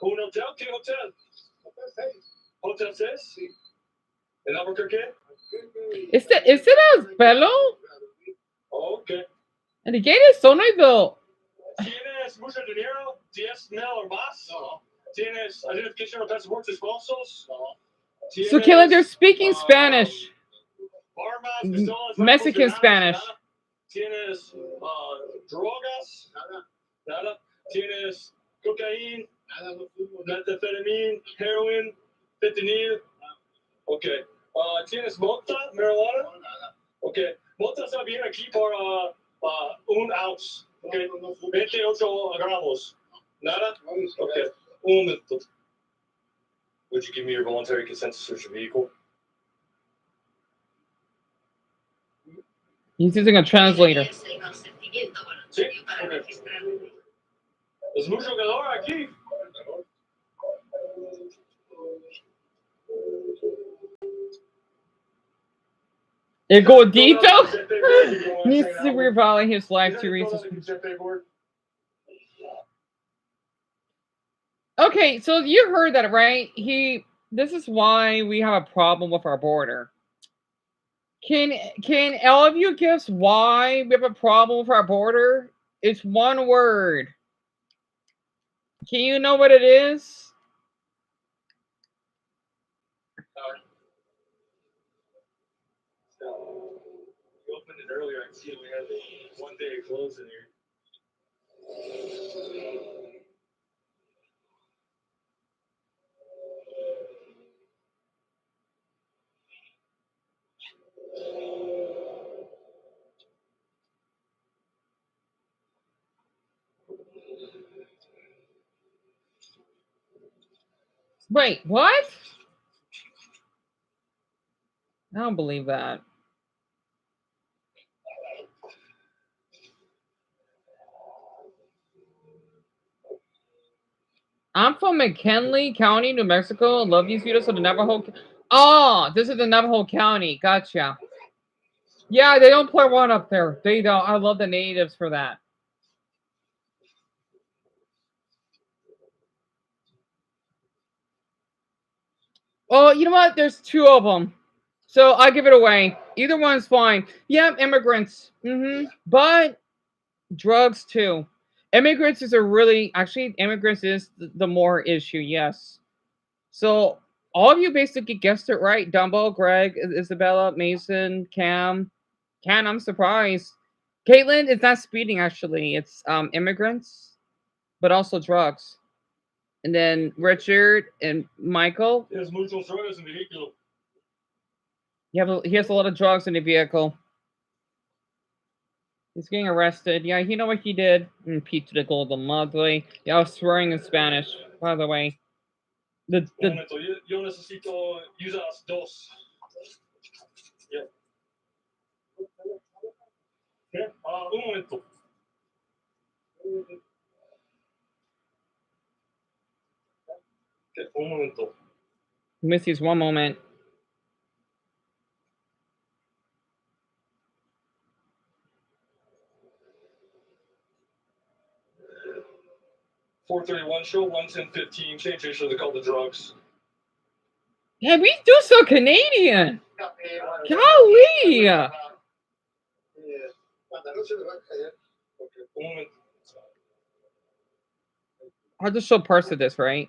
Un hotel, ¿qué hotel? Hotel 6. ¿En Albuquerque? Is it a fellow? Okay. And the gate is Sonnyville. ¿Tienes mucho dinero? ¿10,000 o más? No. ¿Tienes identificación o pasaportes falsos? No. So, Killen, they're speaking Spanish. Mexican Spanish. ¿Tienes drogas? Nada. ¿Tienes cocaína? Nada. Methamphetamine, heroin, fentanyl? Okay. ¿Tienes mota, marijuana? Nada. Okay. Mota está bien aquí para 1 ounce. Okay. 28 gramos. Nada? Okay. Un minuto. Would you give me your voluntary consent to search a vehicle? He's using a translator. Sí. Okay. Es mucho calor aquí. El gordito needs to reevaluate his life to reach his... Okay, so you heard that, right? This is why we have a problem with our border. Can all of you guess why we have a problem with our border? It's one word. Can you know what it is? You opened it earlier. I can see we had 1 day closed in here. Wait, what? I don't believe that. I'm from McKinley County, New Mexico. Love these videos of the Navajo. Oh, this is the Navajo County. Gotcha. Yeah, they don't play one up there. They don't. I love the natives for that. Oh, you know what? There's two of them. So I give it away. Either one's fine. Yeah, immigrants. But drugs too. Immigrants is a really, actually, immigrants is the more issue, yes. So all of you basically guessed it right. Dumbo, Greg, Isabella, Mason, Cam. Ken, I'm surprised. Caitlin, it's not speeding actually. It's immigrants, but also drugs. And then Richard and Michael. There's muchos drogas in the vehicle. He has a lot of drugs in the vehicle. He's getting arrested. Yeah, you know what he did? Pete to the golden lovely. Yeah, I was swearing in Spanish, by the way. Un momento, yo necesito usas dos. Yeah. Okay. Un momento. Okay, un momento. Missy's one moment. .431 show 11015. Change ratio. They call the drugs. Yeah, we do so Canadian. Golly. I'll just show parts of this, right?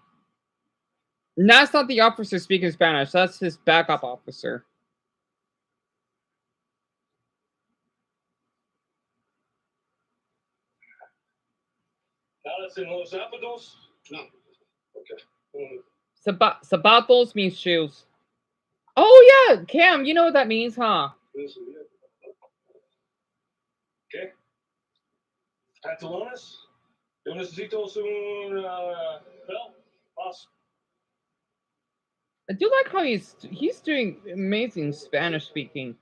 And that's not the officer speaking Spanish. That's his backup officer. Alice in Los Zapatos? No. Okay. Zapatos means shoes. Oh, yeah. Cam, you know what that means, huh? Okay. Pantalones? Yo necesito un belt. Pass. I do like how he's doing amazing Spanish speaking.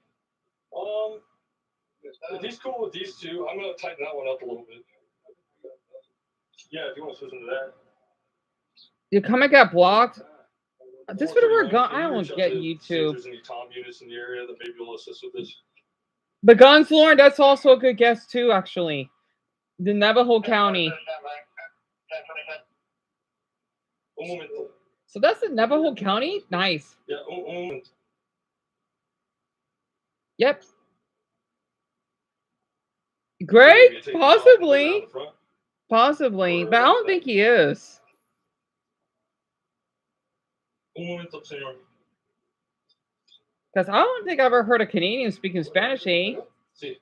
If he's cool with these two, I'm gonna tighten that one up a little bit. Yeah, if you want to switch into that. Your comment got blocked. This would have gone. I don't get YouTube. See if there's any Tom units in the area that maybe will assist with this. The Guns Lord, that's also a good guess too, actually. The Navajo County. Un momento. So that's the Navajo County? Nice. Yeah, un momento. Yep. Greg? Possibly. Possibly. But I don't think he is. Un momento, señor. Because I don't think I've ever heard a Canadian speaking Spanish, eh? Sí.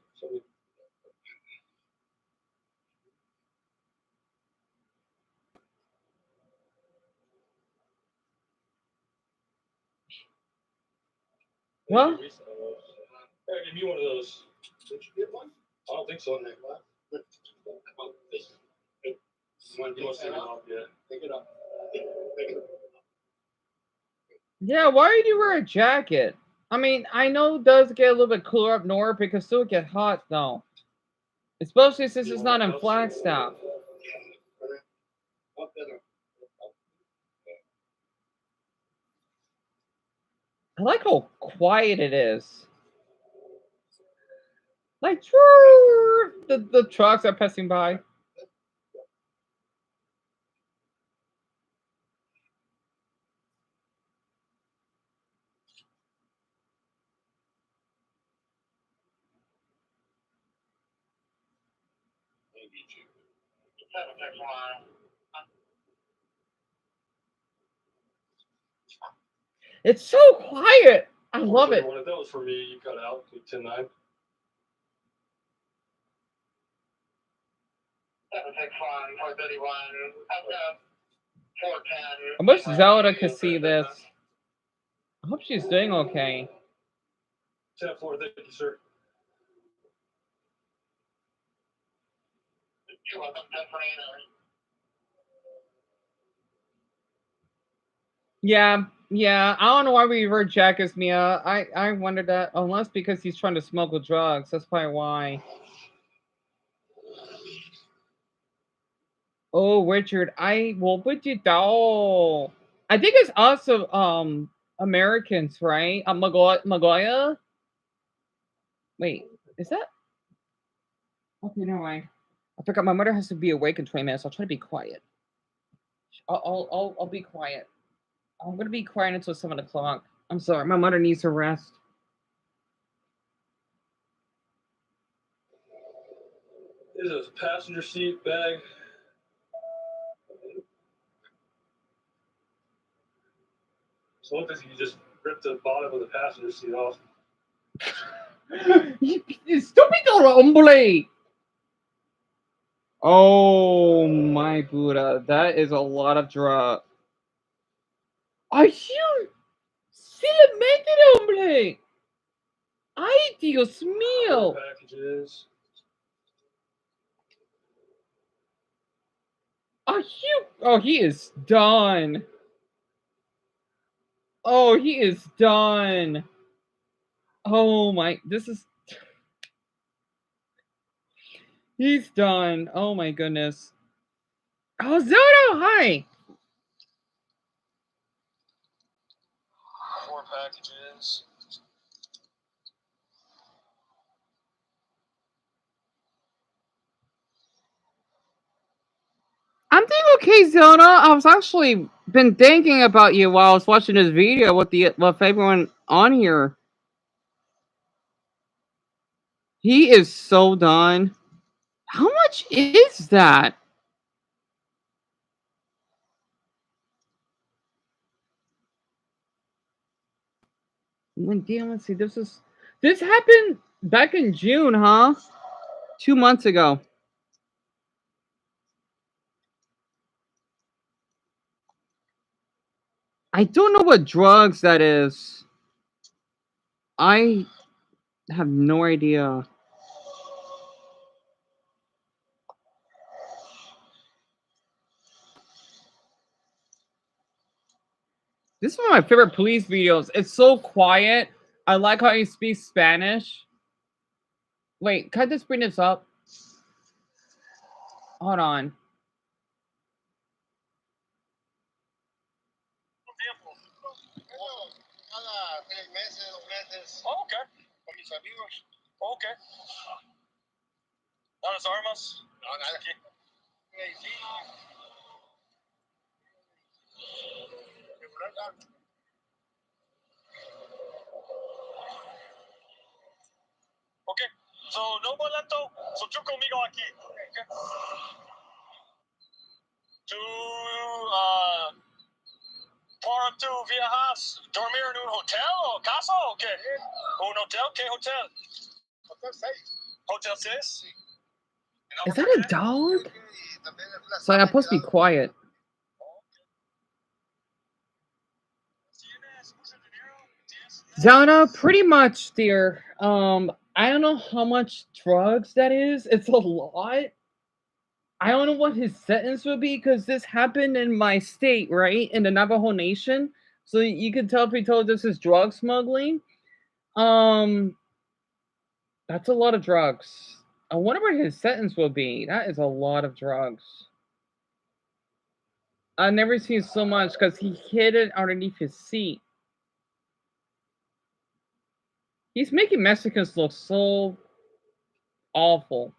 Well, yeah, give me one of those. Did you get one? I don't think so. You want to take it off? Yeah. Take it off. yeah, why do you wear a jacket? I mean, I know it does get a little bit cooler up north, but it can still get hot, though. Especially since it's not in Flagstaff. I like how quiet it is. Like, the trucks are passing by. It's so quiet. I love it. One of those for me, you cut out 10-9. I wish Zelda could see this. I hope she's doing okay. 10-4, thank you, sir. Yeah, yeah. I don't know why we revert jackets, Mia. I wondered that. Unless because he's trying to smuggle drugs. That's probably why. Oh, Richard, I will put you down. I think it's also Americans, right? Magoya. Wait, is that? Okay, never mind. I forgot my mother has to be awake in 20 minutes. I'll try to be quiet. I'll be quiet. I'm gonna be quiet until 7 o'clock. I'm sorry, my mother needs to rest. This is a passenger seat bag. So what if you just rip the bottom of the passenger seat off? Estúpido hombre! Oh my Buddha, that is a lot of drug. Are you silamente, hombre? Ay, Dios mío! Packages. Are you? Oh, he is done. Oh, he is done. Oh my, this is. He's done. Oh my goodness. Oh, Zoto, hi. 4 packages. I'm doing okay, Zona. I was actually been thinking about you while I was watching this video with everyone on here. He is so done. How much is that? Damn, let's see. This happened back in June, huh? 2 months ago. I don't know what drugs that is. I have no idea. This is one of my favorite police videos. It's so quiet. I like how he speaks Spanish. Wait, can I just bring this up? Hold on. Oh, okay. Con mis amigos. Okay. ¿Las armas? No, nada. Aquí. Okay. So, no boleto. So, tú conmigo aquí. Okay. Tú, para tú viajas, dormir en un hotel o casa o qué? ¿Un hotel? ¿Qué hotel? Hotel 6. Hotel 6? Is that a dog? So I'm supposed to be quiet. Zona, pretty much, dear. I don't know how much drugs that is. It's a lot. I don't know what his sentence would be because this happened in my state, right? In the Navajo Nation. So you can tell if he told this is drug smuggling. That's a lot of drugs. I wonder what his sentence will be. That is a lot of drugs. I've never seen so much because he hid it underneath his seat. He's making Mexicans look so awful.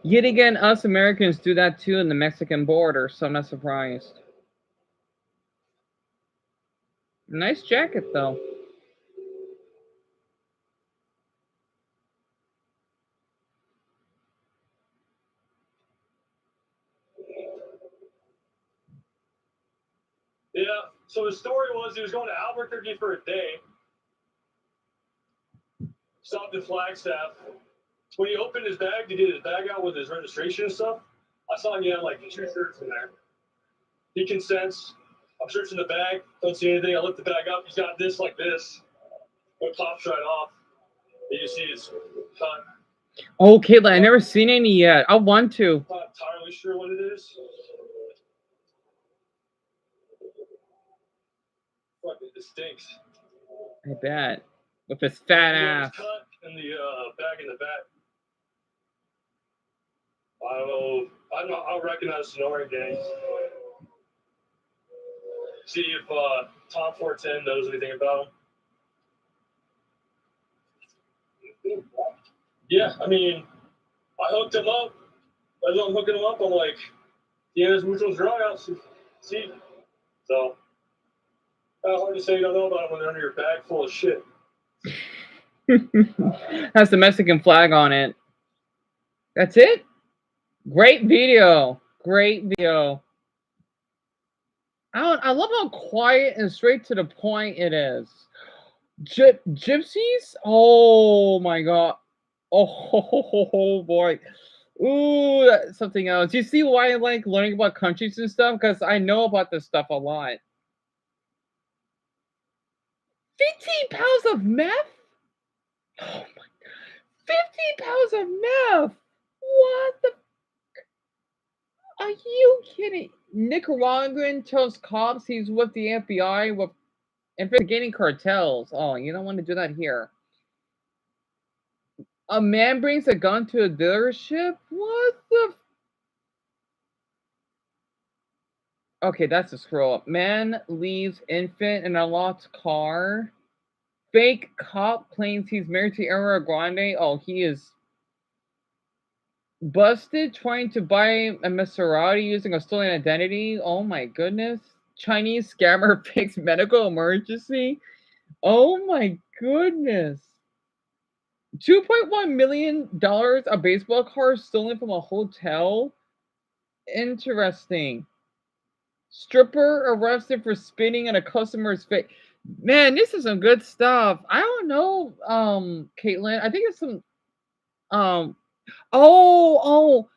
Yet again, us Americans do that too in the Mexican border, so I'm not surprised. Nice jacket, though. Yeah. So the story was he was going to Albuquerque for a day. Stopped at Flagstaff. When he opened his bag to get his bag out with his registration and stuff, I saw he had like 2 shirts in there. He consents. I'm searching the bag. Don't see anything. I lift the bag up. He's got this like this. It pops right off. And you see his cut. Oh, Caitlin, I never seen any yet. I want to. I'm not entirely sure what it is. Fucking it stinks. I bet. With his fat Yeah, ass. it's cut in the bag in the back. I'll recognize Sonoran gang. See if Tom 410 knows anything about him. Yeah, I mean, I hooked him up. As I'm hooking him up, I'm like, tienes muchos drogas. See? So, hard to say you don't know about him when they're under your bag full of shit. Has the Mexican flag on it. That's it? Great video. Great video. I love how quiet and straight to the point it is. Gypsies? Oh my god. Oh boy. Ooh, that's something else. Do you see why I like learning about countries and stuff? Because I know about this stuff a lot. 15 pounds of meth? Oh my, 15 pounds of meth! What the? Are you kidding? Nicaraguan tells cops he's with the FBI with investigating cartels. Oh, you don't want to do that here. A man brings a gun to a dealership? What the? Okay, that's a scroll up. Man leaves infant in a locked car. Fake cop claims he's married to Ariana Grande. Oh, he is busted trying to buy a Maserati using a stolen identity. Oh my goodness. Chinese scammer fixed medical emergency. Oh my goodness. $2.1 million a baseball card stolen from a hotel. Interesting. Stripper arrested for spitting in a customer's face. Man, this is some good stuff. I don't know, Caitlin. I think it's some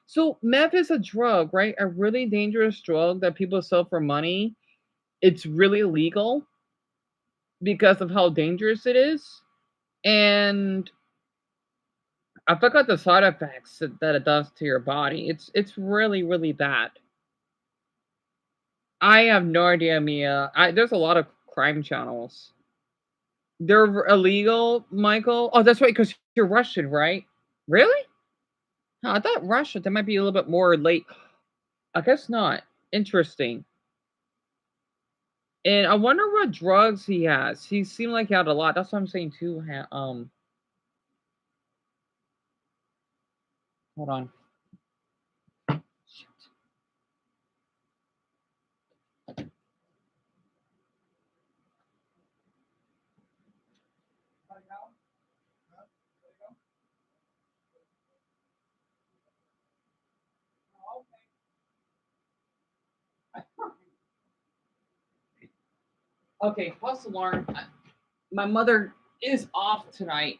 so meth is a drug, right? A really dangerous drug that people sell for money. It's really illegal because of how dangerous it is. And I forgot the side effects that it does to your body. It's really, really bad. I have no idea, Mia. There's a lot of crime channels. They're illegal, Michael. Oh, that's right, because you're Russian, right? Really? Huh, I thought Russia, that might be a little bit more late. I guess not. Interesting. And I wonder what drugs he has. He seemed like he had a lot. That's what I'm saying too. Hold on. Okay, false alarm. My mother is off tonight.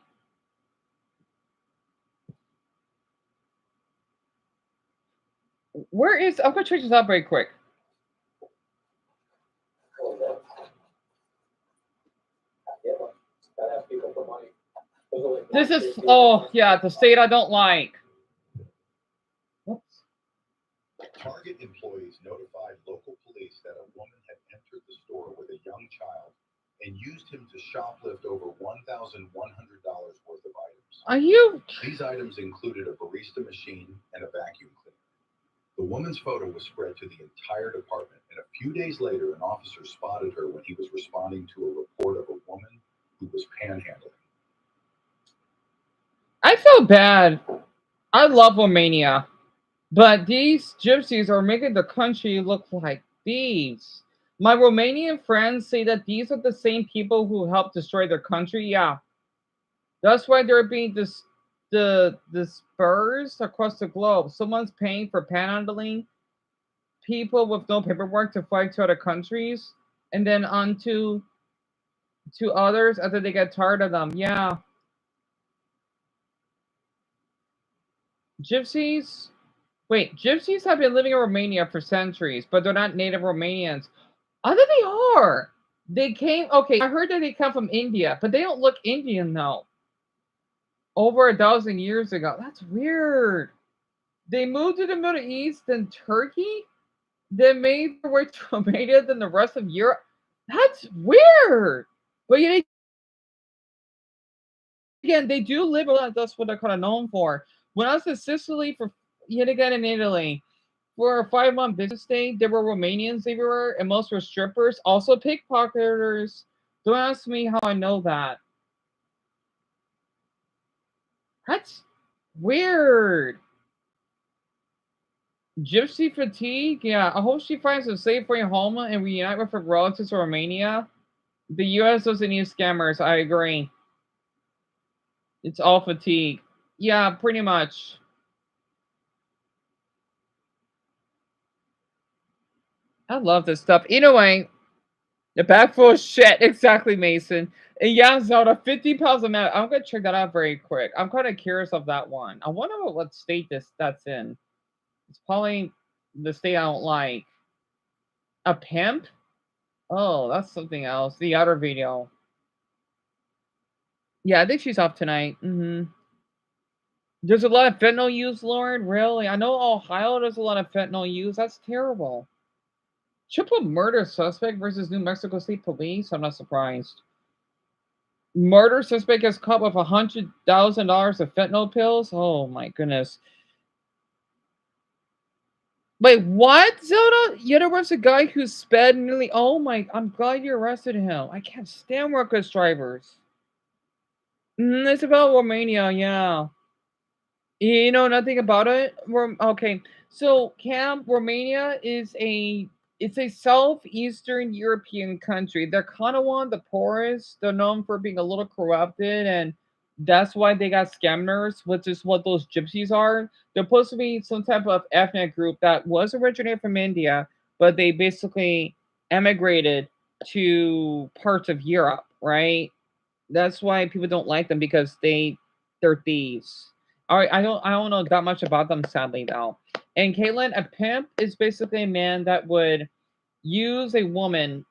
Where is? I'm gonna check this out very quick. This is the state I don't like. Target employees notified local police that a woman had entered the store with a young child and used him to shoplift over $1,100 worth of items. Are you? These items included a barista machine and a vacuum cleaner. The woman's photo was spread to the entire department, and a few days later, an officer spotted her when he was responding to a report of a woman who was panhandling. I feel bad. I love Romania, but these gypsies are making the country look like thieves. My Romanian friends say that these are the same people who helped destroy their country. Yeah, that's why they're being dispersed across the globe. Someone's paying for panhandling people with no paperwork to fly to other countries. and then on to others after they get tired of them. Yeah. Gypsies? Wait, gypsies have been living in Romania for centuries, but they're not native Romanians. I think they are. They came, okay, I heard that they come from India, but they don't look Indian though. Over 1,000 years ago. That's weird. They moved to the Middle East and Turkey, then made their way to Romania, then the rest of Europe. That's weird. But yet again, they do live a lot. That's what they're kind of known for. When I was in Sicily for yet again in Italy for a 5-month business stay, there were Romanians everywhere, and most were strippers, also pickpocketers. Don't ask me how I know that. That's weird. Gypsy fatigue? Yeah, I hope she finds a safe way home and reunite with her relatives in Romania. The US doesn't need scammers, I agree. It's all fatigue. Yeah, pretty much. I love this stuff. Anyway, the bag full of shit. Exactly, Mason. And yeah, Zelda, 50 pounds of meth. I'm gonna check that out very quick. I'm kind of curious of that one. I wonder what state that's in. It's probably the state I don't like. A pimp? Oh, that's something else. The other video. Yeah, I think she's off tonight. There's a lot of fentanyl use, Lauren. Really? I know Ohio there's a lot of fentanyl use. That's terrible. Triple murder suspect versus New Mexico State Police. I'm not surprised. Murder suspect gets caught with $100,000 of fentanyl pills. Oh my goodness. Wait, what, Zelda? You know, there's a guy who sped nearly. Oh my! I'm glad you arrested him. I can't stand reckless drivers. It's about Romania, yeah. You know nothing about it? Okay, so Romania is it's a southeastern European country. They're kind of one of the poorest. They're known for being a little corrupted, and that's why they got scammers, which is what those gypsies are. They're supposed to be some type of ethnic group that was originated from India, but they basically emigrated to parts of Europe, right? That's why people don't like them because they're thieves. I don't know that much about them, sadly though. And Caitlin, a pimp is basically a man that would use a woman.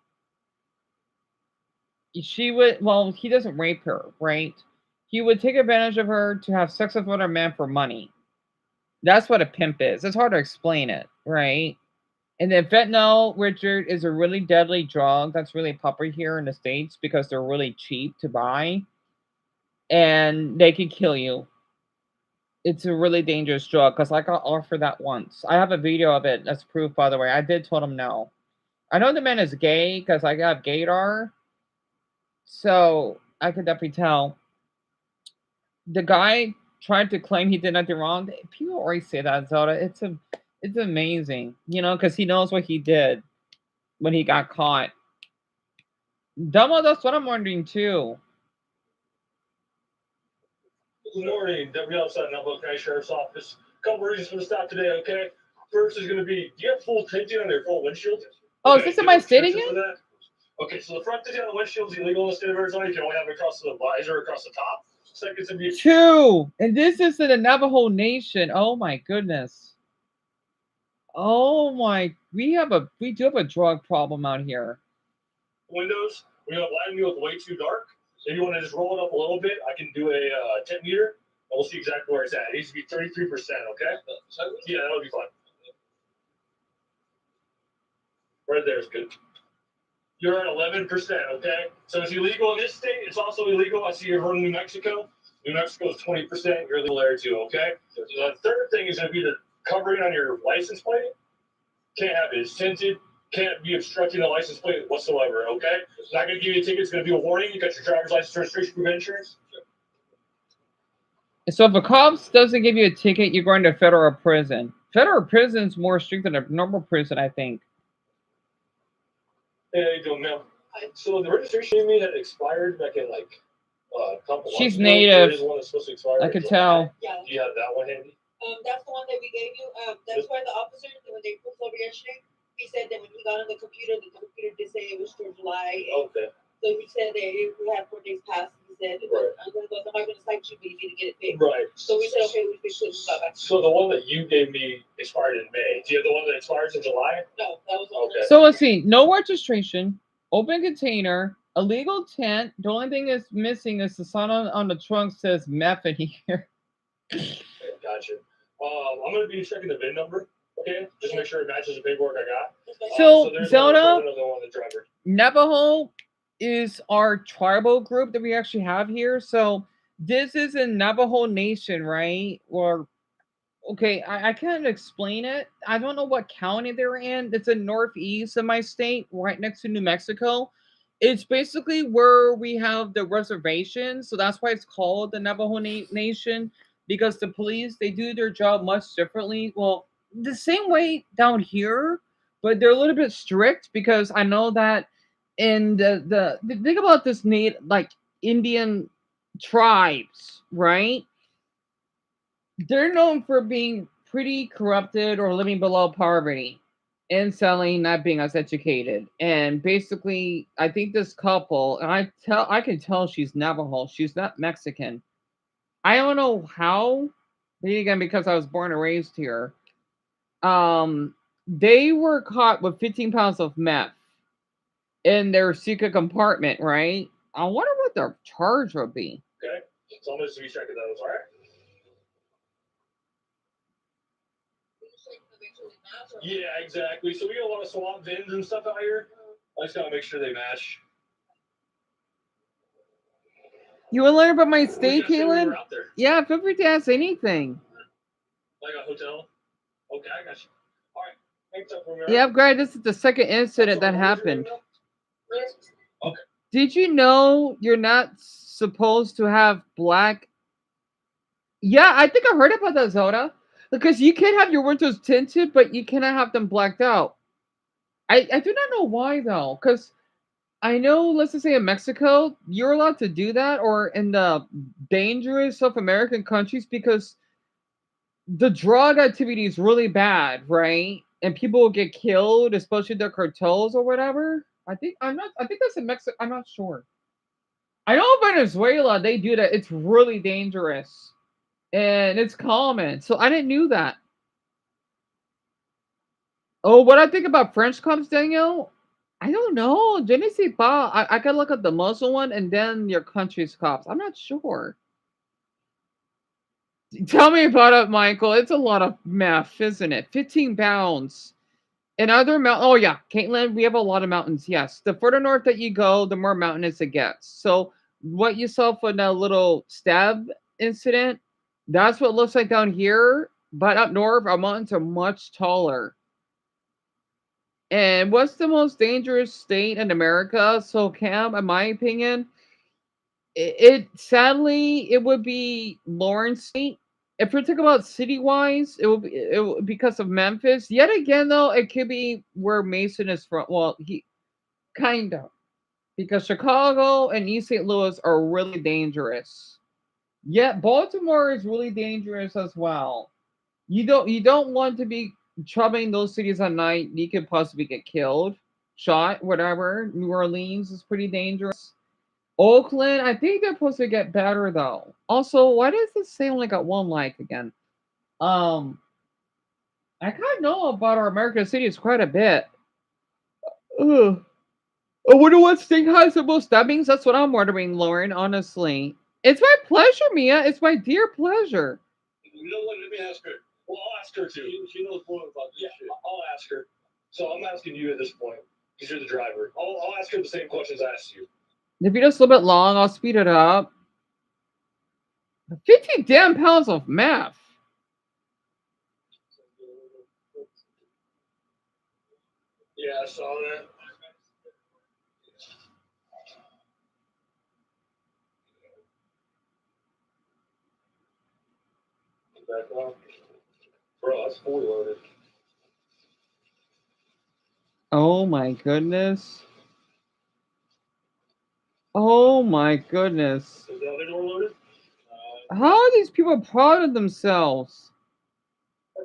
She would, well, he doesn't rape her, right? He would take advantage of her to have sex with other men for money. That's what a pimp is. It's hard to explain it, right? And then fentanyl, Richard, is a really deadly drug that's really popular here in the States because they're really cheap to buy. And they can kill you. It's a really dangerous drug because I got offered that once. I have a video of it. That's proof, by the way. I did tell him no. I know the man is gay because I got gaydar. So I could definitely tell. The guy tried to claim he did nothing wrong. People always say that, Zelda. It's amazing, you know, because he knows what he did when he got caught. Dumbo, that's what I'm wondering too. Good morning, Deputy Outside Napa County Sheriff's Office. Couple reasons for the stop today, okay? First is going to be, do you have full tinting on your front windshield? Oh, is this in my state again? Okay, so the front tinting on the windshield is illegal in the state of Arizona. You can only have it across the visor, across the top. Second to be 2, and this is in the Navajo Nation. Oh my goodness. Oh my, we do have a drug problem out here. windows. We have lighting me with way too dark. So if you want to just roll it up a little bit, I can do a 10 meter. And we'll see exactly where it's at. It needs to be 33%, okay? Yeah, that'll be fine. Right there is good. You're at 11%, okay? So it's illegal in this state. It's also illegal. I see you're from New Mexico. New Mexico is 20%. You're illegal there too, okay? So the third thing is going to be the covering on your license plate. Can't have it. It's tinted. Can't be obstructing the license plate whatsoever, okay? It's not going to give you a ticket. It's going to be a warning. You got your driver's license, registration, proof of insurance. So if a cops doesn't give you a ticket, you're going to federal prison. Federal prison's more strict than a normal prison, I think. Yeah, you doing, ma'am? So the registration you mean had expired back in like a couple months She's ago? native. There is one that's supposed to expire. I could tell. Yeah. Do you have that one handy? That's the one that we gave you. That's why the officer, when they pulled over yesterday, he said that when he got on the computer you to say it was for July. Okay. So we said that if we had 4 days past, he said, I'm going to go, somebody's going to cite you, but you need to get it fixed. Right. So we said, okay, we fixed it. So the one that you gave me expired in May. Do you have the one that expires in July? No, that was okay. So let's see. No registration, open container, illegal tent. The only thing that's missing is the sign on the trunk says meth in here. Okay, gotcha. I'm going to be checking the VIN number. Okay, just to make sure it matches the paperwork I got. So, there's Zelda, another one on the driver. Navajo is our tribal group that we actually have here. So this is in Navajo Nation, right? Or okay, I can't explain it. I don't know what county they're in. It's in northeast of my state, right next to New Mexico. It's basically where we have the reservation, so that's why it's called the Navajo Nation, because the police, they do their job much differently. Well, the same way down here, but they're a little bit strict because I know that in the think about this like Indian tribes, right? They're known for being pretty corrupted or living below poverty and selling, not being as educated. And basically, I think this couple, and I can tell she's Navajo, she's not Mexican. I don't know how, but again, because I was born and raised here. They were caught with 15 pounds of meth in their secret compartment, right? I wonder what their charge would be. Okay, so I'm just be checking those, all right? Yeah, exactly. So we got a lot of swamp VINs and stuff out here. I just gotta make sure they match. You want to learn about my state, We Caitlin? were out there. Yeah, feel free to ask anything. Like a hotel. Okay, I got you. All right. Thanks up for Yeah, great. This is the second incident that happened. Okay. Did you know you're not supposed to have black? Yeah, I think I heard about that, Zoda. Because you can have your windows tinted, but you cannot have them blacked out. I do not know why though, because I know, let's just say in Mexico, you're allowed to do that, or in the dangerous South American countries, because the drug activity is really bad, right? And people will get killed, especially the cartels or whatever. I think that's in Mexico. I'm not sure. I know Venezuela, they do that. It's really dangerous. And it's common. So I didn't knew that. Oh, what I think about French cops, Daniel? I don't know. Je ne sais pas. I gotta look at the Muslim one and then your country's cops. I'm not sure. Tell me about it, Michael. It's a lot of meth, isn't it? 15 pounds. And other mountains. Oh, yeah. Caitlin, we have a lot of mountains. Yes. The further north that you go, the more mountainous it gets. So, what you saw for that little stab incident, that's what it looks like down here. But up north, our mountains are much taller. And what's the most dangerous state in America? So, Cam, in my opinion, it sadly it would be Lawrence State. If we're talking about city wise, it would because of Memphis. Yet again, though, it could be where Mason is from. Well, he kind of, because Chicago and East St. Louis are really dangerous. Yet Baltimore is really dangerous as well. You don't want to be traveling those cities at night. You could possibly get killed, shot, whatever. New Orleans is pretty dangerous. Oakland, I think they're supposed to get better though. Also, why does this say only got one like again? I kind of know about our American cities quite a bit. Ugh. I wonder what state has the most stabbings. That's what I'm wondering, Lauren. Honestly, it's my pleasure, Mia. It's my dear pleasure. You know what? Let me ask her. Well, I'll ask her too. She knows more about this shit. I'll ask her. So I'm asking you at this point because you're the driver. I'll ask her the same questions I asked you. The video's a little bit long. I'll speed it up. 15 damn pounds of meth. Yeah, I saw that. Back on. Bro, that's fully loaded. Oh my goodness. Oh my goodness. Is the other door loaded? How are these people proud of themselves?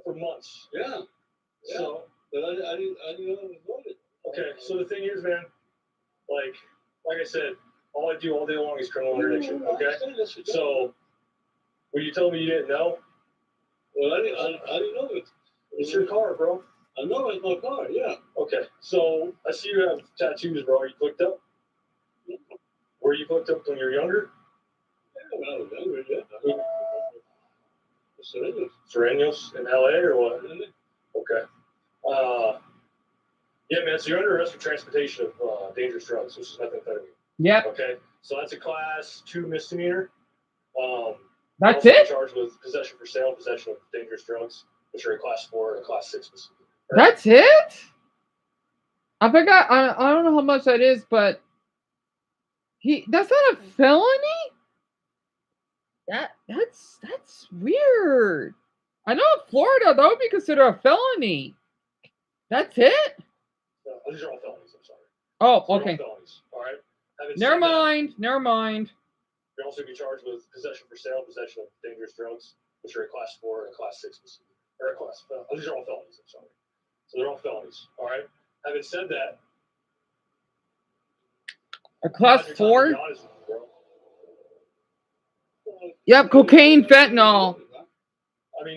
For months. Yeah. So, but I didn't know it was loaded. Okay, so the thing is, man, like I said, all I do all day long is criminal interdiction. Okay, so when you told me you didn't know, well, I didn't know it. It's your car, bro. I know it's my car. Yeah. Okay, so I see you have tattoos, bro. Are you clicked up? Were you clicked up when you were younger? Yeah, when I was younger, yeah. Serenios in LA or what? Okay. Yeah, man. So you're under arrest for transportation of dangerous drugs, which is methamphetamine. Yep. Okay. So that's a class 2 misdemeanor. That's you're also it? Charged with possession for sale, possession of dangerous drugs, which are a class 4 and a class 6 misdemeanor. That's it? I forgot. I don't know how much that is, but that's not a felony? That's weird. I know in Florida that would be considered a felony. That's it? These are all felonies. I'm sorry. Oh, They're okay. all felonies. All right. Never mind. Never mind. You're also be charged with possession for sale, possession of dangerous drugs, which are a class 4 and a class 6 misdemeanor. Or a class. These are all felonies. I'm sorry. So they're all felonies. All right. Having said that, A class 4? Yep, cocaine, fentanyl.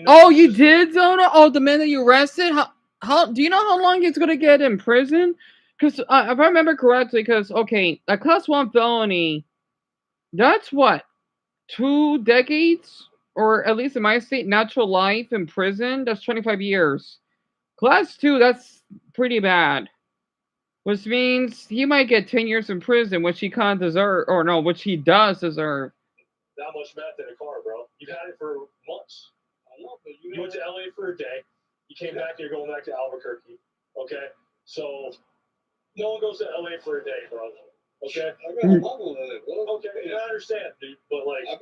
Oh, you did, Zona? Oh, the man that you arrested? How do you know how long he's gonna get in prison? Because if I remember correctly, because okay, a class 1 felony, that's what, 2 decades, or at least in my state, natural life in prison. That's 25 years. Class 2, that's pretty bad. Which means he might get 10 years in prison, which he can't deserve, or no, which he does deserve. That much meth in a car, bro. You've had it for months. I know, but you went to LA for a day. You came back, you're going back to Albuquerque. Okay? So, no one goes to LA for a day, bro. Okay? I got a mom in LA, bro. Okay, yeah, I understand, dude. But, like, I'm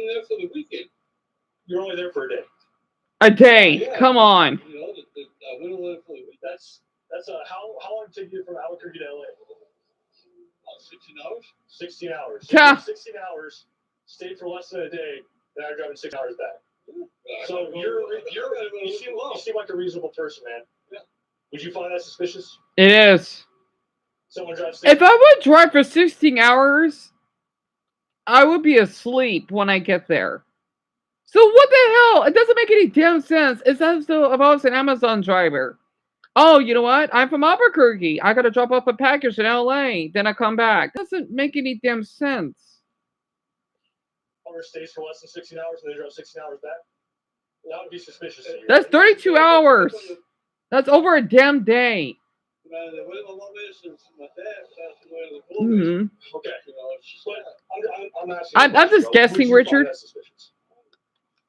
there for the weekend. You're only there for a day. A day. Yeah, Come on. You know, I went over there for the week. That's how long did it take you from Albuquerque to LA? 16 hours. 16 hours. So Yeah. 16 hours. Stayed for less than a day. Now you're driving 6 hours back. So you seem like a reasonable person, man. Yeah. Would you find that suspicious? It is. Someone drives. If I would drive for 16 hours, I would be asleep when I get there. So what the hell? It doesn't make any damn sense. It's as though if I was an Amazon driver. Oh, you know what? I'm from Albuquerque. I gotta drop off a package in LA. Then I come back. Doesn't make any damn sense. Or stays for less than 16 hours and then drives 16 hours back. That would be suspicious. To you, That's right? 32 hours. That's over a damn day. Mm-hmm. Okay. But I'm asking. I'm just guessing, Would you find Richard. that suspicious?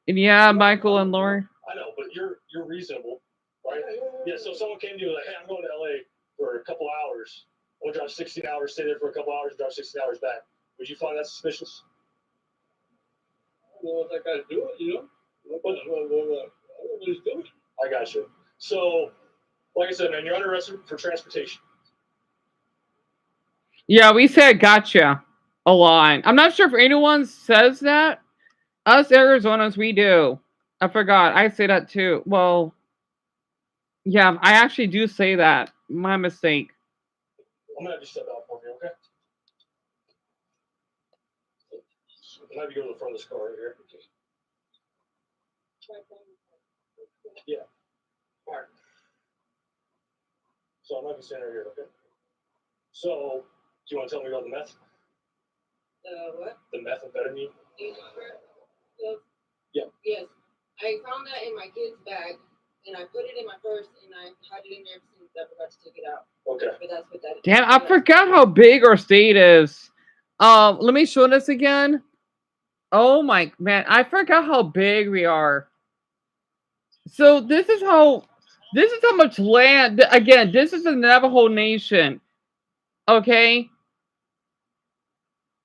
Yeah, Michael and Lauren. I know, but you're reasonable, right? Yeah. So if someone came to you like, hey, I'm going to LA for a couple hours. I'll drive 16 hours, stay there for a couple hours, and drive 16 hours back. Would you find that suspicious? Well, if I got to do it, you know. I got you. So, like I said, man, you're under arrest for transportation. Yeah, we said gotcha a lot. I'm not sure if anyone says that. Us Arizonans, we do. I forgot. I say that too. Well, yeah, I actually do say that. My mistake. I'm gonna have you step out for me, okay? I'm gonna have you go to the front of this car right here. Yeah. All right. So I'm gonna have you stand right here, okay? So, do you want to tell me about the meth? What? The methamphetamine? Yeah. Yes. I found that in my kid's bag, and I put it in my purse, and I had it in there since I forgot to take it out. Okay. But that's what that is. Damn, I forgot how big our state is. Let me show this again. Oh my man, I forgot how big we are. So this is how much land. Again, this is the Navajo Nation. Okay.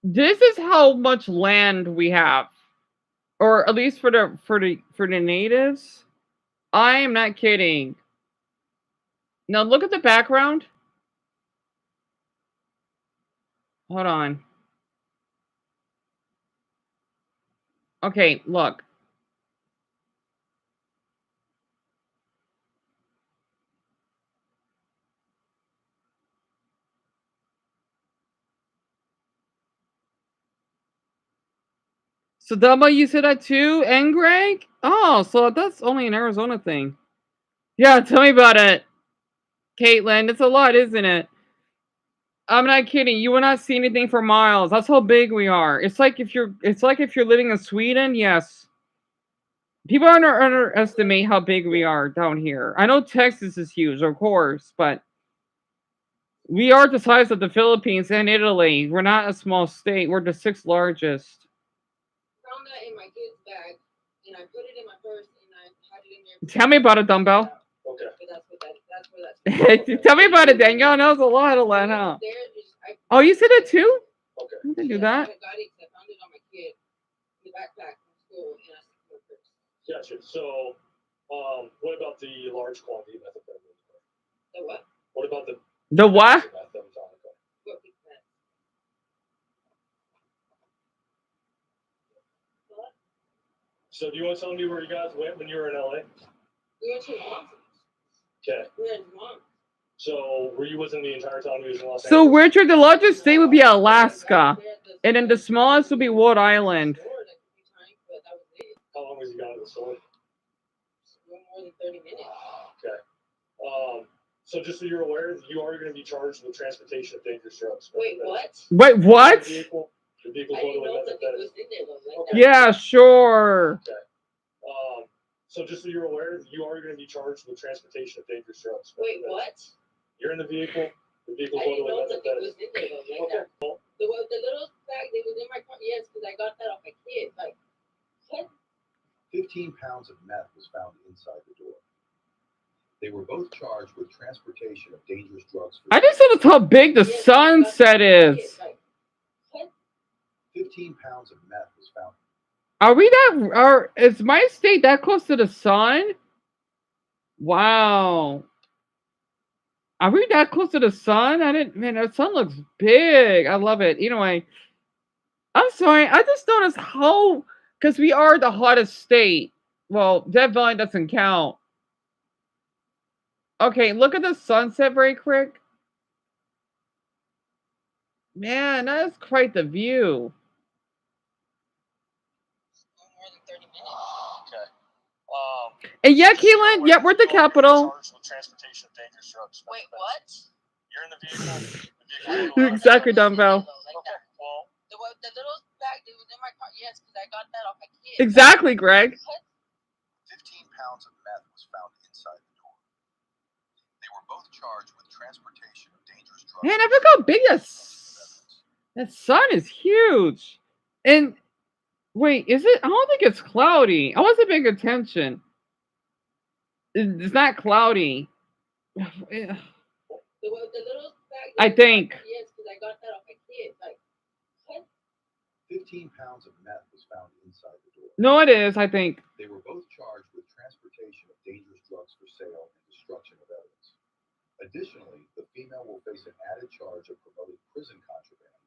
This is how much land we have, or at least for the natives. I am not kidding. Now look at the background. Hold on. Okay, look. So Dumbo, you said that too, and Greg? Oh, so that's only an Arizona thing. Yeah, tell me about it, Caitlin. It's a lot, isn't it? I'm not kidding. You will not see anything for miles. That's how big we are. It's like if you're living in Sweden. Yes, people underestimate how big we are down here. I know Texas is huge, of course, but we are the size of the Philippines and Italy. We're not a small state. We're the 6th largest. Found that in my kid's bag, and I put it in my purse, and I had it in there. Tell me about it, Dumbbell. Okay. That's where that's. Tell me about it, Danielle knows a lot of that, huh? Oh, you said it too? Okay. You can do that. I got it 'cause I found it on my kid in the backpack from school, and I stuck it in my purse. Gotcha. So, what about the large quantity of methamphetamine? The what? What about The what? What big mess? What? So, do you want to tell me where you guys went when you were in LA? We went to Vermont. Okay. We went to Vermont. So, were you wasn't the entire time you was in Los So, Angeles? Richard, the largest state would be Alaska, and then the smallest would be Rhode Island. How long was you gone to the store? More than 30 minutes. Okay. So just so you're aware, you are going to be charged with transportation of dangerous drugs. Wait, what? Wait, what? The vehicle's I didn't loaded know with that it was in there though. Like that. Yeah, sure. Okay. So just so you're aware, you are going to be charged with transportation of dangerous drugs. Wait, what? You're in the vehicle. The vehicle's I didn't loaded know with that it was methamphetamine. in there though. Like Okay. that. The little bag that was in my car, yes, because I got that off my kid. Like, what? 15 pounds of meth was found inside the door. They were both charged with transportation of dangerous drugs. I just noticed how big the sunset is. 15 pounds of meth was found. Is my state that close to the sun? Wow. Are we that close to the sun? Man, the sun looks big. I love it. Anyway, I'm sorry. I just noticed how, because we are the hottest state. Well, Dead Valley doesn't count. Okay, look at the sunset very quick. Man, that is quite the view. Okay. And yeah, Keelan, yeah, we're at the capital. Wait, what? You're in the vehicle. Exactly, Dumbbell. Okay. Well, The little bag that was in my car, yes, because I got that off my kid. Exactly, Greg. 15 pounds of meth was found inside the door. They were both charged with transportation of dangerous drugs. Man, I forgot how big that sun is huge. And wait, is it? I don't think it's cloudy. I wasn't paying attention. It's not cloudy. The little bag. I think. Yes, because I got that off my kid. Like, what? 15 pounds of meth was found inside the door. No, it is, I think. They were both charged with transportation of dangerous drugs for sale and destruction of evidence. Additionally, the female will face an added charge of promoting prison contraband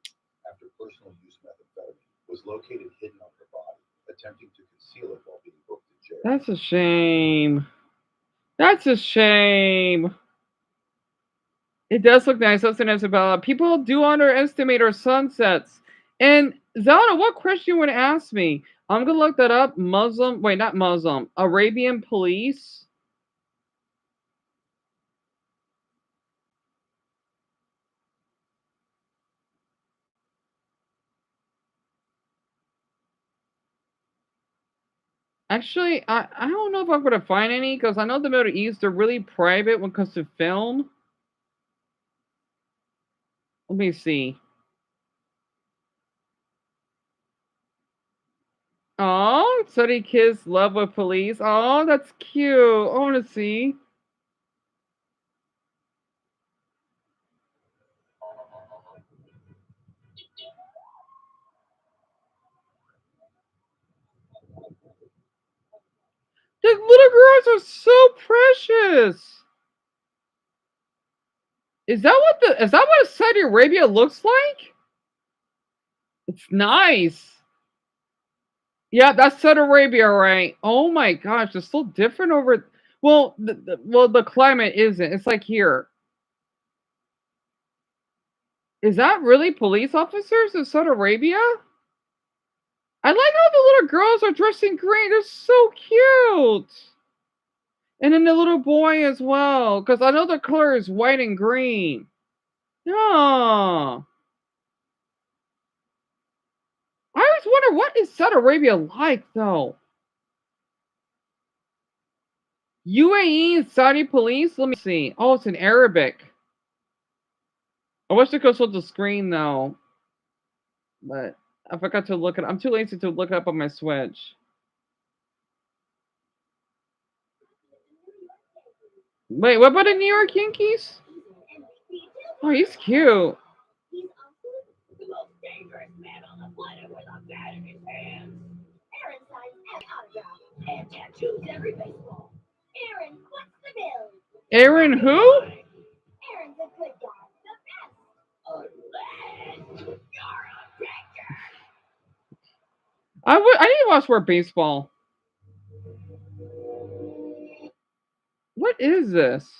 after personal use methamphetamine was located hidden on her body, attempting to conceal it while being booked in jail. That's a shame. That's a shame. It does look nice, doesn't it, Isabella? People do underestimate our sunsets. And Zelda, what question you want to ask me? I'm gonna look that up. Not Muslim. Arabian police. Actually, I don't know if I'm gonna find any because I know the Middle East, they're really private when it comes to film. Let me see. Oh, study kids love with police. Oh, that's cute. I want to see. The little girls are so precious. Is that what Saudi Arabia looks like? It's nice. Yeah, that's Saudi Arabia, right? Oh my gosh, it's so different over. Well, the climate isn't. It's like here. Is that really police officers in Saudi Arabia? I like how the little girls are dressed in green. They're so cute. And then the little boy as well, because I know the color is white and green. Yeah. I always wonder, what is Saudi Arabia like, though? UAE and Saudi police? Let me see. Oh, it's in Arabic. I wish I could show the screen, though. But I forgot to look it. I'm too lazy to look it up on my Switch. Wait, what about the New York Yankees? Oh, he's cute. The most dangerous man on the planet with a bat in his hands. Aaron signs every autograph and tattoos every baseball. Aaron what's the bill. Aaron who? Aaron's a good guy, the best. Unless you're a danger. I need to watch more baseball. What is this?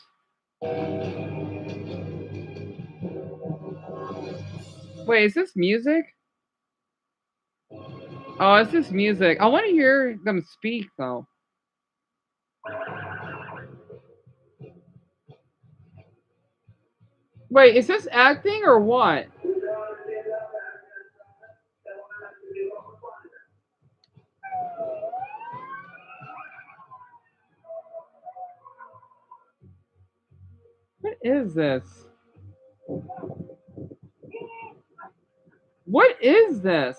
Wait, is this music? Oh, it's this music. I want to hear them speak, though. Wait, is this acting or what? What is this? What is this?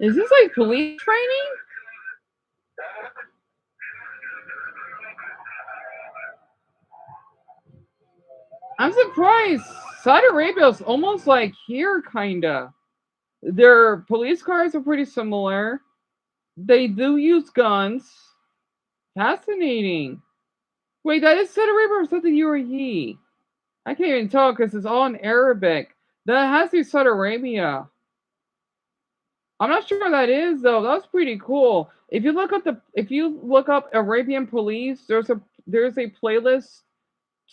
Is this like police training? I'm surprised. Saudi Arabia is almost like here, kinda. Their police cars are pretty similar. They do use guns. Fascinating. Wait, that is Saudi Arabia or something UAE? I can't even tell because it's all in Arabic. That has to be Saudi Arabia. I'm not sure what that is though. That's pretty cool. If you look up Arabian police, there's a playlist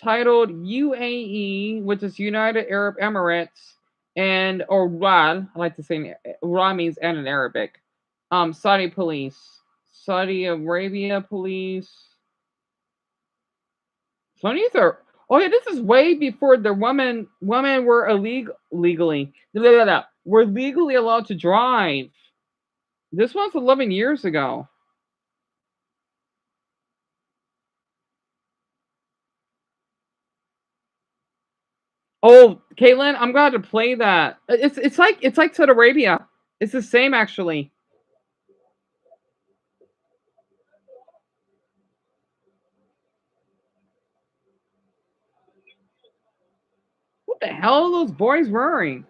titled UAE, which is United Arab Emirates, and or RAL. I like to say RA means and in Arabic. Saudi police, Saudi Arabia police. Some of these are. Oh yeah, this is way before the women were legally were legally allowed to drive. This one's 11 years ago. Oh, Caitlin, I'm glad to play that. It's like Saudi Arabia. It's the same actually. What the hell are those boys wearing?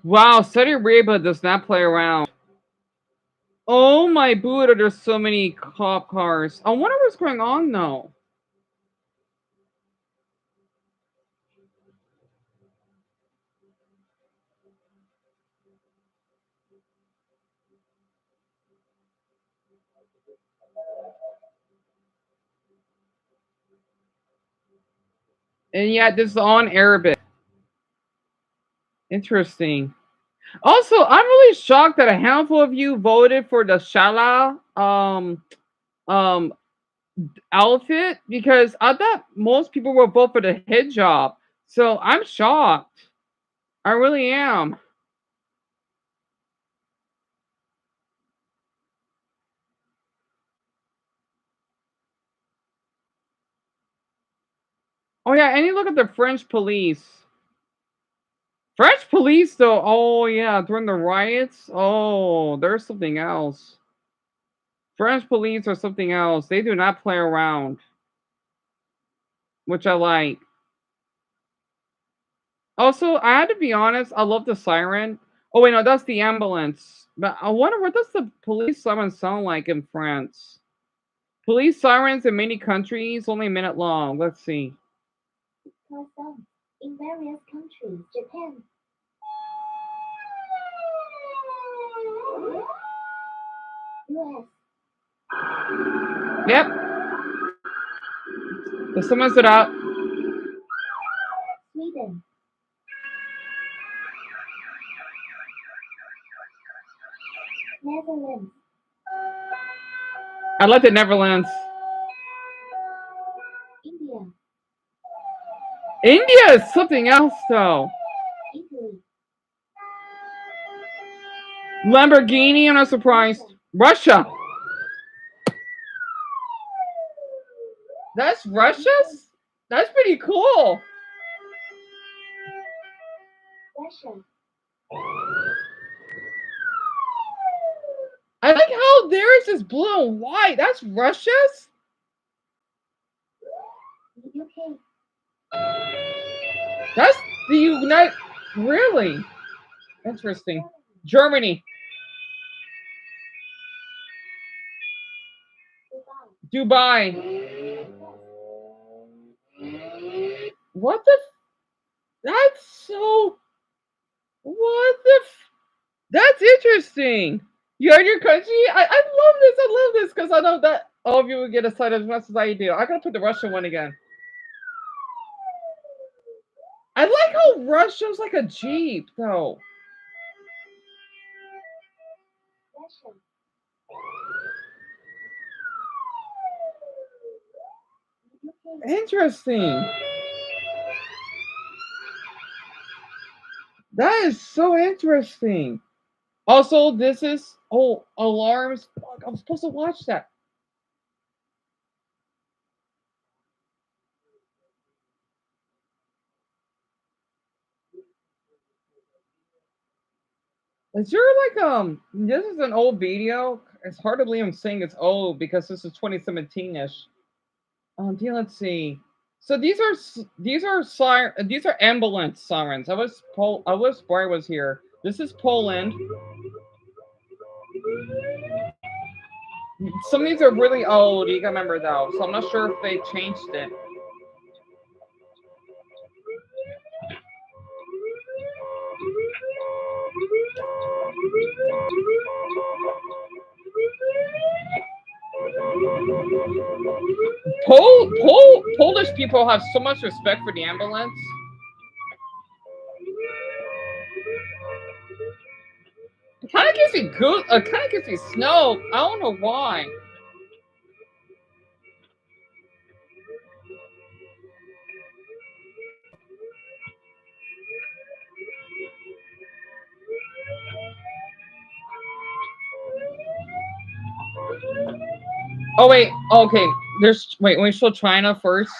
Wow, Saudi Arabia does not play around. Oh my Buddha, there's so many cop cars. I wonder what's going on though. And yeah, this is all in Arabic. Interesting. Also, I'm really shocked that a handful of you voted for the Shala um outfit because I thought most people would vote for the hijab. So I'm shocked. I really am. Oh yeah, and you look at the French police. French police though, oh yeah, during the riots, oh, there's something else. French police are something else. They do not play around, which I like. Also, I had to be honest, I love the siren. Oh wait, no, that's the ambulance. But I wonder what does the police siren sound like in France? Police sirens in many countries, only a minute long. Let's see. In various countries, Japan. US. Yep. The summons it up. Sweden. Netherlands. I like the Netherlands. India. India is something else though. Italy. Lamborghini, I'm not surprised. Russia. That's Russia's? That's pretty cool. Russia. I like how theirs is blue and white. That's Russia's? UK. That's the United. Really? Interesting. Germany. Dubai. What the? That's so. What the? That's interesting. You're in your country. I love this. I love this because I know that all of you will get excited as much as I do. I gotta put the Russian one again. I like how Russia's like a Jeep though. Russia. Interesting. That is so interesting. Also, this is alarms. Fuck, I'm supposed to watch that. Is there like this is an old video. It's hard to believe I'm saying it's old because this is 2017-ish. Let's see. So these are ambulance sirens. I wish Bri was here. This is Poland. Some of these are really old. You gotta remember though, so I'm not sure if they changed it. Polish people have so much respect for the ambulance. It kind of gives me good. It kind of gives me snow. I don't know why. Oh wait. Okay. Wait. We show China first.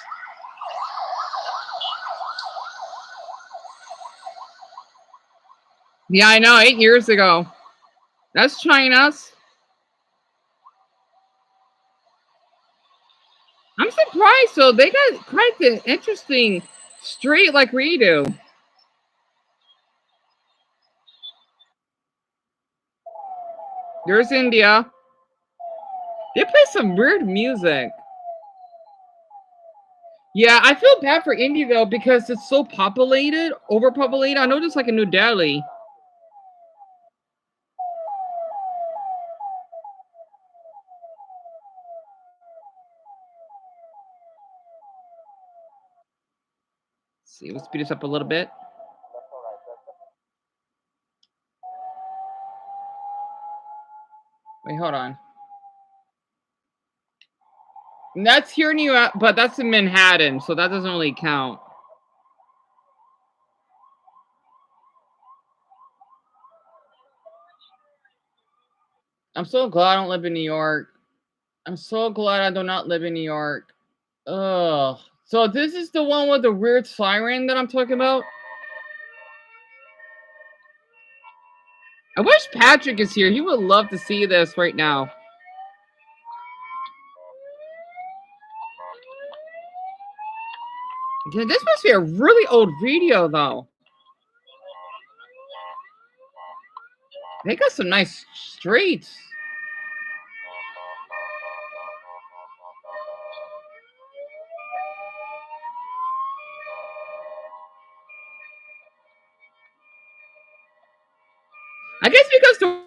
Yeah, I know. 8 years ago. That's China's. I'm surprised though. They got quite the interesting street like we do. There's India. They play some weird music. Yeah, I feel bad for India though because it's so populated, overpopulated. I know just like in New Delhi. see, we'll speed this up a little bit. Wait, hold on. And that's here in New York, but that's in Manhattan, so that doesn't really count. I'm so glad I don't live in New York. I'm so glad I do not live in New York. Ugh. So this is the one with the weird siren that I'm talking about? I wish Patrick is here. He would love to see this right now. Yeah, this must be a really old video, though. They got some nice streets. I guess because the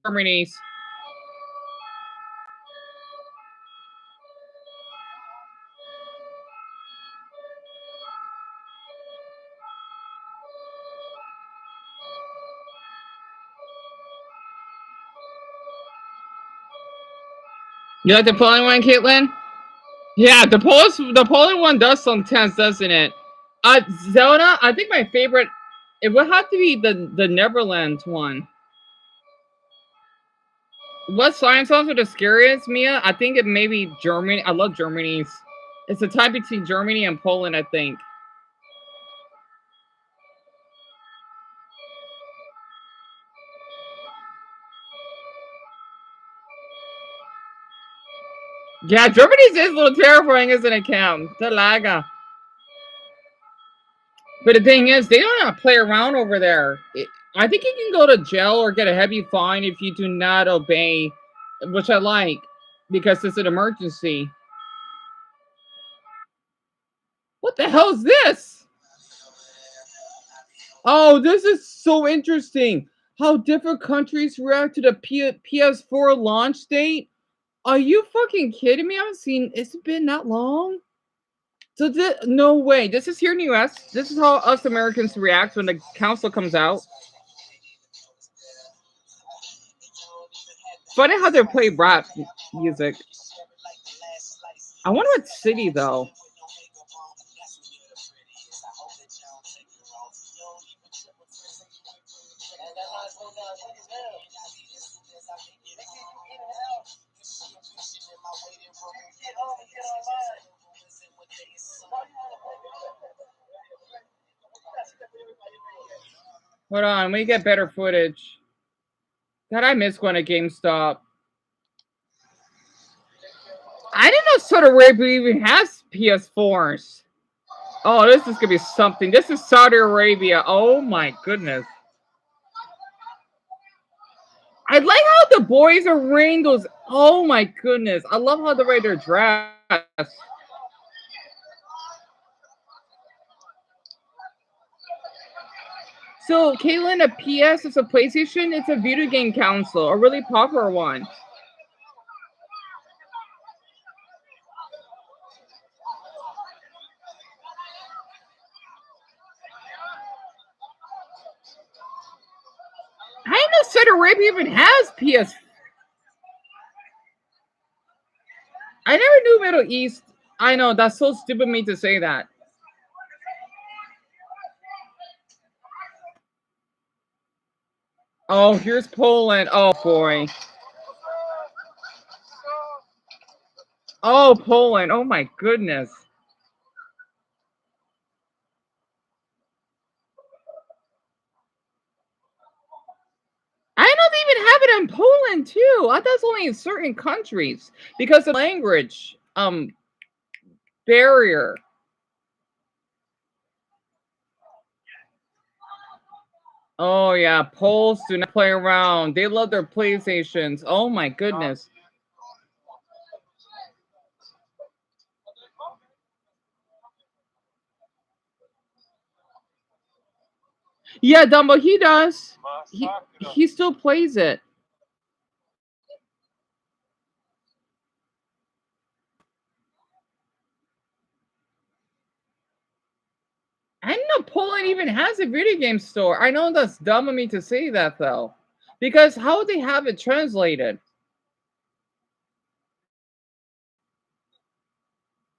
Germany's. You like the Poland one, Caitlin? Yeah, the Poland one does sound tense, doesn't it? Zelda, I think my favorite, it would have to be the Neverlands one. What science songs are the scariest, Mia? I think it may be Germany. I love Germany's. It's a tie between Germany and Poland, I think. Yeah, Germany's is a little terrifying, isn't it, Cam? Talaga. But the thing is, they don't have to play around over there. I think you can go to jail or get a heavy fine if you do not obey, which I like, because it's an emergency. What the hell is this? Oh, this is so interesting. How different countries react to the PS4 launch date. Are you fucking kidding me? I haven't seen, it's been that long? So no way. This is here in the US. This is how us Americans react when the console comes out. Funny how they play rap music. I wonder what city though. Hold on, we get better footage. God, I miss going to GameStop. I didn't know Saudi Arabia even has PS4s. Oh, this is gonna be something. This is Saudi Arabia. Oh my goodness. I like how the boys are wearing those. Oh my goodness. I love how the way they're dressed. So, Caitlin, a PS is a PlayStation. It's a video game console, a really popular one. I didn't know Saudi Arabia even has PS. I never knew Middle East. I know, that's so stupid of me to say that. Oh, here's Poland. Oh, boy. Oh, Poland. Oh, my goodness. I know they even have it in Poland, too. I thought it's only in certain countries because of language barrier. Oh, yeah. Poles do not play around. They love their PlayStations. Oh, my goodness. Yeah, Dumbo, he does. He still plays it. Poland even has a video game store. I know that's dumb of me to say that though, because how would they have it translated?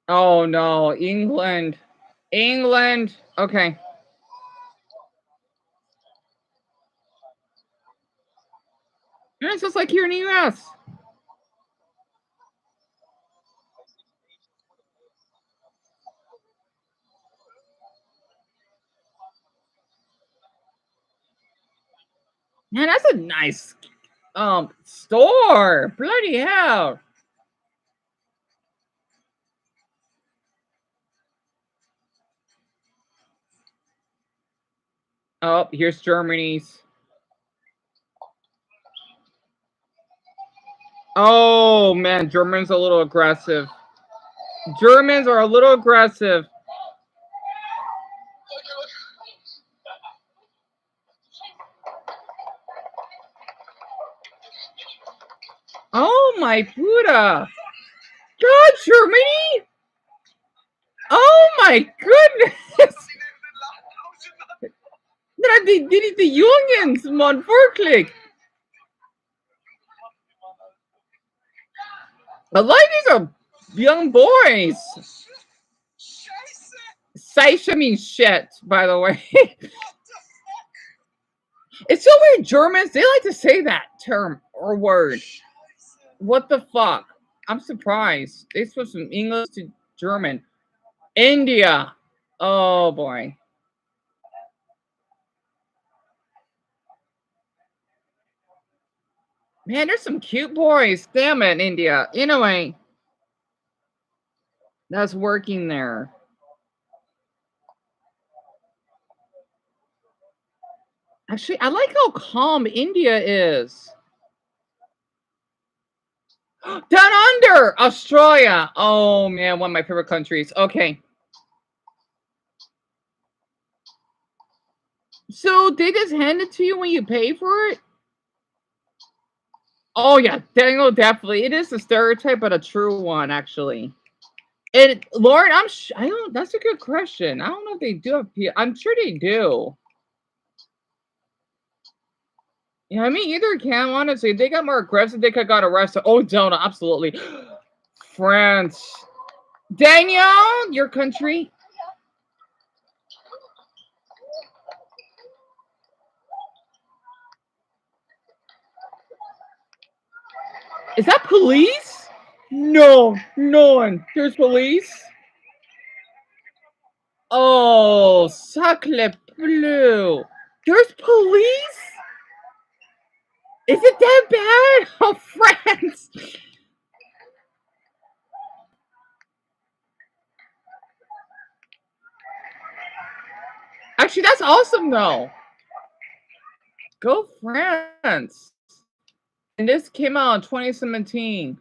Oh no, England. England. Okay. It's just like here in the US. Man, that's a nice store. Bloody hell. Oh, here's Germany's. Oh man, Germans are a little aggressive. Germans are a little aggressive. Oh my Buddha. God, Germany? Oh my goodness. Die Jungs, man, wirklich. A lot of these are young boys. Seisha means shit, by the way. It's so weird. Germans, they like to say that term or word. What the fuck? I'm surprised. They switched from English to German. India. Oh boy. Man, there's some cute boys. Damn it, India. Anyway, that's working there. Actually, I like how calm India is. Down under, Australia. Oh man, one of my favorite countries. Okay. So they just hand it to you when you pay for it? Oh yeah, Daniel, definitely. It is a stereotype, but a true one, actually. And Lauren, I don't. That's a good question. I don't know if they do have. I'm sure they do. Yeah, I mean, either can, honestly. If they got more aggressive, they could have got arrested. Oh, Jonah, absolutely. France. Daniel, your country. Is that police? No, no one. There's police. Oh, sacre bleu. There's police? Is it that bad? Oh, France. Actually, that's awesome, though. Go France. And this came out in 2017.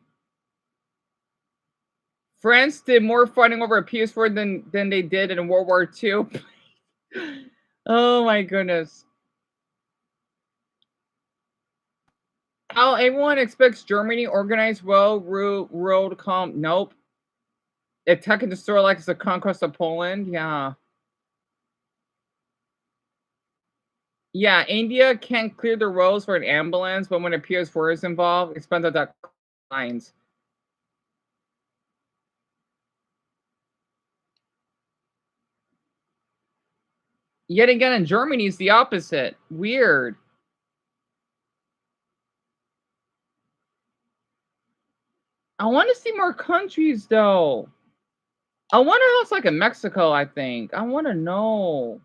France did more fighting over a PS4 than they did in World War II. Oh my goodness. Oh, everyone expects Germany organized well, ruled calm. Nope. Attacking the store like it's a conquest of Poland. Yeah. Yeah, India can't clear the roads for an ambulance, but when a PS4 is involved, it spends that lines. Yet again, in Germany, it's the opposite. Weird. I want to see more countries, though. I wonder how it's like in Mexico, I think. I want to know.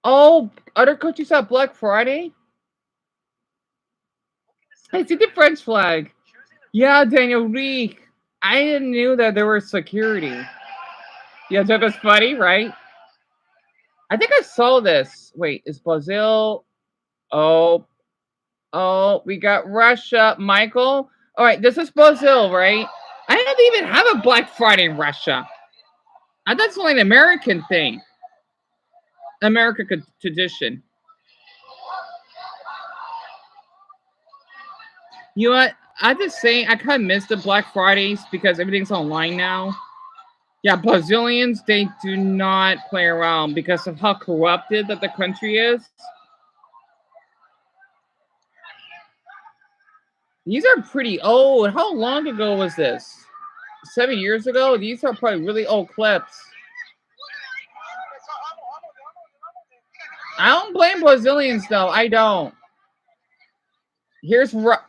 Oh, other countries have Black Friday? I see the French flag. Yeah, Daniel Reek. I didn't knew that there was security. Yeah, that was funny, right? I think I saw this. Wait, is Brazil? Oh, we got Russia. Michael. All right, this is Brazil, right? I don't even have a Black Friday in Russia. I thought it's only an American thing. American tradition. You know what? I just say I kind of miss the Black Fridays because everything's online now. Yeah, Brazilians, they do not play around because of how corrupted that the country is. These are pretty old. How long ago was this? 7 years ago? These are probably really old clips. I don't blame Brazilians, though. I don't. Here's Russia.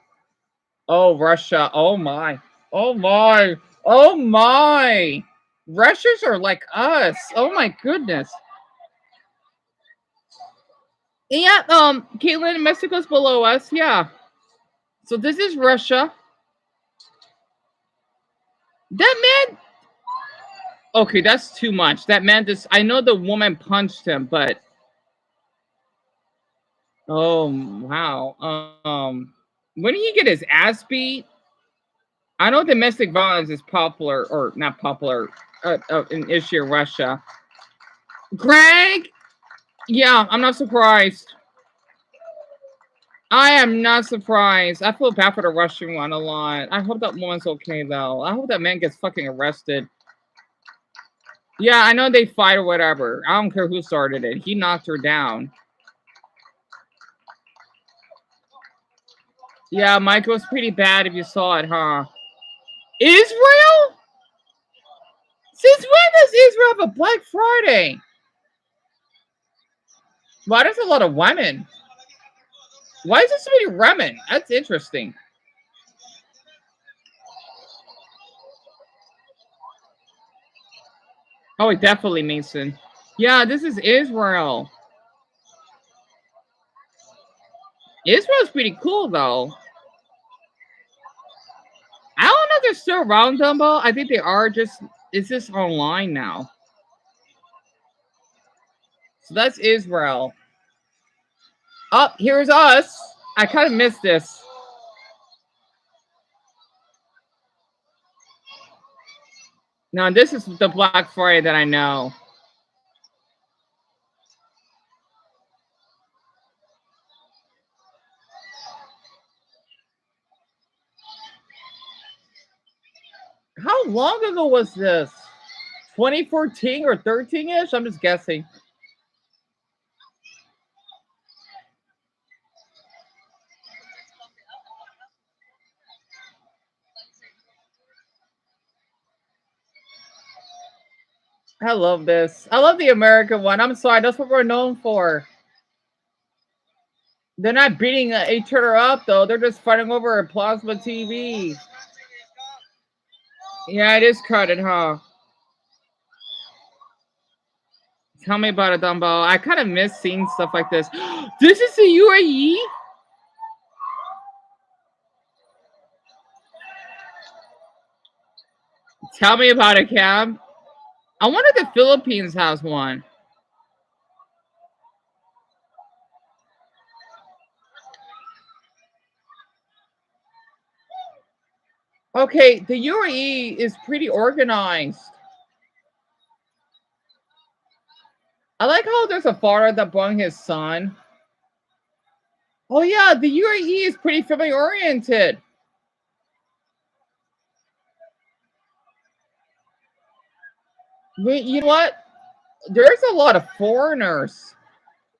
Oh, my. Oh, my. Oh, my. Russians are like us. Oh, my goodness. Yeah, Caitlin, Mexico's below us. Yeah. So this is Russia. That man. Okay, that's too much. That man just. I know the woman punched him, but. Oh wow. When did he get his ass beat? I know domestic violence is popular or not popular, an issue in Russia. Greg. Yeah, I'm not surprised. I am not surprised. I feel bad for the Russian one a lot. I hope that woman's okay, though. I hope that man gets fucking arrested. Yeah, I know they fight or whatever. I don't care who started it. He knocked her down. Yeah, Mike, it was pretty bad if you saw it, huh? Israel? Since when does Israel have a Black Friday? Why there's a lot of women? Why is there so many women? That's interesting. Oh, it definitely, Mason. Yeah, this is Israel. Israel's pretty cool, though. I don't know if they're still around, Dumbo. I think they are. It's just online now. So that's Israel. Oh, here's us. I kind of missed this. No, this is the Black Friday that I know. How long ago was this? 2014 or 13-ish? I'm just guessing. I love this. I love the American one. I'm sorry. That's what we're known for. They're not beating each other up, though. They're just fighting over a plasma TV. Yeah, it is crowded, huh? Tell me about it, Dumbo. I kind of miss seeing stuff like this. This is the UAE? Tell me about it, Cam. I wonder if the Philippines has one. Okay, the UAE is pretty organized. I like how there's a father that brought his son. Oh yeah, the UAE is pretty family oriented. Wait, you know what? There's a lot of foreigners.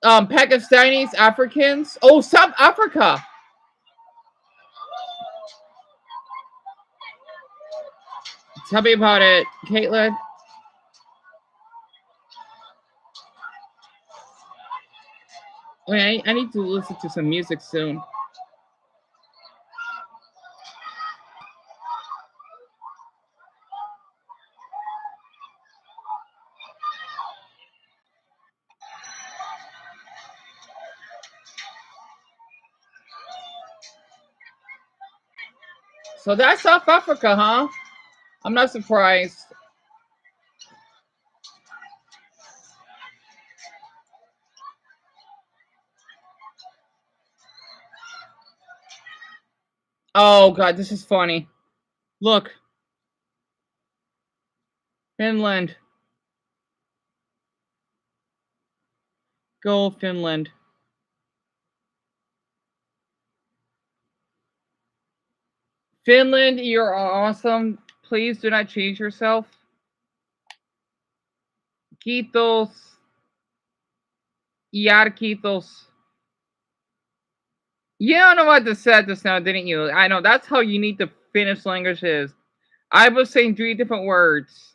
Pakistanis, Africans. Oh, South Africa. Tell me about it, Caitlin. Wait, I need to listen to some music soon. So that's South Africa, huh? I'm not surprised. Oh god, this is funny. Look. Finland. Go Finland. Finland, you're awesome. Please do not change yourself. Quitos. Yarquitos. You don't know what to say just now, didn't you? I know, that's how unique the Finnish language is. I was saying 3 different words.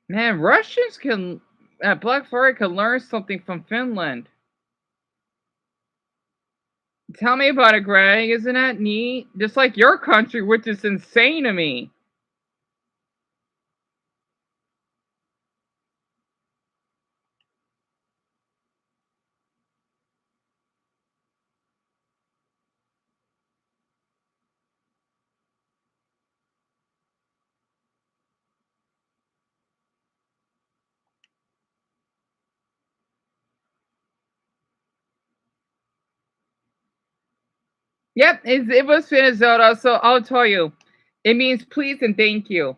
Man, Russians can, at Black Friday, can learn something from Finland. Tell me about it, Greg. Isn't that neat? Just like your country, which is insane to me. Yep, it was Minnesota, so I'll tell you. It means please and thank you.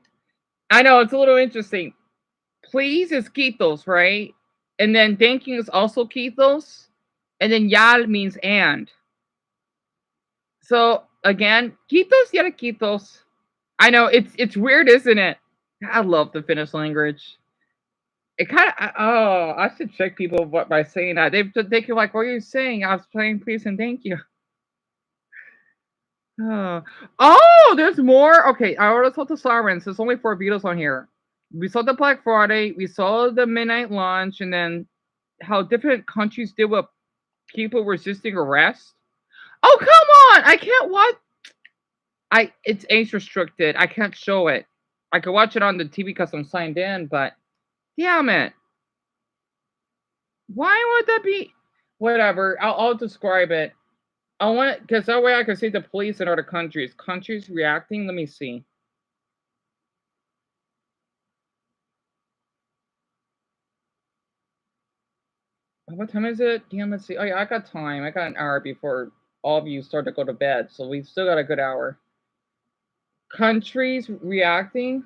I know, it's a little interesting. Please is Kitos, right? And then thank you is also Kitos. And then Yal means and. So, again, Kitos, yada Kitos. I know, it's weird, isn't it? I love the Finnish language. It kind of, I should check people by saying that. They can like, what are you saying? I was saying please and thank you. Oh, there's more. Okay, I already saw the sirens. There's only 4 videos on here. We saw the Black Friday. We saw the midnight launch, and then how different countries deal with people resisting arrest. Oh, come on! I can't watch. It's age restricted. I can't show it. I can watch it on the TV because I'm signed in, but damn it! Why would that be? Whatever. I'll describe it. I want it because that way I can see the police in other countries. Countries reacting. Let me see. What time is it? Damn, let's see. Oh yeah, I got time. I got an hour before all of you start to go to bed, so we've still got a good hour. Countries reacting.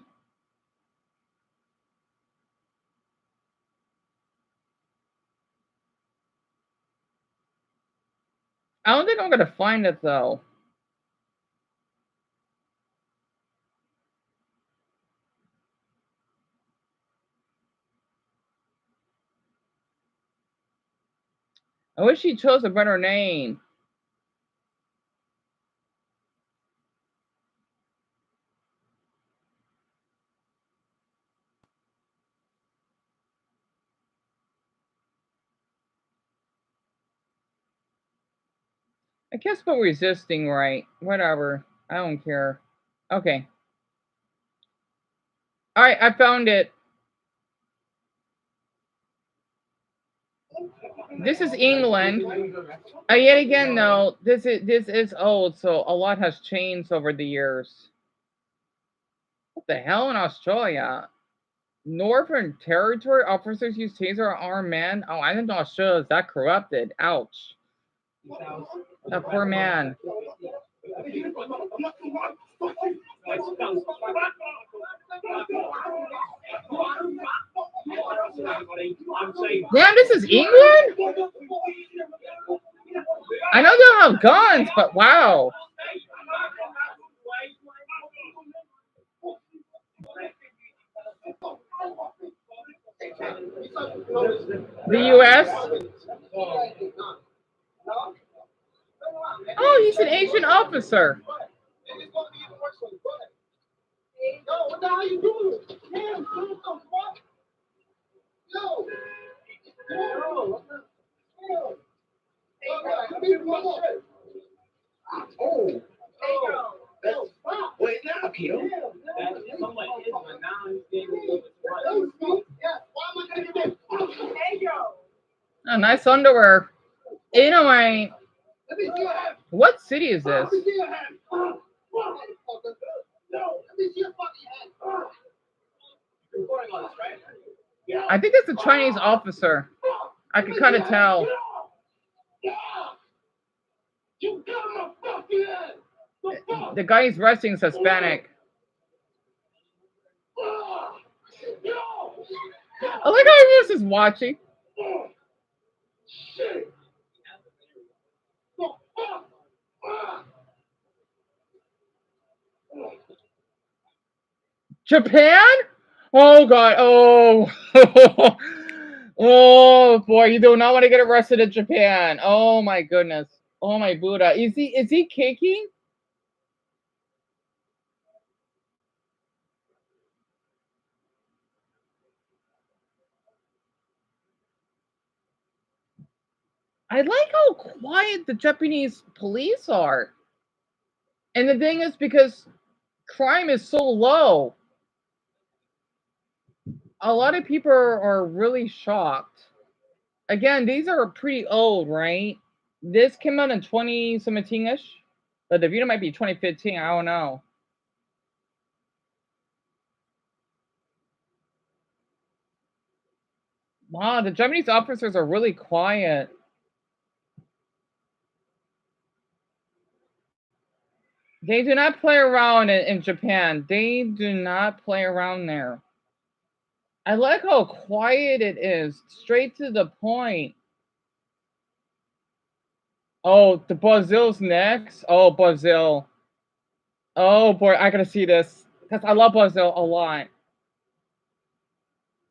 I don't think I'm gonna find it though. I wish he chose a better name. I guess we're resisting, right? Whatever. I don't care. Okay. Alright, I found it. This is England. Yet again, though, this is old, so a lot has changed over the years. What the hell in Australia? Northern Territory officers use taser on armed men? Oh, I didn't know Australia was that corrupted. Ouch. That poor man. Damn, this is England? I know they don't have guns, but wow. The U.S.? Oh, he's an Asian officer. What the hell are you doing? Damn, dude, what the fuck? Yo! Yo! Oh! Wait, now, Kyo. Oh, nice underwear. Anyway, what city is this? I think it's a Chinese officer. I can kind of tell. The guy he's arresting is Hispanic. I like how he was just watching. Japan? Oh god. Oh. Oh boy, you do not want to get arrested in Japan. Oh my goodness. Oh my Buddha. Is he kicking? I like how quiet the Japanese police are. And the thing is, because crime is so low, a lot of people are really shocked. Again, these are pretty old, right? This came out in 2017-ish, but the video might be 2015. I don't know. Wow, the Japanese officers are really quiet. They do not play around in Japan. They do not play around there. I like how quiet it is. Straight to the point. Oh, the Brazil's next? Oh, Brazil. Oh boy, I gotta see this. Because I love Brazil a lot.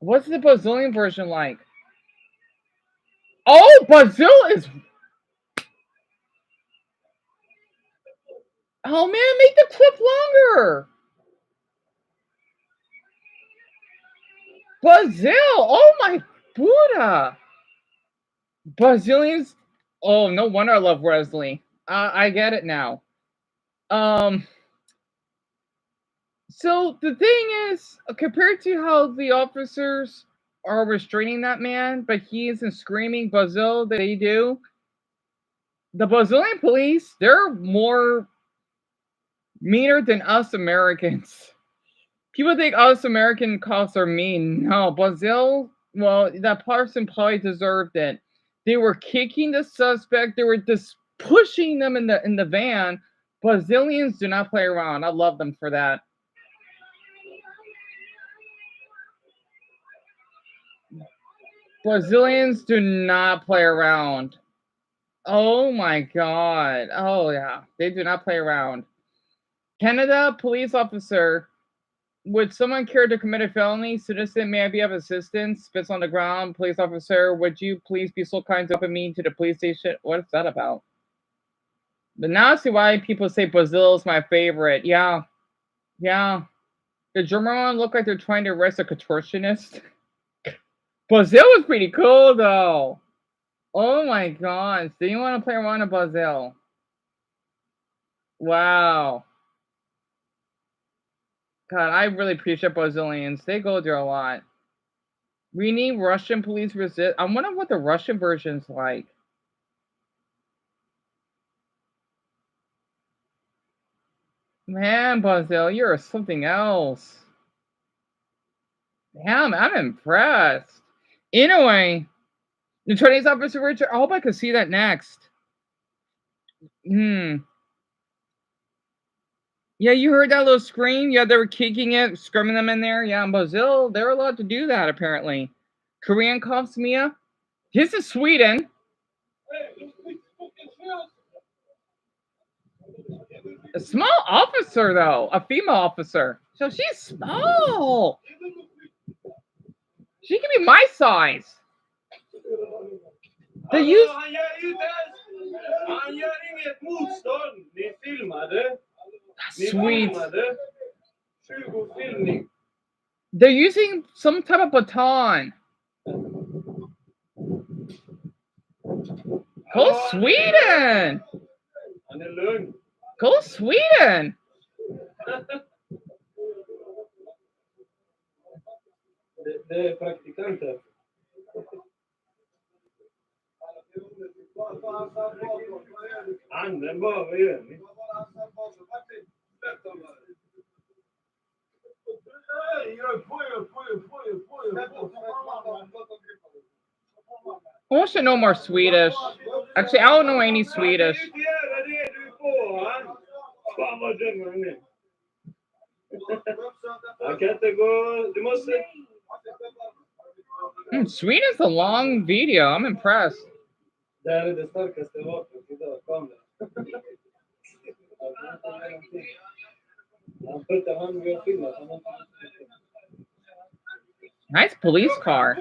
What's the Brazilian version like? Oh, Brazil is... Oh man, make the clip longer! Brazil! Oh my Buddha! Brazilians... Oh, no wonder I love wrestling. I get it now. So the thing is, compared to how the officers are restraining that man, but he isn't screaming Brazil that they do, the Brazilian police, they're more meaner than us Americans. People think us American cops are mean. No, Brazil, well, that person probably deserved it. They were kicking the suspect. They were just pushing them in the van. Brazilians do not play around. I love them for that. Brazilians do not play around. Oh my god. Oh yeah. They do not play around. Canada police officer. Would someone care to commit a felony? Citizen, may I be of assistance? Spits on the ground. Police officer, would you please be so kind to open me to the police station? What is that about? But now I see why people say Brazil is my favorite. Yeah. Yeah. The German one look like they're trying to arrest a contortionist. Brazil was pretty cool though. Oh my gosh. Do you want to play around in Brazil? Wow. God, I really appreciate Brazilians. They go there a lot. We need Russian police resist. I wonder what the Russian version's like. Man, Brazil, you're something else. Damn, I'm impressed. Anyway, the Chinese officer Richard, I hope I could see that next. Yeah, you heard that little scream? Yeah, they were kicking it, screaming them in there. Yeah, in Brazil, they're allowed to do that, apparently. Korean cops, Mia? This is Sweden. A small officer, though. A female officer. So she's small. She can be my size. They use... Sweet. They're using some type of baton. Go Sweden! Go Sweden! Det är praktikanter. Anden bara, vad gör ni? I want to know more Swedish. Actually, I don't know any Swedish. Sweden's a long video. I'm impressed. Nice police car.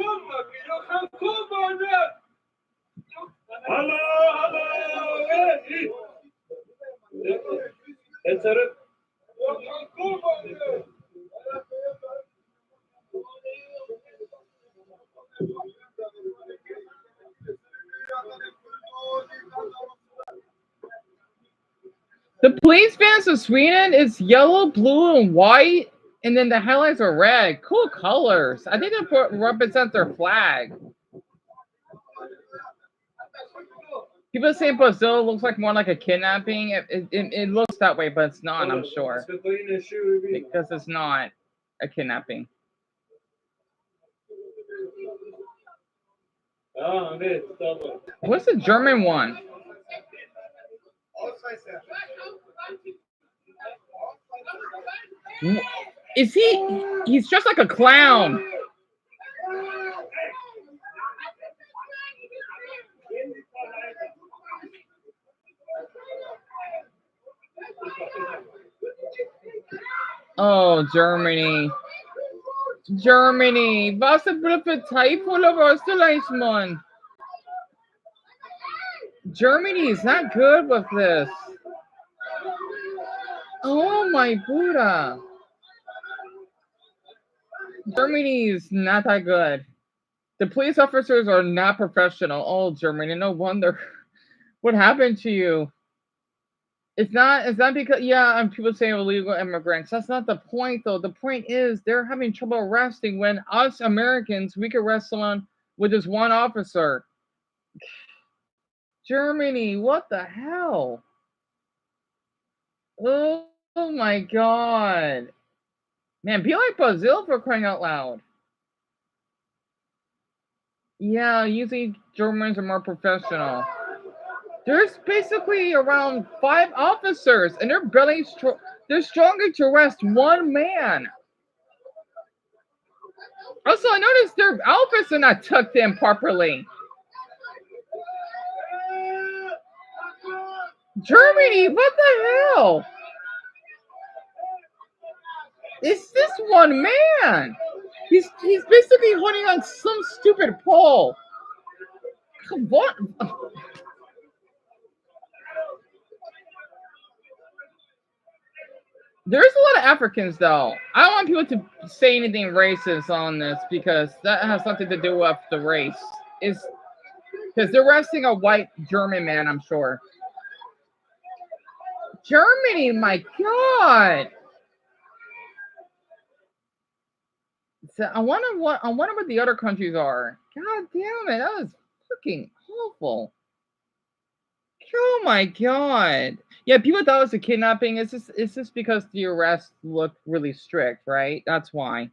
The police fans of Sweden is yellow, blue, and white, and then the highlights are red. Cool colors. I think they represent their flag. People say Brazil looks like more like a kidnapping. It looks that way, but it's not, I'm sure. Because it's not a kidnapping. What's the German one? Is he's just like a clown. Oh, Germany. Germany. Was für Parteivoller warst du, Leismann? Germany is not good with this. Oh my Buddha. Germany is not that good. The police officers are not professional. Oh, Germany, no wonder. What happened to you? It's not because, yeah, and people say illegal immigrants. That's not the point, though. The point is they're having trouble arresting when us Americans, we can arrest someone with just one officer. Germany, what the hell? Oh my God. Man, be like Brazil for crying out loud. Yeah, usually Germans are more professional. There's basically around 5 officers, and they're barely they're stronger to arrest one man. Also, I noticed their outfits are not tucked in properly. Germany, what the hell? It's this one man. He's basically holding on some stupid pole. What? There's a lot of Africans, though. I don't want people to say anything racist on this because that has something to do with the race. It's because they're arresting a white German man, I'm sure. Germany, my God. So I wonder what the other countries are. God damn it, that was freaking awful. Oh my God. Yeah, people thought it was a kidnapping. It's just because the arrests look really strict, right? That's why.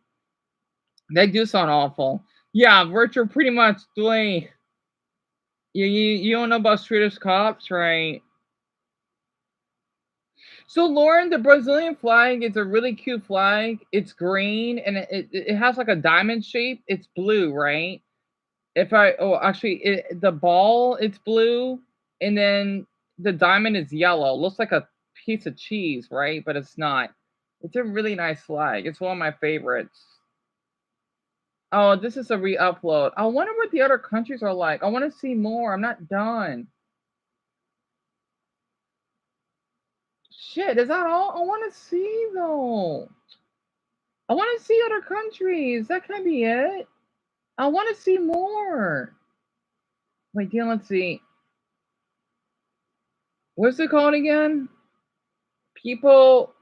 They do sound awful. Yeah, Richard, pretty much doing. You don't know about Swedish cops, right? So Lauren, the Brazilian flag is a really cute flag. It's green and it has like a diamond shape. It's blue, right? The ball it's blue, and then the diamond is yellow. It looks like a piece of cheese, right? But it's not. It's a really nice flag. It's one of my favorites. Oh, this is a re-upload. I wonder what the other countries are like. I want to see more. I'm not done. Shit, is that all? I want to see, though. I want to see other countries. That can't be it. I want to see more. Wait, Deon, let's see. What's it called again? People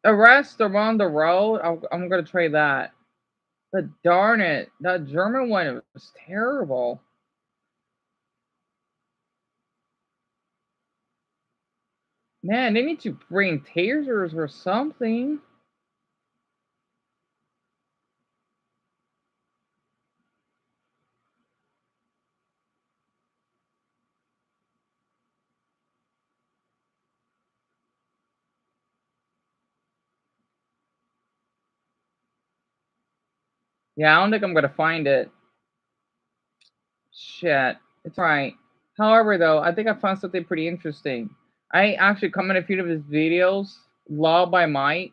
arrest around the road. I'm going to try that. But darn it. That German one was terrible. Man, they need to bring tasers or something. Yeah, I don't think I'm going to find it. Shit. It's right. However, though, I think I found something pretty interesting. I actually commented a few of his videos, Law by Mike.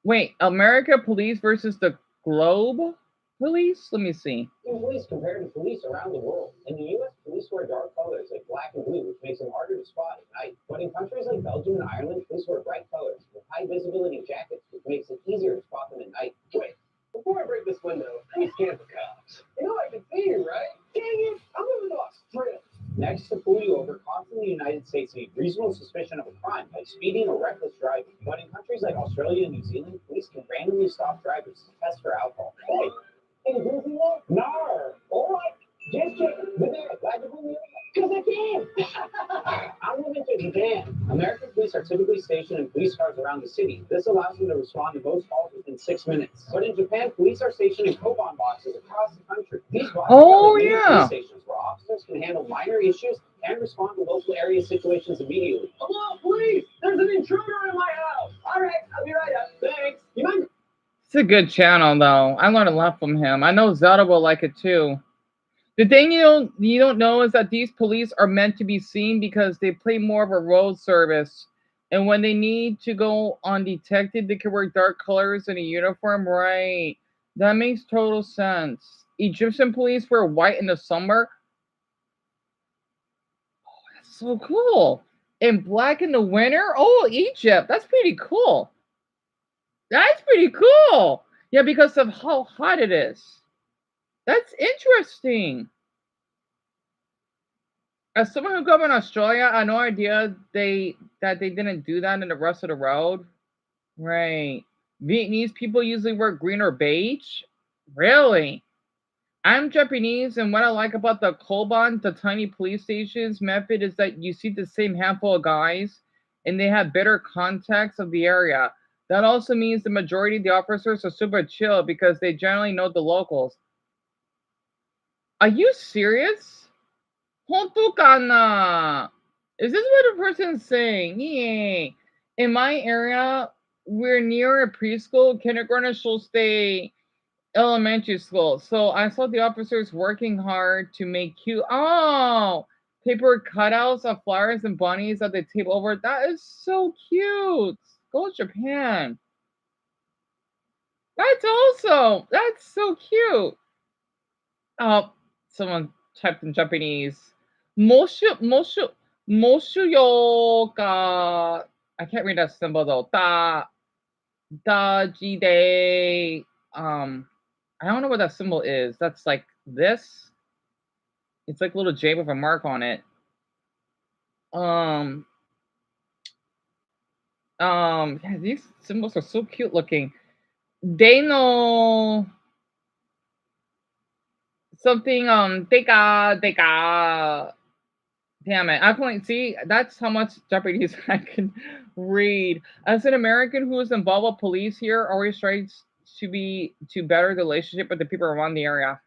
Wait, America Police versus the Globe Police? Let me see. Police compared to police around the world. In the U.S., police wear dark colors like black and blue, which makes them harder to spot at night. But in countries like Belgium and Ireland, police wear bright colors with high visibility jackets, which makes it easier to spot them at night. Wait, before I break this window, let me scan for cops. You know I can see you, right? Dang it, I'm moving off strip. Next, to pull you over, cops in the United States need reasonable suspicion of a crime, like speeding or reckless driving. But in countries like Australia and New Zealand, police can randomly stop drivers to test for alcohol. Hey, any proof in that? No. All right, just checking. But there, glad you put me over. Because I can. I'm moving to Japan. American police are typically stationed in police cars around the city. This allows them to respond to most calls within 6 minutes. But in Japan, police are stationed in Koban boxes across the country. These boxes are like mini police stations where officers can handle minor issues and respond to local area situations immediately. Hello, police! There's an intruder in my house! All right, I'll be right up. Thanks. You mind? It's a good channel, though. I learned a lot from him. I know Zelda will like it, too. The thing you don't know is that these police are meant to be seen because they play more of a road service. And when they need to go undetected, they can wear dark colors in a uniform, right? That makes total sense. Egyptian police wear white in the summer. Oh, that's so cool. And black in the winter? Oh, Egypt. That's pretty cool. That's pretty cool. Yeah, because of how hot it is. That's interesting. As someone who grew up in Australia, I had no idea that they didn't do that in the rest of the world. Right. Vietnamese people usually wear green or beige. Really? I'm Japanese, and what I like about the Koban, the tiny police stations method, is that you see the same handful of guys, and they have better context of the area. That also means the majority of the officers are super chill because they generally know the locals. Are you serious? Honto kana? Is this what a person's saying? Yeah. In my area, we're near a preschool, kindergarten, school stay, elementary school. So I saw the officers working hard to make cute paper cutouts of flowers and bunnies at the table over. That is so cute. Go to Japan. That's so cute. Oh, someone typed in Japanese. Moshu yoka. I can't read that symbol though. Da jide. I don't know what that symbol is. That's like this. It's like a little J with a mark on it. Yeah, these symbols are so cute looking. Deno something deka. Damn it. I point see that's how much Japanese I can read. As an American who is involved with police here, always tries to better the relationship with the people around the area.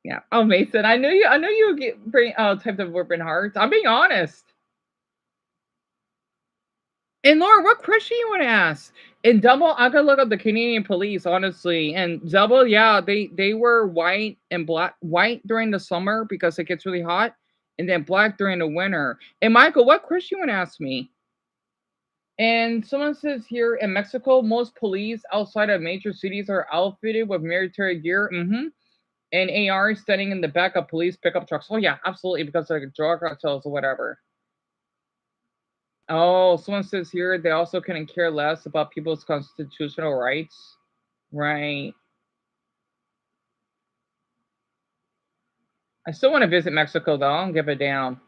Yeah. Oh, Mason, I knew you would get bring type of open hearts. I'm being honest. And Laura, what question you want to ask? In Double, I could look up the Canadian police, honestly. And Double, yeah, they were white and black, white during the summer because it gets really hot, and then black during the winter. And Michael, what question you want to ask me? And someone says here in Mexico, most police outside of major cities are outfitted with military gear. And AR standing in the back of police pickup trucks. Oh yeah, absolutely, because of like drug cartels or whatever. Oh, someone says here they also couldn't care less about people's constitutional rights. Right. I still want to visit Mexico though. I don't give a damn.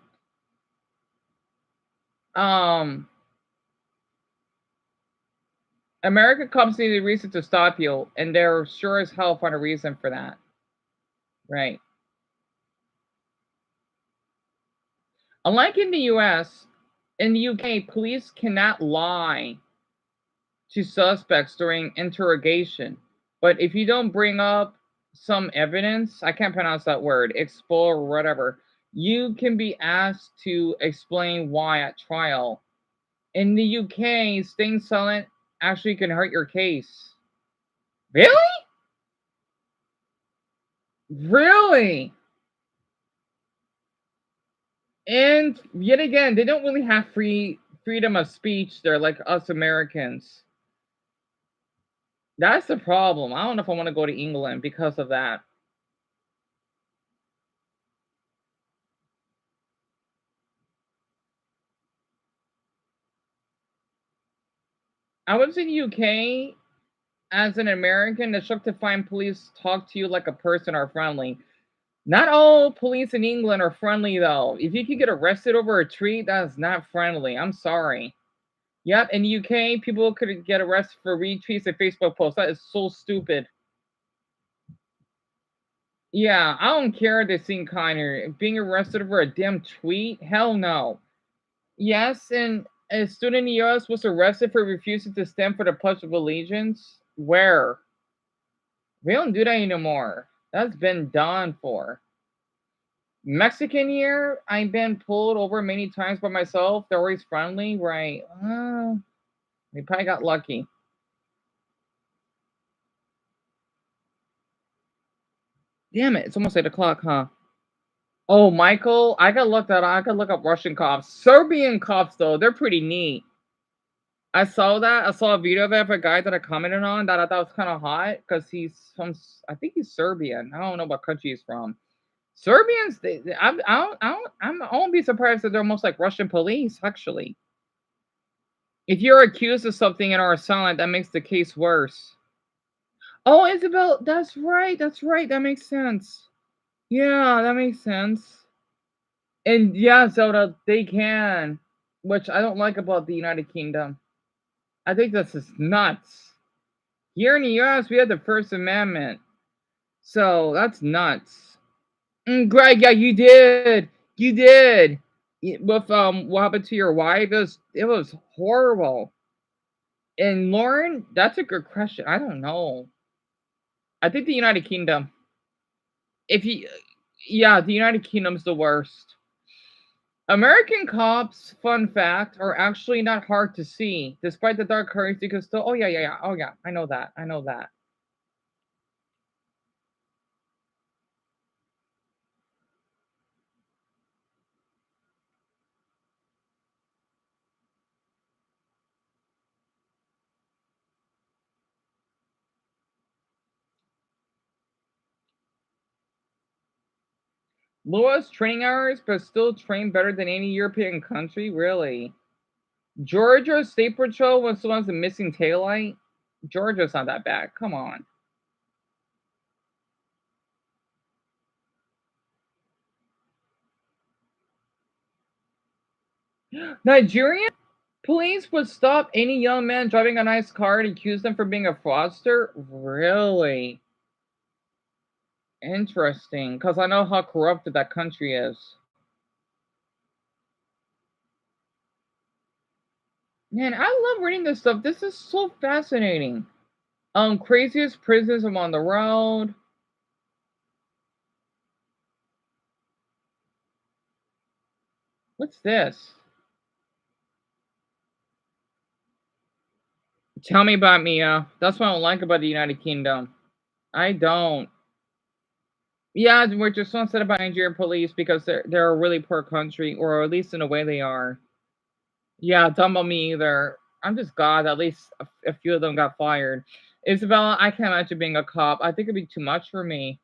American cops need a reason to stop you, and they're sure as hell find a reason for that. Right. Unlike in the US, in the UK, police cannot lie to suspects during interrogation. But if you don't bring up some evidence, I can't pronounce that word, explore or whatever, you can be asked to explain why at trial. In the UK, staying silent actually can hurt your case. Really? Really? And yet again, they don't really have freedom of speech there like us Americans. That's the problem. I don't know if I want to go to England because of that. I was in UK as an American. It's shocked to find police talk to you like a person or friendly. Not all police in England are friendly though. If you could get arrested over a tweet, that is not friendly. I'm sorry. Yep, in the UK, people could get arrested for retweets of Facebook posts. That is so stupid. Yeah, I don't care if they seem kinder. Being arrested over a damn tweet? Hell no. Yes, and a student in the US was arrested for refusing to stand for the Pledge of Allegiance. Where? We don't do that anymore. That's been done for. Mexican here, I've been pulled over many times by myself. They're always friendly, right? We probably got lucky. Damn it, it's almost 8 o'clock, huh? Oh, Michael, I gotta look that. I gotta look up Russian cops. Serbian cops, though, they're pretty neat. I saw that. I saw a video of it of a guy that I commented on that I thought was kind of hot because he's from. I think he's Serbian. I don't know what country he's from. Serbians, I won't be surprised that they're almost like Russian police. Actually, if you're accused of something and are silent, that makes the case worse. Oh, Isabel, that's right. That's right. That makes sense. Yeah, that makes sense. And yeah, Zelda, they can, which I don't like about the United Kingdom. I think this is nuts. Here in the US, we have the First Amendment. So that's nuts. Greg, yeah, you did. You did. With what happened to your wife? It was horrible. And Lauren, that's a good question. I don't know. I think the United Kingdom. If you Yeah, the United Kingdom's the worst. American cops, fun fact, are actually not hard to see. Despite the dark curtains, you can still. Oh yeah, yeah, yeah. Oh yeah, I know that. I know that. Lowest training hours, but still train better than any European country. Really? Georgia State Patrol was the ones the missing taillight. Georgia's not that bad. Come on. Nigerian police would stop any young man driving a nice car and accuse them for being a fraudster? Really? Interesting, because I know how corrupted that country is. Man, I love reading this stuff. This is so fascinating. Craziest prisons on the road. What's this? Tell me about Mia. That's what I don't like about the United Kingdom. I don't. Yeah, we're just so upset about Nigerian police because they're a really poor country, or at least in a way they are. Yeah, don't about me either. I'm just glad at least a few of them got fired. Isabella, I can't imagine being a cop. I think it'd be too much for me.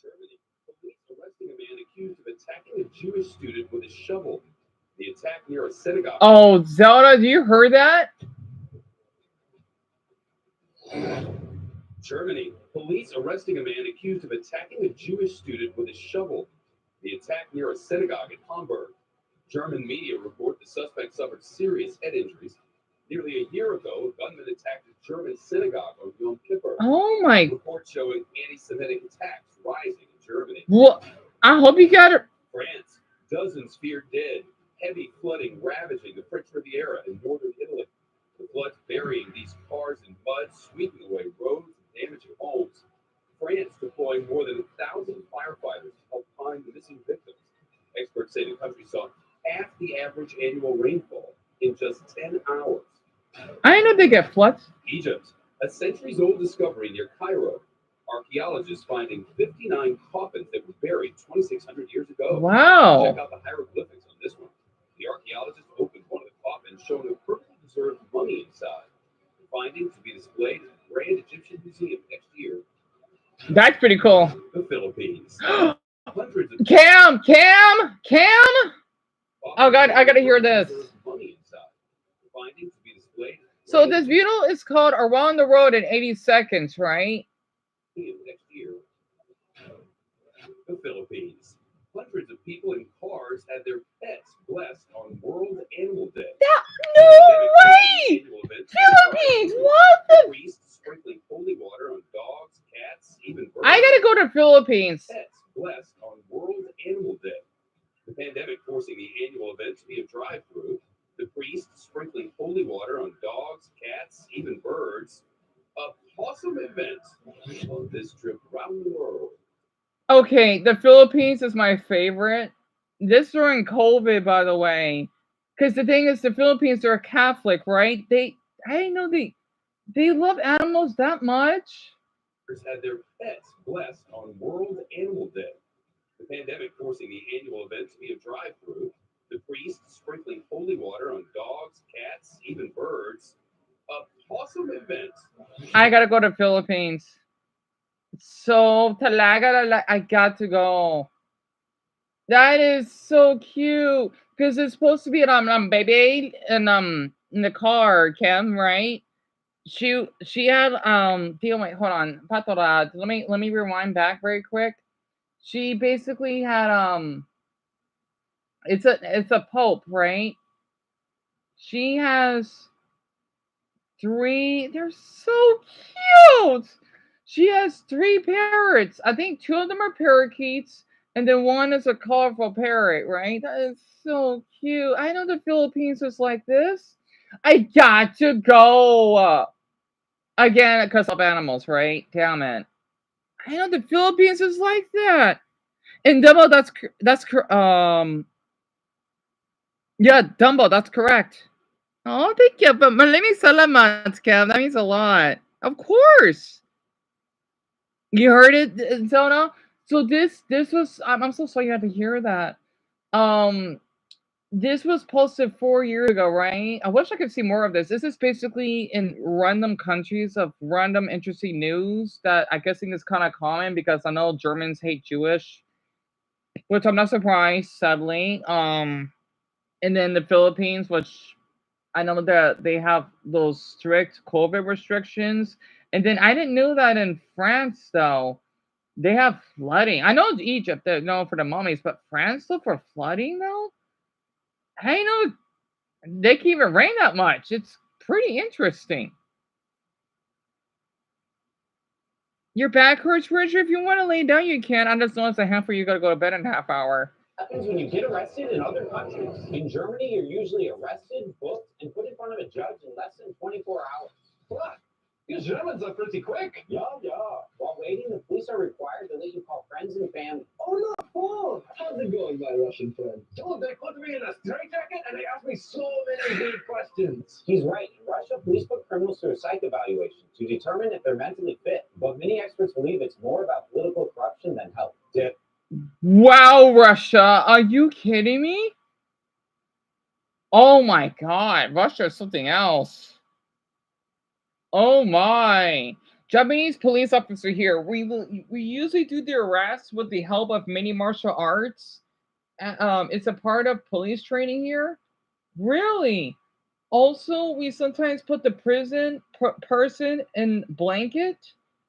Germany, police arresting a man accused of attacking a Jewish student with a shovel. The attack near a synagogue. Oh, Zelda, do you heard that? Germany, police arresting a man accused of attacking a Jewish student with a shovel. The attack near a synagogue in Hamburg. German media report the suspect suffered serious head injuries. Nearly a year ago, a gunman attacked a German synagogue on Yom Kippur. Oh my! Reports showing anti-Semitic attacks rising in Germany. Well, I hope you got it. France, dozens feared dead. Heavy flooding ravaging the French Riviera in northern Italy. The floods burying these cars in mud, sweeping away roads and damaging homes. France deploying more than 1,000 firefighters to help find the missing victims. Experts say the country saw half the average annual rainfall in just 10 hours. I know they get floods. Egypt, a centuries-old discovery near Cairo. Archaeologists finding 59 coffins that were buried 2,600 years ago. Wow. Check out the hieroglyphics on this one. The archaeologists opened one of the coffins, showing a perfectly preserved mummy inside. The finding to be displayed at the Grand museum next year. That's pretty cool. The Philippines. Hundreds of Cam! Oh God, I gotta hear this. money inside. The findings to be displayed So this video is called Around the Road in 80 Seconds, right? next year. The Philippines. Hundreds of people in cars had their pets blessed on World Animal Day. No way! Philippines, what the? Priests sprinkling holy water on dogs, cats, even birds. I gotta go to Philippines. Pets blessed on World Animal Day. The pandemic forcing the annual event to be a drive-through. The priests sprinkling holy water on dogs, cats, even birds. A awesome event on this trip around the world. Okay, the Philippines is my favorite. This during COVID, by the way. Because the thing is, the Philippines are Catholic, right? I didn't know they love animals that much. Had their pets blessed on World Animal Day. The pandemic forcing the annual event to be a drive-through. The priests sprinkling holy water on dogs, cats, even birds. A awesome event. I gotta go to Philippines. So talaga, I got to go. That is so cute because it's supposed to be an baby and in the car, Kim, right? She had Deon, wait, hold on, Patorad. Let me rewind back very quick. She basically had it's a pope, right? She has 3. They're so cute. She has 3 parrots. I think 2 of them are parakeets, and then 1 is a colorful parrot, right? That is so cute. I know the Philippines is like this. I got to go. Again, because of animals, right? Damn it. I know the Philippines is like that. And Dumbo, yeah, Dumbo, that's correct. Oh, thank you. But Malimi Salamat, Cam. That means a lot. Of course. You heard it, Zona? So this was I'm so sorry you had to hear that. This was posted 4 years ago, right? I wish I could see more of this. This is basically in random countries of random interesting news that I guessing is kind of common because I know Germans hate Jewish, which I'm not surprised, sadly. And then the Philippines, which I know that they have those strict COVID restrictions. And then I didn't know that in France, though, they have flooding. I know Egypt, they're known for the mummies, but France, though, for flooding, though? I know they can't even rain that much. It's pretty interesting. Your back hurts, Richard. If you want to lay down, you can. I just know it's a half hour. You got to go to bed in a half hour. Happens when you get arrested in other countries. In Germany, you're usually arrested, booked, and put in front of a judge in less than 24 hours. What? You Germans are pretty quick. Yeah. While waiting, the police are required to let you call friends and family. Oh, no, Paul. How's it going, my Russian friend? Oh, they put me in a straitjacket and they asked me so many deep questions. He's right. In Russia, police put criminals through a psych evaluation to determine if they're mentally fit. But many experts believe it's more about political corruption than health. Wow, Russia. Are you kidding me? Oh my God. Russia is something else. Oh my. Japanese police officer here. We usually do the arrest with the help of mini martial arts. It's a part of police training here. Really? Also, we sometimes put the person in blanket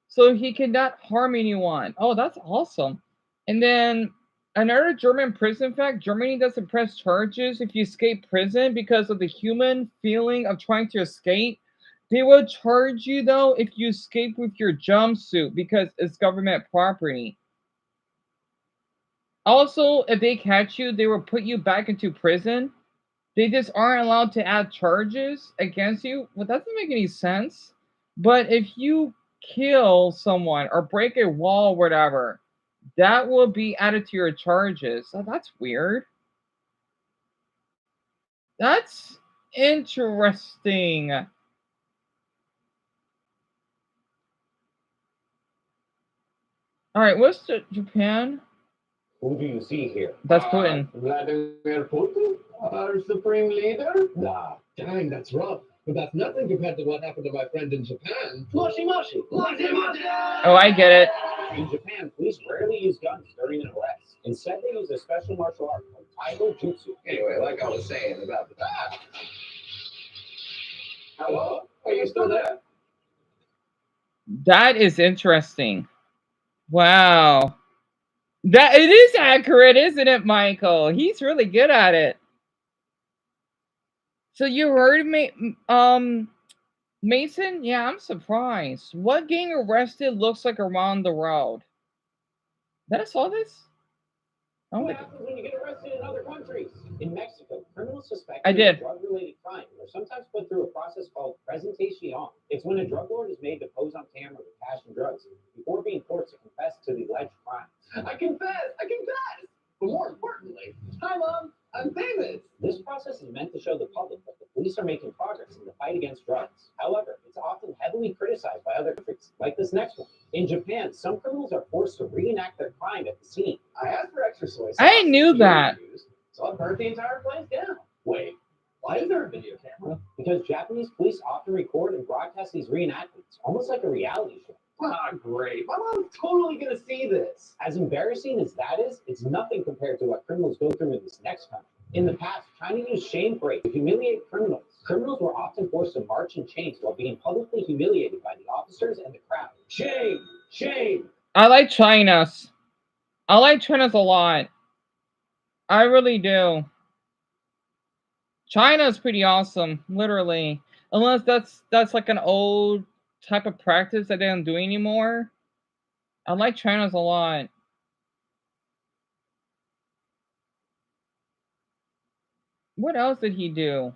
so he cannot harm anyone. Oh, that's awesome. And then another German prison fact, Germany doesn't press charges if you escape prison because of the human feeling of trying to escape. They will charge you, though, if you escape with your jumpsuit because it's government property. Also, if they catch you, they will put you back into prison. They just aren't allowed to add charges against you. Well, that doesn't make any sense. But if you kill someone or break a wall or whatever, that will be added to your charges. So that's weird. That's interesting. All right, what's Japan? Who do you see here? That's Putin. Vladimir Putin? Our supreme leader? Nah, dang, that's rough. But that's nothing compared to what happened to my friend in Japan. Moshi moshi! Moshi moshi! Oh, I get it. In Japan, police rarely use guns during an arrest. Instead, they use a special martial art called Taibo Jutsu. Anyway, like I was saying about the... Hello? Are you still there? That is interesting. Wow. That it is accurate, isn't it, Michael? He's really good at it. So you heard me, Mason? Yeah, I'm surprised. What gang arrested looks like around the road? That I saw this? Oh, What happens when you get arrested in other countries? In Mexico, criminals suspected I did. of drug-related crime are sometimes put through a process called presentación. It's when a drug lord is made to pose on camera with cash and drugs before being forced to confess to the alleged crime. I confess! I confess! But more importantly, hi, Mom. I'm famous. This process is meant to show the public that the police are making progress in the fight against drugs. However, it's often heavily criticized by other countries, like this next one. In Japan, some criminals are forced to reenact their crime at the scene. I asked for extra soy sauce. I knew that. So I burnt the entire place down. Wait, why is there a video camera? Because Japanese police often record and broadcast these reenactments, almost like a reality show. Ah, great. My mom's totally gonna see this. As embarrassing as that is, it's nothing compared to what criminals go through in this next country. In the past, China used shame parade to humiliate criminals. Criminals were often forced to march in chains while being publicly humiliated by the officers and the crowd. Shame! Shame! I like China's. I like China's a lot. I really do. China's pretty awesome, literally. Unless that's like an old type of practice that they don't do anymore. I like China's a lot. What else did he do?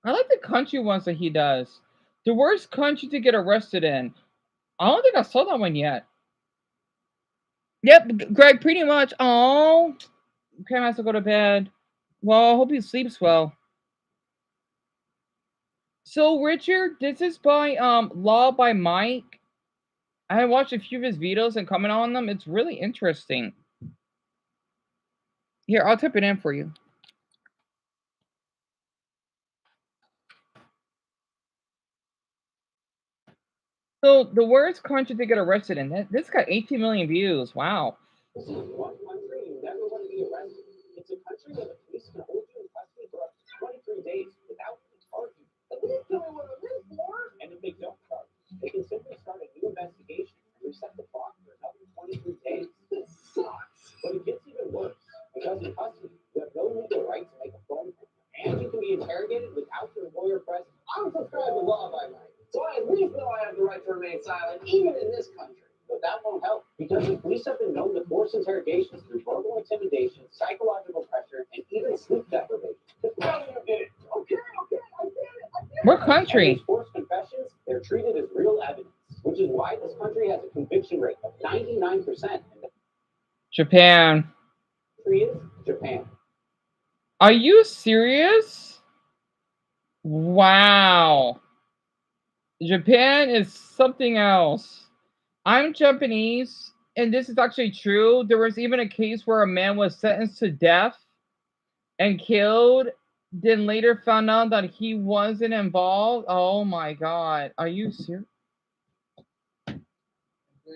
I like the country ones that he does. The worst country to get arrested in. I don't think I saw that one yet. Yep, Greg, pretty much. Oh, Cam has to go to bed. Well, I hope he sleeps well. So, Richard, this is by Law by Mike. I watched a few of his videos and comment on them. It's really interesting. Here, I'll type it in for you. So, the worst country to get arrested in. This got 18 million views. Wow. This is one country you never want to be arrested. It's a country where the police can hold you in custody for up to 23 days without charging. But they didn't tell me what it is for. And if they don't charge, they can simply start a new investigation and reset the clock for another 23 days. This sucks. But it gets even worse. Because in custody, you have no legal right to make a phone call. And you can be interrogated without your lawyer present. I'm subscribed to Law by Mike, so I at least know I have the right to remain silent, even in this country. But that won't help, because the police have been known to force interrogations through verbal intimidation, psychological pressure, and even sleep deprivation. Tell me you did it. Okay, I did it. What country? And these forced confessions, they're treated as real evidence, which is why this country has a conviction rate of 99%. And the Japan. country is Japan. Are you serious? Wow. Japan is something else. I'm Japanese, and this is actually true. There was even a case where a man was sentenced to death and killed, then later found out that he wasn't involved. Oh my God. Are you serious? We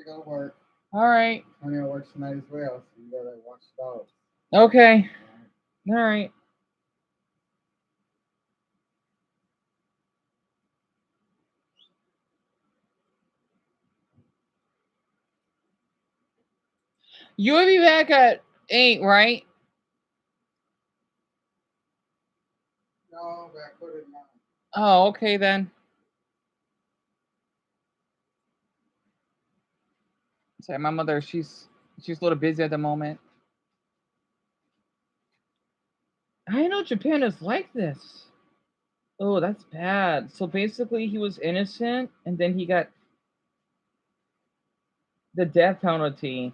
gotta work. All right. I'm gonna work tonight as well, so you gotta watch the dogs. Okay. All right. You'll be back at 8, right? No, back put it in. Oh, okay then. Sorry, my mother, she's a little busy at the moment. I know Japan is like this. Oh, that's bad. So basically he was innocent and then he got the death penalty.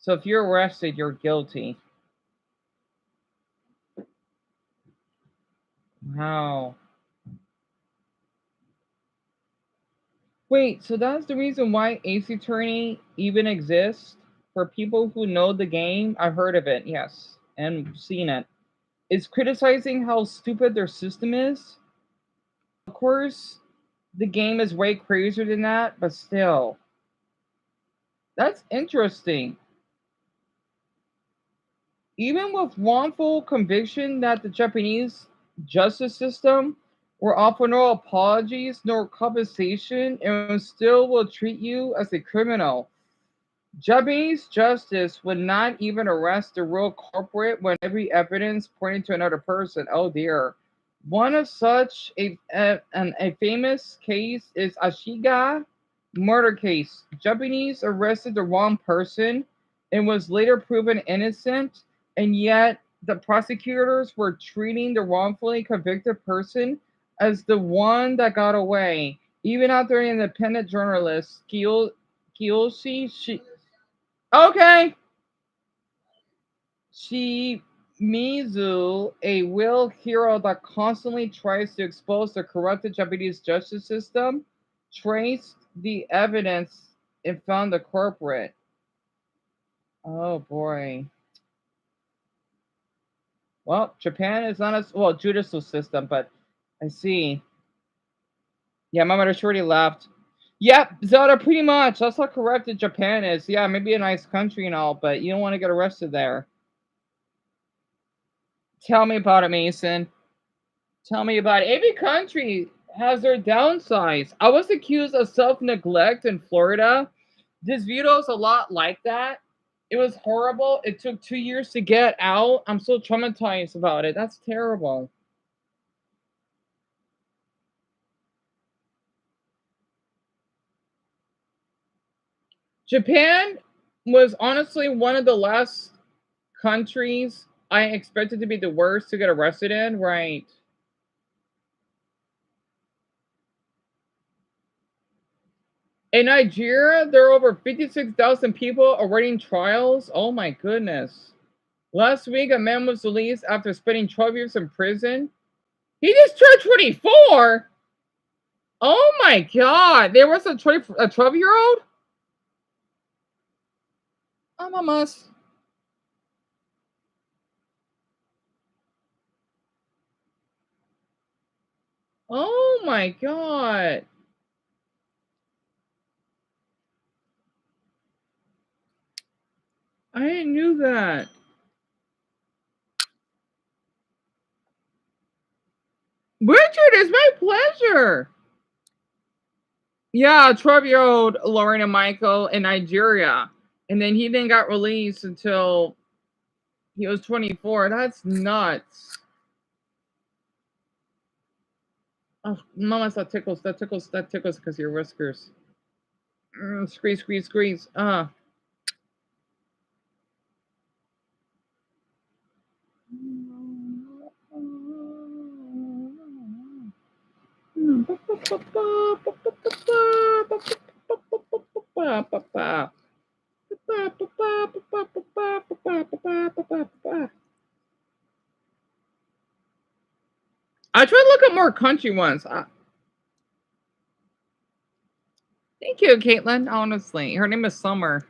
So if you're arrested, you're guilty. Wow. Wait, so that's the reason why Ace Attorney even exists? For people who know the game? I've heard of it, yes, and seen it. is criticizing how stupid their system is. Of course, the game is way crazier than that, but still. That's interesting. Even with wrongful conviction that the Japanese justice system will offer no apologies nor compensation and still will treat you as a criminal. Japanese justice would not even arrest the real culprit when every evidence pointed to another person. Oh dear. One of such a famous case is Ashiga murder case. Japanese arrested the wrong person and was later proven innocent, and yet the prosecutors were treating the wrongfully convicted person as the one that got away. Even after an independent journalist, Kiyoshi, okay. Shimizu, a real hero that constantly tries to expose the corrupted Japanese justice system, traced the evidence and found the culprit. Oh boy. Well, Japan is not as well judicial system, but I see. Yeah, my mother already left. Yep, Zelda, pretty much. That's how corrupted Japan is. Yeah, maybe a nice country and all, but you don't want to get arrested there. Tell me about it, Mason. Tell me about it. Every country has their downsides. I was accused of self-neglect in Florida. This video is a lot like that. It was horrible. It took 2 years to get out. I'm so traumatized about it. That's terrible. Japan was honestly one of the last countries I expected to be the worst to get arrested in, right? In Nigeria, there are over 56,000 people awaiting trials. Oh my goodness. Last week, a man was released after spending 12 years in prison. He just turned 24? Oh my god. There was a 12-year-old? I'm a must. Oh my god. I didn't know that. Richard, it's my pleasure. Yeah, 12-year-old Lauren and Michael in Nigeria. And then he then got released until he was 24. That's nuts. Oh, mama, that tickles because of your whiskers. Squeeze, squeeze, squeeze. I try to look at more country ones. Thank you, Caitlin. Honestly, her name is Summer.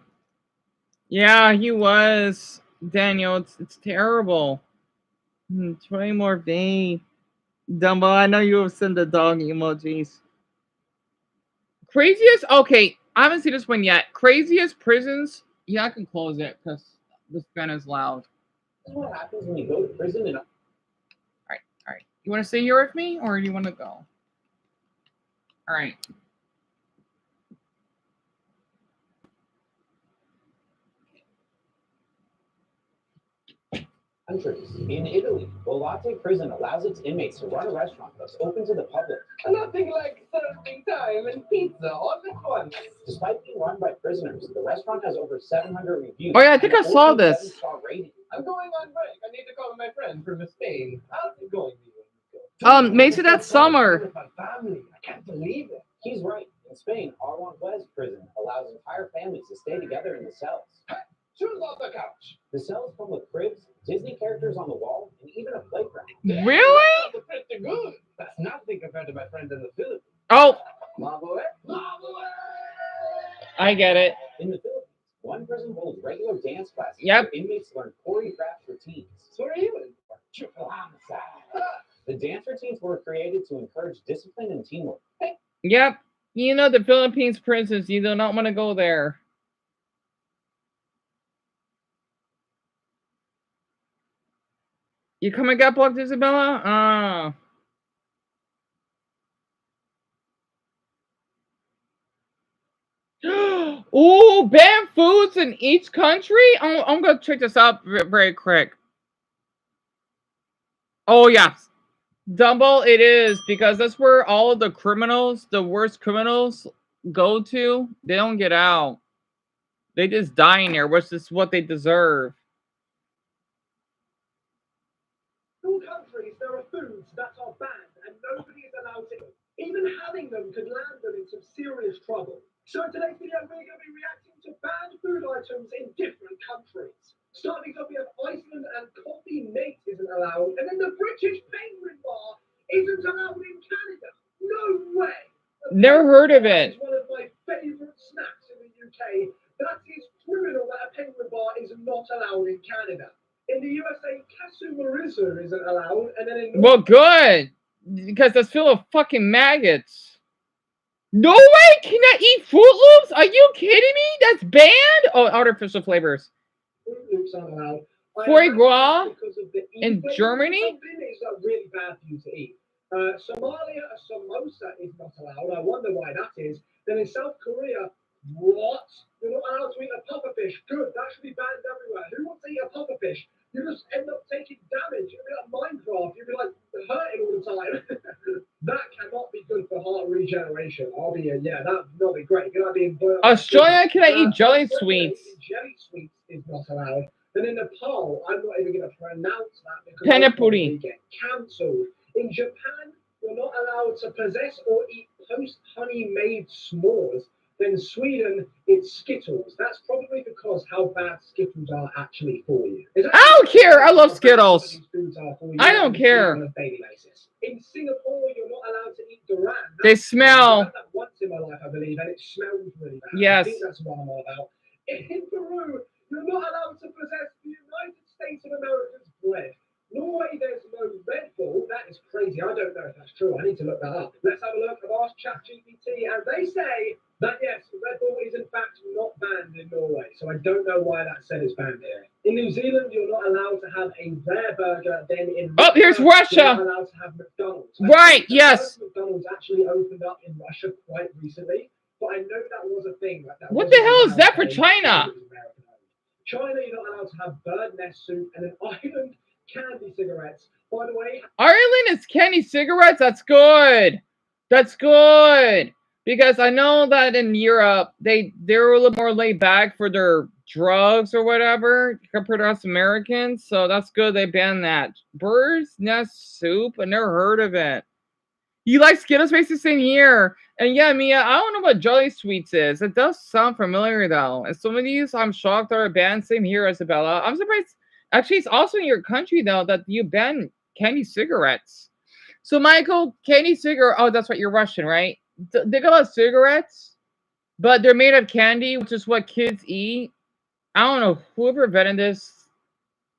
Yeah, he was. Daniel, it's terrible. 20 more days. Dumbo, I know you have sent the dog emojis. Craziest? Okay, I haven't seen this one yet. Craziest prisons? Yeah, I can close it because this fan is loud. This is what happens when you go to prison and... Alright. You want to stay here with me or do you want to go? Alright. Countries. In Italy, Volate Prison allows its inmates to run a restaurant that's open to the public. Nothing like serving time and pizza all at once. Despite being run by prisoners, the restaurant has over 700 reviews. Oh yeah, I think I saw this. I'm going on break. I need to call my friend from Spain. How's it going to you? Mason, that's Summer. My family. I can't believe it. He's right. In Spain, Aranjuez prison allows entire families to stay together in the cells. Choose off the couch. The cells come with cribs, Disney characters on the wall, and even a playground. Really? That's pretty good. That's nothing compared to my friend in the Philippines. Oh. Marvel. I get it. In the Philippines, one prison holds regular dance classes. Yep. Where inmates learn choreographed routines. So are you in? Triple The dance routines were created to encourage discipline and teamwork. Hey. Yep. You know, the Philippines prisons, you do not want to go there. You come and got blocked, Isabella? Oh, ban foods in each country? I'm going to check this out very quick. Oh, yes. Dumble it is, because that's where all of the criminals, the worst criminals, go to. They don't get out. They just die in there, which is what they deserve. In all countries, there are foods that are banned and nobody is allowed to eat. Even having them could land them in some serious trouble. So in today's video, we're going to be reacting to banned food items in different countries. Starting off, we have Iceland and coffee mate isn't allowed, and then the British penguin bar isn't allowed in Canada. No way! Never heard of it. It's one of my favourite snacks in the UK. That is criminal that a penguin bar is not allowed in Canada. In the USA, Kasumarizu isn't allowed, and then in Well, good, because that's full of fucking maggots. No way! Can I eat Fruit Loops? Are you kidding me? That's banned? Oh, artificial flavors. Fruit Loops aren't allowed. Foie gras in Germany? Something is really bad for you to eat. Somalia, a samosa is not allowed. I wonder why that is. Then in South Korea, what? You're not allowed to eat a pufferfish. Good, that should be banned everywhere. Who wants to eat a pufferfish? You just end up taking damage. You'll be like Minecraft. You'll be like hurting all the time. That cannot be good for heart regeneration. I'll be yeah, that would not be great. Can I be in Australia, can I eat jelly sweets? Jelly sweets is not allowed. Then in Nepal, I'm not even going to pronounce that because Panipuri. get cancelled. In Japan, you're not allowed to possess or eat post-honey made s'mores. Then Sweden, it's Skittles. That's probably because how bad Skittles are actually for you. I don't care. I love Skittles. I don't care. On a daily basis. In Singapore, you're not allowed to eat durian. They smell. I've had that once in my life, I believe, and it smells really bad. Yes. I think that's what I'm all about. In Peru, you're not allowed to possess the United States of America's bread. Norway, there's no Red Bull. That is crazy. I don't know if that's true. I need to look that up. Let's have a look. I've asked ChatGPT, and they say that yes, Red Bull is in fact not banned in Norway. So I don't know why that said it's banned here. In New Zealand, you're not allowed to have a rare burger. Then in Russia, here's Russia. You're not allowed to have McDonald's. Right. Yes. McDonald's actually opened up in Russia quite recently, but I know that was a thing. What the hell is that for China? China, you're not allowed to have bird nest soup, and in Ireland, candy cigarettes. By the way, Ireland is candy cigarettes. That's good. That's good. Because I know that in Europe, they're a little more laid back for their drugs or whatever compared to us Americans. So that's good. They banned that. Bird's nest soup. I never heard of it. You like Skittles? Basically same here. And yeah, Mia, I don't know what Jelly Sweets is. It does sound familiar though. And some of these, I'm shocked are banned. Same here, Isabella. I'm surprised. Actually, it's also in your country though that you ban candy cigarettes. So Michael, candy cigarette. Oh, that's right. You're Russian, right? They got a lot of cigarettes, but they're made of candy, which is what kids eat. I don't know. Whoever invented this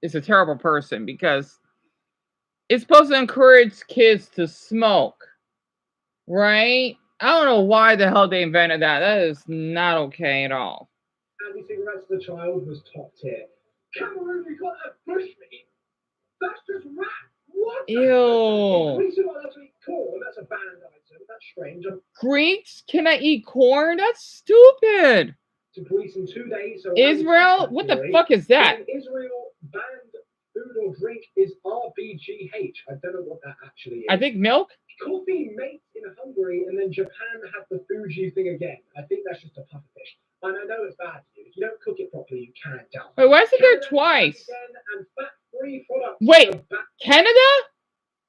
is a terrible person because it's supposed to encourage kids to smoke, right? I don't know why the hell they invented that. That is not okay at all. Candy cigarettes as a child was top tier. Cameroon, you got a bush meat. That's just rat. What? Ew. Greece, you're not allowed to eat corn. That's a banned item. That's strange. Greeks, can I eat corn? That's stupid. To Greece in 2 days. So Israel? What the fuck is that? In Israel, banned food or drink is RBGH. I don't know what that actually is. I think milk? Coffee mate in Hungary, and then Japan had the Fuji thing again. I think that's just a pufferfish. And I know it's bad for you. If you don't cook it properly, you can't die. Wait, why is it there twice? And fat-free products. Wait, Canada?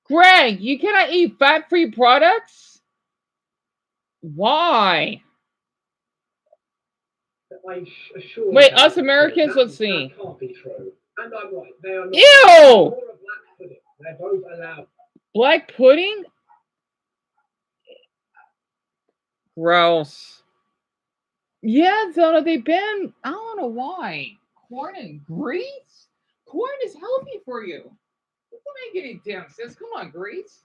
Greg, you cannot eat fat-free products? Why? Wait, us Americans, let's see. That can't be true. And I'm right. They are not. Ew! Black pudding. They're both allowed. Black pudding? Gross. Yeah, Zona, they banned, I don't know why. Corn and Greece? Corn is healthy for you. What Don't make any damn sense. Come on, Greece.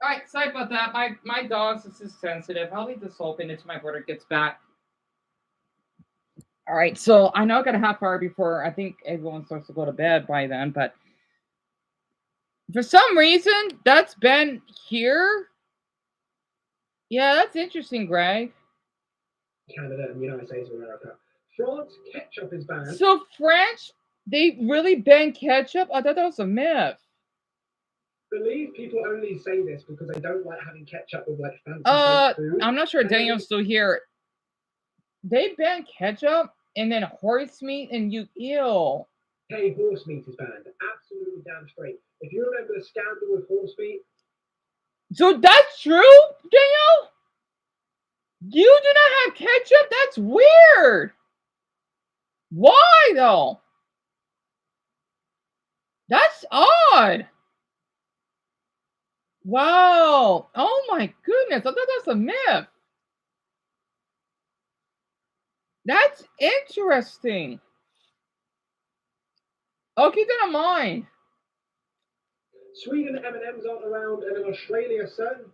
All right, sorry about that. My dog's just sensitive. I'll leave this open until my brother gets back. All right, so I know I got a half hour before I think everyone starts to go to bed by then, but for some reason that's been here. Yeah, that's interesting, Greg. Canada and the United States of America. France, ketchup is banned. So French, they really ban ketchup? I thought that was a myth. Believe people only say this because they don't like having ketchup with like fancy food. I'm not sure Daniel's still here. They ban ketchup and then horse meat and ew. Hey, horse meat is banned. Absolutely damn straight. If you remember the scandal with horse meat. So that's true, Daniel? You do not have ketchup? That's weird. Why though? That's odd. Wow. Oh my goodness. I thought that was a myth. That's interesting. I'll keep that in mind. Sweden M&Ms aren't around, and in Austria, certain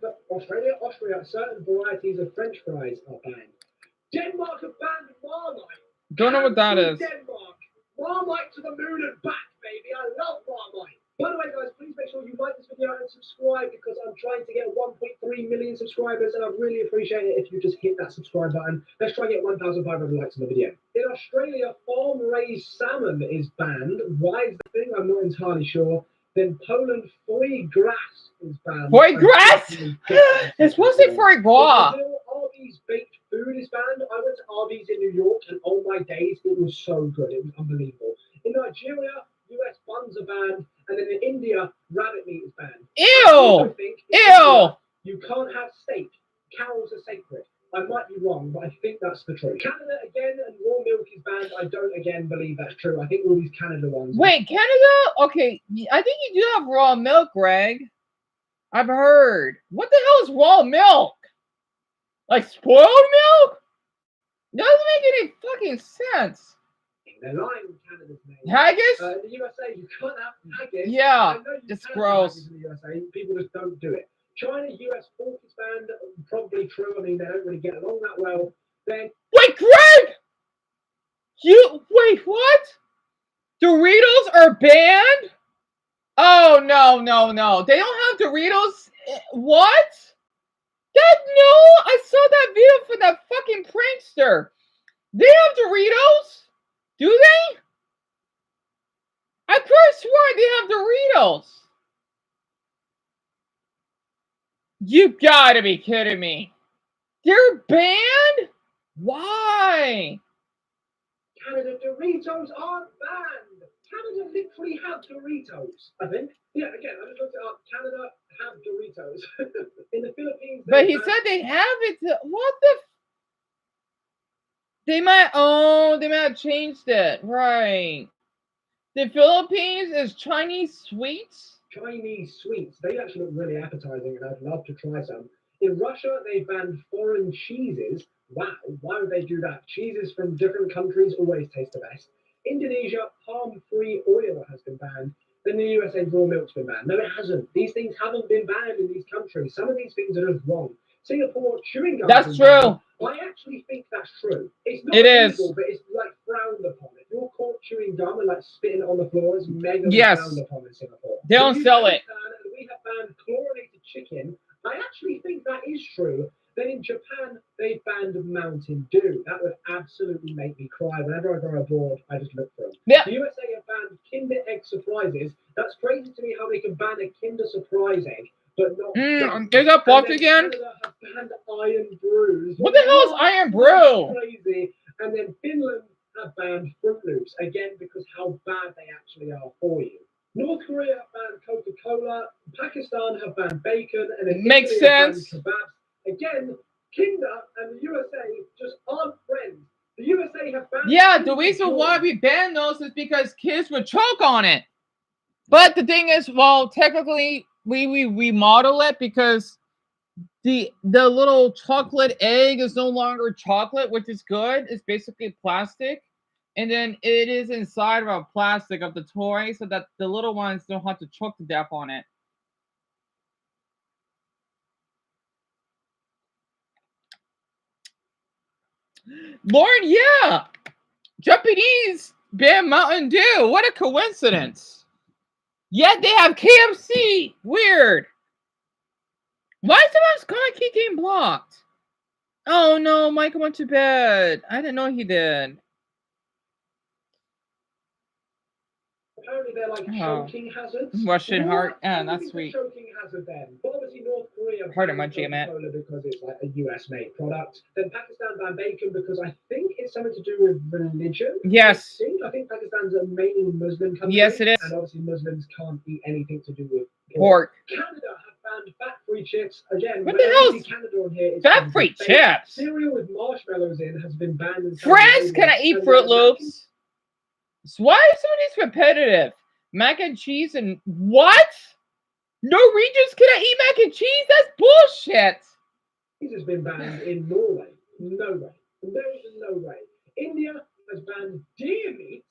varieties of French fries are banned. Denmark have banned Marmite. Don't know what that is. Denmark. Marmite to the moon and back, baby. I love Marmite. By the way, guys, please make sure you like this video and subscribe because I'm trying to get 1.3 million subscribers, and I'd really appreciate it if you just hit that subscribe button. Let's try and get 1,500 likes on the video. In Australia, farm-raised salmon is banned. Why is the thing? I'm not entirely sure. Then Poland, foie gras is banned. Foie gras? It's supposed to be foie gras. Arby's baked food is banned. I went to Arby's in New York, and oh my days, it was so good. It was unbelievable. In Nigeria, US buns are banned, and then in India, rabbit meat is banned. Ew! Ew! You can't have steak. Cows are sacred. I might be wrong, but I think that's the truth. Canada again, and raw milk is banned. I don't again believe that's true. I think all these Canada ones. Wait, Canada? Okay, I think you do have raw milk, Greg. I've heard. What the hell is raw milk? Like spoiled milk? Doesn't make any fucking sense. They're lying with Canada's name. Haggis? In the USA, you can't have haggis. Yeah, it's gross. In the USA, people just don't do it. China, US pork is banned. Probably true. I mean, they don't really get along that well. Then wait, Greg! Wait, what? Doritos are banned? Oh no! They don't have Doritos. What? I saw that video for that fucking prankster. They have Doritos? Do they? I could have sworn they have Doritos. You gotta be kidding me. They're banned? Why? Canada Doritos aren't banned. Canada literally have Doritos, I think. Yeah, again, I just looked it up. Canada have Doritos. In the Philippines. But he said they have it. What the? They might have changed it. Right. The Philippines is Chinese sweets? Chinese sweets. They actually look really appetizing, and I'd love to try some. In Russia, they banned foreign cheeses. Wow, why would they do that? Cheeses from different countries always taste the best. Indonesia, palm-free oil has been banned. Then the USA, raw milk's been banned. No, it hasn't. These things haven't been banned in these countries. Some of these things are just wrong. Singapore, chewing gum. That's true. I actually think that's true. It's not illegal, but it's like frowned upon. If you're caught chewing gum and like spitting it on the floor, it's mega frowned upon in Singapore. They don't sell it. We have banned chlorinated chicken. I actually think that is true. Then in Japan, they banned Mountain Dew. That would absolutely make me cry. Whenever I go abroad, I just look for them. Yeah. The USA have banned Kinder Egg Surprises. That's crazy to me how they can ban a Kinder Surprise egg, but not. Is that fucked again? Canada have banned Iron Brews. What the hell is Iron Brew? Crazy. And then Finland have banned Fruit Loops again because how bad they actually are for you. North Korea cola. Pakistan have banned bacon, and then Makes Italy have sense. banned kebabs. Again, Kinder and the USA just aren't friends. The USA have banned. Yeah, the reason why we banned those is because kids would choke on it. But the thing is, well, technically we remodel it because the little chocolate egg is no longer chocolate, which is good. It's basically plastic. And then it is inside of a plastic of the toy so that the little ones don't have to choke to death on it. Lauren, yeah. Japanese banned Mountain Dew. What a coincidence. Yet they have KFC. Weird. Why is someone's comment keep getting blocked? Oh no, Michael went to bed. I didn't know he did. Apparently they're like choking hazards. Russian heart. Yeah, That's sweet. Choking hazard then. But obviously North Korea Heart banned emoji, Matt. Coca-Cola because it's like a US made product. Then Pakistan banned bacon because I think it's something to do with religion. Yes. I think Pakistan's a mainly Muslim country. Yes, it is. And obviously Muslims can't eat anything to do with Pork. Canada have banned fat-free chips. Again, What the hell is Canada on here? fat-free chips? Cereal with marshmallows in has been banned in France, can I eat Fruit Loops? Why is some of these repetitive? Mac and cheese and what? Norwegians cannot eat mac and cheese? That's bullshit. Cheese has been banned in Norway. No way. There is no way. India has banned deer meat.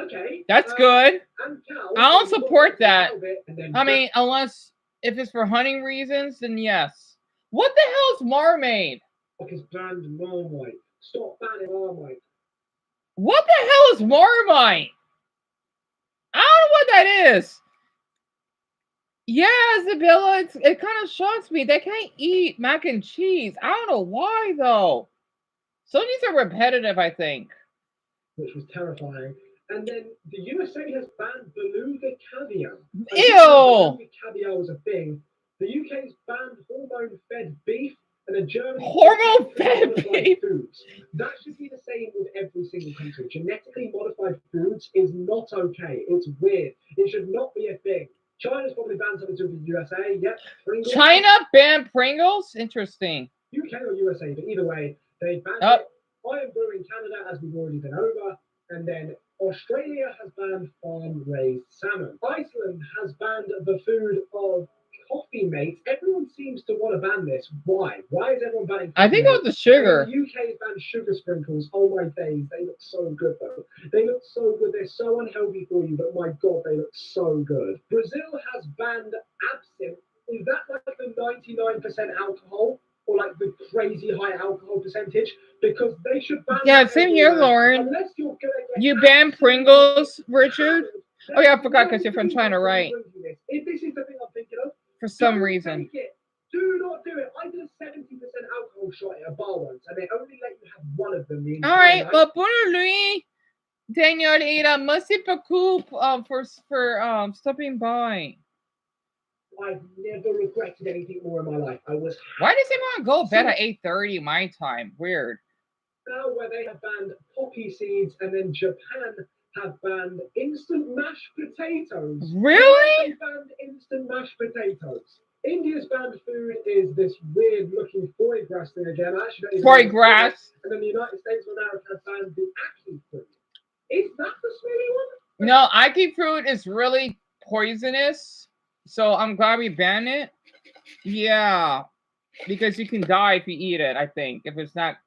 Okay. That's good. And cow. I don't support that. And I mean, unless if it's for hunting reasons, then yes. What the hell is Marmite? Because banned Marmite. Stop banning Marmite. What the hell is Marmite? I don't know what that is. Yeah, Isabella, it kind of shocks me. They can't eat mac and cheese. I don't know why, though. Some of these are repetitive, I think. Which was terrifying. And then the USA has banned beluga caviar. Ew! Beluga caviar was a thing. The UK's banned hormone-fed beef, and then Germany hormone-fed beef. Foods. That should be the same with every single country. Genetically modified foods is not okay. It's weird. It should not be a thing. China's probably banned something to do with the USA. Yep. Pringles. China banned Pringles? Interesting. UK or USA, but either way, they banned it. Iron Brew in Canada, as we've already been over. And then Australia has banned farm-raised salmon. Iceland has banned the food of coffee mates. Everyone seems to want to ban this. Why? Why is everyone banning coffee I think it was the sugar. And the UK has banned sugar sprinkles. Oh my days, they look so good though. They look so good. They're so unhealthy for you, but my god, they look so good. Brazil has banned absinthe. Is that like the 99% alcohol? Or like the crazy high alcohol percentage, because they should ban. Yeah, same here, Lauren. Unless you're gonna get you ban Pringles, Richard? Oh yeah, I forgot because you're from China, right? If this is the thing I'm thinking of, for some reason. Do not do it. I did a 70% alcohol shot at a bar once, and they only let you have one of them. All right, well, pour lui, Daniel Ida, merci beaucoup for stopping by. I've never regretted anything more in my life. I was. Why does everyone go to bed at 8:30 my time? Weird. Now where they have banned poppy seeds, and then Japan have banned instant mashed potatoes. Really? They banned instant mashed potatoes. India's banned food is this weird looking foie gras thing again. I actually don't even foie gras. And then the United States of America has banned the ackee fruit. Is that the smelly one? No, ackee fruit is really poisonous. So I'm glad we banned it. Yeah, because you can die if you eat it, I think, if it's not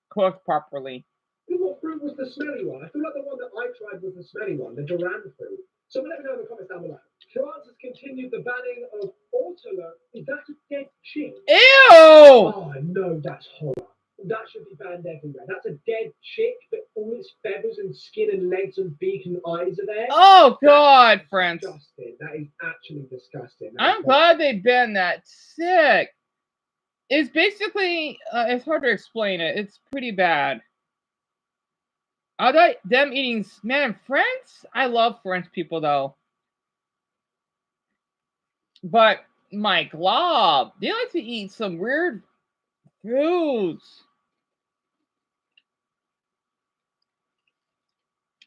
cooked properly. What fruit was the smelly one? I feel like the one that I tried was the smelly one, the Duran fruit. So let me know in the comments down below. France has continued the banning of ortolan. Is that a dead chick? Ew! Oh no, that's horror. That should be banned everywhere. That's a dead chick, but all its feathers and skin and legs and beak and eyes are there. Oh God, friends. Disgusting. That is actually disgusting. I'm glad they banned that. Sick. It's basically, it's hard to explain it. It's pretty bad. I like them eating, man, French? I love French people though. But my glob, they like to eat some weird foods.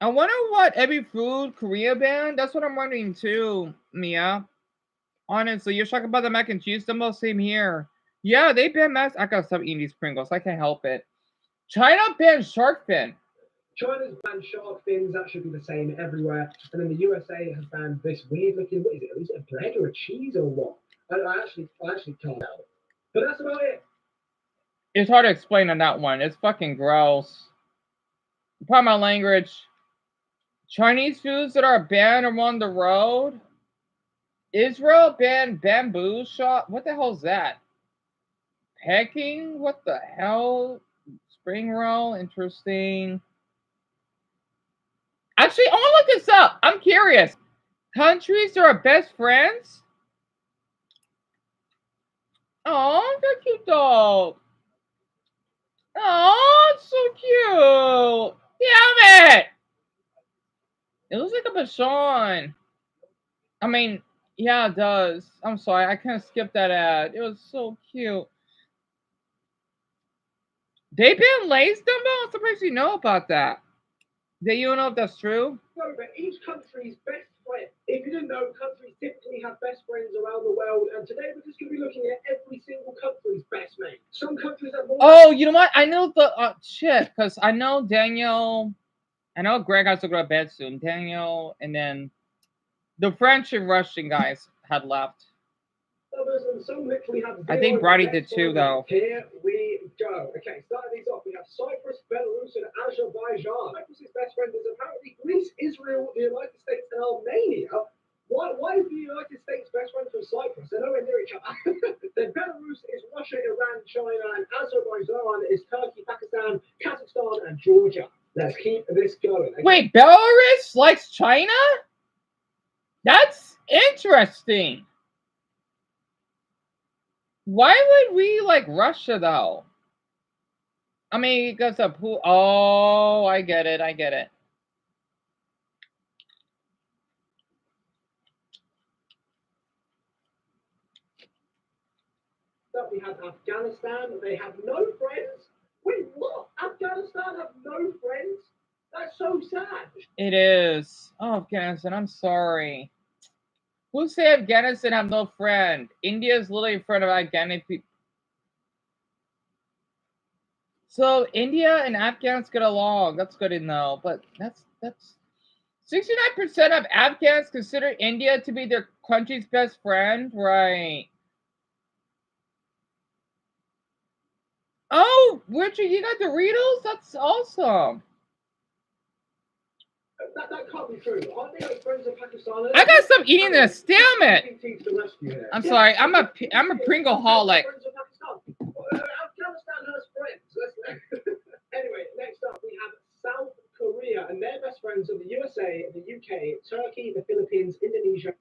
I wonder what every food Korea banned. That's what I'm wondering too, Mia. Honestly, you're talking about the mac and cheese. The most same here. Yeah, they banned mac. I gotta stop eating these Pringles. I can't help it. China banned shark fin. China's banned shark fins. That should be the same everywhere. And then the USA has banned this weird looking. What is it? Is it a bread or a cheese or what? I actually can't tell. But that's about it. It's hard to explain on that one. It's fucking gross. Pardon my language. Chinese foods that are banned are on the road. Israel banned bamboo shot. What the hell is that? Peking? What the hell? Spring roll? Interesting. Actually, I want to look this up. I'm curious. Countries that are best friends? Oh, they're cute dog. Oh, it's so cute. Damn it. It looks like a Bashan. I mean, yeah, it does. I'm sorry. I kind of skipped that ad. It was so cute. They been Lay's Dumbo? I'm surprised you know about that. Do you know if that's true? No, but each country's best friend. If you didn't know, countries typically have best friends around the world, and today we're just going to be looking at every single country's best mate. Some countries have more. Oh, you know what? I know the shit, because I know Daniel. I know Greg has to go to bed soon. Daniel, and then the French and Russian guys had left. And some literally have. I think Brady did too, though. Here we go. Okay, starting these off, we have Cyprus, Belarus, and Azerbaijan. Cyprus's best friend is apparently Greece, Israel, the United States, and Armenia. Why is the United States best friend from Cyprus? They're nowhere near each other. Then Belarus is Russia, Iran, China, and Azerbaijan is Turkey, Pakistan, Kazakhstan, and Georgia. Let's keep this going. Okay. Wait, Belarus likes China? That's interesting. Why would we like Russia, though? I mean, because of who? Oh, I get it. I get it. We have Afghanistan. They have no friends. Wait, what? Afghanistan have no friends? That's so sad. It is. Oh, Afghanistan. I'm sorry. Who say Afghanistan have no friend? India is literally in front of Afghanistan people. So India and Afghans get along. That's good to know. But that's 69% of Afghans consider India to be their country's best friend, right? Oh, Richard, you got Doritos? That's awesome. That can't be true. Aren't they like friends of Pakistan? I gotta stop eating this. Damn it! I'm sorry. I'm a Pringle-holic. Afghanistan has friends. Anyway, next up we have South Korea, and their best friends are the USA, the UK, Turkey, the Philippines, Indonesia.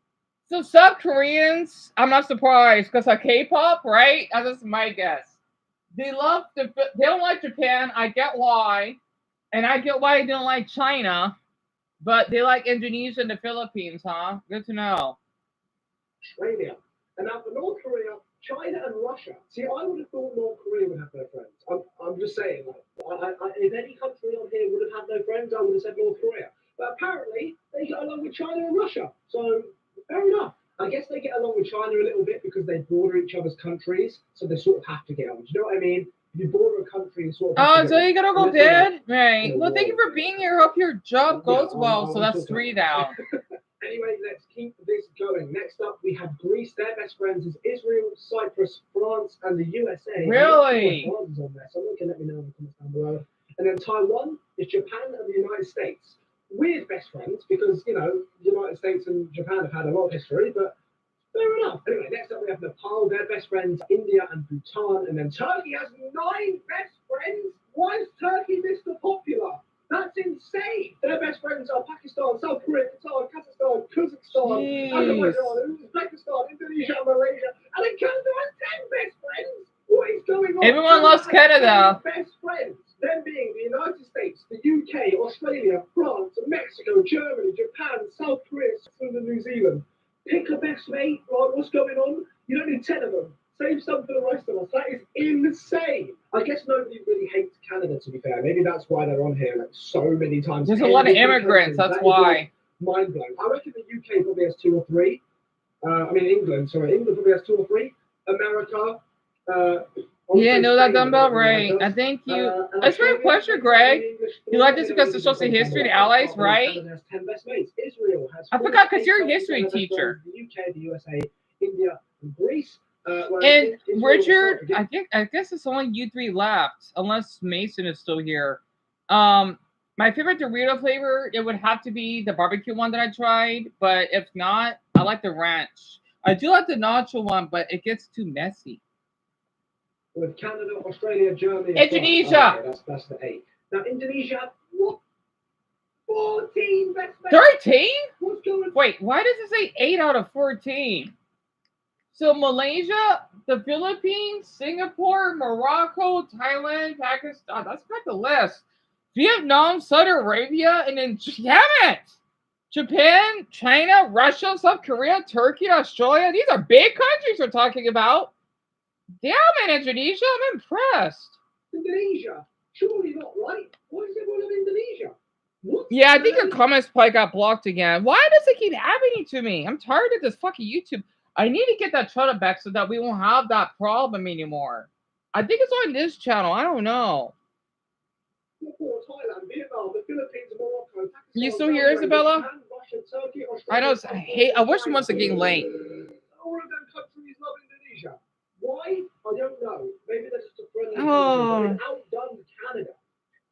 So South Koreans, I'm not surprised because of K-pop, right? That's my guess. They don't like Japan. I get why, and I get why they don't like China, but they like Indonesia and the Philippines, huh? Good to know. Australia, and now for North Korea, China and Russia. See, I would have thought North Korea would have no friends. I'm just saying, if any country on here would have had no friends, I would have said North Korea. But apparently, they get along with China and Russia. So, fair enough. I guess they get along with China a little bit because they border each other's countries, so they sort of have to get on. Do you know what I mean? If you border a country, you sort of. Oh, so you gotta go bed? Right. Well, thank you for being here. Hope your job goes well. So that's 3 down. Anyway, let's keep this going. Next up, we have Greece. Their best friends is Israel, Cyprus, France, and the USA. Really? France is on there. Someone can let me know in the comments down below. And then Taiwan is Japan and the United States. Weird best friends because, you know, the United States and Japan have had a lot of history, but fair enough. Anyway, next up we have Nepal. Their best friends India and Bhutan. And then Turkey has 9 best friends. Why is Turkey Mr. Popular? That's insane. Their best friends are Pakistan, South Korea, Qatar, Kazakhstan, Kazakhstan, Azerbaijan, Uzbekistan, Indonesia, and Malaysia. And then Canada has 10 best friends. What is going on? Everyone loves Canada. Best friends. Them being the United States, the UK, Australia, France, Mexico, Germany, Japan, South Korea, Switzerland, and New Zealand. Pick a best mate, right? What's going on? You don't need 10 of them. Save some for the rest of us. That is insane. I guess nobody really hates Canada, to be fair. Maybe that's why they're on here like so many times. There's a lot of immigrants. That's why. Mind blowing. I reckon the UK probably has 2 or 3. England. Sorry, England probably has 2 or 3. America. Yeah, no, that dumbbell, right? I think you. It's been a pleasure, Greg. You like this because it's social history, the allies, right? Has 10 best mates. Israel has I forgot because you're a history teacher. The UK, the USA, India, and Greece. And Richard, I guess it's only you 3 left, unless Mason is still here. My favorite Dorito flavor, it would have to be the barbecue one that I tried, but if not, I like the ranch. I do like the nacho one, but it gets too messy. With Canada, Australia, Germany, Indonesia. Okay, that's the 8. Now Indonesia, what? 14 best mates. 13? What's going? Wait, why does it say 8 out of 14? So Malaysia, the Philippines, Singapore, Morocco, Thailand, Pakistan. That's quite the list. Vietnam, Saudi Arabia, and then damn it, Japan, China, Russia, South Korea, Turkey, Australia. These are big countries we're talking about. Damn it, Indonesia! I'm impressed. Indonesia, surely not, right? Why is everyone in Indonesia? What? Yeah, I think your comments probably got blocked again. Why does it keep happening to me? I'm tired of this fucking YouTube. I need to get that shut back so that we won't have that problem anymore. I think it's on this channel. I don't know. Thailand, Vietnam, the Philippines, Morocco, Pakistan, You still here, Isabella? Japan, Russia, Turkey, I know. I wish it wasn't getting late. All of them countries love Indonesia. Why? I don't know. Maybe they're just a friendly Oh. country. They outdone Canada.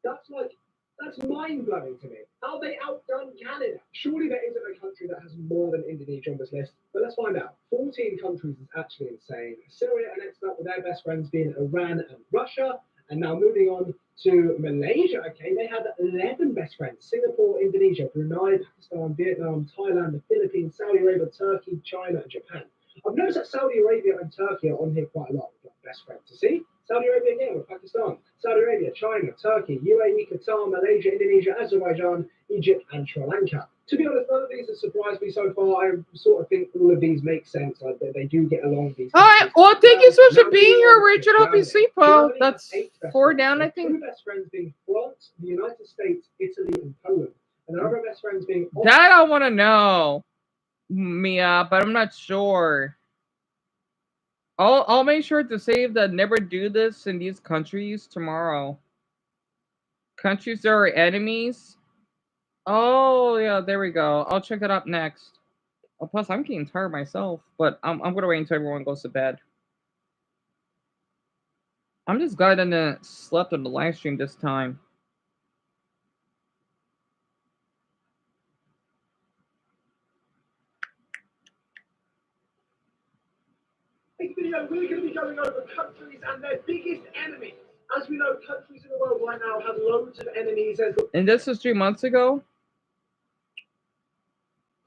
That's mind-blowing to me. How they outdone Canada? Surely there isn't a country that has more than Indonesia on this list. But let's find out. 14 countries is actually insane. Syria are next up with their best friends being Iran and Russia. And now moving on to Malaysia. Okay, they have 11 best friends. Singapore, Indonesia, Brunei, Pakistan, Vietnam, Thailand, the Philippines, Saudi Arabia, Turkey, China, and Japan. I've noticed that Saudi Arabia and Turkey are on here quite a lot with best friends. You see? Saudi Arabia again with Pakistan, Saudi Arabia, China, Turkey, UAE, Qatar, Malaysia, Indonesia, Azerbaijan, Egypt, and Sri Lanka. To be honest, none of these have surprised me so far. I sort of think all of these make sense. They do get along with these. All right. Well, thank you so much for being here, Richard. Hope you sleep well. That's 4 down, I think. 2 best friends being France, the United States, Italy, and Poland. And our other best friends being that I want to know, Mia, but I'm not sure. I'll make sure to save the never do this in these countries tomorrow. Countries that are enemies. Oh yeah, there we go. I'll check that up next. Oh, plus I'm getting tired myself, but I'm gonna wait until everyone goes to bed. I'm just glad I didn't slept on the live stream this time. This video, we're going to be going over countries and their biggest enemies. As we know, countries in the world right now have loads of enemies. And this was 3 months ago?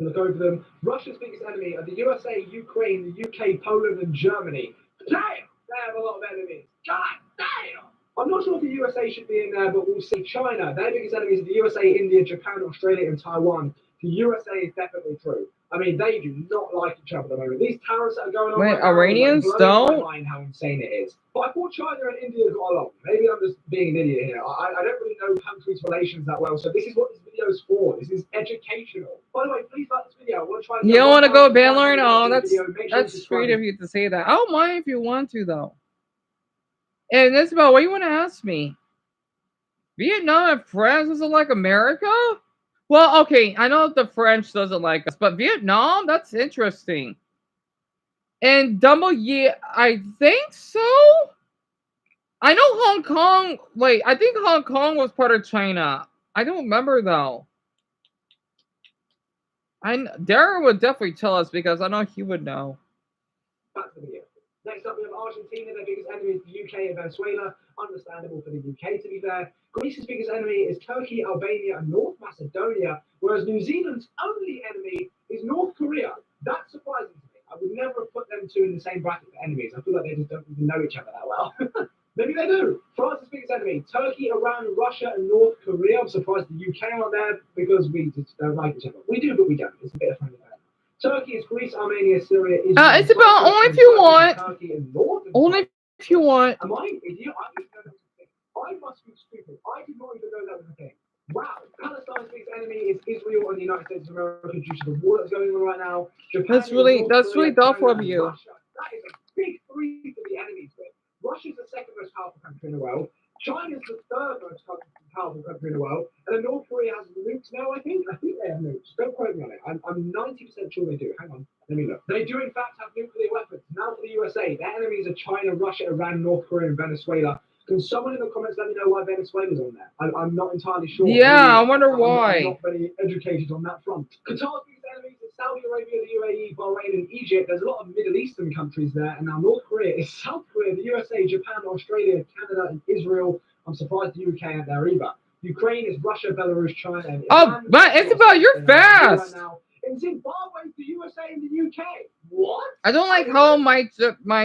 Look over them. Russia's biggest enemy are the USA, Ukraine, the UK, Poland, and Germany. Damn! They have a lot of enemies. God damn! I'm not sure if the USA should be in there, but we'll see. China, their biggest enemies are the USA, India, Japan, Australia, and Taiwan. The USA is definitely true. I mean, they do not like each other at the moment. These tariffs that are going on. Wait, right Iranians now, don't? my mind how insane it is. But I thought China and India got along. Maybe I'm just being an idiot here. I don't really know countries' relations that well, so this is what this video is for. This is educational. By the way, please like this video. I want to try. You don't want to go Banner? No, that's sweet of you to say that. I don't mind if you want to, though. And Isabel, what do you want to ask me? Vietnam and France isn't like America? Well, okay, I know the French doesn't like us, but Vietnam, that's interesting. And Dumbo, yeah, I think so? I know Hong Kong, wait, I think Hong Kong was part of China. I don't remember, though. Darren would definitely tell us, because I know he would know. Back to the video. Next up, we have Argentina. Their biggest enemy is the UK and Venezuela. Understandable for the UK, to be fair. Greece's biggest enemy is Turkey, Albania, and North Macedonia, whereas New Zealand's only enemy is North Korea. That's surprising to me. I would never have put them 2 in the same bracket for enemies. I feel like they just don't even know each other that well. Maybe they do. France's biggest enemy, Turkey, Iran, Russia, and North Korea. I'm surprised the UK aren't there because we just don't like each other. We do, but we don't. It's a bit of fun. Turkey is Greece, Armenia, Syria, Israel. It's about only if you want. Turkey and Northern Only if you want. Am I an idiot? I must be stupid. I did not even know that was a thing. wow, Palestine's biggest enemy is Israel and the United States of America due to the war that's going on right now. Japan, That's really Korea, thoughtful China, of and you. Russia. That is a big three to be enemies with. Russia's the second most powerful country in the world. China's the third most powerful country in the world. And then North Korea has nukes now, I think. I think they have nukes. Don't quote me on it. I'm 90% sure they do. Hang on. Let me look. They do, in fact, have nuclear weapons. Now for the USA. Their enemies are China, Russia, Iran, North Korea, and Venezuela. Can someone in the comments let me know why Venezuela's on there? I'm not entirely sure. Yeah, I wonder why. I'm not very educated on that front. Qatar's biggest enemies are Saudi Arabia, the UAE, Bahrain, and Egypt. There's a lot of Middle Eastern countries there. And now North Korea is South Korea, the USA, Japan, Australia, Canada, and Israel. I'm surprised the UK aren't there either. Ukraine is Russia, Belarus, China, and Iran. But Isabel, you're fast. Right now. In Zimbabwe, the USA, and the UK. What? I don't like how my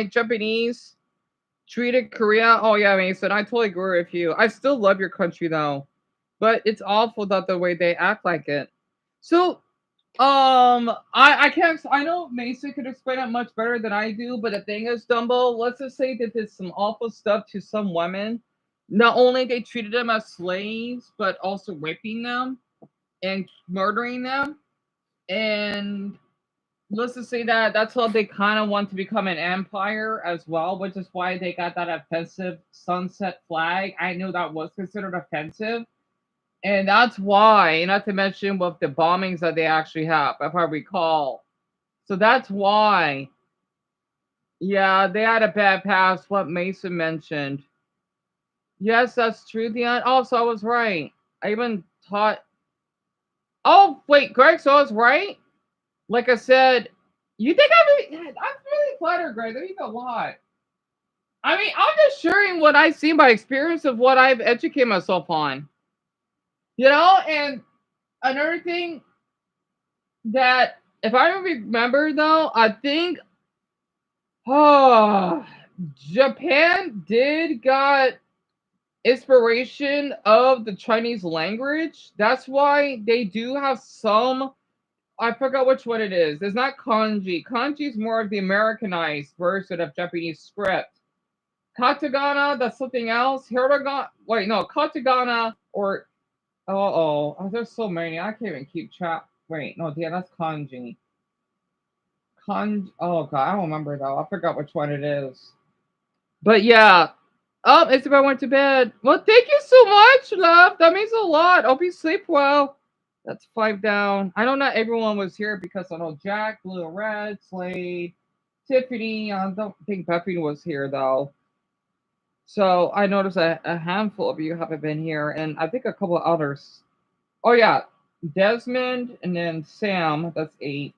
Japanese treated Korea. Oh yeah, Mason, I totally agree with you. I still love your country though, but it's awful that the way they act like it. So, I can't. I know Mason could explain it much better than I do, but the thing is, Dumbo, let's just say they did some awful stuff to some women. Not only they treated them as slaves, but also raping them and murdering them. And let's just say that that's how they kind of want to become an empire as well, which is why they got that offensive sunset flag. I know that was considered offensive. And that's why, not to mention with the bombings that they actually have, if I recall. So that's why, yeah, they had a bad past, what Mason mentioned. Yes, that's true, Deon. Also, I was right. I even taught. Oh, wait, Greg, so I was right? Like I said, you think I'm really flattered, Greg. There you go. Why? I mean, I'm just sharing what I've seen by experience of what I've educated myself on. You know, and another thing that, if I remember though, I think, oh, Japan did got inspiration of the Chinese language. That's why they do have some. I forgot which one it is. It's not kanji. Kanji is more of the Americanized version of Japanese script. Katakana, that's something else. Hiragana, wait, no, katakana or there's so many. I can't even keep track. Wait, no, yeah, that's kanji. Oh god, I don't remember though. I forgot which one it is. But yeah. Oh, Isabel went to bed. Well, thank you so much, love. That means a lot. Hope you sleep well. That's 5 down. I know not everyone was here because I know Jack, Blue Red, Slade, Tiffany. I don't think Bethany was here though. So I noticed a handful of you haven't been here, and I think a couple of others. Oh yeah, Desmond and then Sam. That's 8.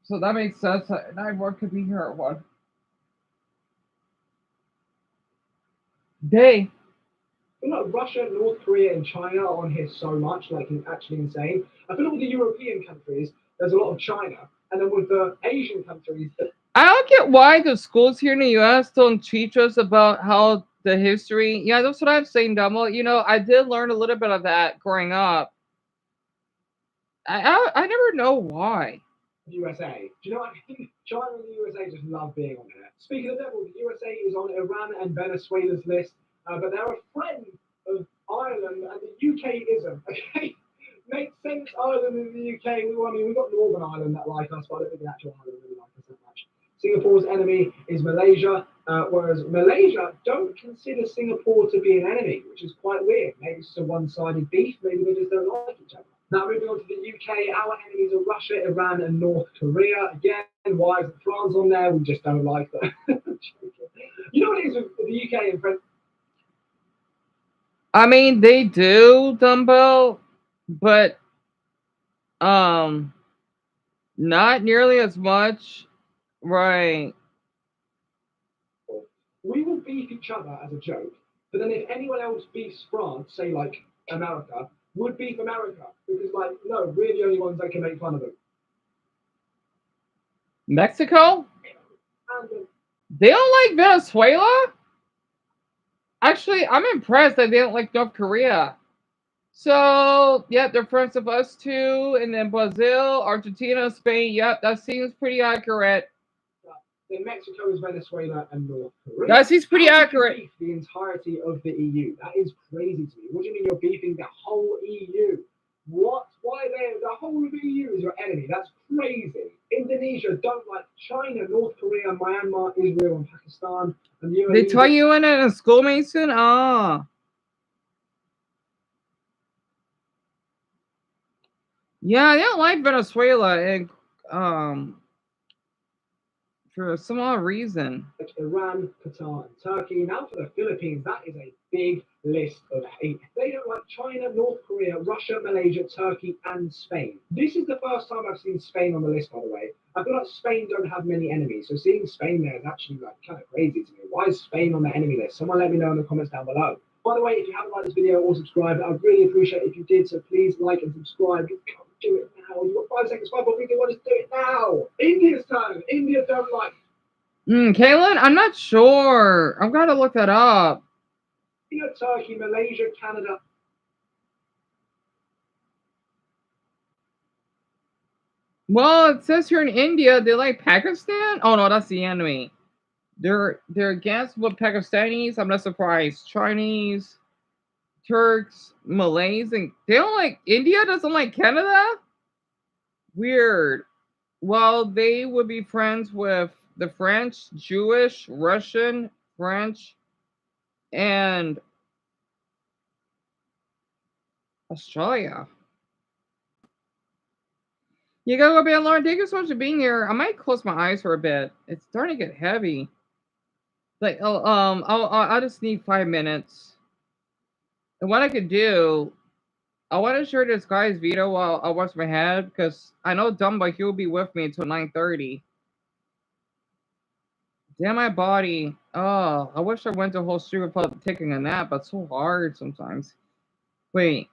So that makes sense. Everyone could be here at one day. You know, Russia, North Korea, and China are on here so much, like it's actually insane. I feel like with the European countries, there's a lot of China, and then with the Asian countries. I don't get why the schools here in the U.S. don't teach us about how the history. Yeah, that's what I'm saying, Dumbo. You know, I did learn a little bit of that growing up. I never know why. USA. Do you know what I mean? China and the USA just love being on here. Speaking of devil, the USA is on Iran and Venezuela's list, but they're a friend of Ireland, and the UK isn't. Okay, makes sense. Ireland and the UK. We've got Northern Ireland that like us, but I don't think the actual Ireland really like us that much. Singapore's enemy is Malaysia, whereas Malaysia don't consider Singapore to be an enemy, which is quite weird. Maybe it's a one-sided beef. Maybe they just don't like each other. Now moving on to the UK, our enemies are Russia, Iran, and North Korea. Again, why is France on there? We just don't like them. You know what it is with the UK and France? I mean, they do, Dumbo, but not nearly as much. Right. We will beef each other as a joke, but then if anyone else beefs France, say like America, would beef America because like no, we're the only ones that can make fun of them. Mexico? And, They don't like Venezuela? Actually, I'm impressed that they don't like North Korea. So, yeah, they're friends of us too. And then Brazil, Argentina, Spain. Yep, that seems pretty accurate. then Mexico is Venezuela and North Korea. Guys, he's pretty How could you accurate. beef the entirety of the EU? That is crazy to me. What do you mean you're beefing the whole EU? What? Why the whole of the EU is your enemy? That's crazy. Indonesia don't like China, North Korea, Myanmar, Israel, and Pakistan. And the They UAE taught you in it in school, Mason? Ah. Yeah, I don't like Venezuela and for some odd reason. like Iran, Qatar, and Turkey. Now for the Philippines, that is a big list of hate. They don't like China, North Korea, Russia, Malaysia, Turkey, and Spain. This is the first time I've seen Spain on the list, by the way. I feel like Spain don't have many enemies, so seeing Spain there is actually like kind of crazy to me. Why is Spain on the enemy list? Someone let me know in the comments down below. By the way, if you haven't liked this video or subscribed, I'd really appreciate it if you did, so please like and subscribe. You can't do it now. You've got 5 seconds, 5, 4, 3, 2, 1, just do it now. India's turn. India don't like Kaylin, I'm not sure. I've got to look that up. Turkey, Malaysia, Canada. Well, it says here in India they like Pakistan. Oh no, that's the enemy. They're against what Pakistanis. I'm not surprised. Chinese, Turks, Malays, and they don't like India. Doesn't like Canada. Weird. Well, they would be friends with the French, Jewish, Russian, French, and Australia. You gotta go bed, Lauren. Thank you so much for being here. I might close my eyes for a bit. It's starting to get heavy. Like, I just need 5 minutes. And what I could do, I want to share this guy's video while I wash my head because I know Dumbo, he'll be with me until 9:30. Damn my body. Oh, I wish I went the whole street without taking a nap, but it's so hard sometimes. Wait.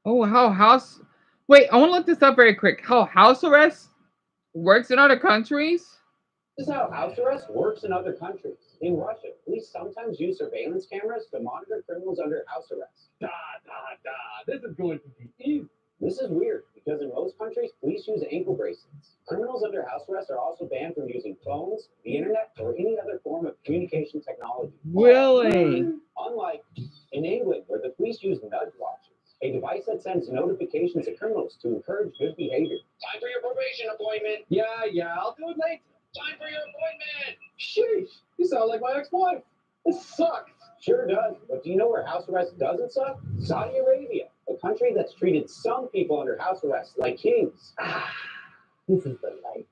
Oh, how house... Wait, I want to look this up very quick. How house arrest works in other countries? This is how house arrest works in other countries. In Russia, police sometimes use surveillance cameras to monitor criminals under house arrest. This is going to be easy. This is weird because in most countries, police use ankle bracelets. Criminals under house arrest are also banned from using phones, the internet, or any other form of communication technology. Really? Unlike in England, where the police use nudge watches, a device that sends notifications to criminals to encourage good behavior. Time for your probation appointment. Yeah, I'll do it later. Time for your appointment. Sheesh, you sound like my ex-wife. This sucks. Sure does. But do you know where house arrest doesn't suck? Saudi Arabia, a country that's treated some people under house arrest like kings. This is the life.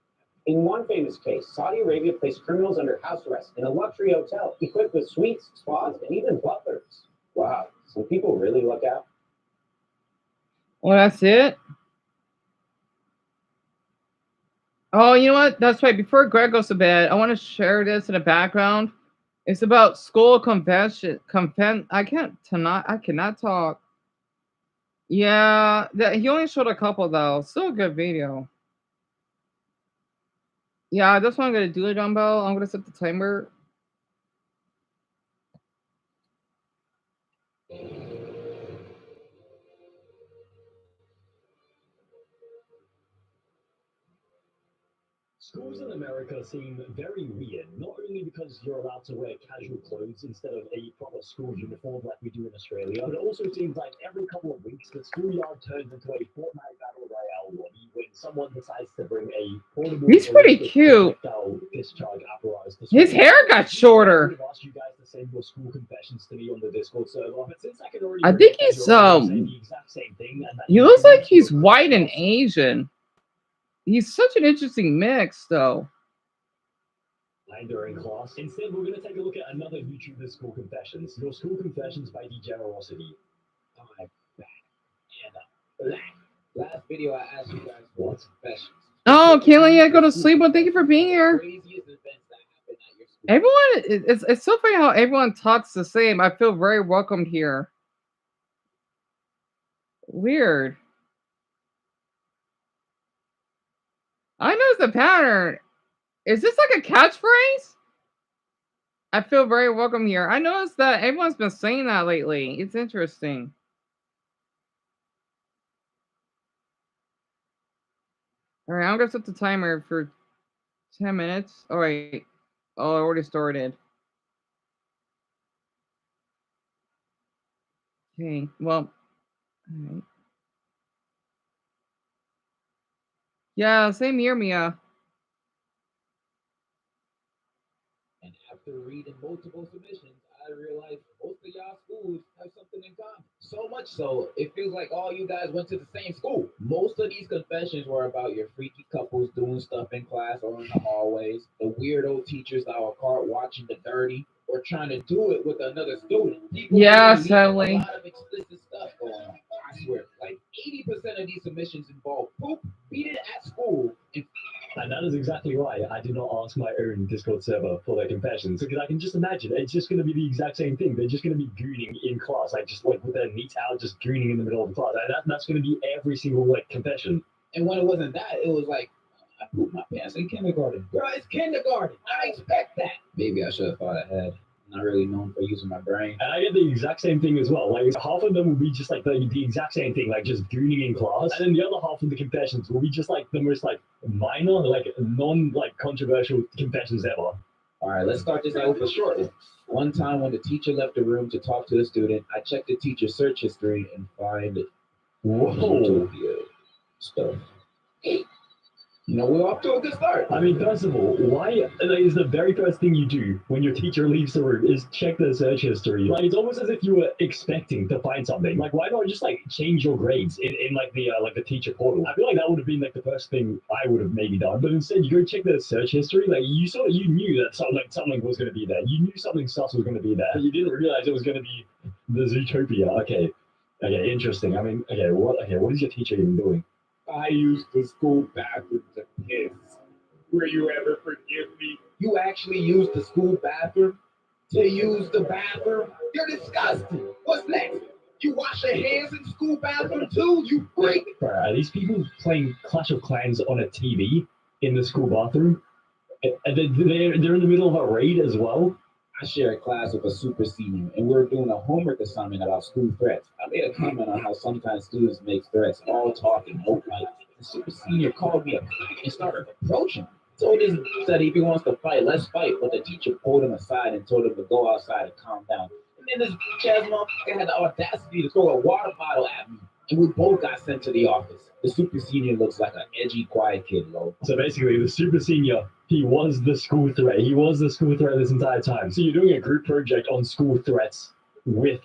In one famous case, Saudi Arabia placed criminals under house arrest in a luxury hotel equipped with suites, spas, and even butlers. Wow, some people really look out. Well, that's it. Oh, you know what? That's right. Before Greg goes to bed, I want to share this in the background. It's about school convention. I cannot talk. Yeah, he only showed a couple though. Still a good video. Yeah, that's what I'm gonna do, Dumbo. I'm gonna set the timer. Schools in America seem very weird, not only because you're allowed to wear casual clothes instead of a proper school uniform like we do in Australia, but it also seems like every couple of weeks the schoolyard turns into a Fortnite Battle Royale lobby when someone decides to bring a portable... He's pretty cute. Discharge apparatus to His hair got shorter. I would have asked you guys to send your school confessions to me on the Discord server, but since I can already... I think he's the exact same thing, and that he looks like he's white and Asian. He's such an interesting mix, though. During class. Instead, we're going to take a look at another YouTuber's school confessions. Your school confessions by Degenerosity. Last video I asked you guys for confessions. Oh, Kaylee, I go to sleep. Well, thank you for being here. Everyone, it's so funny how everyone talks the same. I feel very welcomed here. Weird. I noticed the pattern. Is this like a catchphrase? I feel very welcome here. I noticed that everyone's been saying that lately. It's interesting. All right, I'm gonna set the timer for 10 minutes. All right. Oh, I already started. Okay. Well. All right. Yeah. Same here, Mia. And after reading multiple submissions, I realized most of y'all schools have something in common. So much so, it feels like all you guys went to the same school. Most of these confessions were about your freaky couples doing stuff in class or in the hallways, the weirdo teachers that were caught watching the dirty, or trying to do it with another student. People Yeah, really sadly. a lot of explicit stuff going on. I swear, like 80% of these submissions involve poop, beating at school, And that is exactly why I did not ask my own Discord server for their confessions, because I can just imagine it's just going to be the exact same thing. They're just going to be gooning in class, like just like with their meat out, just gooning in the middle of the class. That's going to be every single like confession. And when it wasn't that, it was like, I pooped my pants in kindergarten. Girl, it's kindergarten. I expect that. Maybe I should have thought ahead. I'm not really known for using my brain. And I get the exact same thing as well. Like half of them will be just like the exact same thing, like just gooning in class, and then the other half of the confessions will be just like the most like minor, like non like controversial confessions ever. All right, let's start this out with a short one. One time when the teacher left the room to talk to the student, I checked the teacher's search history and find Whoa. Stuff. You know, we're off to a good start. I mean, first of all, why is the very first thing you do when your teacher leaves the room is check their search history? Like, it's almost as if you were expecting to find something. Like, why not just like change your grades in like the teacher portal? I feel like that would have been like the first thing I would have maybe done. But instead, you go check their search history. Like, you knew that something was going to be there. You knew something sus was going to be there, but you didn't realize it was going to be the Zootopia. Okay, interesting. I mean, what is your teacher even doing? I used the school bathroom to piss. Will you ever forgive me? You actually used the school bathroom to use the bathroom? You're disgusting. What's next? You wash your hands in the school bathroom too, you freak? Bro, are these people playing Clash of Clans on a TV in the school bathroom? And they're in the middle of a raid as well? I share a class with a super senior, and we're doing a homework assignment about school threats. I made a comment on how sometimes students make threats, all talking, no fight. The super senior called me a cunt and started approaching me. Told his that if he wants to fight, let's fight. But the teacher pulled him aside and told him to go outside and calm down. And then this bitch-ass motherfucker had the audacity to throw a water bottle at me. And we both got sent to the office. The super senior looks like an edgy, quiet kid, though. So basically, the super senior, he was the school threat. He was the school threat this entire time. So you're doing a group project on school threats with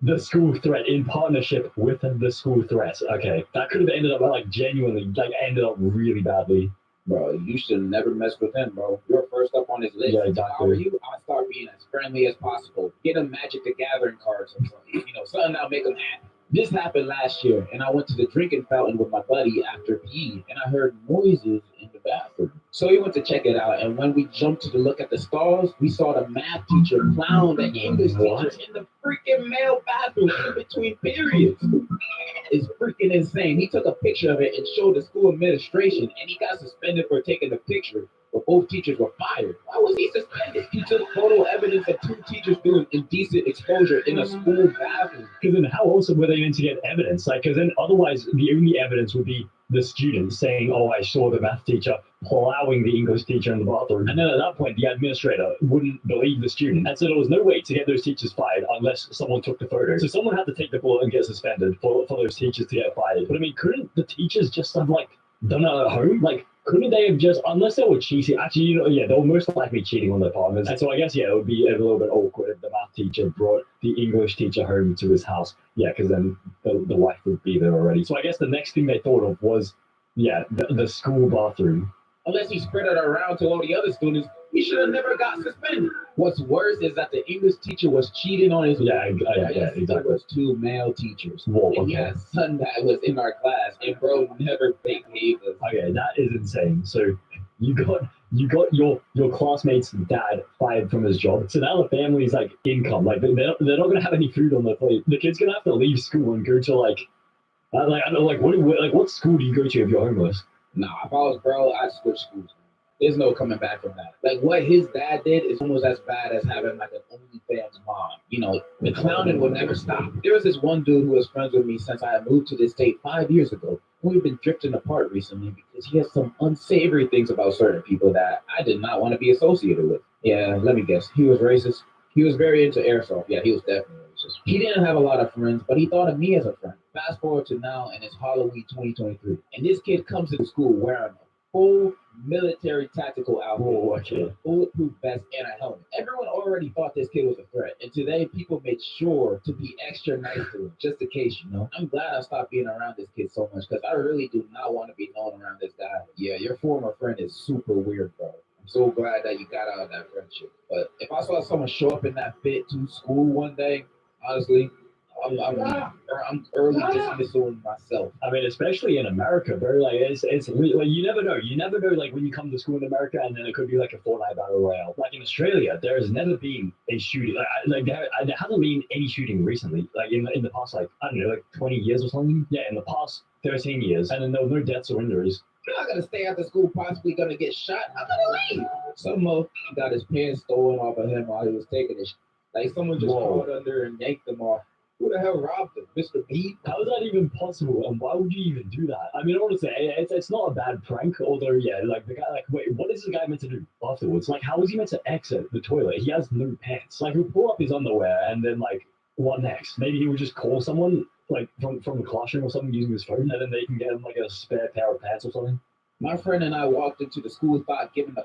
the school threat in partnership with the school threat. Okay, that could have ended up like genuinely, like ended up really badly. Bro, you should never mess with him, bro. You're first up on his list. Yeah, If I exactly. were you, I'd start being as friendly as possible. Get him Magic the Gathering cards or something. Something that'll make him happy. This happened last year, and I went to the drinking fountain with my buddy after PE, and I heard noises in the bathroom. So we went to check it out, and when we jumped to look at the stalls, we saw the math teacher clown the English teacher in the freaking male bathroom in between periods. It's freaking insane. He took a picture of it and showed the school administration, and he got suspended for taking the picture. But both teachers were fired. Why was he suspended? He took photo evidence of two teachers doing indecent exposure in a school bathroom. Because then how else were they meant to get evidence? Like, because then otherwise the only evidence would be the student saying, oh, I saw the math teacher plowing the English teacher in the bathroom. And then at that point, the administrator wouldn't believe the student. And so there was no way to get those teachers fired unless someone took the photo. So someone had to take the bullet and get suspended for those teachers to get fired. But I mean, couldn't the teachers just have like done it at home? Like, couldn't they have just, unless they were cheating, actually, they were most likely cheating on their partners. And so I guess, it would be a little bit awkward if the math teacher brought the English teacher home to his house. Yeah, because then the wife would be there already. So I guess the next thing they thought of was, the school bathroom. Unless he spread it around to all the other students, he should have never got suspended. What's worse is that the English teacher was cheating on his wife. Exactly. There was two male teachers. Whoa, and he had a son that was in our class, and bro never behaved us. Okay, that is insane. So you got your classmate's dad fired from his job. So now the family's like income, like they're not gonna have any food on their plate. The kid's gonna have to leave school and go to what school do you go to if you're homeless? Nah, if I was bro, I'd switch schools. There's no coming back from that. Like what his dad did is almost as bad as having like an OnlyFans mom. You know, the clowning will never stop. There was this one dude who was friends with me since I had moved to this state 5 years ago. We've been drifting apart recently because he has some unsavory things about certain people that I did not want to be associated with. Yeah, let me guess. He was racist. He was very into airsoft. Yeah, he was definitely racist. He didn't have a lot of friends, but he thought of me as a friend. Fast forward to now, and it's Halloween 2023, and this kid comes to school wearing a full military tactical outfit, bulletproof vest, and a helmet. Everyone already thought this kid was a threat, and today people made sure to be extra nice to him, just in case, you know. I'm glad I stopped being around this kid so much, because I really do not want to be known around this guy. Yeah, your former friend is super weird, bro. I'm so glad that you got out of that friendship. But if I saw someone show up in that fit to school one day, honestly, I'm early dismissing myself. I mean, especially in America, bro. Like, it's like you never know. You never know, like when you come to school in America, and then it could be like a Fortnite battle royale. Like in Australia, there has never been a shooting. There hasn't been any shooting recently. Like in the past, like I don't know, like 20 years or something. Yeah, in the past 13 years, and then there were no deaths or injuries. You're not gonna stay after school, possibly gonna get shot. I'm gonna leave. Some got his pants stolen off of him while he was taking it. Like someone just crawled under and yanked them off. Who the hell robbed him? Mr. B? How is that even possible? And why would you even do that? I mean, honestly, it's not a bad prank, although, yeah, like the guy, like, wait, what is this guy meant to do afterwards? Like, how is he meant to exit the toilet? He has no pants. Like, he'll pull up his underwear and then, like, what next? Maybe he would just call someone, like, from the classroom or something using his phone, and then they can get him, like, a spare pair of pants or something. My friend and I walked into the school thought giving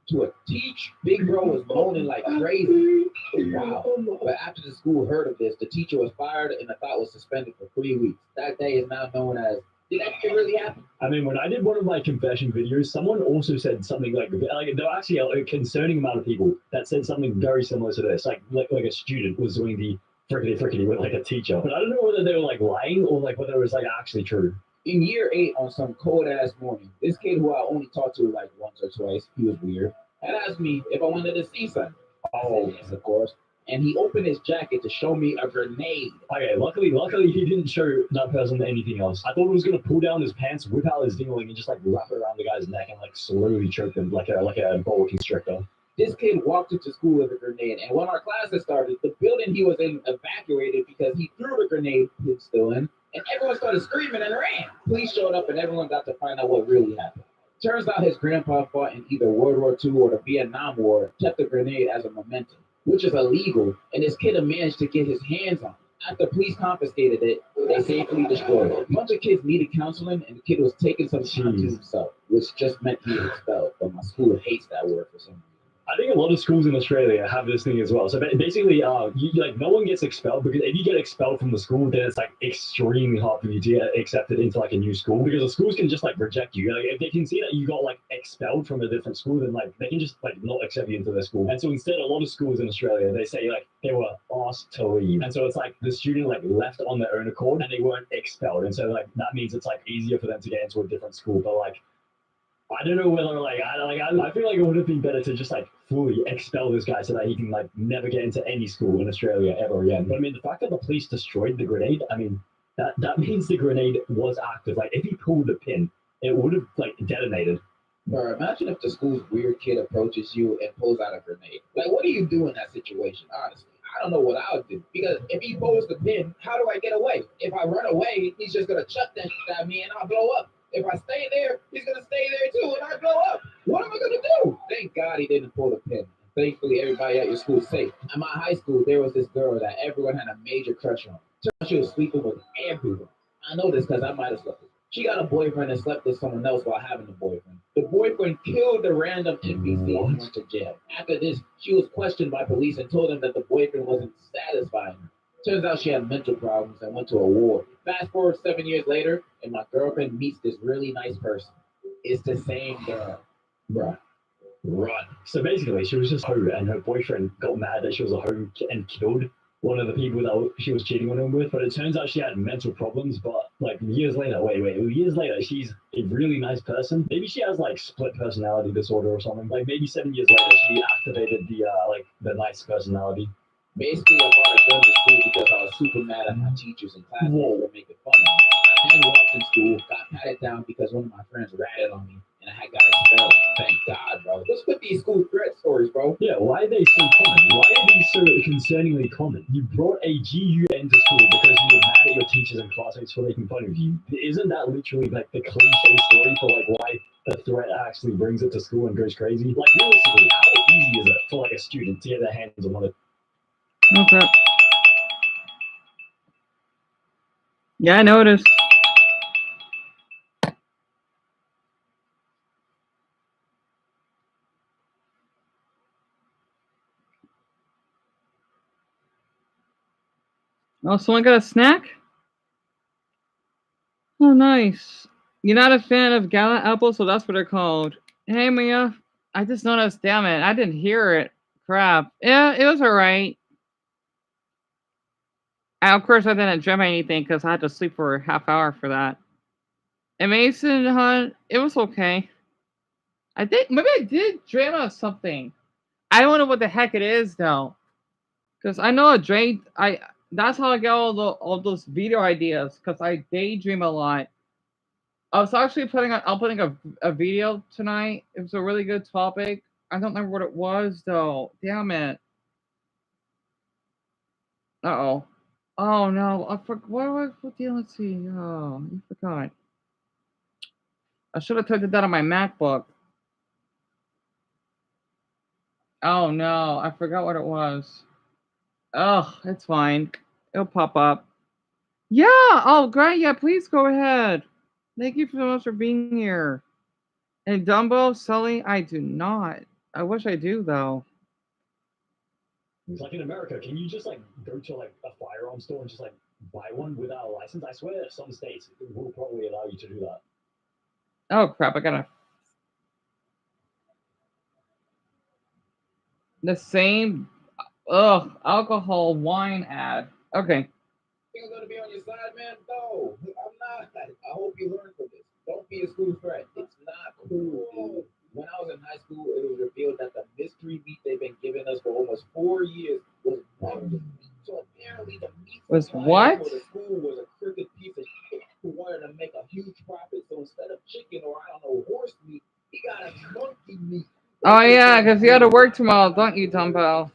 to a teach. Big bro was moaning like crazy. Wow. But after the school heard of this, the teacher was fired and the thought was suspended for 3 weeks. That day is now known as, did that shit really happen? I mean, when I did one of my confession videos, someone also said something like there were actually a concerning amount of people that said something very similar to this. Like a student was doing the frickety with like a teacher. But I don't know whether they were like lying or like whether it was like actually true. In year 8, on some cold ass morning, this kid who I only talked to like once or twice, he was weird, had asked me if I wanted to see something. Oh, yes, of course. And he opened his jacket to show me a grenade. Okay, luckily he didn't show that person anything else. I thought he was gonna pull down his pants, whip out his dingling, and just like wrap it around the guy's neck and like slowly choke him like a boa constrictor. This kid walked into school with a grenade, and when our classes started, the building he was in evacuated because he threw the grenade he was still in, and everyone started screaming and ran. Police showed up, and everyone got to find out what really happened. Turns out his grandpa fought in either World War II or the Vietnam War, kept the grenade as a memento, which is illegal, and this kid had managed to get his hands on it. After police confiscated it, they safely destroyed it. A bunch of kids needed counseling, and the kid was taking some time to himself, which just meant he was expelled, but my school hates that word for some reason. I think a lot of schools in Australia have this thing as well. So basically, no one gets expelled, because if you get expelled from the school, then it's like extremely hard for you to get accepted into like a new school, because the schools can just like reject you. Like if they can see that you got like expelled from a different school, then like they can just like not accept you into their school. And so instead, a lot of schools in Australia, they say like they were asked to leave, and so it's like the student like left on their own accord and they weren't expelled, and so like that means it's like easier for them to get into a different school. But like, I don't know whether I feel like it would have been better to just like fully expel this guy so that he can like never get into any school in Australia ever again. But I mean, the fact that the police destroyed the grenade, I mean, that means the grenade was active. Like if he pulled the pin, it would have like detonated. Bro, imagine if the school's weird kid approaches you and pulls out a grenade. Like, what do you do in that situation, honestly? I don't know what I would do. Because if he pulls the pin, how do I get away? If I run away, he's just going to chuck that shit at me and I'll blow up. If I stay there, he's going to stay there too and I blow up. What am I going to do? Thank God he didn't pull the pin. Thankfully, everybody at your school is safe. At my high school, there was this girl that everyone had a major crush on. Turned out she was sleeping with everyone. I know this because I might have slept with her. She got a boyfriend and slept with someone else while having a boyfriend. The boyfriend killed the random NPC and went to jail. After this, she was questioned by police and told them that the boyfriend wasn't satisfying her. Turns out she had mental problems and went to a ward. Fast forward 7 years later, and my girlfriend meets this really nice person. It's the same girl. Bruh. Right. So basically, she was just hoe, and her boyfriend got mad that she was a hoe and killed one of the people that she was cheating on him with. But it turns out she had mental problems. But like years later, years later, she's a really nice person. Maybe she has like split personality disorder or something. Like maybe 7 years later, she activated the nice personality. Basically, I brought a gun to school because I was super mad at my teachers and classmates for making fun of me. I then walked in school, got patted down because one of my friends ratted on me, and I had got expelled. Thank God, these school threat stories, bro. Yeah, why are they so common? Why are these so concerningly common? You brought a GUN to school because you were mad at your teachers and classmates for making fun of you. Isn't that literally like the cliche story for like why the threat actually brings it to school and goes crazy? Like realistically, how easy is it for like a student to get their hands on one of? Okay. Yeah, I noticed. Oh, someone got a snack? Oh, nice. You're not a fan of gala apples, so that's what they're called. Hey, Mia. I just noticed, damn it, I didn't hear it. Crap. Yeah, it was alright. Of course, I didn't dream anything because I had to sleep for a half hour for that. And Mason, Hunt, it was okay. I think maybe I did dream of something. I don't know what the heck it is though, because I know a dream. That's how I get all those video ideas because I daydream a lot. I was actually putting a video tonight. It was a really good topic. I don't remember what it was though. Damn it. Uh-oh. Oh no, I forgot. What deal? Let's see. Oh, you forgot. I should have typed it down on my MacBook. Oh no, I forgot what it was. Oh, it's fine. It'll pop up. Yeah. Oh, great. Yeah, please go ahead. Thank you so much for being here. And Dumbo, Sully, I do not. I wish I do though. It's like in America, can you just like go to like a firearm store and just like buy one without a license? I swear some states will probably allow you to do that. Oh crap! I gotta. The same. Ugh, alcohol wine ad. Okay. Think I'm gonna be on your side, man? No, I'm not. I hope you learn from this. Don't be a school threat. It's not cool, dude. When I was in high school, it was revealed that the mystery meat they've been giving us for almost 4 years was breakfast meat. So apparently the meat Was supplier what? for the school was a crooked piece of shit who wanted to make a huge profit. So instead of chicken or I don't know horse meat, he got us monkey meat. Oh yeah, because you had to work tomorrow, don't you, Dumbo?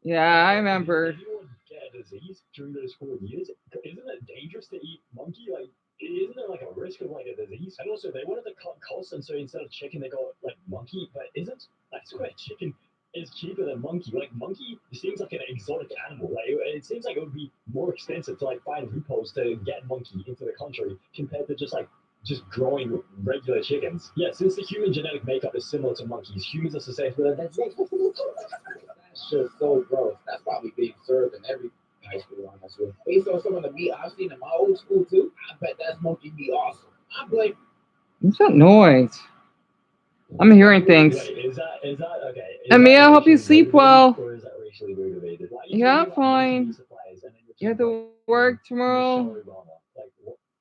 Yeah, I remember. Did anyone get a disease during those 4 years? Isn't it dangerous to eat monkey? Like, isn't there like a risk of like a disease? And also, they wanted to cut costs, and so instead of chicken, they got like monkey. But isn't I swear chicken is cheaper than monkey? Like monkey seems like an exotic animal. Like it seems like it would be more expensive to like find loopholes to get monkey into the country compared to just growing regular chickens. Yeah, since the human genetic makeup is similar to monkeys, humans are susceptible. That's just so gross. That's probably being served in every high school, honestly. Based on some of the meat I've seen in my old school too, I bet that's monkey meat awesome. I'm like, What's that noise? I'm hearing things. Wait, is that okay? Amia, I hope you sleep well. Or is that racially motivated? Like, Yeah, I'm fine. You have to work tomorrow.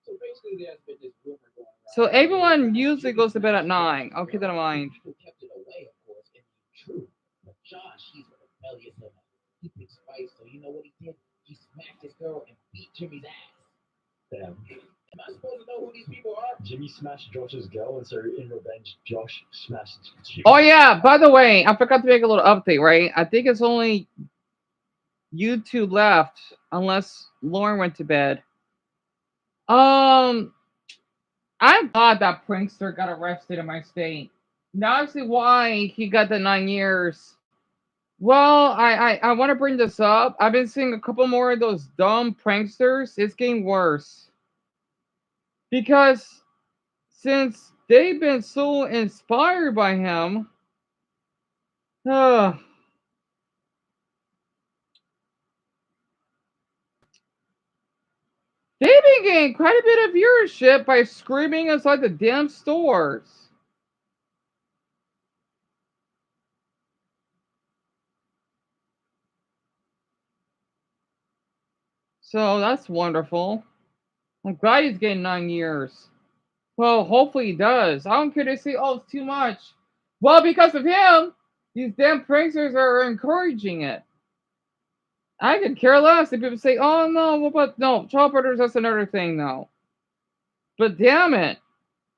so basically there's been this rumor going around. So everyone usually goes to bed at 9. I'll keep that in mind. People kept it away, of course, and it's true. But Josh, he's a rebellious little man. He picks fights, so you know what he did? He smacked his girl and beat Jimmy's ass. Damn. Am I supposed to know who these people are? Jimmy smashed Josh's girl, and so in revenge, Josh smashed Jimmy. Oh yeah, by the way, I forgot to make a little update, right? I think it's only you two left, unless Lauren went to bed. I'm glad that prankster got arrested in my state. Now I see why he got the 9 years. Well, I want to bring this up. I've been seeing a couple more of those dumb pranksters. It's getting worse. Because since they've been so inspired by him, they've been getting quite a bit of viewership by screaming inside the damn stores. So that's wonderful. I'm glad he's getting 9 years. Well, hopefully he does. I don't care to say, oh, it's too much. Well, because of him, these damn pranksters are encouraging it. I could care less if people say, oh, no, what about, no, child predators, that's another thing, though. But damn it.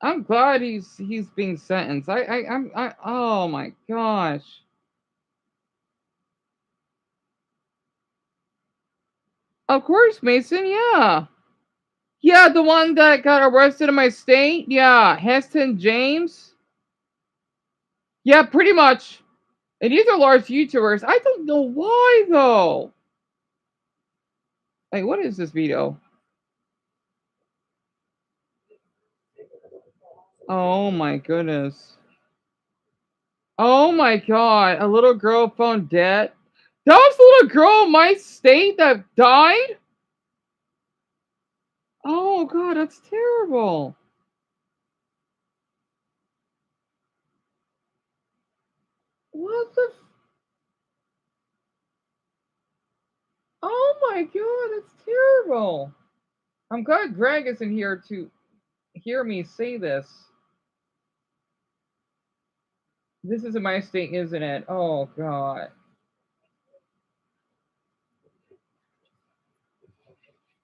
I'm glad he's being sentenced. I oh my gosh. Of course, Mason, yeah. Yeah, the one that got arrested in my state? Yeah, Heston James. Yeah, pretty much. And these are large YouTubers. I don't know why though. Like, what is this video? Oh my goodness. Oh my god, a little girl found dead. That was the little girl in my state that died? Oh god, that's terrible. What the Oh my god, that's terrible. I'm glad Greg isn't here to hear me say this. This is in my state, isn't it? Oh god.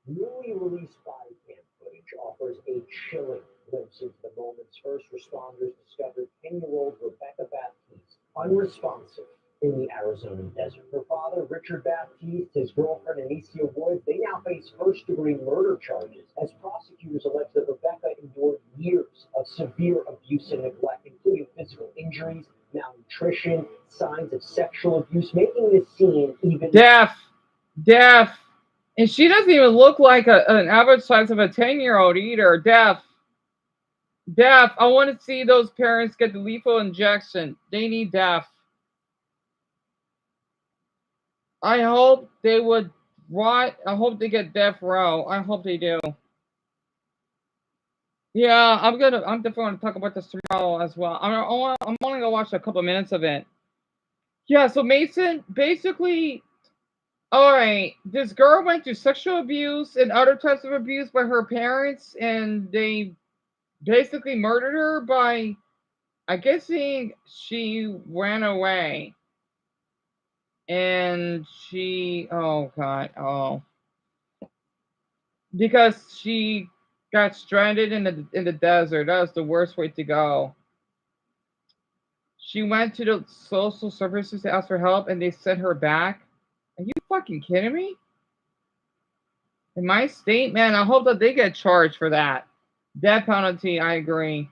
Newly released body cam footage offers a chilling glimpse into the moments first responders discovered 10-year-old Rebecca Baptiste unresponsive in the Arizona desert. Her father, Richard Baptiste, his girlfriend, Anicia Woods, they now face first-degree murder charges as prosecutors allege that Rebecca endured years of severe abuse and neglect, including physical injuries, malnutrition, signs of sexual abuse, making this scene even... Deaf. And she doesn't even look like an average size of a 10-year-old either. Deaf. I want to see those parents get the lethal injection. They need deaf. I hope they would rot. I hope they get death row. I hope they do. Yeah, I'm definitely gonna talk about this tomorrow as well. I'm only gonna watch a couple minutes of it. Yeah, so Mason, basically, all right, this girl went through sexual abuse and other types of abuse by her parents, and they basically murdered her by, I guess she ran away. And oh god, because she got stranded in the desert. That was the worst way to go. She went to the social services to ask for help, and they sent her back. Are you fucking kidding me? In my state, man, I hope that they get charged for that. Death penalty, I agree.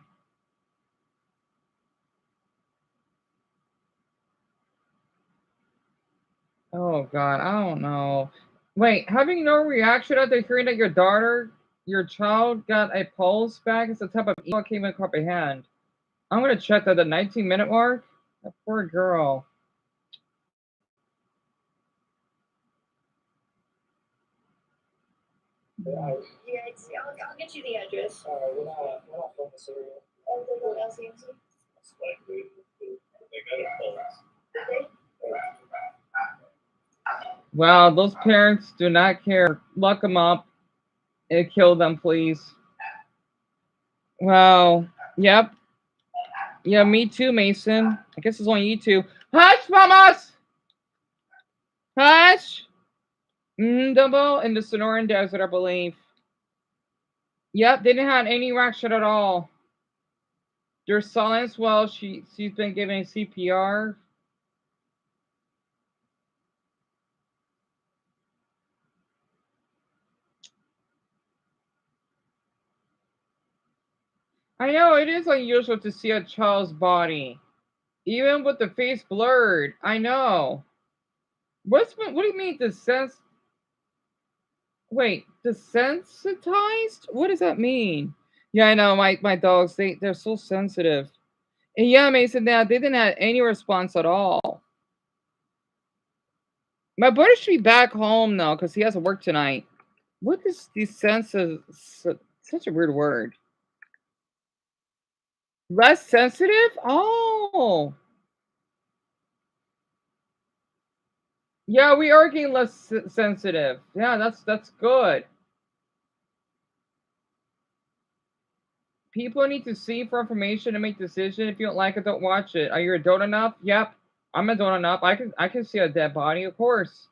Oh god, I don't know. Wait, having no reaction after hearing that your child got a pulse back is the type of email I can't even comprehend. I'm gonna check that the 19-minute mark. That poor girl. Yeah, I'll get you the address. We're not from this area. Oh, they go to LCMC? It's likely they got a pulse. Well, those parents do not care. Lock them up and kill them, please. Well, yep. Yeah, me too, Mason. I guess it's only you two. Hush, mamas! Hush! Dumbo in the Sonoran Desert, I believe. Yep, they didn't have any reaction at all. There's silence while she's been giving CPR. I know, it is unusual to see a child's body. Even with the face blurred. I know. What do you mean Wait, desensitized? What does that mean? Yeah, I know, my dogs, they're so sensitive. And yeah, Mason, they didn't have any response at all. My brother should be back home now because he has to work tonight. What is desensitized? Such a weird word. Less sensitive? Oh. Yeah, we are getting less sensitive. Yeah, that's good. People need to see for information and make decisions. If you don't like it, don't watch it. Are you adult enough? Yep. I'm adult enough. I can see a dead body, of course.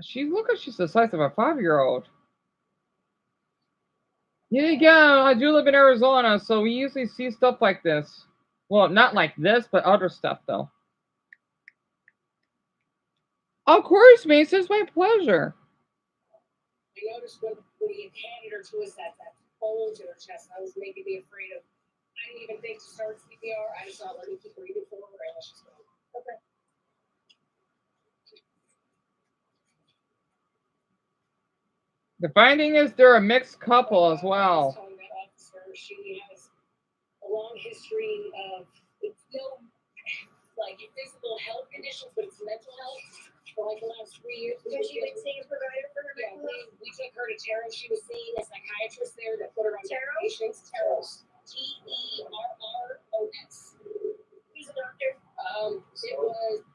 She's the size of a 5-year-old. Yeah, I do live in Arizona, so we usually see stuff like this. Well, not like this, but other stuff though. Of course, Mason, it's my pleasure. I noticed when he handed her to us that bulge in her chest, I was making me afraid of. I didn't even think to start CPR. I just thought, let me keep breathing for her and let's just go. Okay. The finding is they're a mixed couple as well. She has a long history of, it's no, like, physical health conditions, but it's mental health. For like the last 3 years, we been seeing a provider for her. Yeah, we took her to Tarot. She was seeing a psychiatrist there that put her on medications. Tarot. Terros. Who's a doctor? It was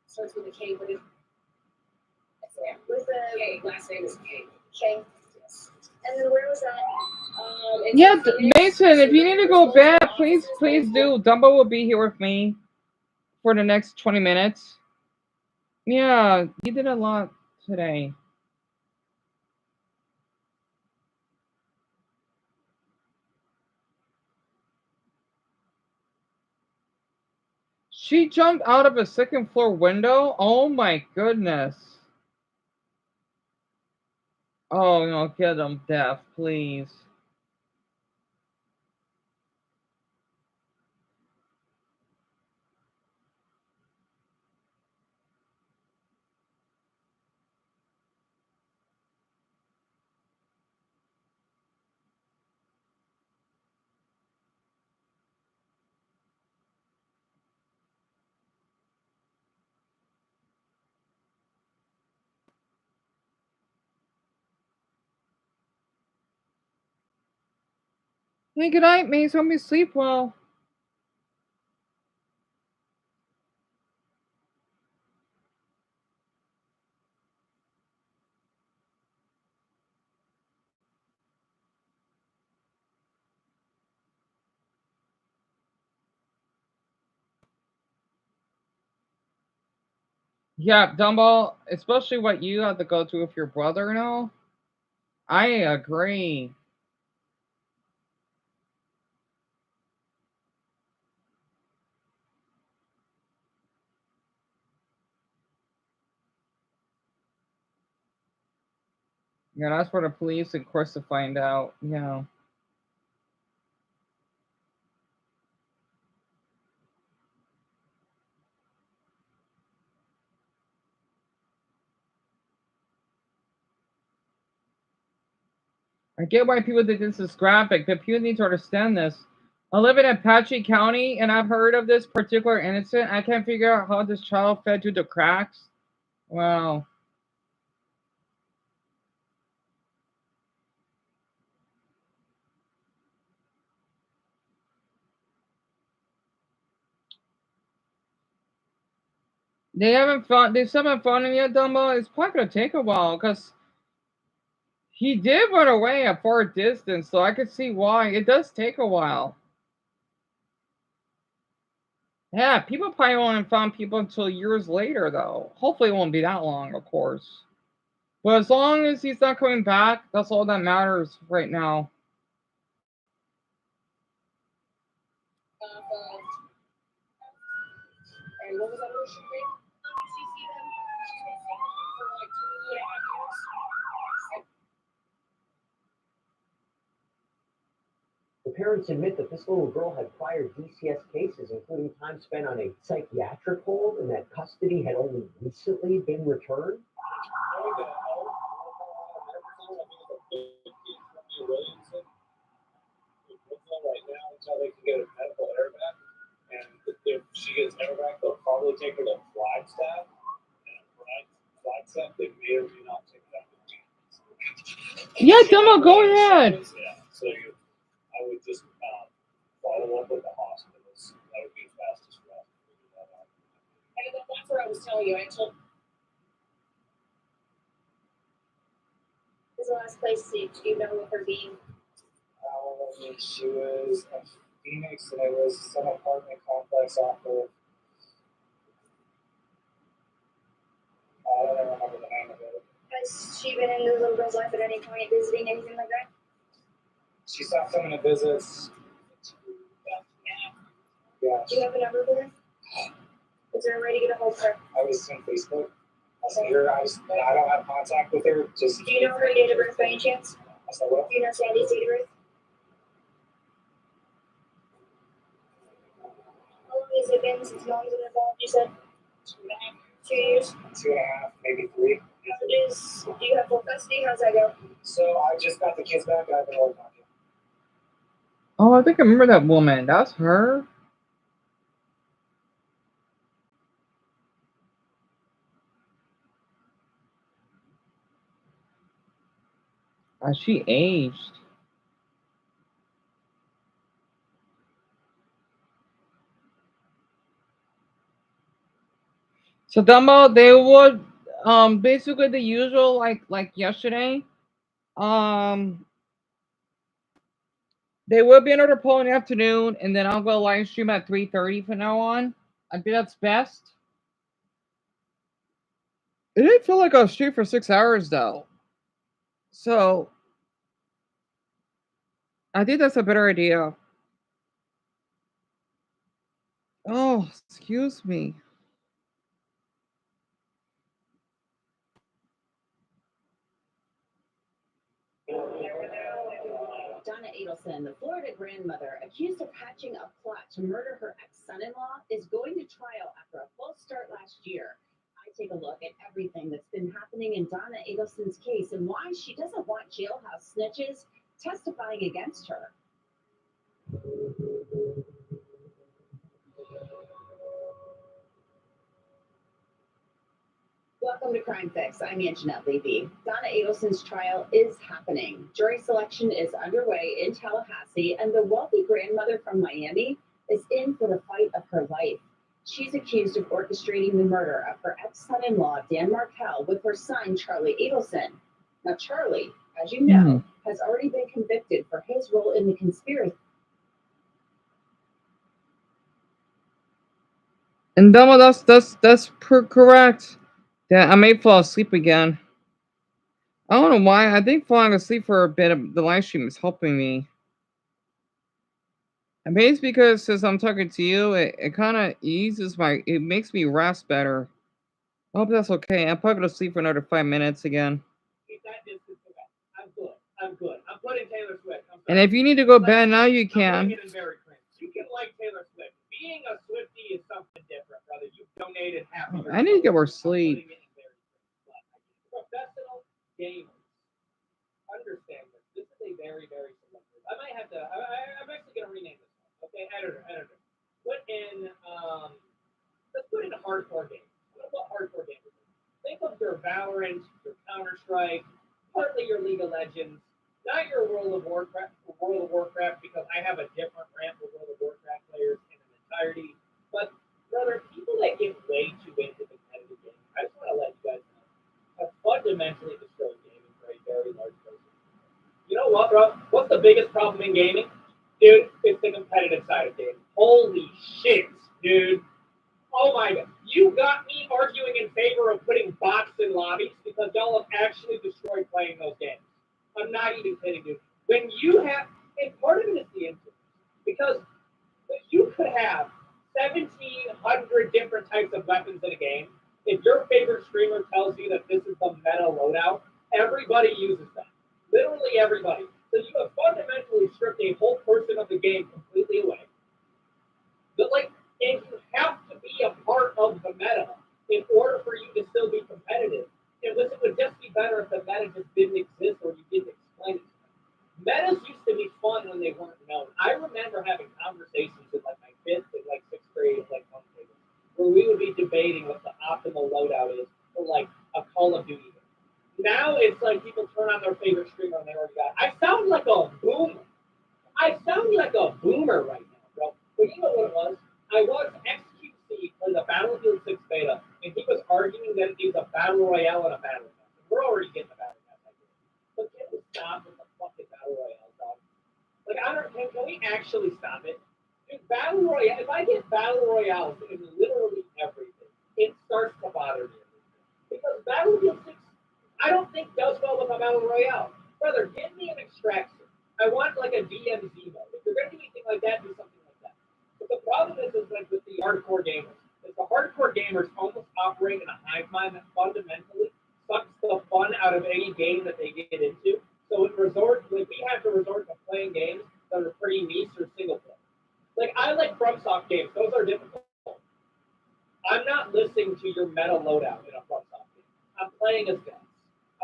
starts with a K, but it's with a K. Last name is K. K. Yes. And then where was that? Yeah, Mason, if you need to go back, please do. Dumbo will be here with me for the next 20 minutes. Yeah, he did a lot today. She jumped out of a second floor window? Oh my goodness. Oh, no, get him deaf, please. Hey, good night, Mace. Hope you sleep well. Yeah, Dumbo, especially what you have to go through with your brother and all. I agree. Yeah, that's for the police, of course, to find out. Yeah. I get why people did this is graphic, but people need to understand this. I live in Apache County, and I've heard of this particular incident. I can't figure out how this child fell through the cracks. Wow. They still haven't found him yet, Dumbo. It's probably gonna take a while, because he did run away a far distance, so I could see why. It does take a while. Yeah, people probably won't find people until years later, though. Hopefully it won't be that long, of course. But as long as he's not coming back, that's all that matters right now. And what was that other shoot name? She's been following for like 2.5 years. The parents admit that this little girl had prior DCS cases, including time spent on a psychiatric hold, and that custody had only recently been returned. Right now until they can get a medical air back, and if she gets air back, they'll probably take her to Flagstaff. And Flagstaff, they may or may not take that. Yeah, Dumbo, go ahead. Yeah, so I would just follow up with the hospitals. That would be the fastest route to figure that out. And that's what I was telling you. I told. This is the last place you know with her being. She was in Phoenix, and it was some apartment complex off of I don't remember the name of it. Has she been in the little girl's life at any point, visiting, anything like that? She saw some of the visits. Yeah. Do you have a number for her? Is there a way to get a hold of her? I was on Facebook. I see her. I don't have contact with her. Just. Do you know her date of birth by any chance? I said what? Do you know Sandy's date of birth? How long has it been since mom's been involved? You said 2.5. 2 years. 2.5, maybe 3. Do you have full custody? How's that go? So I just got the kids back. I've been working on it. Oh, I think I remember that woman. That's her. She aged. So Dumbo, they would basically the usual like yesterday. They will be another poll in the afternoon, and then I'll go live stream at 3:30 from now on. I think that's best. It didn't feel like I was streaming for 6 hours though. So I think that's a better idea. Oh, excuse me. Donna Adelson, the Florida grandmother accused of hatching a plot to murder her ex-son-in-law, is going to trial after a false start last year. I take a look at everything that's been happening in Donna Adelson's case and why she doesn't want jailhouse snitches testifying against her. Welcome to Crime Fix. I'm Anjanette Levy. Donna Adelson's trial is happening. Jury selection is underway in Tallahassee, and the wealthy grandmother from Miami is in for the fight of her life. She's accused of orchestrating the murder of her ex-son-in-law, Dan Markel, with her son, Charlie Adelson. Now, Charlie, as you know, has already been convicted for his role in the conspiracy. And Dumbo, that's correct. Yeah, I may fall asleep again. I don't know why. I think falling asleep for a bit of the live stream is helping me. I mean, it's because since I'm talking to you, it kind of eases it makes me rest better. I hope that's okay. I'm probably going to sleep for another 5 minutes again. Keep that distance away. I'm good. I'm putting Taylor Swift. And if you need to go to bed now, you can. I'm putting it in very cringe. You can like Taylor Swift. Being a Swiftie is something different, brother. You donated half of your I need to get more sleep. Professional gamers. Understand this. This is a very, very selective. I might have to. I'm actually going to rename this one. Okay, editor. Put in. Let's put in a hardcore game. I'm going to put hardcore games. Think of your Valorant, your Counter-Strike, partly your League of Legends, not your World of Warcraft, because I have a different rant for World of Warcraft players in an entirety. But brother, people that get way too into competitive gaming, I just want to let you guys know, have fundamentally destroyed gaming for a very large person. You know what, bro? What's the biggest problem in gaming? Dude, it's the competitive side of gaming. Holy shit, dude. Oh my god. You got me arguing in favor of putting bots in lobbies because y'all have actually destroyed playing those games. I'm not even kidding you. When you have, and part of it is the influence, because you could have 1,700 different types of weapons in a game. If your favorite streamer tells you that this is the meta loadout, everybody uses that. Literally everybody. So you have fundamentally stripped a whole portion of the game completely away. But and you have to be a part of the meta in order for you to still be competitive. And it would just be better if the meta just didn't exist or you didn't explain it. Metas used to be fun when they weren't known. I remember having conversations in my 5th and 6th grade where we would be debating what the optimal loadout is for a Call of Duty. Now it's people turn on their favorite streamer and they already got it. I sound like a boomer. Right now, bro. But you know what it was? I watched XQC play the Battlefield 6 beta, and he was arguing that it needs a battle royale and a battle pass. We're already getting a battle pass. But can we stop with the fucking battle royale, dog? Can we actually stop it? Dude, battle royale. If I get battle royales in literally everything, it starts to bother me. Because Battlefield 6, I don't think does well with a battle royale. Brother, give me an extraction. I want like a DMZ mode. If you're gonna do anything like that, do something like that. But the problem is like with the hardcore gamers, is the hardcore gamers almost operate in a hive mind that fundamentally sucks the fun out of any game that they get into. So we have to resort to playing games that are pretty niche or single player. Like I like FromSoft games; those are difficult. I'm not listening to your meta loadout in a FromSoft game. I'm playing as guys.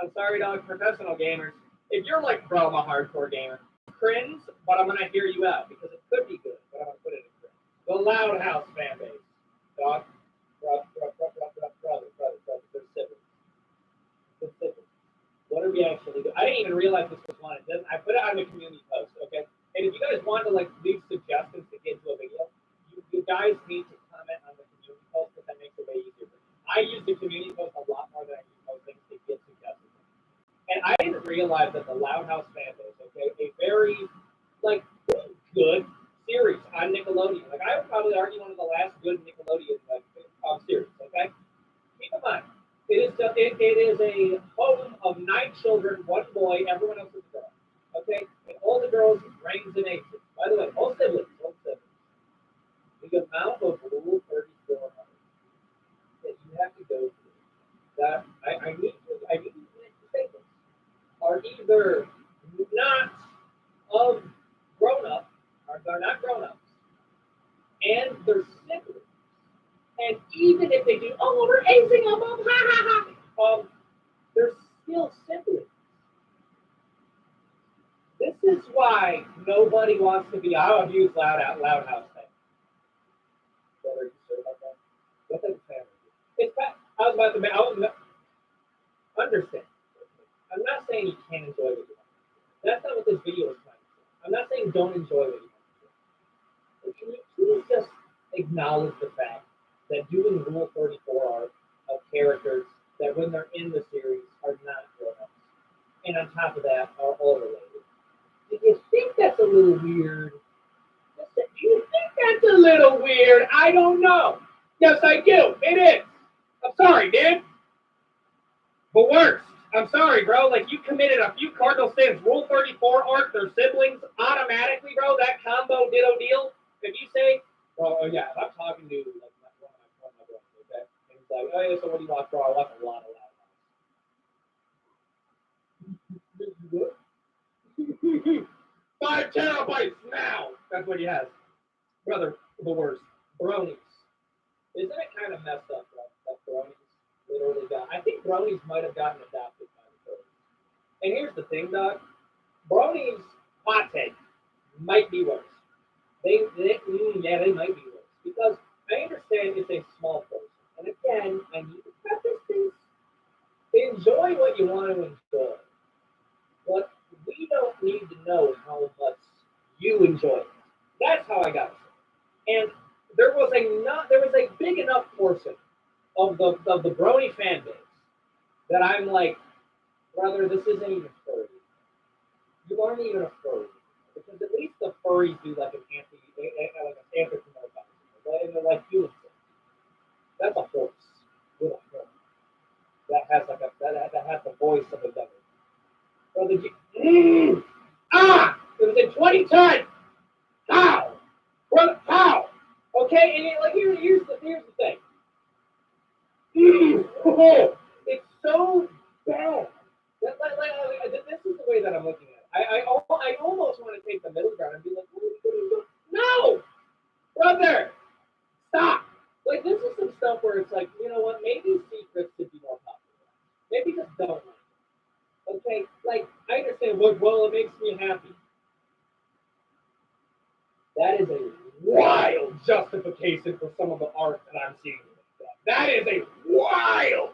I'm sorry, dog. Professional gamers, if you're like, bro, I'm a hardcore gamer, cringe, but I'm gonna hear you out because it could be good, but I'm gonna put it in cringe. The Loud House fan base, dog. Brother, they're siblings. What are we actually doing? I didn't even realize this was one. I put it on the community post, okay? And if you guys want to like leave suggestions to get to a video, you guys need to comment on the community post because that makes it way easier. I use the community post a lot more than I use most things to get suggestions. And I didn't realize that the Loud House fan base, okay, a very like good series on Nickelodeon. Like I would probably argue one of the last good Nickelodeon series, okay? Keep in mind. It is a home of 9 children, 1 boy, everyone else is a girl. Okay? And all the girls range in age. By the way, all siblings. The amount of Rule 34 that you have to go through, that I need to say this, are either not of grown-up, or they're not grown-ups, and they're siblings. And even if they do, oh, we're acing them up, ha ha ha, they're still siblings. This is why nobody wants to be. I'll use Loud House thing. What are you sure about that? What type of family? It's bad. I was understand. I'm not saying you can't enjoy what you want. That's not what this video is trying to say. I'm not saying don't enjoy what you want. But can you please just acknowledge the fact that doing Rule 34 art of characters that when they're in the series are not grown-ups. And on top of that are all related. Do you think that's a little weird? Do you think that's a little weird? I don't know. Yes, I do. It is. I'm sorry, dude. But worse. I'm sorry, bro. Like, you committed a few cardinal sins. Rule 34 art, their siblings, automatically, bro, that combo ditto deal. If you say, well, yeah, if I'm talking to, like, one of my brothers, okay? And he's like, oh, yeah, so what do you watch, bro? I watch a lot of Loud House. 5 terabytes now! That's what he has. Brother, the worst. Bronies. Isn't it kind of messed up, bro? That Bronies literally got. I think Bronies might have gotten adopted by the Bronies. And here's the thing, dog. Bronies, hot take, might be worse. They might be worse. Because I understand it's a small person. And again, I need to preface this. Enjoy what you want to enjoy. But we don't need to know how much you enjoy it. That's how I got it. And there was a big enough portion of the Brony fan base that I'm like, brother, this isn't even furry. You aren't even a furry. Because at least the furries do like an anthropomorphism. And they're like humans. That's a horse with a horn. That has the voice of a devil. Brother, it was in 2010. How? Brother, how? Okay, and here's the thing. It's so bad. This is the way that I'm looking at it. I almost want to take the middle ground and be like, what are you doing? No! Brother! Stop! Like, this is some stuff where it's like, you know what, maybe secrets should be more popular. Maybe just don't like it. Okay? Like, I understand, well, it makes me happy. That is a wild justification for some of the art that I'm seeing. That is a wild.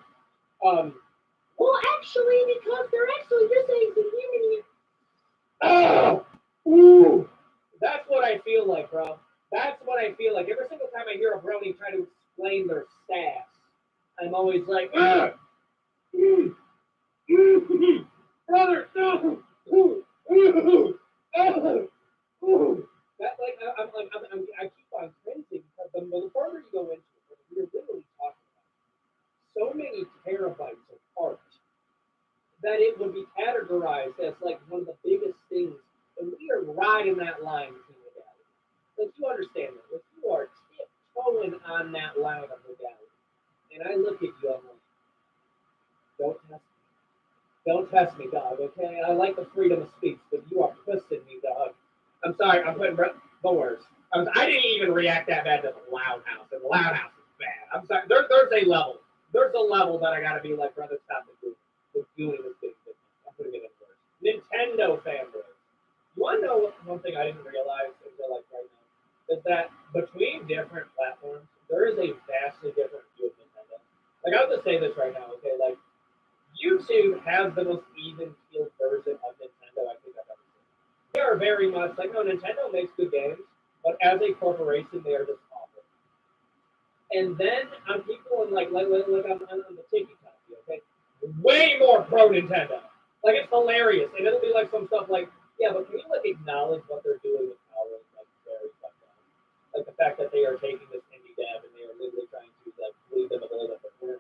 Well, actually, because they're actually just saying the human. Oh, ooh, that's what I feel like, bro. That's what I feel like. Every single time I hear a brony try to explain their staff, I'm always like, brother, no. That I keep on cringing because the further you go into it, you're literally talking about so many terabytes of riding that line between legality. Like, you understand that. Like, you are tiptoeing on that line of legality. And I look at you, I'm like, don't test me. Don't test me, dog, okay? I like the freedom of speech, but you are pussing me, dog. I'm sorry, I'm putting the worst. I didn't even react that bad to the Loud House, and the Loud House is bad. I'm sorry. There's a level. There's a level that I gotta be like, brother, stop the doing this thing. I'm putting it in first. Nintendo fanboys. You wanna know one thing I didn't realize until like right now? Is that between different platforms, there is a vastly different view of Nintendo. Like, I'll just say this right now, okay? Like, YouTube has the most even-keeled version of Nintendo I think I've ever seen. They are very much like, no, Nintendo makes good games, but as a corporation, they are just awful. And then on people in like on the TikTok, okay, way more pro Nintendo. Like, it's hilarious, and it'll be like some stuff like, yeah, but can you like acknowledge what they're doing with power? Like, very fucked up. Like the fact that they are taking this indie dev and they are literally trying to like lead them a little bit before,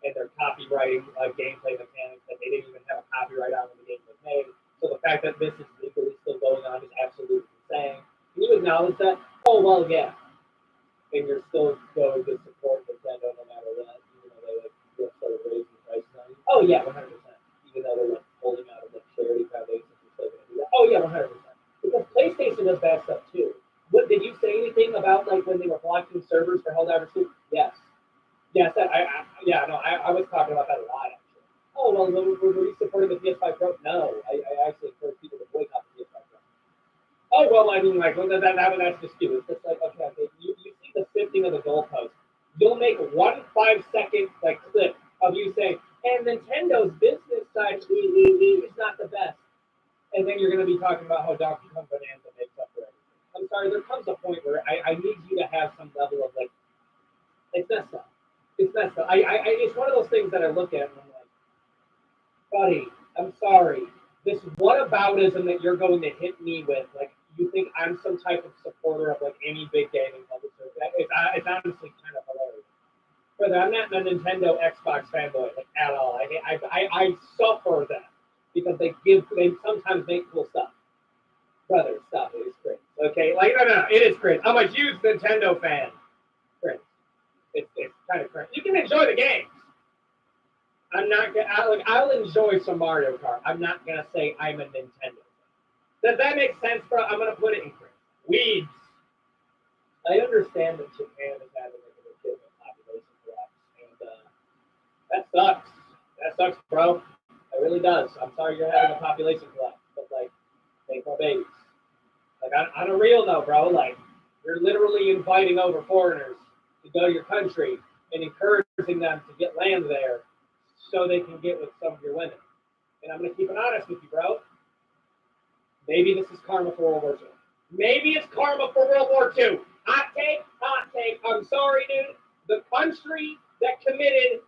and they're copywriting gameplay mechanics that they didn't even have a copyright on when the game was made. So the fact that this is legally still going on is absolutely insane. Can you acknowledge that? Oh, well, yeah. And you're still going to support Nintendo no matter what, even though they like started raising prices on you. Oh, yeah, 100%. Even though they're like holding out of like charity foundations and still going to do that. Oh, yeah, 100%. Because PlayStation does bad stuff too. What, did you say anything about like when they were blocking servers for Helldivers 2? Yes. Yes, I was talking about that a lot, actually. Oh, well, were you supporting the PS5 Pro? No, I actually encourage people to boycott the PS5 Pro. Oh, well, I mean, like, that's just you. It's just like, okay, you see the sifting of the goalpost. You'll make 1 5-second, like, clip of you saying, and Nintendo's business side, is not the best. And then you're going to be talking about how Donkey Kong Bonanza makes up for everything. I'm sorry, there comes a point where I need you to have some level of, like, it's messed up. It's messed up. It's one of those things that I look at and I'm like, buddy, I'm sorry. This whataboutism that you're going to hit me with, like, you think I'm some type of supporter of like any big gaming publisher? It's honestly kind of hilarious. Brother, I'm not a Nintendo Xbox fanboy like at all. I suffer that because they sometimes make cool stuff. Brother, stop it. It's cringe. Okay, like no, it is cringe. I'm a huge Nintendo fan. Cringe. It's kind of cringe. You can enjoy the games. I'm not gonna. I'll enjoy some Mario Kart. I'm not gonna say I'm a Nintendo. Does that make sense, bro? I'm gonna put it in cringe. Weeds. I understand that Japan is having like a legitimate population collapse, and that sucks. That sucks, bro. It really does. I'm sorry you're having a population collapse, but like, make more babies. Like on a real note, bro. Like, you're literally inviting over foreigners to go to your country and encouraging them to get land there so they can get with some of your women. And I'm gonna keep it honest with you, bro. Maybe this is karma for World War II. Maybe it's karma for World War II. Hot take, hot take. I'm sorry, dude. The country that committed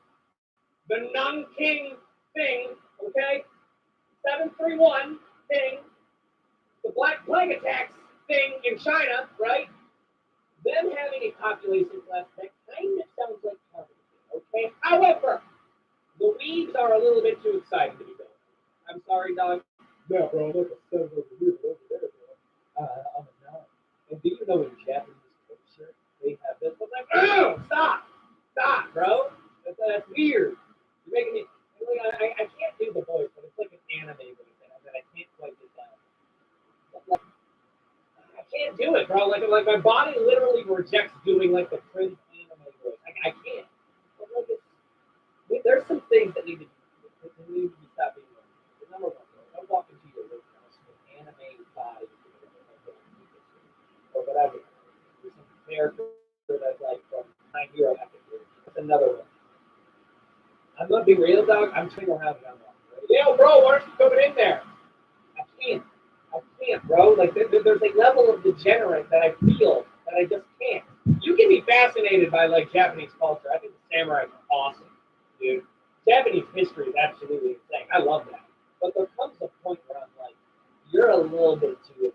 the Nanking thing, okay? 731 thing, the Black Plague attacks thing in China, right? Them having a population collapse, that kind of sounds like karma, okay? However, the weeds are a little bit too excited to be going. I'm sorry, dog. Yeah, bro, look at 7 over here, over there, bro. I'm a nut. And do you know in Japanese culture, they have this? I'm like, oh, stop, bro. That's weird. You're making me, like, I can't do the voice, but it's like an anime voice that I can't quite get down. Like, I can't do it, bro. Like my body literally rejects doing like the cringe anime voice. I can't. But like there's some things that need to be stopped being done. Number one, don't walk into your living house with anime body or whatever. There's some character that's like from My Hero Academia. That's another one. I'm gonna be real, dog. I'm trying to have it on. Yo, bro, why aren't you coming in there? I can't, bro. Like there's a level of degenerate that I feel that I just can't. You can be fascinated by like Japanese culture. I think the samurai are awesome, dude. Japanese history is absolutely insane. I love that. But there comes a point where I'm like, you're a little bit too into it.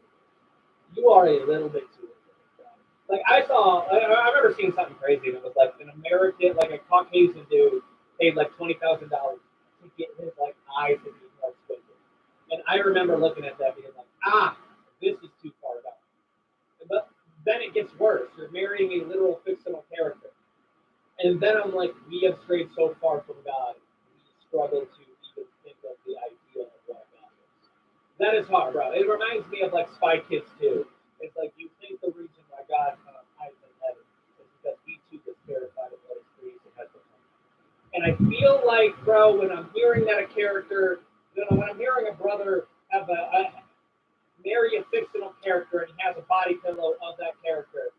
You are a little bit too into it. Like I remember seeing something crazy, and it was like an American, like a Caucasian dude paid like $20,000 to get his like eyes to be more expensive. And I remember looking at that being like, this is too then it gets worse. You're marrying a literal fictional character. And then I'm like, we have strayed so far from God, we struggle to even think of the idea of what God is. That is hard, bro. It reminds me of like Spy Kids 2. It's like you think the reason why God hides in heaven is because he too is terrified of what his creation has become. And I feel like, bro, when I'm hearing that a character, when I'm hearing a brother have marry a fictional character and he has a body pillow of that character,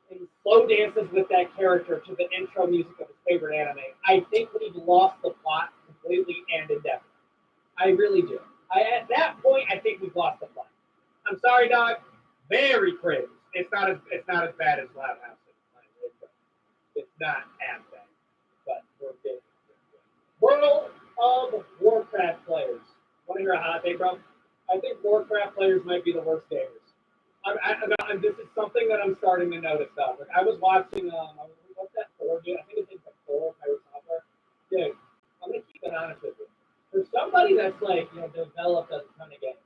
and he slow dances with that character to the intro music of his favorite anime, I think we've lost the plot completely and indefinitely. I really do. At that point, I think we've lost the plot. I'm sorry, dog. Very cringe. It's not as bad as Loud House. It's not as bad, but we're getting there. World of Warcraft players. Want to hear a hot take, bro? I think Warcraft players might be the worst gamers. This is something that I'm starting to notice, though. Like, I was watching, what's that Thor dude? I think his name's like Thor, Pirate Software. Dude, I'm going to keep it honest with you. For somebody that's, like, developed a ton of games,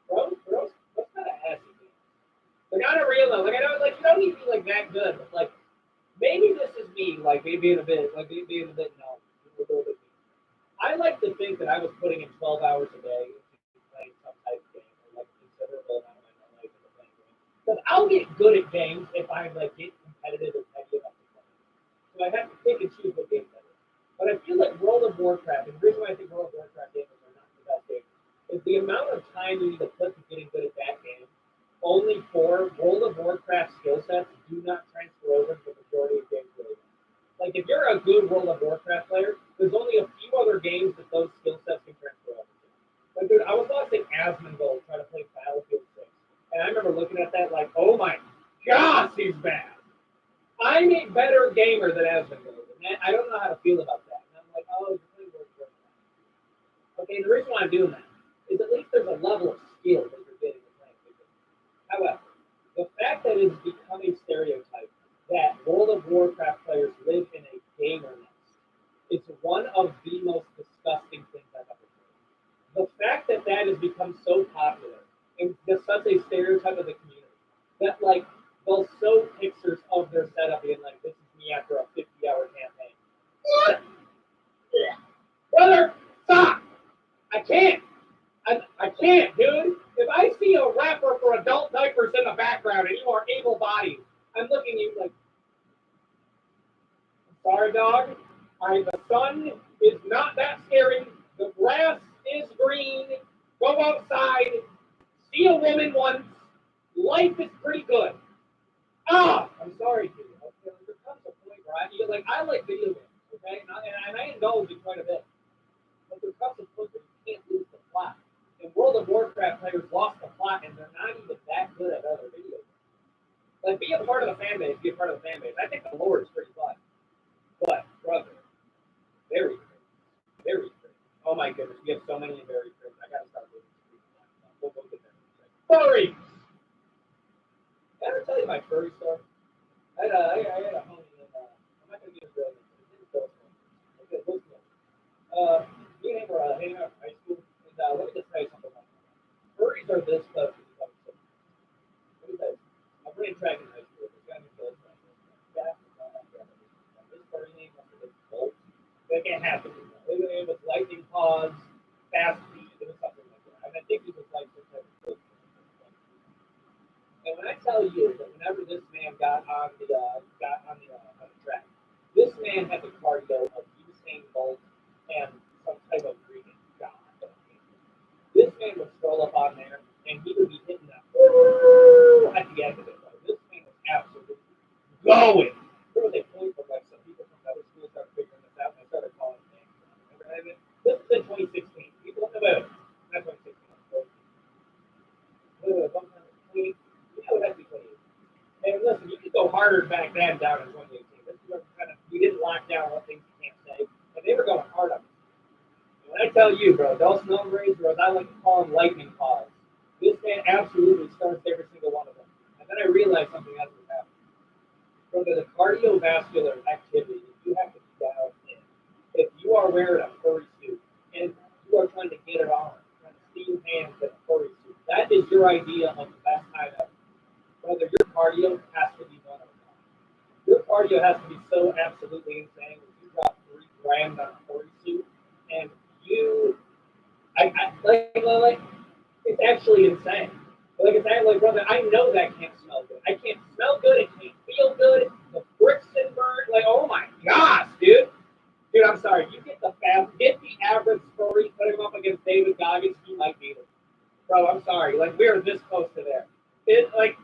bro, what's kind of assy games? Like, on a real level, like, I know, like, you don't need to be, like, that good, but, like, maybe this is me, like, being a bit no, a little bit. I like to think that I was putting in 12 hours a day into playing some type of game, or, like, a considerable amount of my life into playing games. Because I'll get good at games if I, like, get competitive and heavy enough to play. So I have to pick and choose what games I do. But I feel like World of Warcraft, and the reason why I think World of Warcraft gamers are not the best gamers, is the amount of time you need to put to getting good at that game. Only for World of Warcraft skill sets do not transfer over to the majority of games really well. Like, if you're a good World of Warcraft player, there's only a few other games that those skill sets can transfer over to. Like, dude, I was watching Asmongold try to play Battlefield 6, and I remember looking at that like, oh my gosh, he's bad. I'm a better gamer than Asmongold, and I don't know how to feel about that. And I'm like, oh, you're playing World of Warcraft. Okay, the reason why I'm doing that is at least there's a level of skill that you're getting in playing video. However, the fact that it's become a stereotype that World of Warcraft players live in a gamer nest, it's one of the most disgusting things I've ever heard. The fact that that has become so popular and just such a stereotype of the community that, like, they'll show pictures of their setup being like, this is me after a 50-hour campaign. What? Brother, stop! I can't. I can't, dude. If I see a wrapper for adult diapers in the background and you are able-bodied, I'm looking at you like, I'm sorry, dog. The sun is not that scary. The grass is green. Go outside. See a woman once. Life is pretty good. I'm sorry, dude. Okay, there comes a point where I like video games, okay? And I indulge in quite a bit. But there comes a point where you can't lose the plot. And World of Warcraft players lost the plot, and they're not even that good at other video games. Like, be a part of the fan base, be a part of the fan base. I think the lore is pretty fun. But, brother, very cringe. Very cringe. Oh my goodness, we have so many very cringe. I gotta start moving. We'll get there. Furries! Did I ever tell you my furry story? I had a homie in, I'm not gonna get his real name, but his name is Wilson. Okay, Wilson. Me and him were hanging out in high school, and let me just tell you something about them. Furries are this close to becoming so. Let me tell you, I ran track in high school. This guy named Bill. This furry name was Bolt. That can't happen. It was lightning paws, fast feet, it was something like that. And I think he was like some type of coach. And when I tell you that whenever this man got on the track, this man had the cardio of Usain Bolt and some type of Greek god. This man would stroll up on there, and he would be hitting that at the end of it. Like, this man was absolutely going. There was a point where like some people from other schools started figuring this out, and I started calling names. Remember that? This is in 2016. People, not 2016. It has to be 2018. And listen, you could go harder back then down in 2018. This is we didn't lock down what things you can't say, and they were going hard on it. And when I tell you, bro, those numbers, or as I like to call them, lightning paws, this man absolutely starts every single one of them. And then I realized something else was happening. From the cardiovascular activity that you have to be down in, if you are wearing a furry suit and you are trying to get it on, trying to steam hands in a furry suit, that is your idea of the best time ever. Brother, your cardio has to be one of them. Your cardio has to be so absolutely insane. If you drop 3 grams on a furry suit, and you, like, it's actually insane. Like it's like, brother, I know that can't smell good. I can't smell good. It can't feel good. The bricks and burn. Like, oh my gosh, dude. Dude, I'm sorry. You get the average furry, put him up against David Goggins, he might beat him. Bro, I'm sorry. Like, we're this close to there. Like,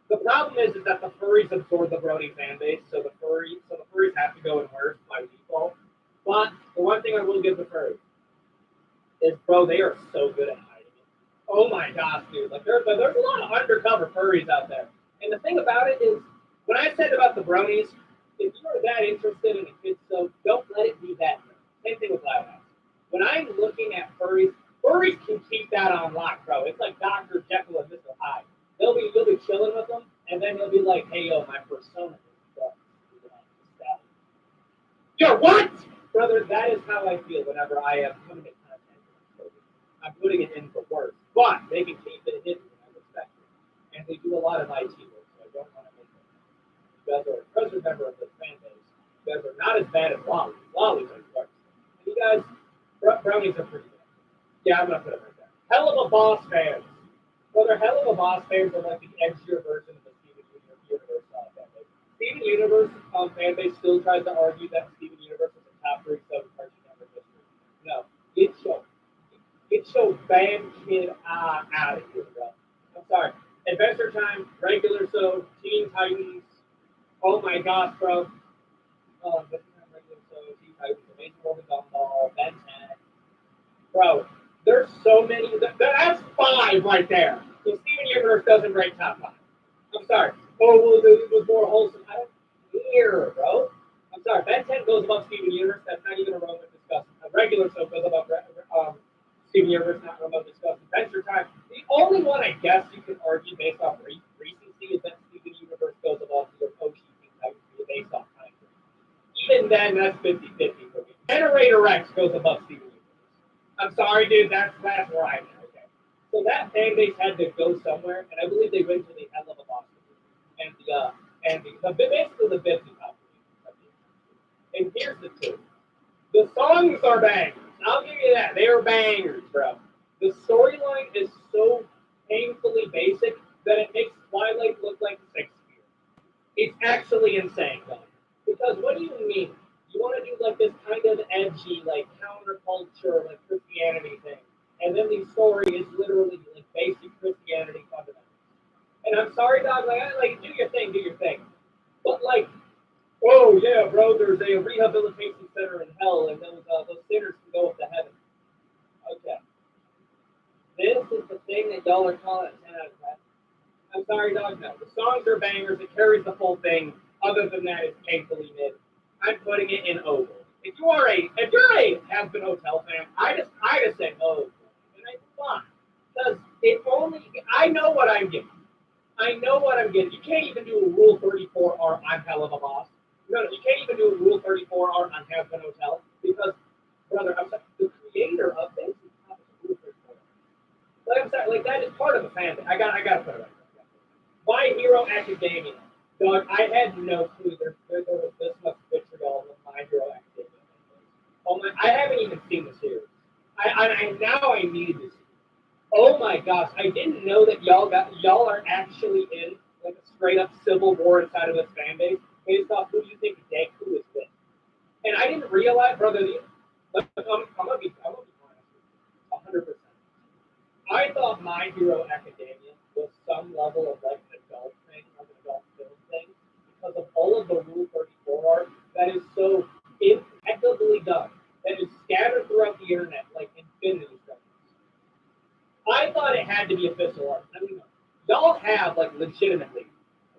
the problem is that the furries absorb the Brody fan base, so the furries have to go in worse by default. But the one thing I will give the furries is, bro, they are so good at hiding it. Oh my gosh, dude. Like, there's a lot of undercover furries out there. And the thing about it is, when I said about the bronies, if you're that interested in a kid soap, don't let it be that. Same thing with Loud House. When I'm looking at furries can keep that on lock, bro. It's like Dr. Jekyll and Mr. Hyde. You'll be chilling with them, and then they'll be like, hey, yo, my persona is that. Yo, what? Brother, that is how I feel whenever I am coming in contact with them. I'm putting it in for work, but they can keep it hidden, and I respect it. And they do a lot of IT work, so I don't want to make them. You guys are a present member of the fan base. You guys are not as bad as Lollies. Lollies are worse. And you guys, brownies are pretty good. Yeah, I'm going to put it right there. Hell of a Boss fans. Brother, Hell of a Boss fans are like the edgier version of the Steven Universe fan base. Steven Universe fan base still tries to argue that Steven Universe is a top 3 cartoon network history. No, it showed band kid out of here, bro. I'm sorry. Adventure Time, regular show, Teen Titans. Oh my gosh, bro. Adventure Time, regular show, Teen Titans, Amazing World of Gumball, Ben 10. Bro, there's so many. That's 5 right there. So Steven Universe doesn't rank top 5. I'm sorry. Oh, well, it was more wholesome. I don't care, bro. I'm sorry. Ben 10 goes above Steven Universe. That's not even a relevant discussion. A regular show goes above Steven Universe, not relevant discussion. Adventure Time. The only one I guess you can argue based off recency is that Steven Universe goes above the OG based off time. Even then, that's 50-50 for me. Generator X goes above Steven Universe. I'm sorry, dude. That's where I'm at. Okay. So that fan base had to go somewhere, and I believe they went to the Hell of a Boss and basically the bits of top. And here's the truth: the songs are bangers. I'll give you that. They are bangers, bro. The storyline is so painfully basic that it makes Twilight look like Shakespeare. It's actually insane, though. Because what do you mean? You want to do like this kind of edgy, like counterculture, like Christianity thing, and then the story is literally like basic Christianity fundamentals. And I'm sorry, dog, like do your thing. But like, oh yeah, bro, there's a rehabilitation center in hell, and those sinners can go up to heaven. Okay. This is the thing that y'all are calling 10 out of 10. I'm sorry, dog, no. The songs are bangers, it carries the full thing. Other than that, it's painfully mid. I'm putting it in oval. If you're a Has-Been Hotel fan, I just say oval. And I why? Because I know what I'm getting. You can't even do a Rule 34 art on Hell of a Boss. No, you can't even do a Rule 34 art on Has-Been Hotel because, brother, I'm sorry, the creator of this is not a Rule 34. Like I'm sorry, like that is part of the fan. I gotta put it right there. My Hero Academia. Dog, I had no clue there was this much vitriol with My Hero Academia. Oh my, I haven't even seen the series. I need to see. Oh my gosh, I didn't know that y'all are actually in like a straight up civil war inside of this fan base based off who you think Deku is with. And I didn't realize, brother, I'm gonna be honest with you, 100%. I thought My Hero Academia was some level of like an adult thing, like an adult film thing, because of all of the Rule 34 art that is so impeccably done, that is scattered throughout the internet like infinity stones. I thought it had to be official art. I mean, y'all have like legitimately,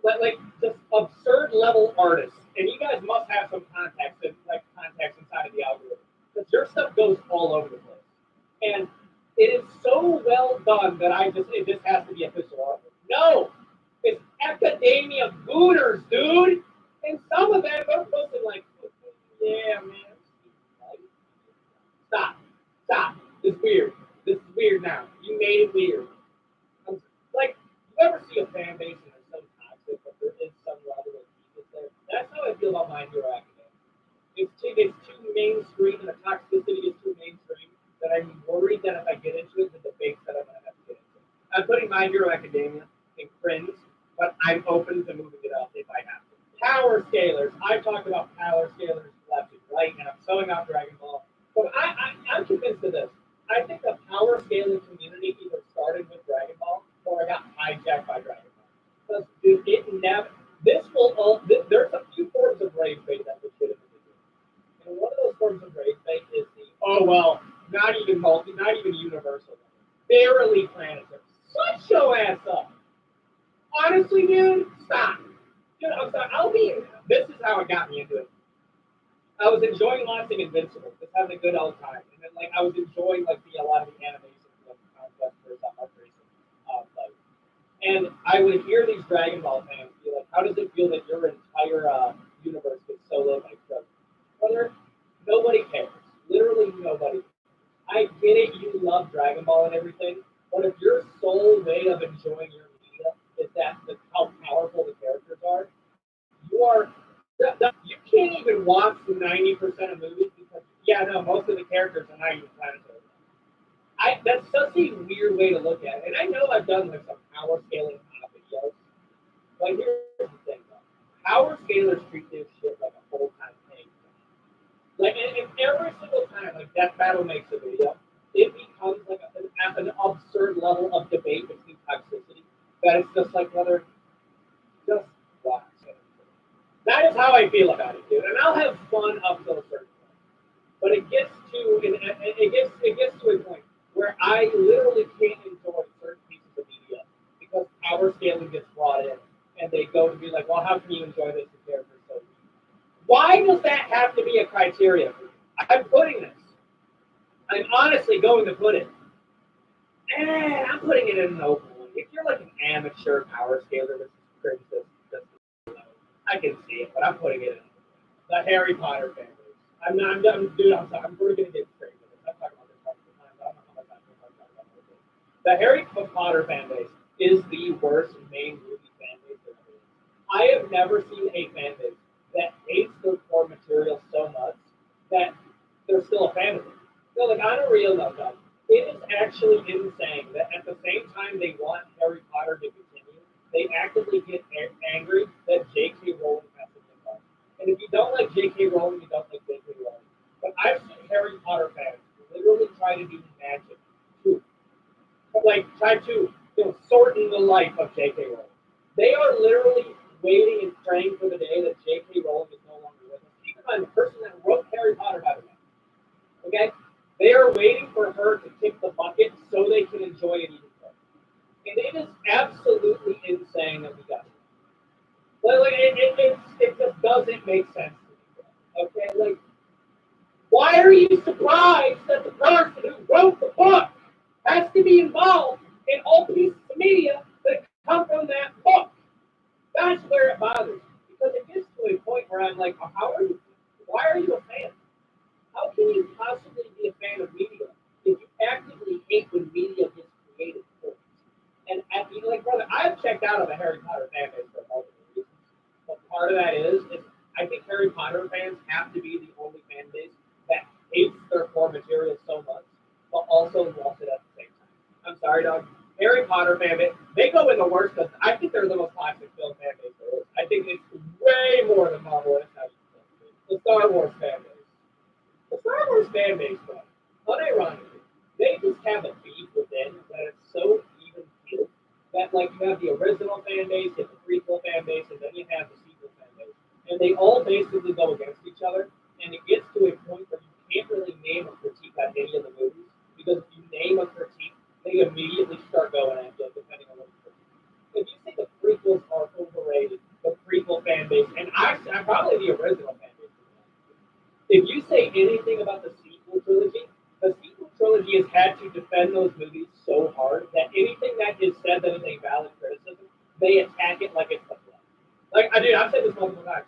like just absurd level artists, and you guys must have some contacts inside of the algorithm because your stuff goes all over the place, and it is so well done that it just has to be official art. No, it's Academia Gooners, dude, and some of them are posting like, yeah, man. Stop. It's weird. This is weird now. You made it weird. Like, ever see a fan base and it's so toxic, but there is some level of Jesus there? That's how I feel about My Hero Academia. It's too mainstream, and the toxicity is too mainstream that I'm worried that if I get into it, the debates that I'm going to have to get into. I'm putting My Hero Academia in cringe, but I'm open to moving it up if I have to. Power scalers. I talked about power scalers left and right, and I'm sewing out Dragon Ball. But I'm convinced of this. I think the power scaling community either started with Dragon Ball or I got hijacked by Dragon Ball. Because, dude, there's a few forms of rage bait that legitimately do. And one of those forms of rage bait is not even universal. Barely planetary. Shut your ass up. Honestly, dude, stop. Dude, I'm sorry. This is how it got me into it. I was enjoying watching Invincible, just having a good old time, and then I was enjoying a lot of the animations of Conquest for some recent play. And I would hear these Dragon Ball fans be like, "How does it feel that your entire universe gets soloed by Krillin?" Brother, nobody cares. Literally nobody. I get it, you love Dragon Ball and everything, but if your sole way of enjoying your media is how powerful the characters are, you can't even watch 90% of movies because, most of the characters are not even planetary. That's such a weird way to look at it. And I know I've done some power scaling videos, but here's the thing, though. Power scalers treat this shit like a full-time thing. And every single time, Death Battle makes a video, it becomes an absurd level of debate between toxicity that it's just brother, just watch it. That is how I feel about it, dude. And I'll have fun up to a certain point. But it gets to a point where I literally can't enjoy certain pieces of media because power scaling gets brought in and they go to be like, well, how can you enjoy this character so much? Why does that have to be a criteria? I'm putting this. I'm honestly going to put it. And I'm putting it in an open one. If you're an amateur power scaler, this is cringe. I can see it, but I'm putting it in the Harry Potter fan base. I'm sorry. I'm really going to get crazy. I'm talking about this all the time, but I don't know how much I'm talking about this. The Harry Potter fan base is the worst main movie fan base there is. I have never seen a fan base that hates their core material so much that they're still a fan of it. So, on a real note, though, it is actually insane that at the same time they want Harry Potter to continue, they actively get angry that J.K. Rowling has to get done. And if you don't like J.K. Rowling, you don't like J.K. Rowling. But I've seen Harry Potter fans literally try to do magic to, try to shorten the life of J.K. Rowling. They are literally waiting and praying for the day that J.K. Rowling is no longer with us. Keep in mind, the person that wrote Harry Potter, by the way. Okay? They are waiting for her to kick the bucket so they can enjoy it even more. And it is absolutely insane that we got it. It just doesn't make sense to me. Okay? Why are you surprised that the person who wrote the book has to be involved in all pieces of media that come from that book? That's where it bothers me. Because it gets to a point where I'm like, why are you a fan? How can you possibly be a fan of media if you actively hate when media gets created for it? And brother, I've checked out of the Harry Potter fan base for multiple reasons. But part of that is I think Harry Potter fans have to be the only fan base that hates their core material so much, but also loves it at the same time. I'm sorry, dog. Harry Potter fan base, they go in the worst because I think they're the most toxic film fan base there is. I think it's way more than Marvel. The Star Wars fan base. The Star Wars fan base, though, unironically, they just have a beef within that it's so even keeled that you have the original fan base, you have the prequel fan base, and then you have the sequel fan base. And they all basically go against each other, and it gets to a point where you can't really name a critique on any of the movies, because if you name a critique, they immediately start going at you, depending on what you think. If you say the prequels are overrated, the prequel fan base, and I'm probably the original fan base. If you say anything about the sequel trilogy has had to defend those movies so hard that anything that is said that is a valid criticism, they attack it like it's the flood. I've said this multiple times.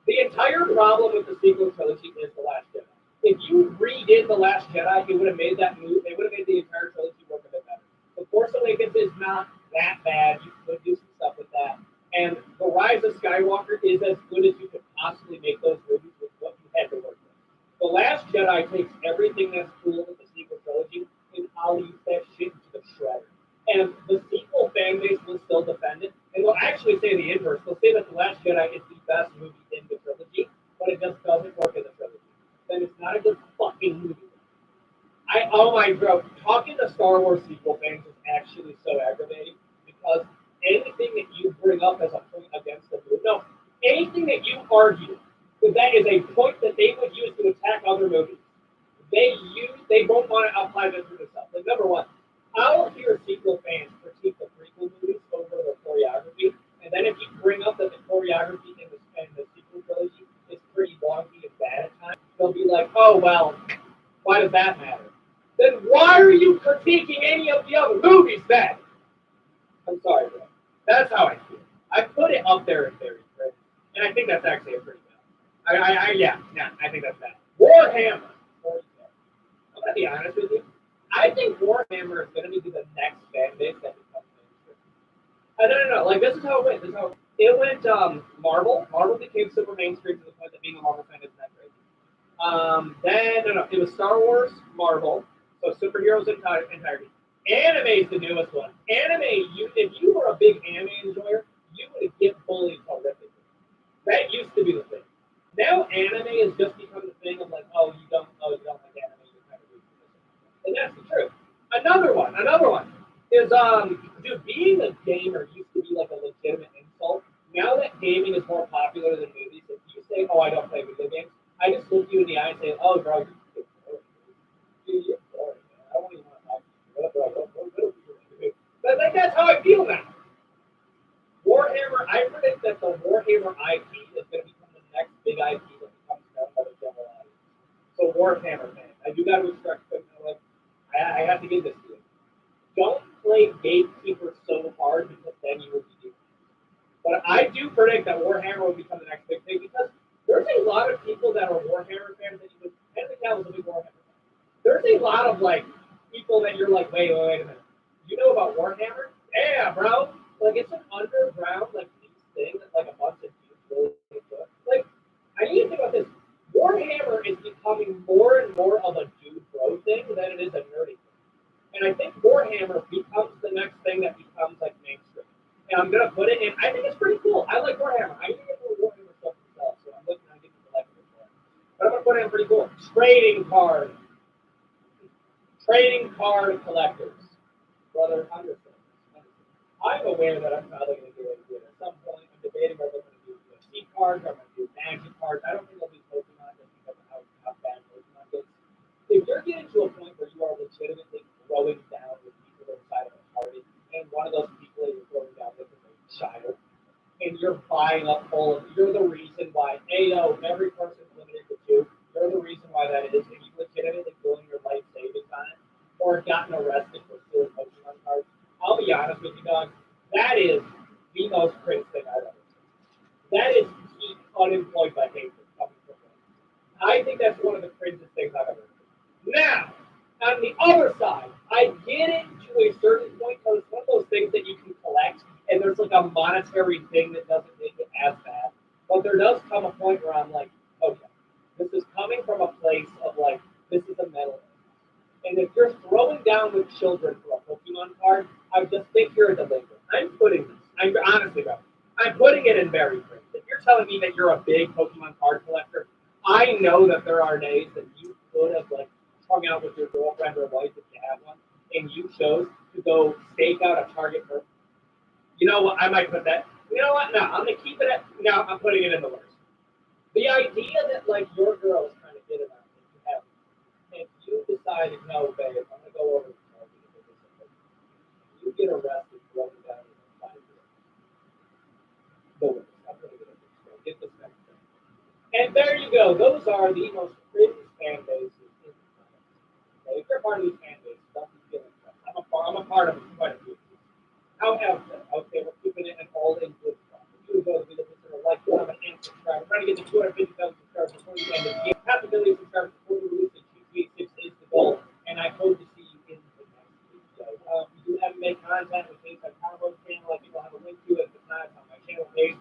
The entire problem with the sequel trilogy is The Last Jedi. If you redid The Last Jedi, it would have made that movie, it would have made the entire trilogy work a bit better. The Force Awakens is not that bad. You could do some stuff with that. And The Rise of Skywalker is as good as you could possibly make those movies with what you had to work with. The Last Jedi takes everything that's cool with the sequel trilogy and ollies that shit to the shredder. And the sequel fan base will still defend it. And they'll actually say the inverse. They'll say that The Last Jedi is the best movie in the trilogy, but it just doesn't work in the trilogy. Then it's not a good fucking movie. Oh my bro, talking to Star Wars sequel fans is actually so aggravating because anything that you bring up as a point against the movie, no, anything that you argue that is a point that they would use to attack other movies, they won't want to apply this to themselves. Like number one, I'll hear sequel fans critique the prequel movies over the choreography, and then if you bring up that the choreography in the sequel trilogy is pretty wonky and bad at times, they'll be like, oh well, why does that matter? Then why are you critiquing any of the other movies then? I'm sorry, bro. That's how I feel. I put it up there in theory, right? And I think that's actually a pretty bad. I think that's bad. Warhammer. I'm gonna be honest with you. I think Warhammer is gonna be the next fan base that becomes mainstream. No. Like this is how it went. It went. Marvel. Marvel became super mainstream to the point that being a Marvel fan is not crazy. It was Star Wars, Marvel. So superheroes entirety. Anime is the newest one. Anime, if you were a big anime enjoyer, you would get bullied horrifically. That used to be the thing. Now anime has just become the thing of like, you don't like anime, you're kind of weak. And that's the truth. Another one is dude, being a gamer used to be like a legitimate insult. Now that gaming is more popular than movies, if you say, I don't play video games, I just look you in the eye and say, bro, you're boring. I don't even want to talk to you. That's how I feel now. Warhammer, I predict that the Warhammer IP is going to become the next big IP that becomes known by the general audience. So Warhammer fans, I do got to instruct them. I have to give this to you. Don't play Gatekeeper so hard because then you will be doing it. But I do predict that Warhammer will become the next big thing because there's a lot of people that are Warhammer fans that you would, Henry Cavill's a big Warhammer fan. There's a lot of people that you're like, wait a minute. You know about Warhammer? Yeah, bro. It's an underground niche thing that a bunch of dudes really enjoy. I need to think about this. Warhammer is becoming more and more of a dude bro thing than it is a nerdy thing. And I think Warhammer becomes the next thing that becomes mainstream. And I'm gonna put it in. I think it's pretty cool. I like Warhammer. I need to get more Warhammer stuff myself, so I'm looking at getting collectibles for it. But I'm gonna put it in pretty cool. Trading card collectors. Brother, understand. I'm aware that I'm probably going to do it at some point. I'm debating whether I'm going to do UFC cards or I'm going to do Magic cards. I don't think I'll do Pokemon just because of how bad Pokemon gets. If you're getting to a point where you are legitimately throwing down with people inside of a party, and one of those people that you're throwing down with is a child, and you're buying up you're the reason why, every person's limited to 2. You're the reason why that is, and you legitimately blowing your life savings on it, or gotten arrested for stealing Pokemon cards. I'll be honest with you, dog. That is the most cringe thing I've ever seen. That is peak unemployed behavior coming from me. I think that's one of the cringiest things I've ever seen. Now, on the other side, I get it to a certain point because it's one of those things that you can collect, and there's a monetary thing that doesn't make it as bad. But there does come a point where I'm like, okay, this is coming from a place of this is a metal. And if you're throwing down with children for a Pokemon card, I just think you're a delinquent. I'm putting it in very cringe. If you're telling me that you're a big Pokemon card collector, I know that there are days that you could have hung out with your girlfriend or wife if you have one, and you chose to go stake out a Target for. You know what? I might put that. You know what? No, I'm gonna keep it at. No, I'm putting it in the worst. The idea that your girl is trying to get it out, if you have. If you decided, no, babe, I'm going to go over to Target and get this. You get arrested, throwing down in the side of the worst. I'm going to get this next thing. And there you go. Those are the most cringe fan bases in the planet. Okay, if you're part of these fan bases, don't be feeling that. I'm a part of it, quite a few. However, okay, we're keeping it all in good stuff. You go to be the listener, like, comment, and subscribe. We're trying to get to 250,000 subscribers before we end the game. 500 million subscribers before we release the GTA 6 is the goal, and I hope to see you in the next video. We do have make content with things like Combo's channel, like people have a link to it, if it's not, it's on my channel page.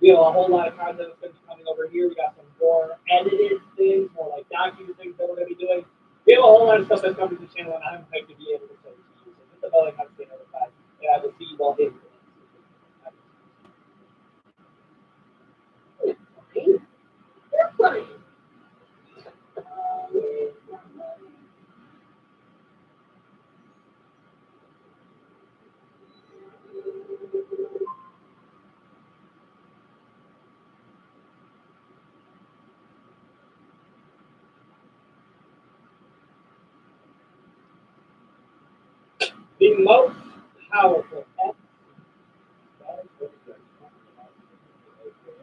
We have a whole lot of content that's going to be coming over here. We got some more edited things, more like docu things that we're going to be doing. We have a whole lot of stuff that's coming to the channel, and I'm hyped to be able to say it to you. So hit the bell icon to stay notified, and I will see you all in. You're funny. The most powerful X.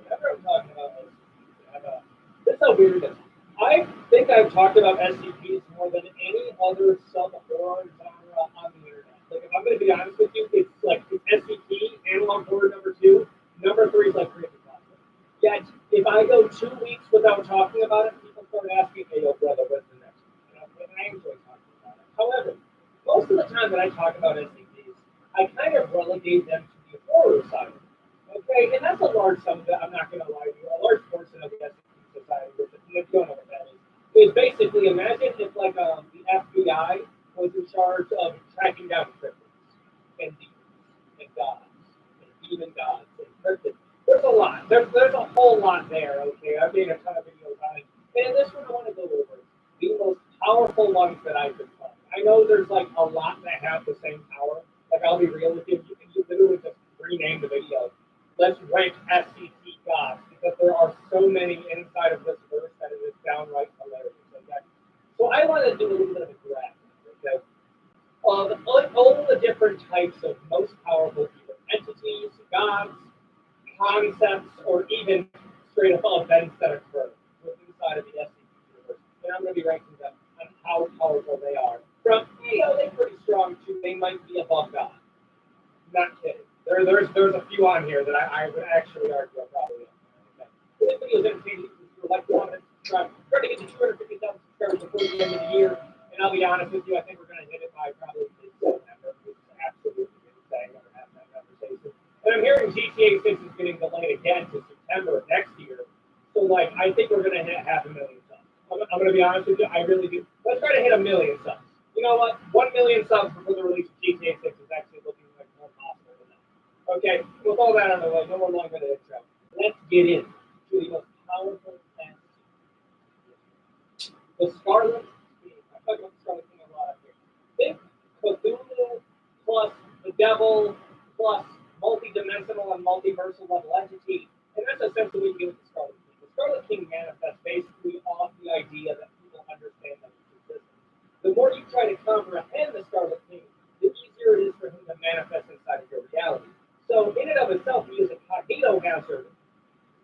Whenever I'm talking about SCPs, this is how weird it is. I think I've talked about SCPs more than any other sub-horror genre on the internet. Like, if I'm going to be honest with you, it's like it's SCP, analog horror number 2, number 3 is like creepy pasta. Yet, if I go 2 weeks without talking about it, people start asking, hey, yo, brother, what's the next one? And I enjoy talking about it. However, most of the time that I talk about SCPs, I kind of relegate them to the horror side. Okay, and that's a large sum of that, I'm not going to lie to you, a large portion of the SCP society, if you don't know what that is basically, imagine if like the FBI was in charge of tracking down cryptids and demons and gods and demon gods and cryptids. There's a lot. There's a whole lot there, okay? I've made a ton of videos on it. And in this one, I want to go over the most powerful ones that I could find. I know there's like a lot that have the same power. Like, I'll be real with you, you can literally just rename the video. Let's rank SCP gods, because there are so many inside of this verse that it is downright hilarious. Okay? So I want to do a little bit of a graph, okay, of all the different types of most powerful either entities, gods, concepts, or even straight up events that occur inside of the SCP universe. And I'm going to be ranking them on how powerful they are. From, they're pretty strong to they might be above God. Not kidding. There's a few on here that I would actually argue are probably up there. Okay. This video is entertaining. If you would like to comment, subscribe. Try to get to 250,000 subscribers before the end of the year. And I'll be honest with you, I think we're going to hit it by probably mid-September, which is absolutely insane. Never have that conversation. And I'm hearing GTA 6 is getting delayed again to September of next year. So, like, I think we're going to hit 500,000 subs. I'm going to be honest with you, I really do. Let's try to hit 1 million subs. You know what? 1 million subs before the release of GTA 6 is actually looking like more possible than that. Okay, with all that on the way, no more longer than intro. Let's get in to the most powerful fantasy. The Scarlet King. I talk about the Scarlet King a lot up here. Think Cthulhu plus the devil plus multi-dimensional and multiversal level entity, and that's essentially what you get with the Scarlet King. The Scarlet King manifests basically off the idea that people understand that it's existence. The more you try to comprehend the Scarlet King, the easier it is for him to manifest inside of your reality. So in and of itself, he is a cognito hazard.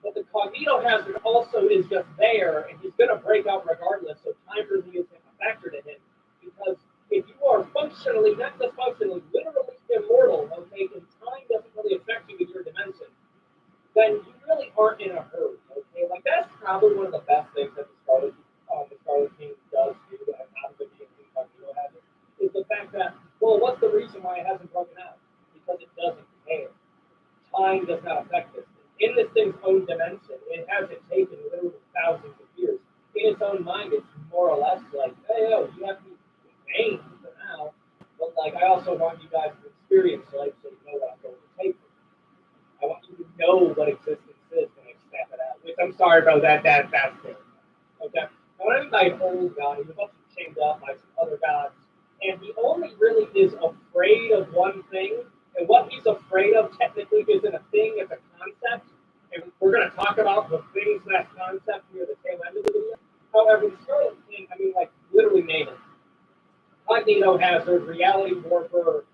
But the cognito hazard also is just there, and he's going to break out regardless, so time really isn't a factor to him. Because if you are functionally, not just functionally, literally immortal, okay, and time doesn't really affect you in your dimension, then you really aren't in a hurry, okay? Like, that's probably one of the best things that the Scarlet King does do, and out of the cognito hazard, is the fact that, well, what's the reason why it hasn't broken out? Because it doesn't care. Time does not affect this. In this thing's own dimension, it hasn't taken literally thousands of years. In its own mind, it's more or less like, hey, yo, you have to be vain for now. But, like, I also want you guys to experience life so you know what I'm going to take. I want you to know what existence is when I snap it out. Which, I'm sorry about that. That's it. Okay? Now, what I mean by an old god, he was also chained up by some other gods. And he only really is afraid of one thing. And what he's afraid of technically isn't a thing, it's a concept. And we're going to talk about the things that concept near the tail end of the video. However, the Scarlet King, I mean, like, literally name it. Cognito hazard, reality warper,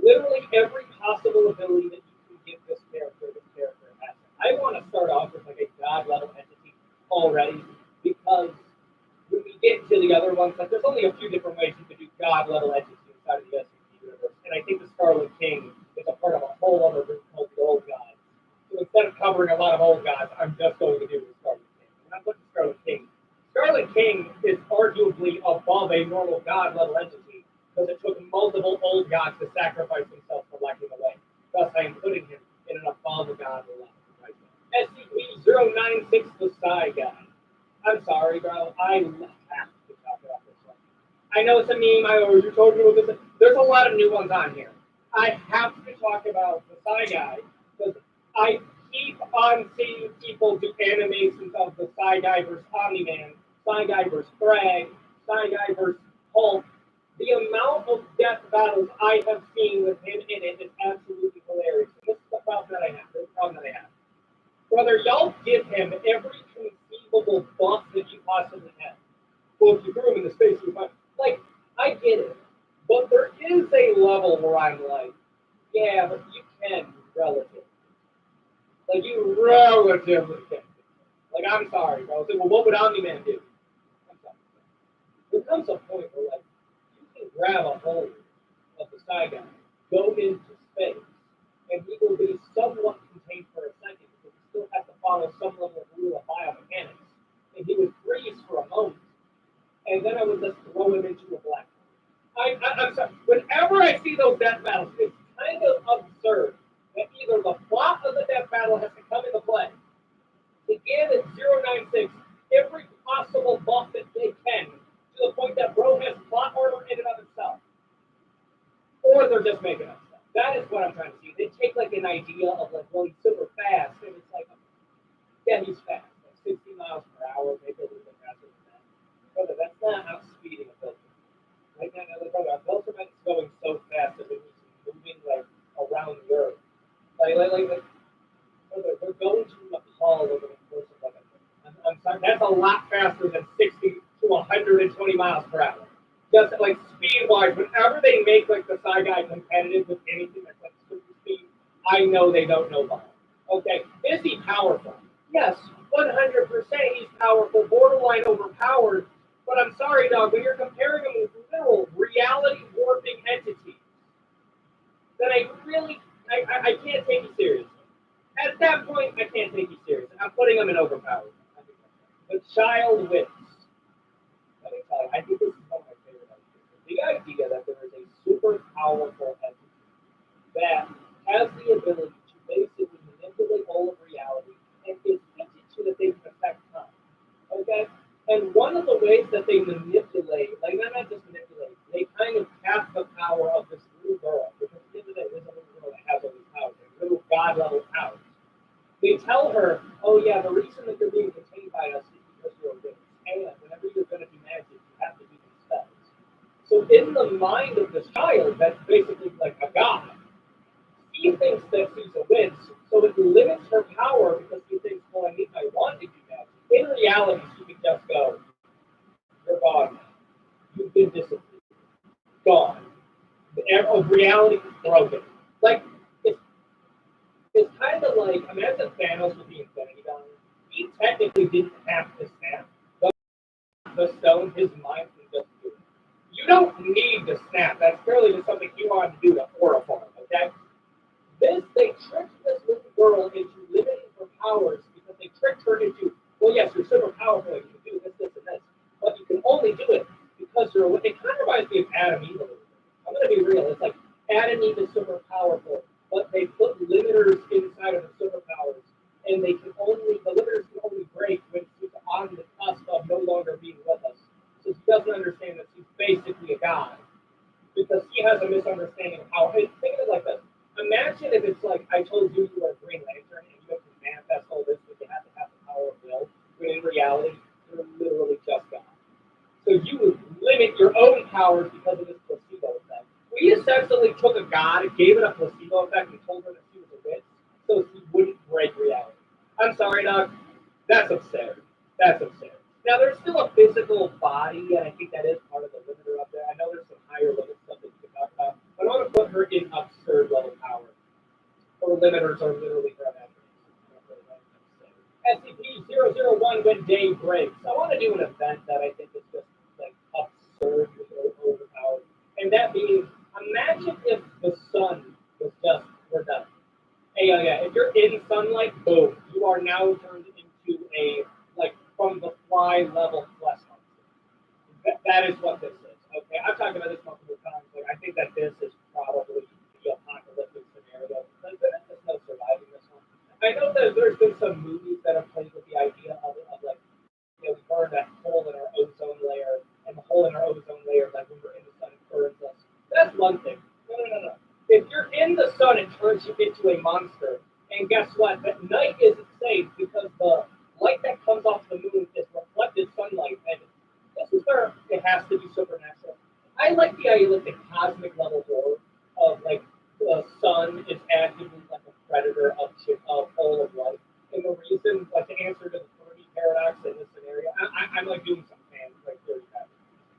literally every possible ability that you can give this character has. I want to start off with, like, a god-level entity already, because when we get to the other ones, like, there's only a few different ways you can do god-level entities inside of the SCP universe. And I think the Scarlet King is a part of a whole other group called the Old Gods. So instead of covering a lot of old gods, I'm just going to do the Scarlet King. And I'm putting Scarlet King. Scarlet King is arguably above a normal god level entity because it took multiple old God to sacrifice himself for lacking away. Thus, I am putting him in an above God level right now. SCP-096, the Psy Guy. I'm sorry, bro. I have to talk about this one. I know it's a meme. You told me what this is. There's a lot of new ones on here. I have to talk about the Psy Guy because I keep on seeing people do animations of the Psy Guy versus Omni-Man, Psy Guy versus Thrag, Psy Guy versus Hulk. The amount of death battles I have seen with him in it is absolutely hilarious. This is the problem that I have. Brother, y'all give him every conceivable buff that you possibly have. Well, if you threw him in the space, you might. Like, I get it. But there is a level where I'm like, yeah, but you can relatively. Like, you relatively can. Like, I'm sorry, bro. So, well, what would Omni-Man do? I'm sorry. There comes a point where, like, you can grab a hold of the Psy Guy, go into space, and he will be somewhat contained for a second because he still has to follow some level of rule of biomechanics. And he would freeze for a moment. And then I would just throw him into a black hole. I'm sorry. Whenever I see those death battles, it's kind of absurd that either the plot of the death battle has to come into play to give it 096 every possible buff that they can to the point that bro has plot armor in and of itself, or they're just making up stuff. That is what I'm trying to see. They take like an idea of like, well, he's super fast, and it's like, yeah, he's fast, like 60 miles per hour, maybe a little bit faster than that. Brother, that's not outspeeding a filter. Right now, brother, a filter is going so fast that he's moving like around the earth. Like brother, they're going to Nepal over the course of like I'm sorry, that's a lot faster than 60 to 120 miles per hour. Just like speed-wise, whenever they make like the Psy Guy competitive with anything that's like super speed, I know they don't know why. Okay, is he powerful? Yes, 100% he's powerful, borderline overpowered. But I'm sorry, dog, when you're comparing him with literal reality warping entities, then I can't take you seriously. At that point, I can't take you seriously. I'm putting him in overpowered. The child wits. Let me tell you, I think this is one of my favorite ideas. The idea that there is a super powerful entity that has the ability to basically manipulate all of reality and is hinted to that they can affect time. Okay? And one of the ways that they manipulate, like not just manipulate, they kind of tap the power of this little girl. Because at the end of the day, there's a little girl that has all these powers, little God-level powers. They tell her, oh yeah, the reason that you're being contained by us is because you're a witch. And whenever you're going to do magic, you have to do these spells. So in the mind of this child, that's basically like a god, he thinks that she's a witch, so it limits her power because he thinks, well, I want to do magic. In reality, she can just go, you're gone now. You've been disciplined. Gone. The air of reality is broken. Like, it's kind of like, imagine Thanos with the Infinity Gauntlet. He technically didn't have to snap, but the stone, his mind can just do it. You don't need to snap. That's clearly just something he wanted to do to horrify him, okay? They tricked this little girl into limiting her powers because they tricked her into, well, yes, you're super powerful, you can do this, this, and this, but you can only do it because you're, it kind of reminds me of Adam Eve a little bit. I'm going to be real. It's like Adam Eve is super powerful, but they put limiters inside of the superpowers, and the limiters can only break when she's on the cusp of no longer being with us. So she doesn't understand that she's basically a god, because she has a misunderstanding of how, think of it like this. Imagine if it's like, I told you you were a Green Lantern, and you have to manifest all this, but you have to have the power of will, when in reality, you're literally just God. So you would limit your own powers because of this placebo effect. We essentially took a god, gave it a placebo effect, and told her that she was a witch, so she wouldn't break reality. I'm sorry, Doc. That's absurd. That's absurd. Now, there's still a physical body, and I think that is part of the limiter up there. I know there's some higher level stuff that you can talk about, but I want to put her in absurd level power. Her limiters are literally her imagination. SCP-001 when day breaks. I want to do an event that I think is just like absurd, overpowered, and that being, imagine if the sun was just, we're done. Hey, yeah, if you're in sunlight, boom, you are now turned into a, like, from the fly level flesh monster. That is what this is, okay? I've talked about this multiple times. Like, I think that this is probably the apocalyptic scenario. But there's just no surviving this one. I know that there's been some movies that have played with the idea of like, we burn that hole in our ozone layer, and the hole in our ozone layer, like when we're in the sun, it burns us. That's one thing. No. If you're in the sun, it turns you into a monster. And guess what? At night isn't safe because the light that comes off the moon is reflected sunlight, and this is where it has to be supernatural. I like the idea of the cosmic level horror of like the sun is actively like a predator of all of life. And the reason, like to answer to the Fermi paradox in this scenario, I'm like doing some fans like 30 times.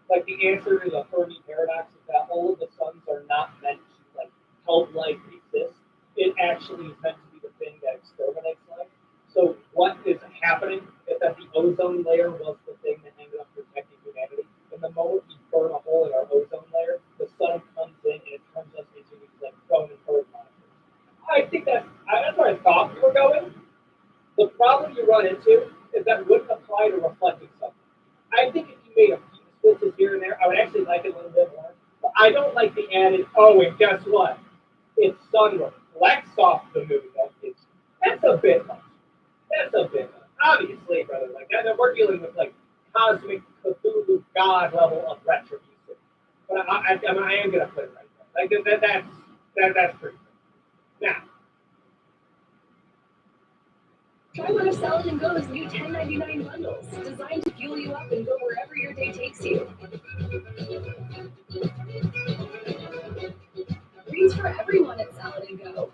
Like the answer to the Fermi paradox is that all of the suns are not meant to like help life exist. It actually is meant to be the thing that exterminates life. So what is happening is that the ozone layer was the thing that ended up protecting humanity. And the moment we burn a hole in our ozone layer, the sun comes in and it turns us into these like prone and bird monsters. I think that's where I thought we were going. The problem you run into is that wouldn't apply to reflecting something. I think if you made a few switches here and there, I would actually like it a little bit more. But I don't like the added, oh, and guess what? Its sun reflects off the moon. That's a bit much. That's a bit much. Obviously, brother, like that we're dealing with like cosmic Cthulhu god level of retribution. But I am gonna put it right there. Like that's pretty good. Now, try one of Salad & Go's new $10.99 bundles, designed to fuel you up and go wherever your day takes you. Greens for everyone at Salad & Go.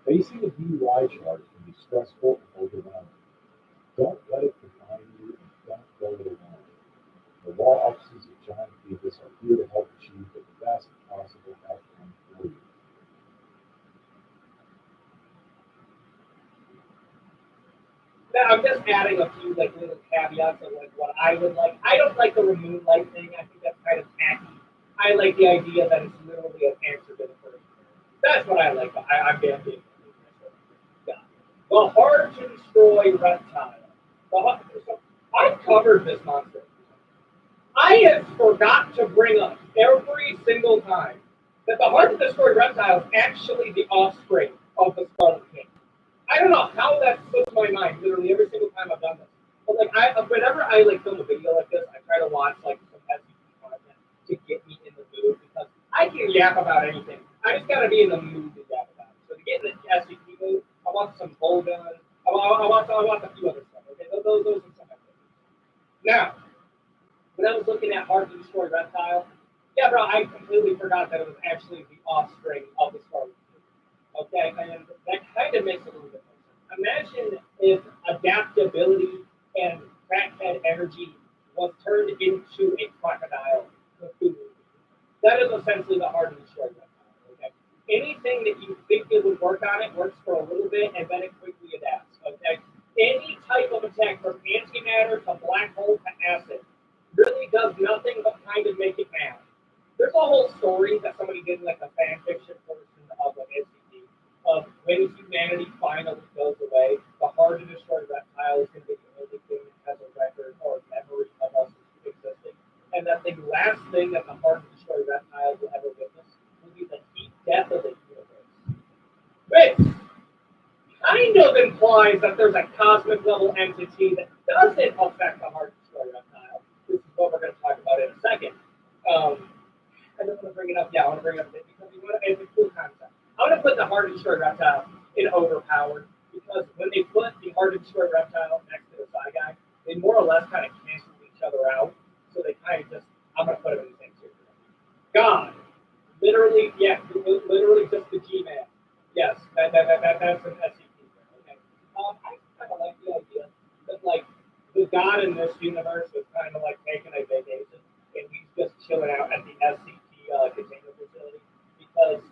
Facing a DUI charge can be stressful and overwhelming. Don't let it define you and don't go it alone. The law offices of John Davis are here to help achieve the best possible outcome for you. now I'm just adding a few like little caveats of like what I would like. I don't like the remove light thing. I think that's kind of tacky. I like the idea that it's literally an answer to the first. That's what I like. I'm damn big. The hard to destroy reptile. I've covered this monster. I have forgot to bring up every single time that the hard to destroy reptile is actually the offspring of the Scarlet King. I don't know how that slips my mind literally every single time I've done this. But like whenever I like film a video like this, I try to watch like some SCP content to get me in the mood because I can yap about anything. I just gotta be in the mood to yap about it. So to get in the SCP mood, I want some bull guns. I want a few other stuff. Okay, those are some of my favorites. Now, when I was looking at Hard to Destroy Reptile, yeah, bro, I completely forgot that it was actually the offspring of the Scarlet King. Okay, and that kind of makes it a little bit more sense. Imagine if adaptability and crackhead energy was turned into a crocodile. That is essentially the Hard to Destroy Reptile. Okay, anything that you think it would work on it works for a little bit, and then it quickly adapts. Okay, any type of attack from antimatter to black hole to acid really does nothing but kind of make it mad. There's a whole story that somebody did like a fan fiction version of an SCP of when humanity finally goes away, the Hard to Destroy Reptile is going to be the only thing that has a record or memory of us existing. And that the last thing that the Hard to Destroy Reptile will ever witness will be the heat death of the universe. Which kind of implies that there's a cosmic level entity that doesn't affect the Hard to Destroy Reptile. This is what we're going to talk about in a second. I just want to bring it up. Yeah, I want to bring it up because it's a cool concept. I want to put the Hard to Destroy Reptile in overpowered because when they put the Hard to Destroy Reptile next to the Psy Guy, they more or less kind of cancel each other out. So they kind of just, I'm going to put them in the same series. God, literally, yeah, literally just the G-Man. Yes, that's an SCP. Okay. I kind of like the idea that like the God in this universe is kind of like taking a vacation and he's just chilling out at the SCP containment facility because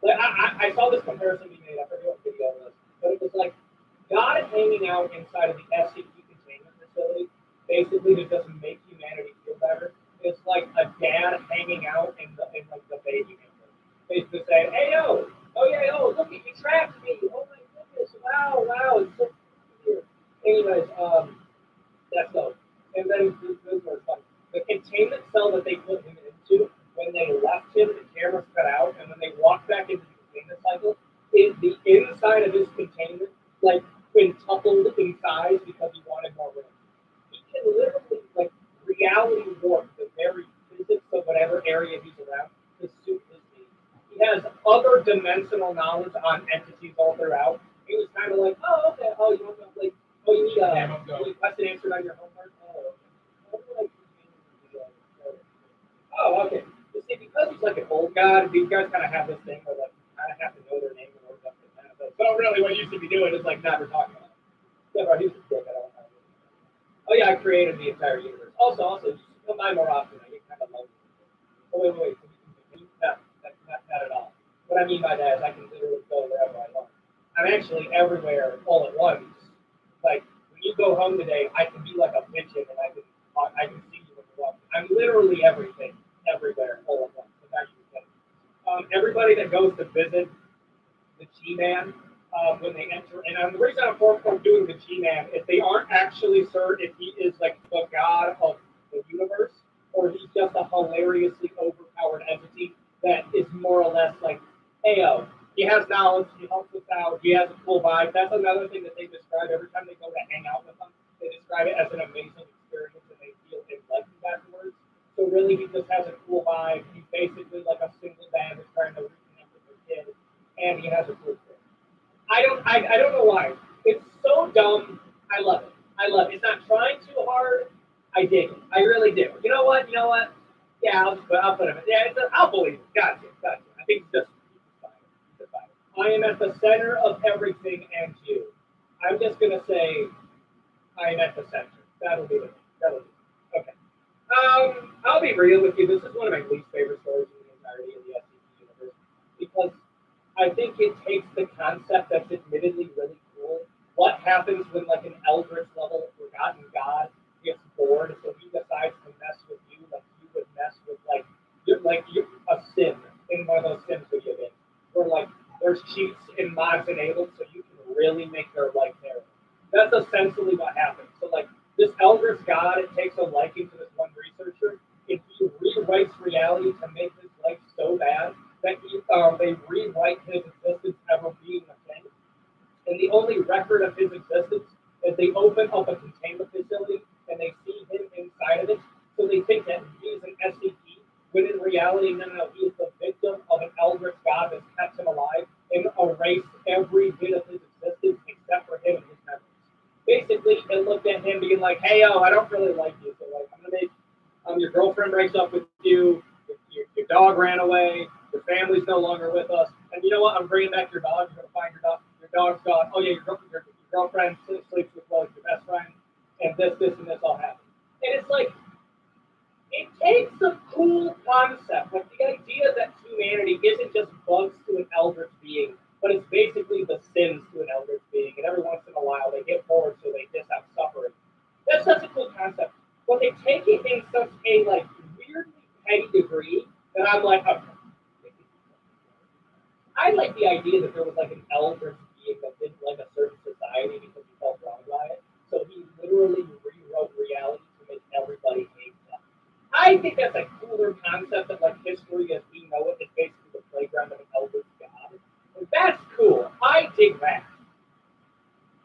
like, I saw this comparison being made. I forget what video it was, but it was like God hanging out inside of the SCP containment facility, basically to just make humanity whatever, is like a dad hanging out in like the baby maker. Basically saying, hey yo, oh yeah, oh look, you trapped me. Oh my goodness, wow, it's so weird. Anyways, that's dope. And then this was fun. The containment cell that they put him into, when they left him, the camera cut out, and when they walked back into the containment cycle, the inside of his containment, like, quintupled in size because he wanted more room. He can literally, like, reality warp the very physics of whatever area he's around to suit his needs. He has other dimensional knowledge on entities all throughout. He was kind of like, oh, okay, oh, you want to, like, oh, you need a question answered on your homework? Oh, okay. You see, because he's like an old god, these guys kind of have this thing where, like, you kind of have to know their name in order to manifest. So really what you should be doing is, like, never talking about it. Yeah, bro, he's a dick. I don't know. Oh, yeah, I created the entire universe. Also, just combine more often. I get kind of lonely. Oh, wait. No, that's not at all. What I mean by that is I can literally go wherever I want. I'm actually everywhere all at once. Like, when you go home today, I can be like a pigeon and I can see you when you're walking. I'm literally everything, everywhere, all at once. Everybody that goes to visit the G-Man, when they enter, and the reason I'm for doing the G-Man is they aren't actually sure if he is like the god of the universe or he's just a hilariously overpowered entity that is more or less like, hey, he has knowledge, he helps us out, he has a cool vibe. That's another thing that they describe every time they go to hang out with him. They describe it as an amazing experience and they feel enlightened afterwards. So really, he just has a cool vibe. He's basically like a single dad who's trying to reconnect with their kid, and he has a cool story. I don't know why. It's so dumb. I love it. It's not trying too hard. I dig it. I really do. You know what? Yeah, I'll put him in. Yeah, I'll believe it. Gotcha. I think it's just fine. I am at the center of everything and you. I'm just going to say I am at the center. That'll be it. Okay. I'll be real with you. This is one of my least favorite stories in the entirety of the SCP universe because I think it takes the concept that's admittedly really cool. What happens when like an Eldritch level forgotten god gets bored, so he decides to mess with you like you would mess with you're a sim in one of those Sims video games where like there's cheats and mods enabled so you can really make their life terrible. That's essentially what happens. So like this Eldritch god, it takes a liking to this one researcher, and he rewrites reality to make his life so bad that they rewrite his existence ever being a thing. And the only record of his existence is they open up a containment facility and they see him inside of it. So they think that he's an SCP, when in reality, no, he is the victim of an Eldritch god that's kept him alive and erased every bit of his existence except for him and his memories. Basically, it looked at him being like, hey, I don't really like you. So, like, I'm going to make your girlfriend breaks up with you, your dog ran away, your family's no longer with us, and you know what? I'm bringing back your dog. You're going to find your dog. Your dog's gone. Oh, yeah, your girlfriend sleeps with your best friend, and this, and this all happened. And it's like, it takes a cool concept. Like, the idea that humanity isn't just bugs to an Eldritch being, but it's basically the sins to an Eldritch being, and every once in a while they get bored, so they just have suffering. That's such a cool concept. But they take it in such a, like, weirdly petty degree that I'm like, okay. I like the idea that there was, like, an Eldritch being that didn't like a certain society because he felt wronged by it. So he literally rewrote reality to make everybody hate them. I think that's a cooler concept that, like, history as we know it is basically the playground of an Eldritch god. And that's cool. I dig that.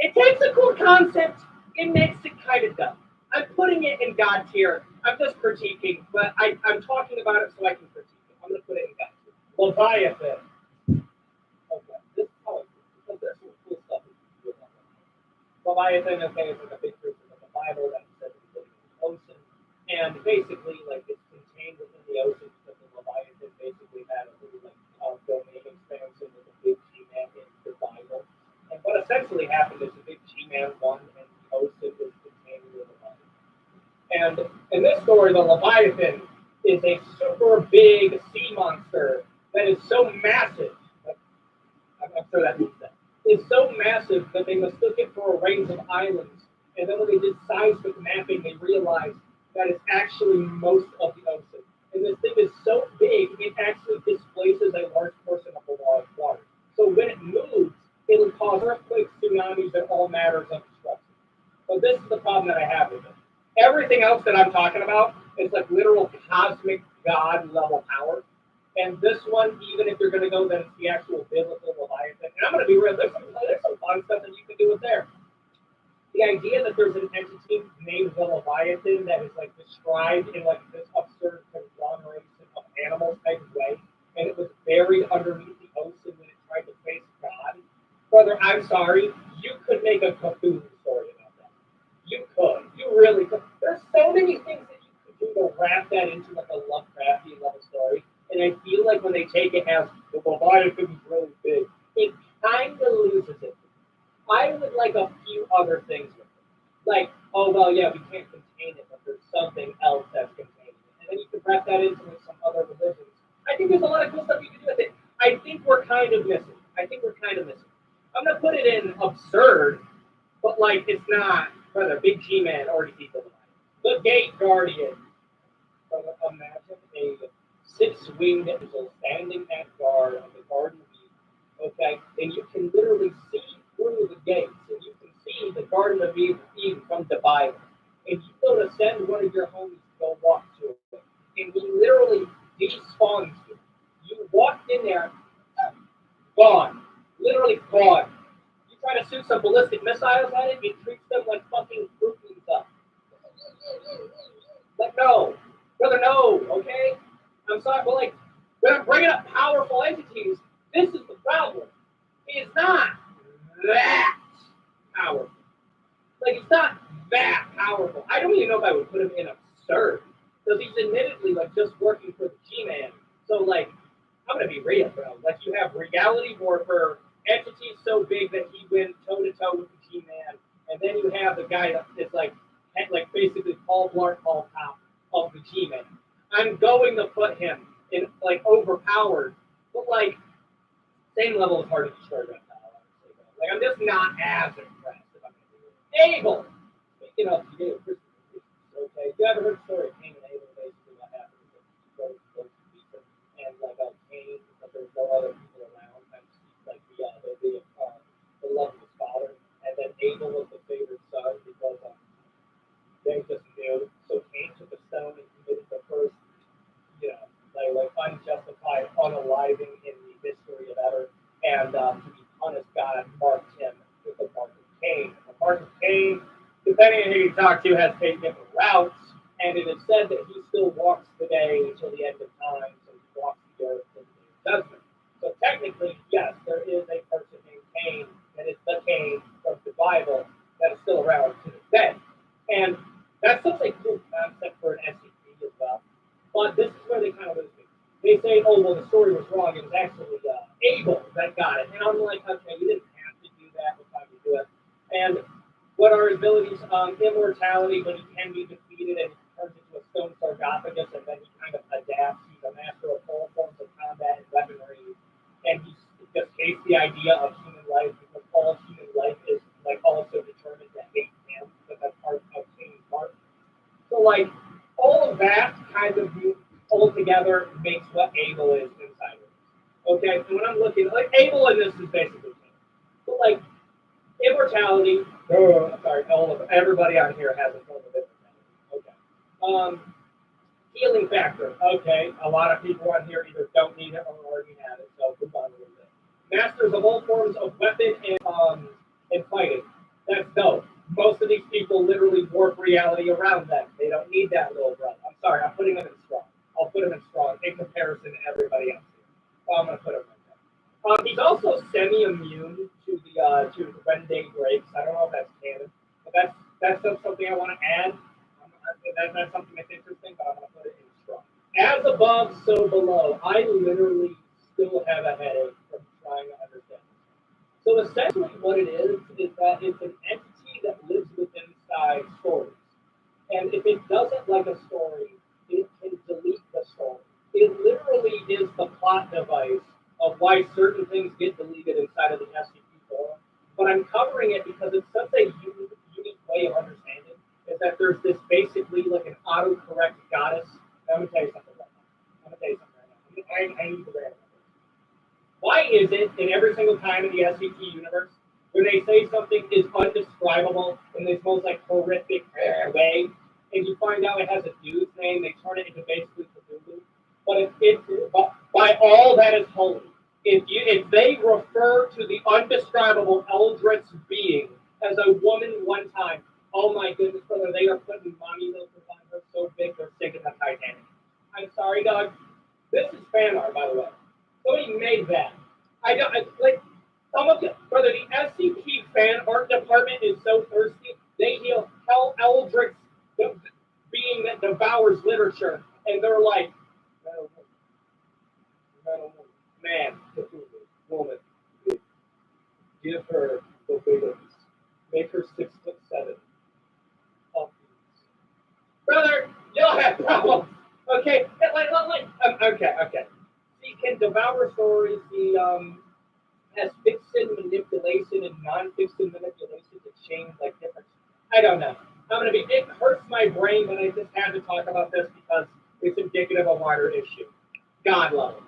It takes a cool concept. It makes it kind of dumb. I'm putting it in God tier. I'm just critiquing, but I'm talking about it so I can critique it. I'm going to put it in God tier. Leviathan. Okay. This is how it is. Because there's some cool stuff. Leviathan, okay, is like a big creature of the Bible that says it's living in the ocean. And basically, like, it's contained within the ocean because the Leviathan basically had a little, like, domain expansion with a big G-Man in the Bible. And what essentially happened is the big G-Man won and the ocean was contained within the Bible. And in this story, the Leviathan is a super big sea monster that is so massive. I'm sure that means that. It's so massive that they mistook it for a range of islands. And then when they did seismic mapping, they realized that is actually most of the ocean. And this thing is so big, it actually displaces a large portion of the water. So when it moves, it will cause earthquakes, tsunamis, and all matters of destruction. So this is the problem that I have with it. Everything else that I'm talking about is like literal cosmic God level power. And this one, even if you're going to go, then it's the actual biblical Leviathan. And I'm going to be real, there's some fun stuff that you can do with there. The idea that there's an entity named the Leviathan that is like described in like this absurd conglomeration of animals type of way, and it was buried underneath the ocean when it tried to face God. Brother, I'm sorry, you could make a Cthulhu story about that. You could. You really could. There's so many things that you could do to wrap that into like a Lovecraftian level story. And I feel like when they take it as the Leviathan is really big, it kind of loses it. I would like a few other things with it. Like, oh, well, yeah, we can't contain it, but there's something else that's containing it. And then you could wrap that into some other religions. I think there's a lot of cool stuff you can do with it. I think we're kind of missing. I'm going to put it in absurd, but, like, it's not. Brother, Big G-Man already beat the Leviathan. The Gate Guardian. Imagine a six-winged angel standing at guard of the Garden of Eden. Okay? And you can literally see through the gates, and you can see the Garden of Eden from the Bible. And you go to send one of your homies to go walk to it, and he literally despawns you. You walked in there, gone. Literally gone. You try to shoot some ballistic missiles at it, it treats them like fucking fruit and stuff. Like, no. Brother, no, okay? I'm sorry, but like, when I'm bringing up powerful entities, this is the problem. It's not that powerful. Like, it's not that powerful. I don't even know if I would put him in absurd. Because he's admittedly, like, just working for the G-Man. So, like, I'm going to be real, bro. Like, you have reality warfare, entities so big that he went toe-to-toe with the G-Man. And then you have the guy that is, like basically Paul Blart, Paul Top of the G-Man. I'm going to put him in, like, overpowered. But, like, same level of hard to destroy reptile, honestly. Like, I'm just not as impressed if I'm going to do it. Abel! Speaking of you, okay, you ever heard the story of Cain and Abel, basically what happened is that he and like Cain, but there's no other people around, and like the love of his father, and then Abel was the favorite son because they just knew. So Cain took a stone and committed the first, like unjustified unaliving in the history of ever, and to be punished, God marked him with the mark of Cain. The mark of Cain, depending on who you talk to, has taken different routes, and it is said that he still walks today until the end of time, so he walks the earth in the judgment. So technically, yes, there is a person named Cain, and it's the Cain from the Bible that is still around to this day. And that's such a cool concept for an SCP as well. But this is where they kind of lose me. They say, oh, well, the story was wrong. It was actually Abel that got it. And I'm like, okay, you didn't have to do that. We're trying to do it. And what are his abilities? Immortality, but he can be defeated and he turns into a stone sarcophagus, and then he kind of adapts. He's a master of all forms of combat and weaponry. And he just hates the idea of human life because all human life is like also determined to hate him, but that's part of Cain's part. So like all of that kind of all together makes what Abel is inside of it. Okay, and when I'm looking, like Abel in this is basically Cain. But like immortality, everybody on here has a form of immortality. Okay. Healing factor. Okay, a lot of people on here either don't need it or already have it, so move on a little bit. Masters of all forms of weapon and fighting. That's dope. Most of these people literally warp reality around them. They don't need that little brother. I'm sorry, I'm putting them in strong. I'll put him in strong in comparison to everybody else here. I'm going to put him right there. He's also semi-immune to the Wednesday breaks. I don't know if that's canon, but that's something I want to add. That's something that's interesting, but I'm going to put it in strong. As above, so below. I literally still have a headache from trying to understand this. So essentially what it is that it's an entity that lives within inside stories. And if it doesn't like a story, it can delete the story. It literally is the plot device of why certain things get deleted inside of the SCP forum. But I'm covering it because it's such a unique way of understanding is that there's this basically like an autocorrect goddess. I'm gonna tell you something right now. I need to read it. Why is it in every single time in the SCP universe, when they say something is undescribable in this most like horrific way, and you find out it has a dude's name, they turn it into basically Cthulhu. But by all that is holy, if they refer to the undescribable eldritch being as a woman one time, oh my goodness, brother, they are putting mommy milkers on her so big they're sinking the Titanic. I'm sorry, Doug. This is fan art, by the way. Somebody made that. Some of the, brother, the SCP fan art department is so thirsty, they heal Hell Eldritch, the being that devours literature, and they're like, man, woman, give her the biggest, make her 6'7". Brother, you'll have problems. Okay, okay. He can devour stories. He has fiction manipulation and non-fiction manipulation to change like different. I don't know. It hurts my brain, but I just had to talk about this because it's indicative of a wider issue. God level.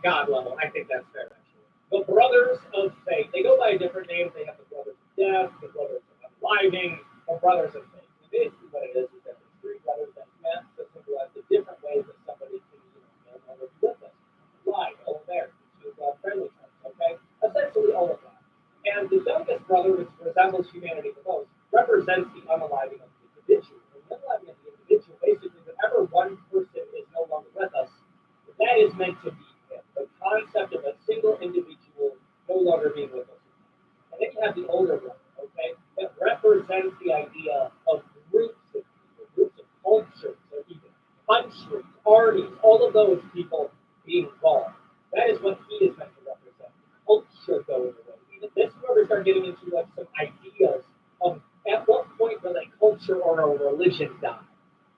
God level. I think that's fair, actually. The Brothers of Faith. They go by different names. They have the Brothers of Death, the Brothers of Unliving, the Brothers of Faith. And basically what it is that there's three brothers that met to symbolize the different ways that somebody can, no longer be with us. Live, over there, choose friendly terms, okay? Essentially all of that. And the youngest brother, which resembles humanity the most, represents the unaliving of the individual. And the unaliving of the individual, basically, whenever one person is no longer with us, that is meant to be him. The concept of a single individual no longer being with us. And then you have the older brother, okay, that represents the idea of groups of people, groups of cultures, or even countries, armies, all of those people being involved. That is what he is meant to represent. Culture going away. Even this is where we start getting into like some ideas of at what point will a culture or a religion die.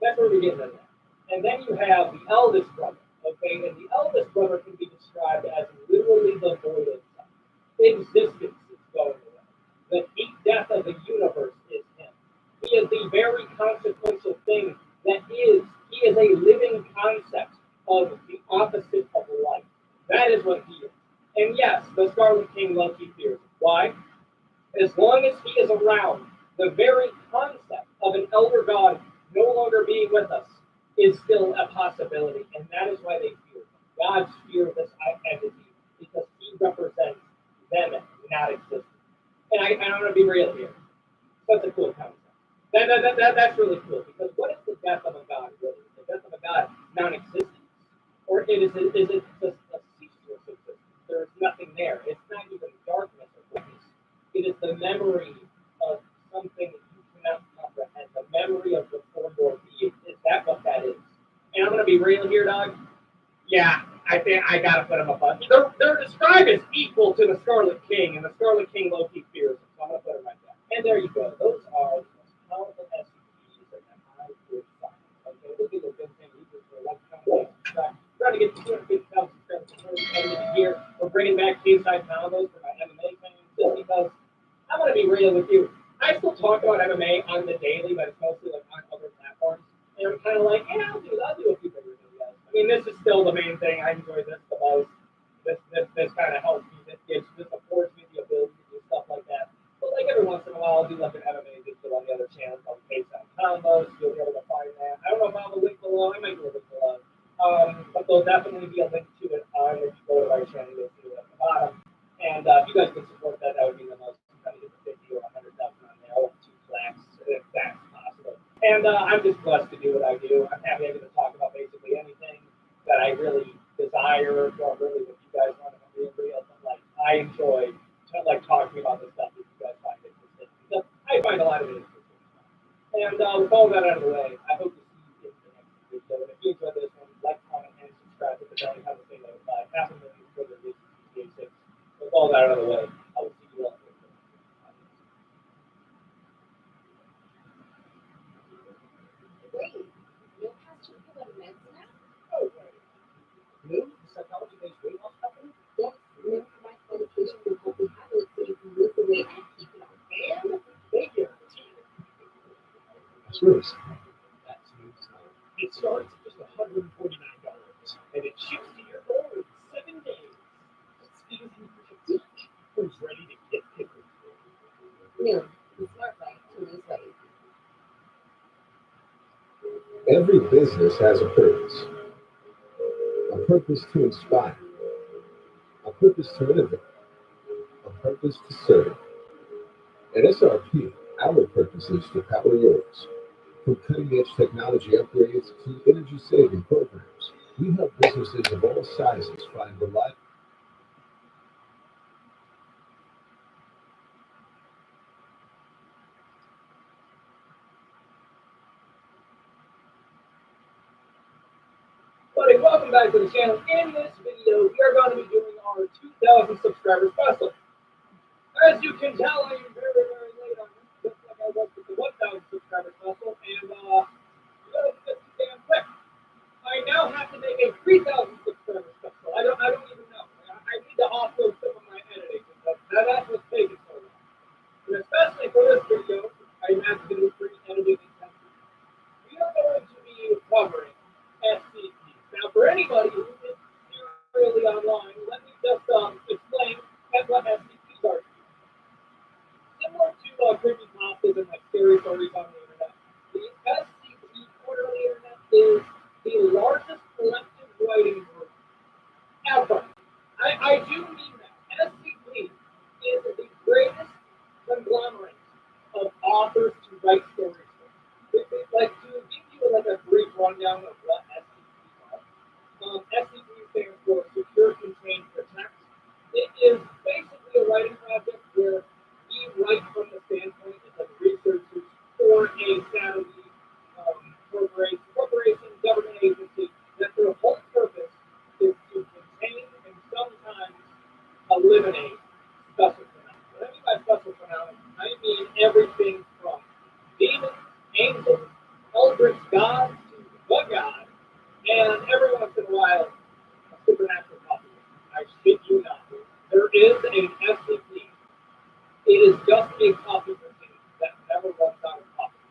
That's where we get into that. And then you have the eldest brother, okay, and the eldest brother can be described as literally the void of time. Existence is going away. The heat death of the universe is him. He is the very consequential thing that is, he is a living concept of the opposite of life. That is what he is. And yes, the Scarlet King Loki fears. Why? As long as he is around, the very concept of an elder god no longer being with us is still a possibility. And that is why they fear him. Gods fear this entity because he represents them not existing. And I'm going to be real here. Such a cool concept. That's really cool because what is the death of a god really? Is the death of a god non-existence? Or is it just a ceaseless existence? There is nothing there. It's not even darkness or blackness. It is the memory of something that you cannot comprehend. The memory of before your being. Is that what that is? And I'm going to be real here, dog. Yeah, I think I got to put them above. They're described as equal to the Scarlet King, and the Scarlet King Loki fears them. So I'm going to put them right there. And there you go. Those are the most powerful SCPs that I would find. Okay, this is a good thing. Trying to get 250,000 subscribers before the end of the year. We're bringing back King-Side combos for my MMA fans just because I'm going to be real with you. I still talk about MMA on the daily, but it's mostly like on other platforms. And I'm kind of like, yeah, I'll do a few bigger videos. I mean, this is still the main thing. I enjoy this the most. This kind of helps me. This affords me the ability to do stuff like that. But like every once in a while, I'll do like an MMA video on the other channel called King-Side Combos. You'll be able to find that. I don't know if I'll have a link below. I might do a link below. But there'll definitely be a link to it on if you go to my channel, you'll see it at the bottom. And if you guys can support that, that would be the most. Kind of get the 50 or 100,000 on there. I want 2 lakhs if that's possible. And I'm just blessed to do what I do. I'm happy to talk about basically anything that I really desire, or really what you guys want to be real. But like I enjoy talking about the stuff that you guys find interesting. Because I find a lot of it interesting. And with all that out of the way, I hope to see you in the next video. And if you enjoyed this one, like, comment, and subscribe to the channel. Have a thing that was 500,000 for the GTA 6. With all that out of the way, I will see you all. Wait, you're past your people in meds now? Oh, right. New psychology-based weight loss company? Yes, new provides medication with healthy habits so you can lose the weight and keep it on. And figure. That's really That's just $149, and it ships to your door in 7 days. It's easy for you. Who's ready to get pickled? New, the smart way to lose weight. Every business has a purpose to inspire, a purpose to innovate, a purpose to serve. At SRP, our purpose is to power yours. From cutting-edge technology upgrades to energy-saving programs, we help businesses of all sizes find reliable. Buddy, welcome back to the channel. In this video, we are going to be doing our 2,000 subscriber special. As you can tell, I am very, very late on this, just like I was with the 1,000 subscriber special, and we gotta do this damn quick. I now have to make a 3,000 subscriber special. I don't even know. I need to offload some of my editing. That's what's taking so long. And especially for this video, I imagine it is pretty editing intensive. We are going to be covering SCPs. Now, for anybody who is really online, let me just explain what SCPs are. Similar to creepypastas and like scary stories on the internet, the SCP portal on the internet is the largest collective writing group ever. I do mean that. SCP is the greatest conglomerate of authors to write stories for. Like, to give you like a brief rundown of what SCPs are. SCP stands for Secure, Contain, Protect. It is basically a writing project where we write from the standpoint of researchers for a savvy corporation, government agency, that their whole purpose is to contain and sometimes eliminate special phenomena. What I mean by special phenomena, I mean everything from demons, angels, eldritch gods, to the god, and every once in a while, a supernatural population. I shit you not. There is an SCP. It is just a copy machine that never runs out of copies.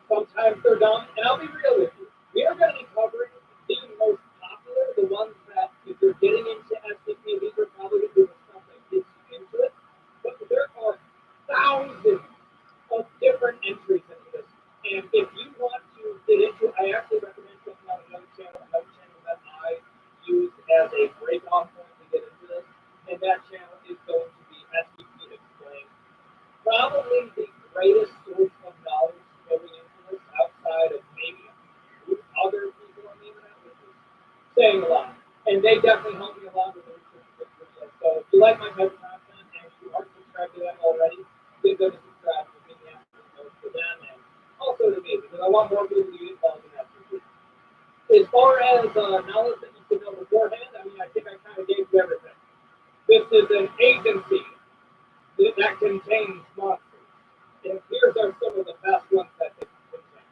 Sometimes they're dumb, and I'll be real with you. We are going to be covering the most popular, the ones that, if you're getting into SCP, these are probably going to be the stuff that gets you into it. But there are thousands of different entries into this. And if you want to get into it, I actually recommend checking out another channel that I use as a break-off point to get into this. And that channel is going to be SCP Explained. Probably the greatest source of knowledge going into this outside of maybe other people on the internet, which is saying a lot. And they definitely help me a lot with the research of this video. So if you like my type of content and if you aren't subscribed to them already, give them a subscribe to me for them and also to me, because I want more people to get involved in that. As far as knowledge that you should know beforehand, I mean, I think I kind of gave you everything. This is an agency that contains monsters. And here's some of the best ones that they contain.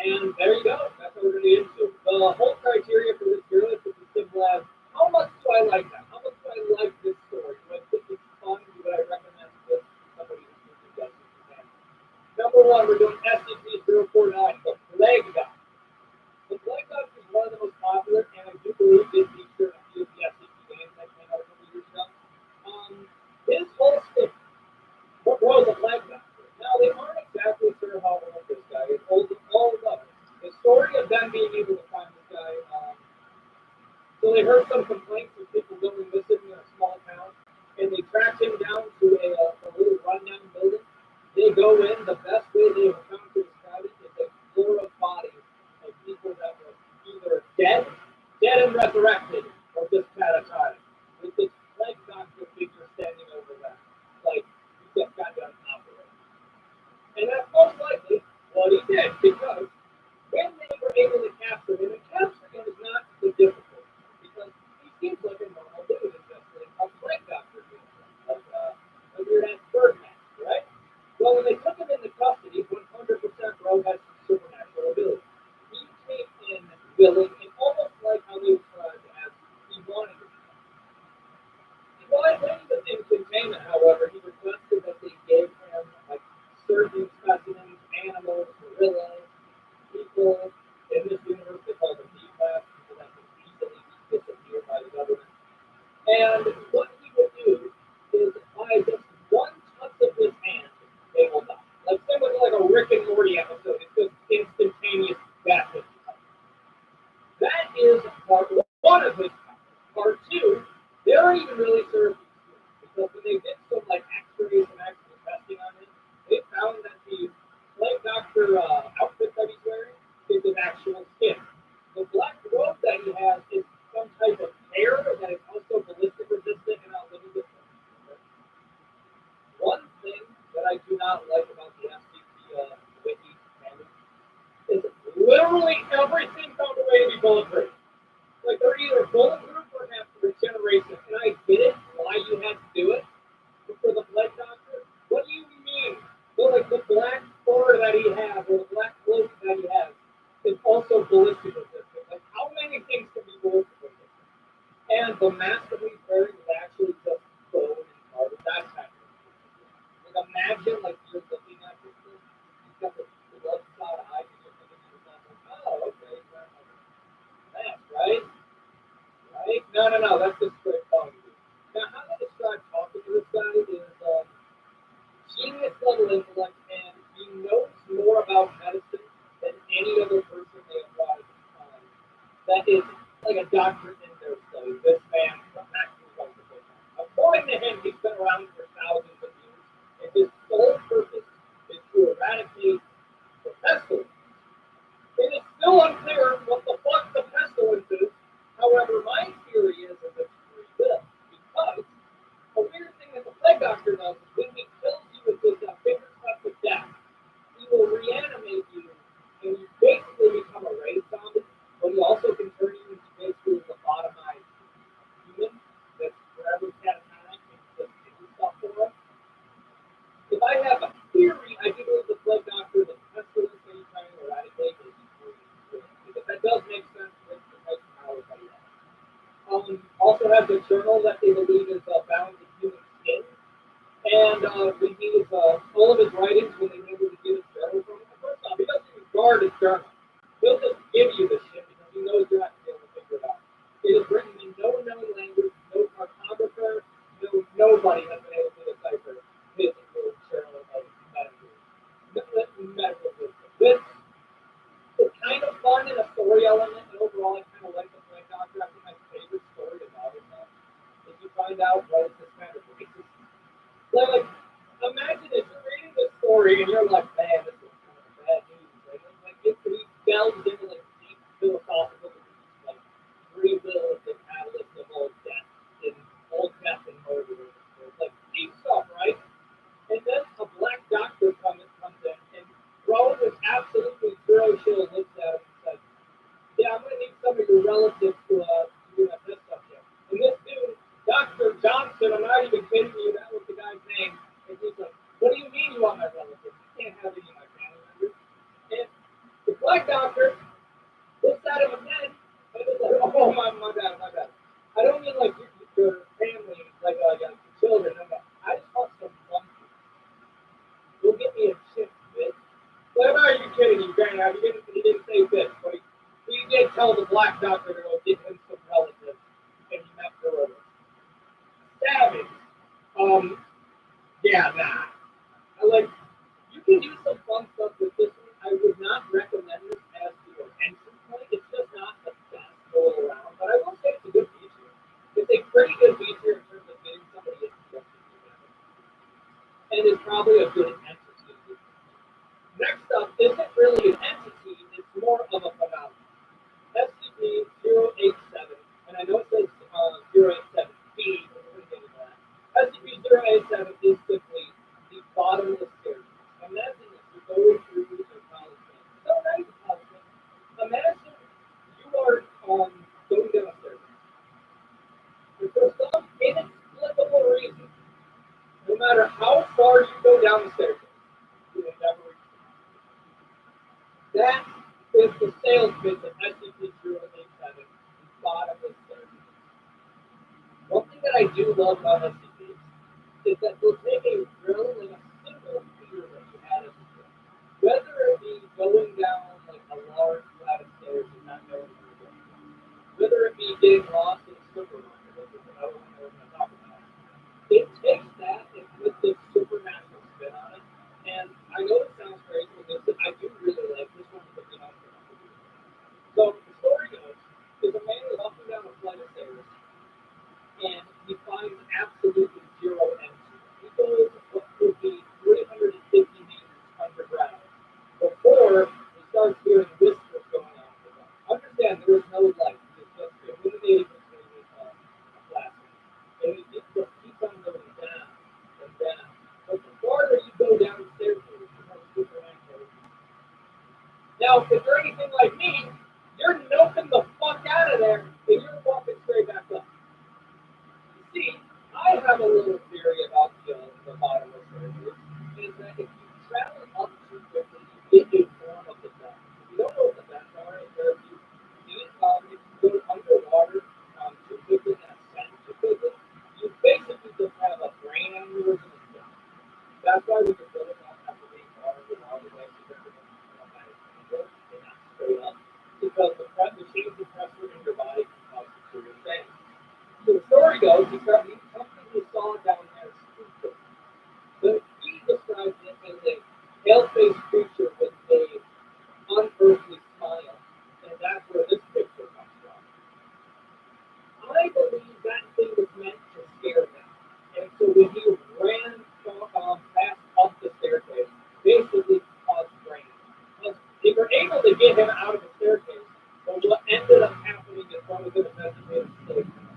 And there you go. That's what we're going to get into. The whole criteria for this video is as simple as, how much do I like that? How much do I like this story? Do I think it's fun? Do I recommend this to somebody who's interested in it? Number one, we're doing SCP-049, the Plague God. The Plague God is one of the most popular, and I do believe did feature a few of the SCP games that came out a couple years ago. His whole stick, what was a Plague God? Now, they aren't exactly sure how old this guy is. All of it. The story of them being able to find this guy, so they heard some complaints of people going missing in a small town, and they tracked him down to a little rundown building. They go in, the best way they have found to describe it is a floor of bodies of people that were either dead and resurrected, or just catatonic, with this Plague Doctor figure standing over them, like he just got done operating. And that's most likely what he did, because when they were able to capture him, and capture him is not the difficult, because he seems like a normal dude, it's just a Plague Doctor dude, like a weird-ass Birdman, right? Well, when they took him into custody, 100% Bro had some supernatural ability. He came in willing, and almost like how they described as he wanted to be. When he was in containment, however, he requested that they gave him like certain specimens, animals, gorillas, people, and this universe they call the D-class, because that can easily be disappeared by the government. And what he would do is by just one touch of his hand, they will die. Like similar to like a Rick and Morty episode, it's just instantaneous death. That is part one of his powers. Part two, they don't even really serve because when they did some like X-rays and actual testing on it, they found that the Plague Doctor outfit that he's wearing is his actual skin. The black robe that he has is some type of hair that is also ballistic resistant and outliving the one thing that I do not like about the FCP wiki is literally everything found a way to be bulletproof. Like they're either bulletproof or have regeneration, and I get it why you had to do it. But for the Plague Doctor, what do you mean? So like the black fur that he has or the black cloak that he has is also ballistic resistant. Like how many things can be ballistic resistant? And the mask that he's wearing is actually just bone and carbon dioxide. Like imagine like you're looking at this thing, you've got the blood clot eyes, and you're thinking to yourself, like, oh, okay, that's right? Right? No, that's just straight talking. Now, how they describe talking to this guy is genius level intellect, and he knows more about medicine than any other person they have brought at this time. That is like a doctorate in their study. This man, according to him, he's been around for thousands of years, and his sole purpose is to eradicate the pestilence. It is still unclear what the fuck the pestilence is. However, my theory is that it's free will. Because a weird thing that the Plague Doctor does is when he kills you with his fingertips of death, he will reanimate you and you basically become a raised zombie, but he also can turn you into basically a lobotomized human that's forever catatonic and just do stuff for him. If I have a theory, I do believe the Plague Doctor, the pestilence that he's trying to eradicate is free will. Because that does make sense with the type of powers that he has. Also has a journal that they believe is bound in human skin. And when he was all of his writings, when they needed to get his journal from him, first off, he doesn't even guard his journal. He'll just give you the shit because he knows you're not going to be able to figure it out. It is written in no known language, no cartographer, nobody has been able to decipher his little journal of medical wisdom. It's kind of fun in a story element, and overall I kind of like the Plague Doctor. I think my favorite story about it is you find out what is this kind of racist. Like, imagine if you're reading this story and you're like, man, this is kind of bad news. Right? Like, it delves into like deep philosophical beliefs, like free will is the catalyst of all death and murder. Like deep stuff, right? And then a black doctor comes in and Rowan with absolutely zero chill looks at him and says, yeah, I'm going to need some of your relatives to do that stuff here. And this dude, Dr. Johnson, I'm not even kidding you, that was the guy's name. And he's like, what do you mean you want my relatives? You can't have any of my family members. And the black doctor looks at him again and is like, oh, my bad. I don't mean like your family, like your children. I just want some fun. You'll get me a shit, bitch. Like, are you kidding me, Granny? He didn't say bitch, but he did tell the black doctor to go get him some relatives, and he met the relatives. Savage. Yeah, nah. You can do some fun stuff with this one. I would not recommend this as your entry point. It's just not the best all around, but I will say it's a good feature. It's a pretty good feature in terms of getting somebody into and it's probably a good entity. Next up isn't really an entity, it's more of a phenomenon. SCP-087, and I know it says 087B, but we're going to get into that. SCP-087 is simply the bottomless stairs. Imagine if you're going through your college campus. So nice college campus. Imagine you are going down a staircase. And for some inexplicable reason, no matter how far you go down the staircase, you will never reach it. That is the sales pitch of SCP-087, the bottomless staircase. One thing that I do love about SCP is that they'll take a drill, like a simple fear that you had as a kid, whether it be going down like a large flight of stairs getting lost in supermarket, which is another one we're going to talk about. It takes that and puts this supernatural spin on it. And I know it sounds crazy, but I do really like this one because you know. So the story goes, there's a man walking down a flight of stairs, and he finds absolutely zero energy. He goes what could be 350 meters underground before he starts hearing whispers going on. Understand, there is no light. It's just illuminating between his glasses. And he just keeps on going down and down. But the farther you go down the staircase, the more supernatural. Now, if you're anything like me, you're noping the fuck out of there, and you're walking straight back up. You see, I have a little theory about the bottom of surgery, is that if you travel up too quickly, you get a form of the vent. If you don't know what the vents are, if you go underwater too quickly and ascend too quickly, you basically just have a brain aneurysm and death. That's why we can build it up after being water with all the way to the and not straight up. Because the change in pressure in your body can cause serious damage. So the story goes, he completely saw it down there stupid. So he describes it as a pale-faced creature with a unearthly smile. And that's where this picture comes from. I believe that thing was meant to scare them. And so when he ran fast up the staircase, basically caused rain. They were able to get him out of the staircase, but what ended up happening is one of the investigators saved him.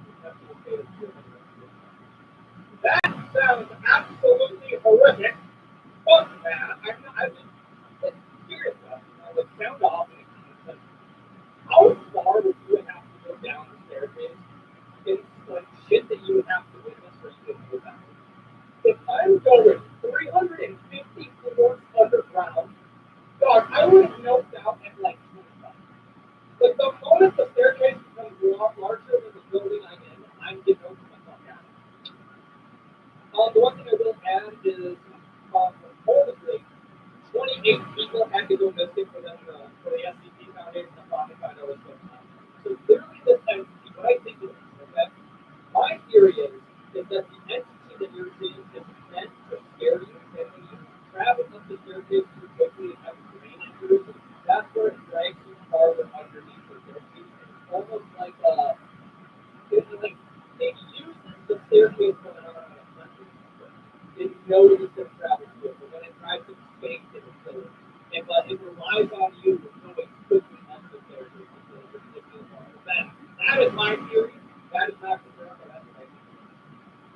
That sounds absolutely horrific. Fuck that. I'm just serious about it. I would sound off. How far would you have to go down the staircase? It's like shit that you would have to witness for you to do that. If I'm going 350 floors underground, dog, I would have noped out at like 25. Like the moment the staircase becomes larger than the building I'm in, I'm getting over the fuck out. The one thing I will add is, reportedly, 28 people had to go missing for the SCP Foundation to find out what's going on. So clearly this entity, what I think it is, okay? My theory is that the entity that you're seeing is meant to scare you, and when you travel up the staircase too quickly and have a brain injury, that's where it drags you farther underneath the staircase. It's almost like it uses the staircase for an it knows it's going to travel through it, but when it tries to escape, it will kill it. And but it relies on you going quickly up the staircase until you're taking part of that. That is my theory. That is not confirmed, but that's my theory.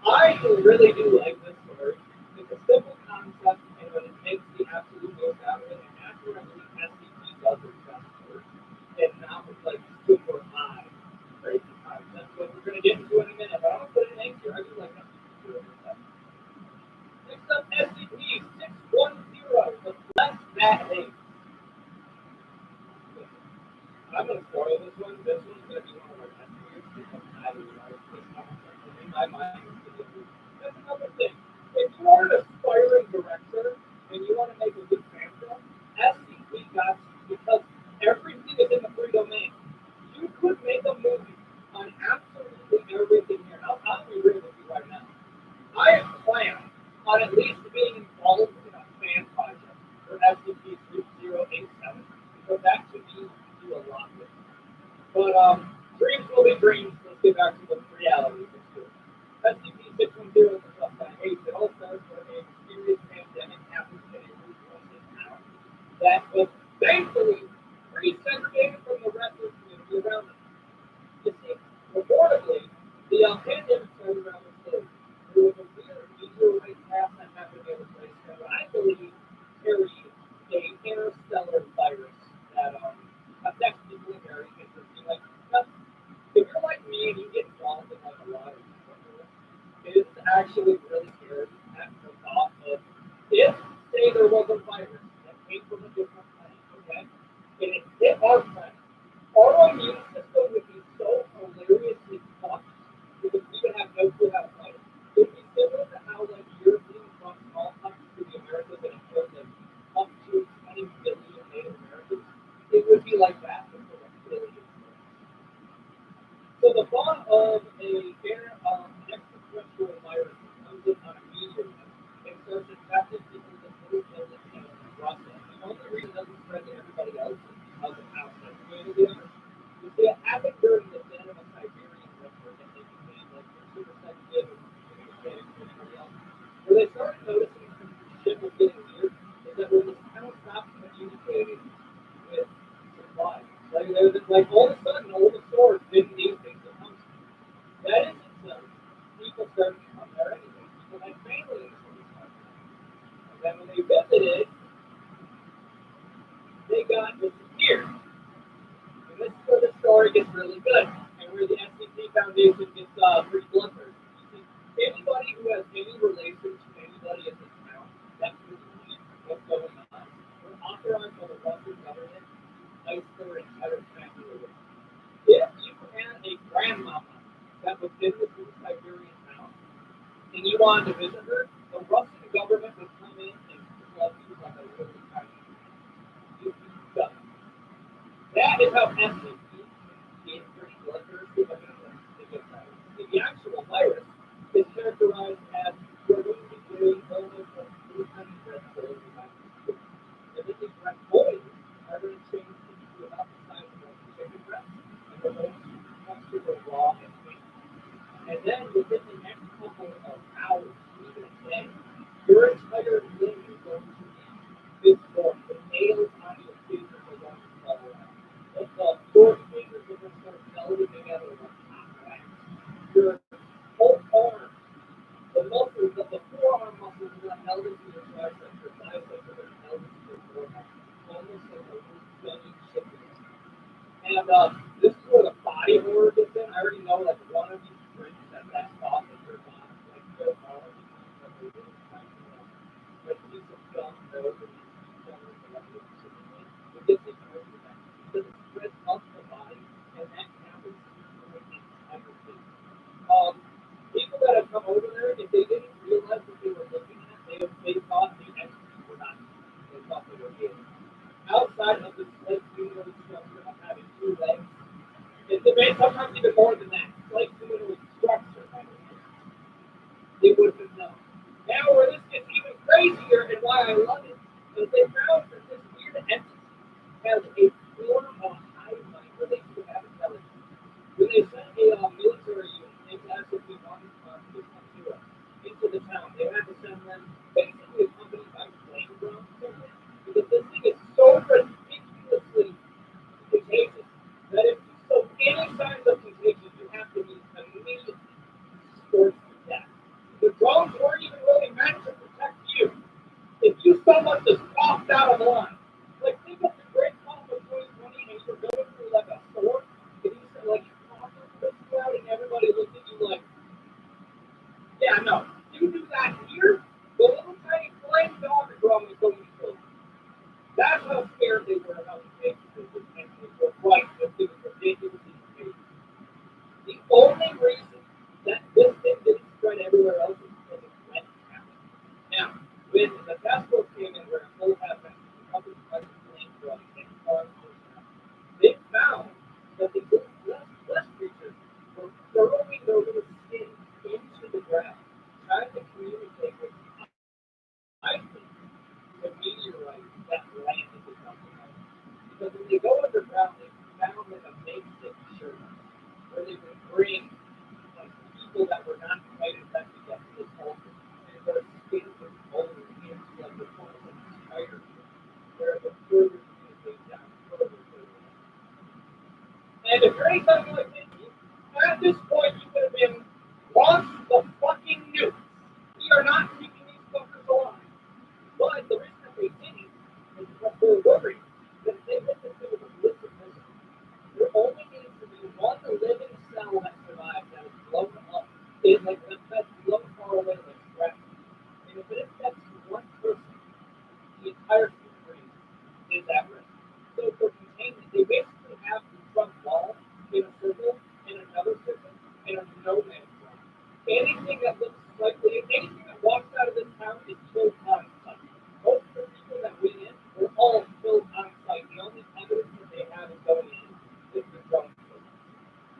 I really do like this story. It's a simple concept, and when it makes the absolute most out of it, and that's where I believe SCP does its best work, and not with like super high crazy concepts. What we're going to get into in a minute, but I'm going to put it in here. I do like SCP. Next up, SCP-610, the Less Bad Name. I'm going to spoil this one. This one's going to be one of our best videos because I like this concept. In my mind, that's another thing. If you are an aspiring director and you want to make a good fan film, SCP got you because everything is in the free domain. You could make a movie on absolutely everything here. I'll be real with you right now. I plan on at least being involved in a fan project for SCP-3087 because that could be do a lot with it. But dreams will be dreams. Let's get back to the reality. SCP-610 is a age that all starts when a serious pandemic happens in a region in town that was thankfully pretty segregated from the rest of the community around it. You see, reportedly, the pandemic started around the city. There was a weird meteorite path that happened in the place that I believe carried a interstellar virus that affects people in very interesting. Like, if you're like me and you get involved in like a lot of people, it is actually really scary at the thought of if, say, there was a virus that came from a different planet, okay, and it hit our planet, our immune system would be so hilariously fucked because we would have no clue how to fight it. It would be similar to how like Europeans brought smallpox to the Americas and it killed like up to 20 million Native Americans. It would be like that for like billions. So the thought of an extraterrestrial virus that comes in on a meteor and starts infecting people with little illness and Russia. The only reason it doesn't spread to everybody else is because of how sensitive they are. You see, it happened during the dead of a Siberian winter that they became like super sensitive and communicating to everybody else. Where they started noticing some shit was getting weird is that when the town stopped communicating with supply, like all of a sudden all the stores didn't need things at home. That isn't so. People started to come there anyway. People had family in the city. And then when they visited, they got disappeared. And this is where the story gets really good, and where the SCP Foundation gets free bloodthirst. Anybody who has any relation to anybody in this town that can see what's going on, we're authorized by the Russian government to ice their entire family away. If you had a grandmama that was in this Siberian town, and you wanted to visit her, the Russian government would come in and love you like a little tiny. That is how SCP is pretty bloodthirsty. The actual virus is characterized as growing between almost like 300 red cells in my system. And then these red boys are going to change into about the size of a chicken breast, and they're going to texture the raw and sweet. And then within the next couple of hours, even a day, your entire thing is going to be disformed. The nails on your fingers are going to fall out. Your fingers are going to start melding together like hot wax. Your whole arm, the muscles of the forearm muscles are going to meld into your triceps. Your biceps are going to meld into your forearm. Almost like a little gummy chicken. And this is where the body horror gets in. I already know like one of these drinks that thought that you're not like your arm becomes like a really tiny like piece of gum nose and you get this because it spreads up the body, and that happens to the entire thing. People that have come over there, if they didn't realize what they were looking at, they thought the entities were not. They thought they were aliens. Outside of this like humanoid structure of having two legs, sometimes even more than that, like humanoid structure having hands, they would have known. Now where this gets even crazier and why I love it is they found that this weird entity has a form of hive mind where they do have intelligence. When they sent a military unit named SCP-1 into the town, they had to send them basically accompanied by flamethrowers because this thing is so ridiculously contagious that if you show any signs of contagion, you have to be immediately scorched to death. The drones weren't even really meant to protect you. If you so much as walked out of line, like think of the Great Call of 2020 and you're going through like a store, and you said like your coffee pushed you out and everybody looked at you like, yeah, no, you do that here, the little tiny flame dog drone is going to kill you. That's how scared they were about the cases and they were right that it was ridiculously contagious. The only reason that this thing didn't spread everywhere else is because it went happen. Now, when the task force came in where a full half and public pressure flamethrowing and cars they found that the less creatures were burrowing their little skin into the ground, trying to communicate with I think the meteorite that landed in something else. Because when they go underground, they found like a makeshift church where they would bring like people that were not quite infected yet to this altar, and their skin was molded into like the form of a spider, where the further communicate down further. And if you're anything like me, at this point you could have been launched the fucking nuke. We are not keeping these fuckers alive. But the reason that they didn't is because they're worried that they hit this thing with a blister prison. There only needs to be one living cell that survives that is blown up. It's like that's blown far away like scratch. And if it affects one person, the entire human race is at risk. So for containment, they basically have the front wall in a circle, in another circle, and a no man's land. Anything that looks slightly, anything that walks out of this town is killed on sight. Most of the people that went in were all killed on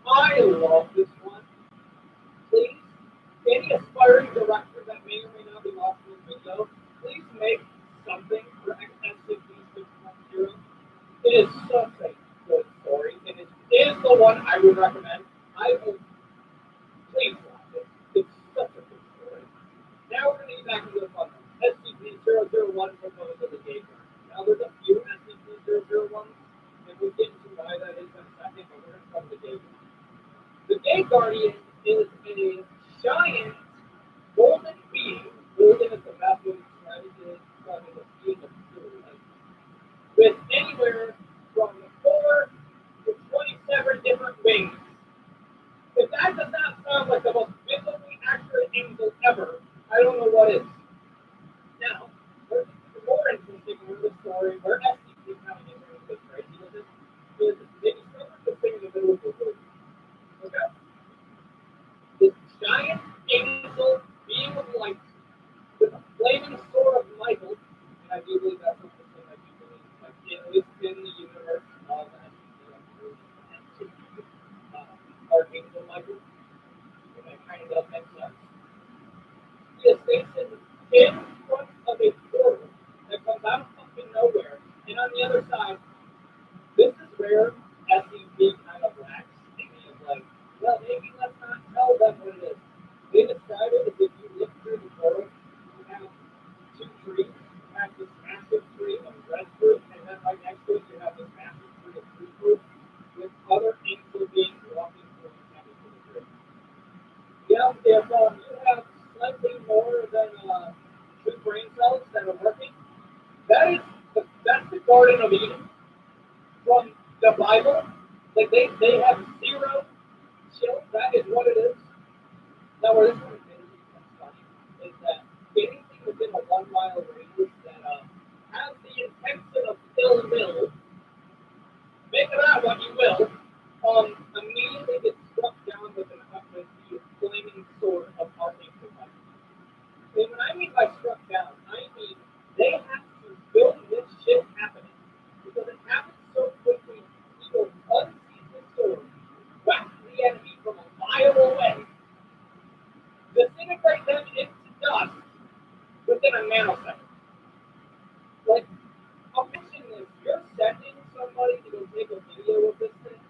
I love this one. Please, any aspiring director that may or may not be watching this video, please make something for SCP-610. It is such a good story. It is the one I would recommend. I will please watch it. It's such a good story. Now we're going to get back into the fun one. SCP-001 proposed as a gate guard. Now there's a few SCP-001s, and we'll get into why that is in a second, but we're going to come to the gate guard. The gate guardian is a giant golden being, golden is the best way to describe it, is describing a being of pure light, with anywhere from 4 to 27 different wings. If that does not sound like the most biblically accurate angel ever, I don't know what is. Now, what's more interesting in the story, where SCP kind of gets into this crazy with it, is they discovered this thing in the middle of the woods. Okay? This giant angel being of light with a flaming sword of Michael, and I do believe that's something I do believe, like, at least in the universe of SCP, Archangel Michael, and that kind of does make sense. He is stationed in front of a portal that comes out of fucking nowhere, and on the other side, this is where SCP kind of lacks. Thinking of like, well, maybe let's not tell them what it is. They describe it as if you look through the portal, you have two trees. You have this massive tree of red fruit, and then right next to it, you have this massive tree of blue fruit with other angel beings walking through the tree. Yeah, if you have slightly more than 2 brain cells that are working, that's the Garden of Eden from the Bible. Like they have 0 chill. That is what it is. Now, where this one is funny is that anything within a 1 mile radius that has the intention of ill will, make of that what you will, immediately gets struck down with the flaming sword of Archangel Michael. And when I mean by struck down, I mean they have to film this shit happening because it happens so quickly. He will unseize the sword, whack the enemy from a mile away, disintegrate them into dust within a nanosecond. Like, imagine this: you're sending somebody to go take a video of this thing,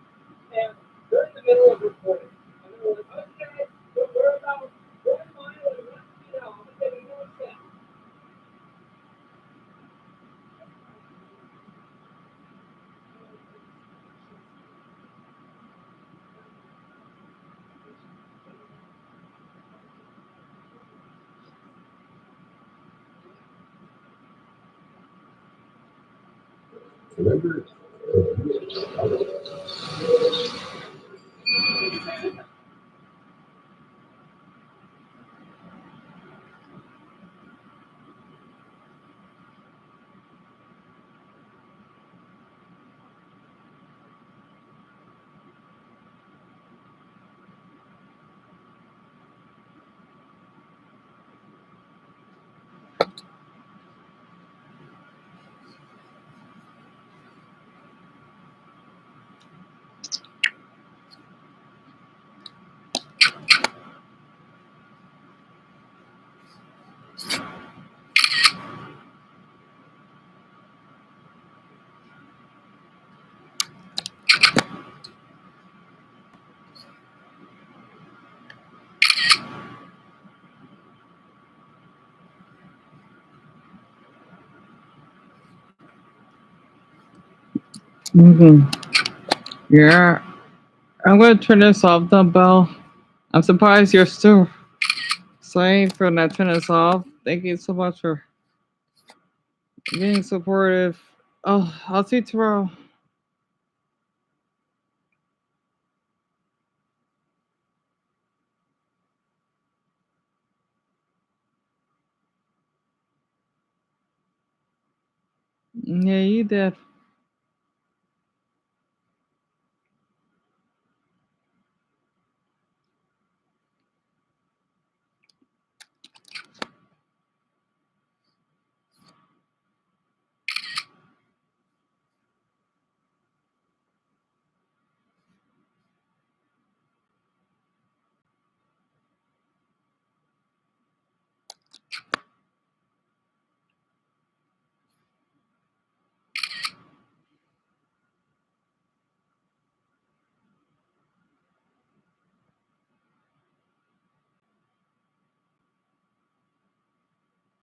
and they're in the middle of recording, and they're like, okay, we're about 1 mile and 1 feet out. I'm getting more set. Remember, Yeah. I'm gonna turn this off, Dumbbell. I'm surprised you're still saying for not turning this off. Thank you so much for being supportive. Oh, I'll see you tomorrow. Yeah, you did.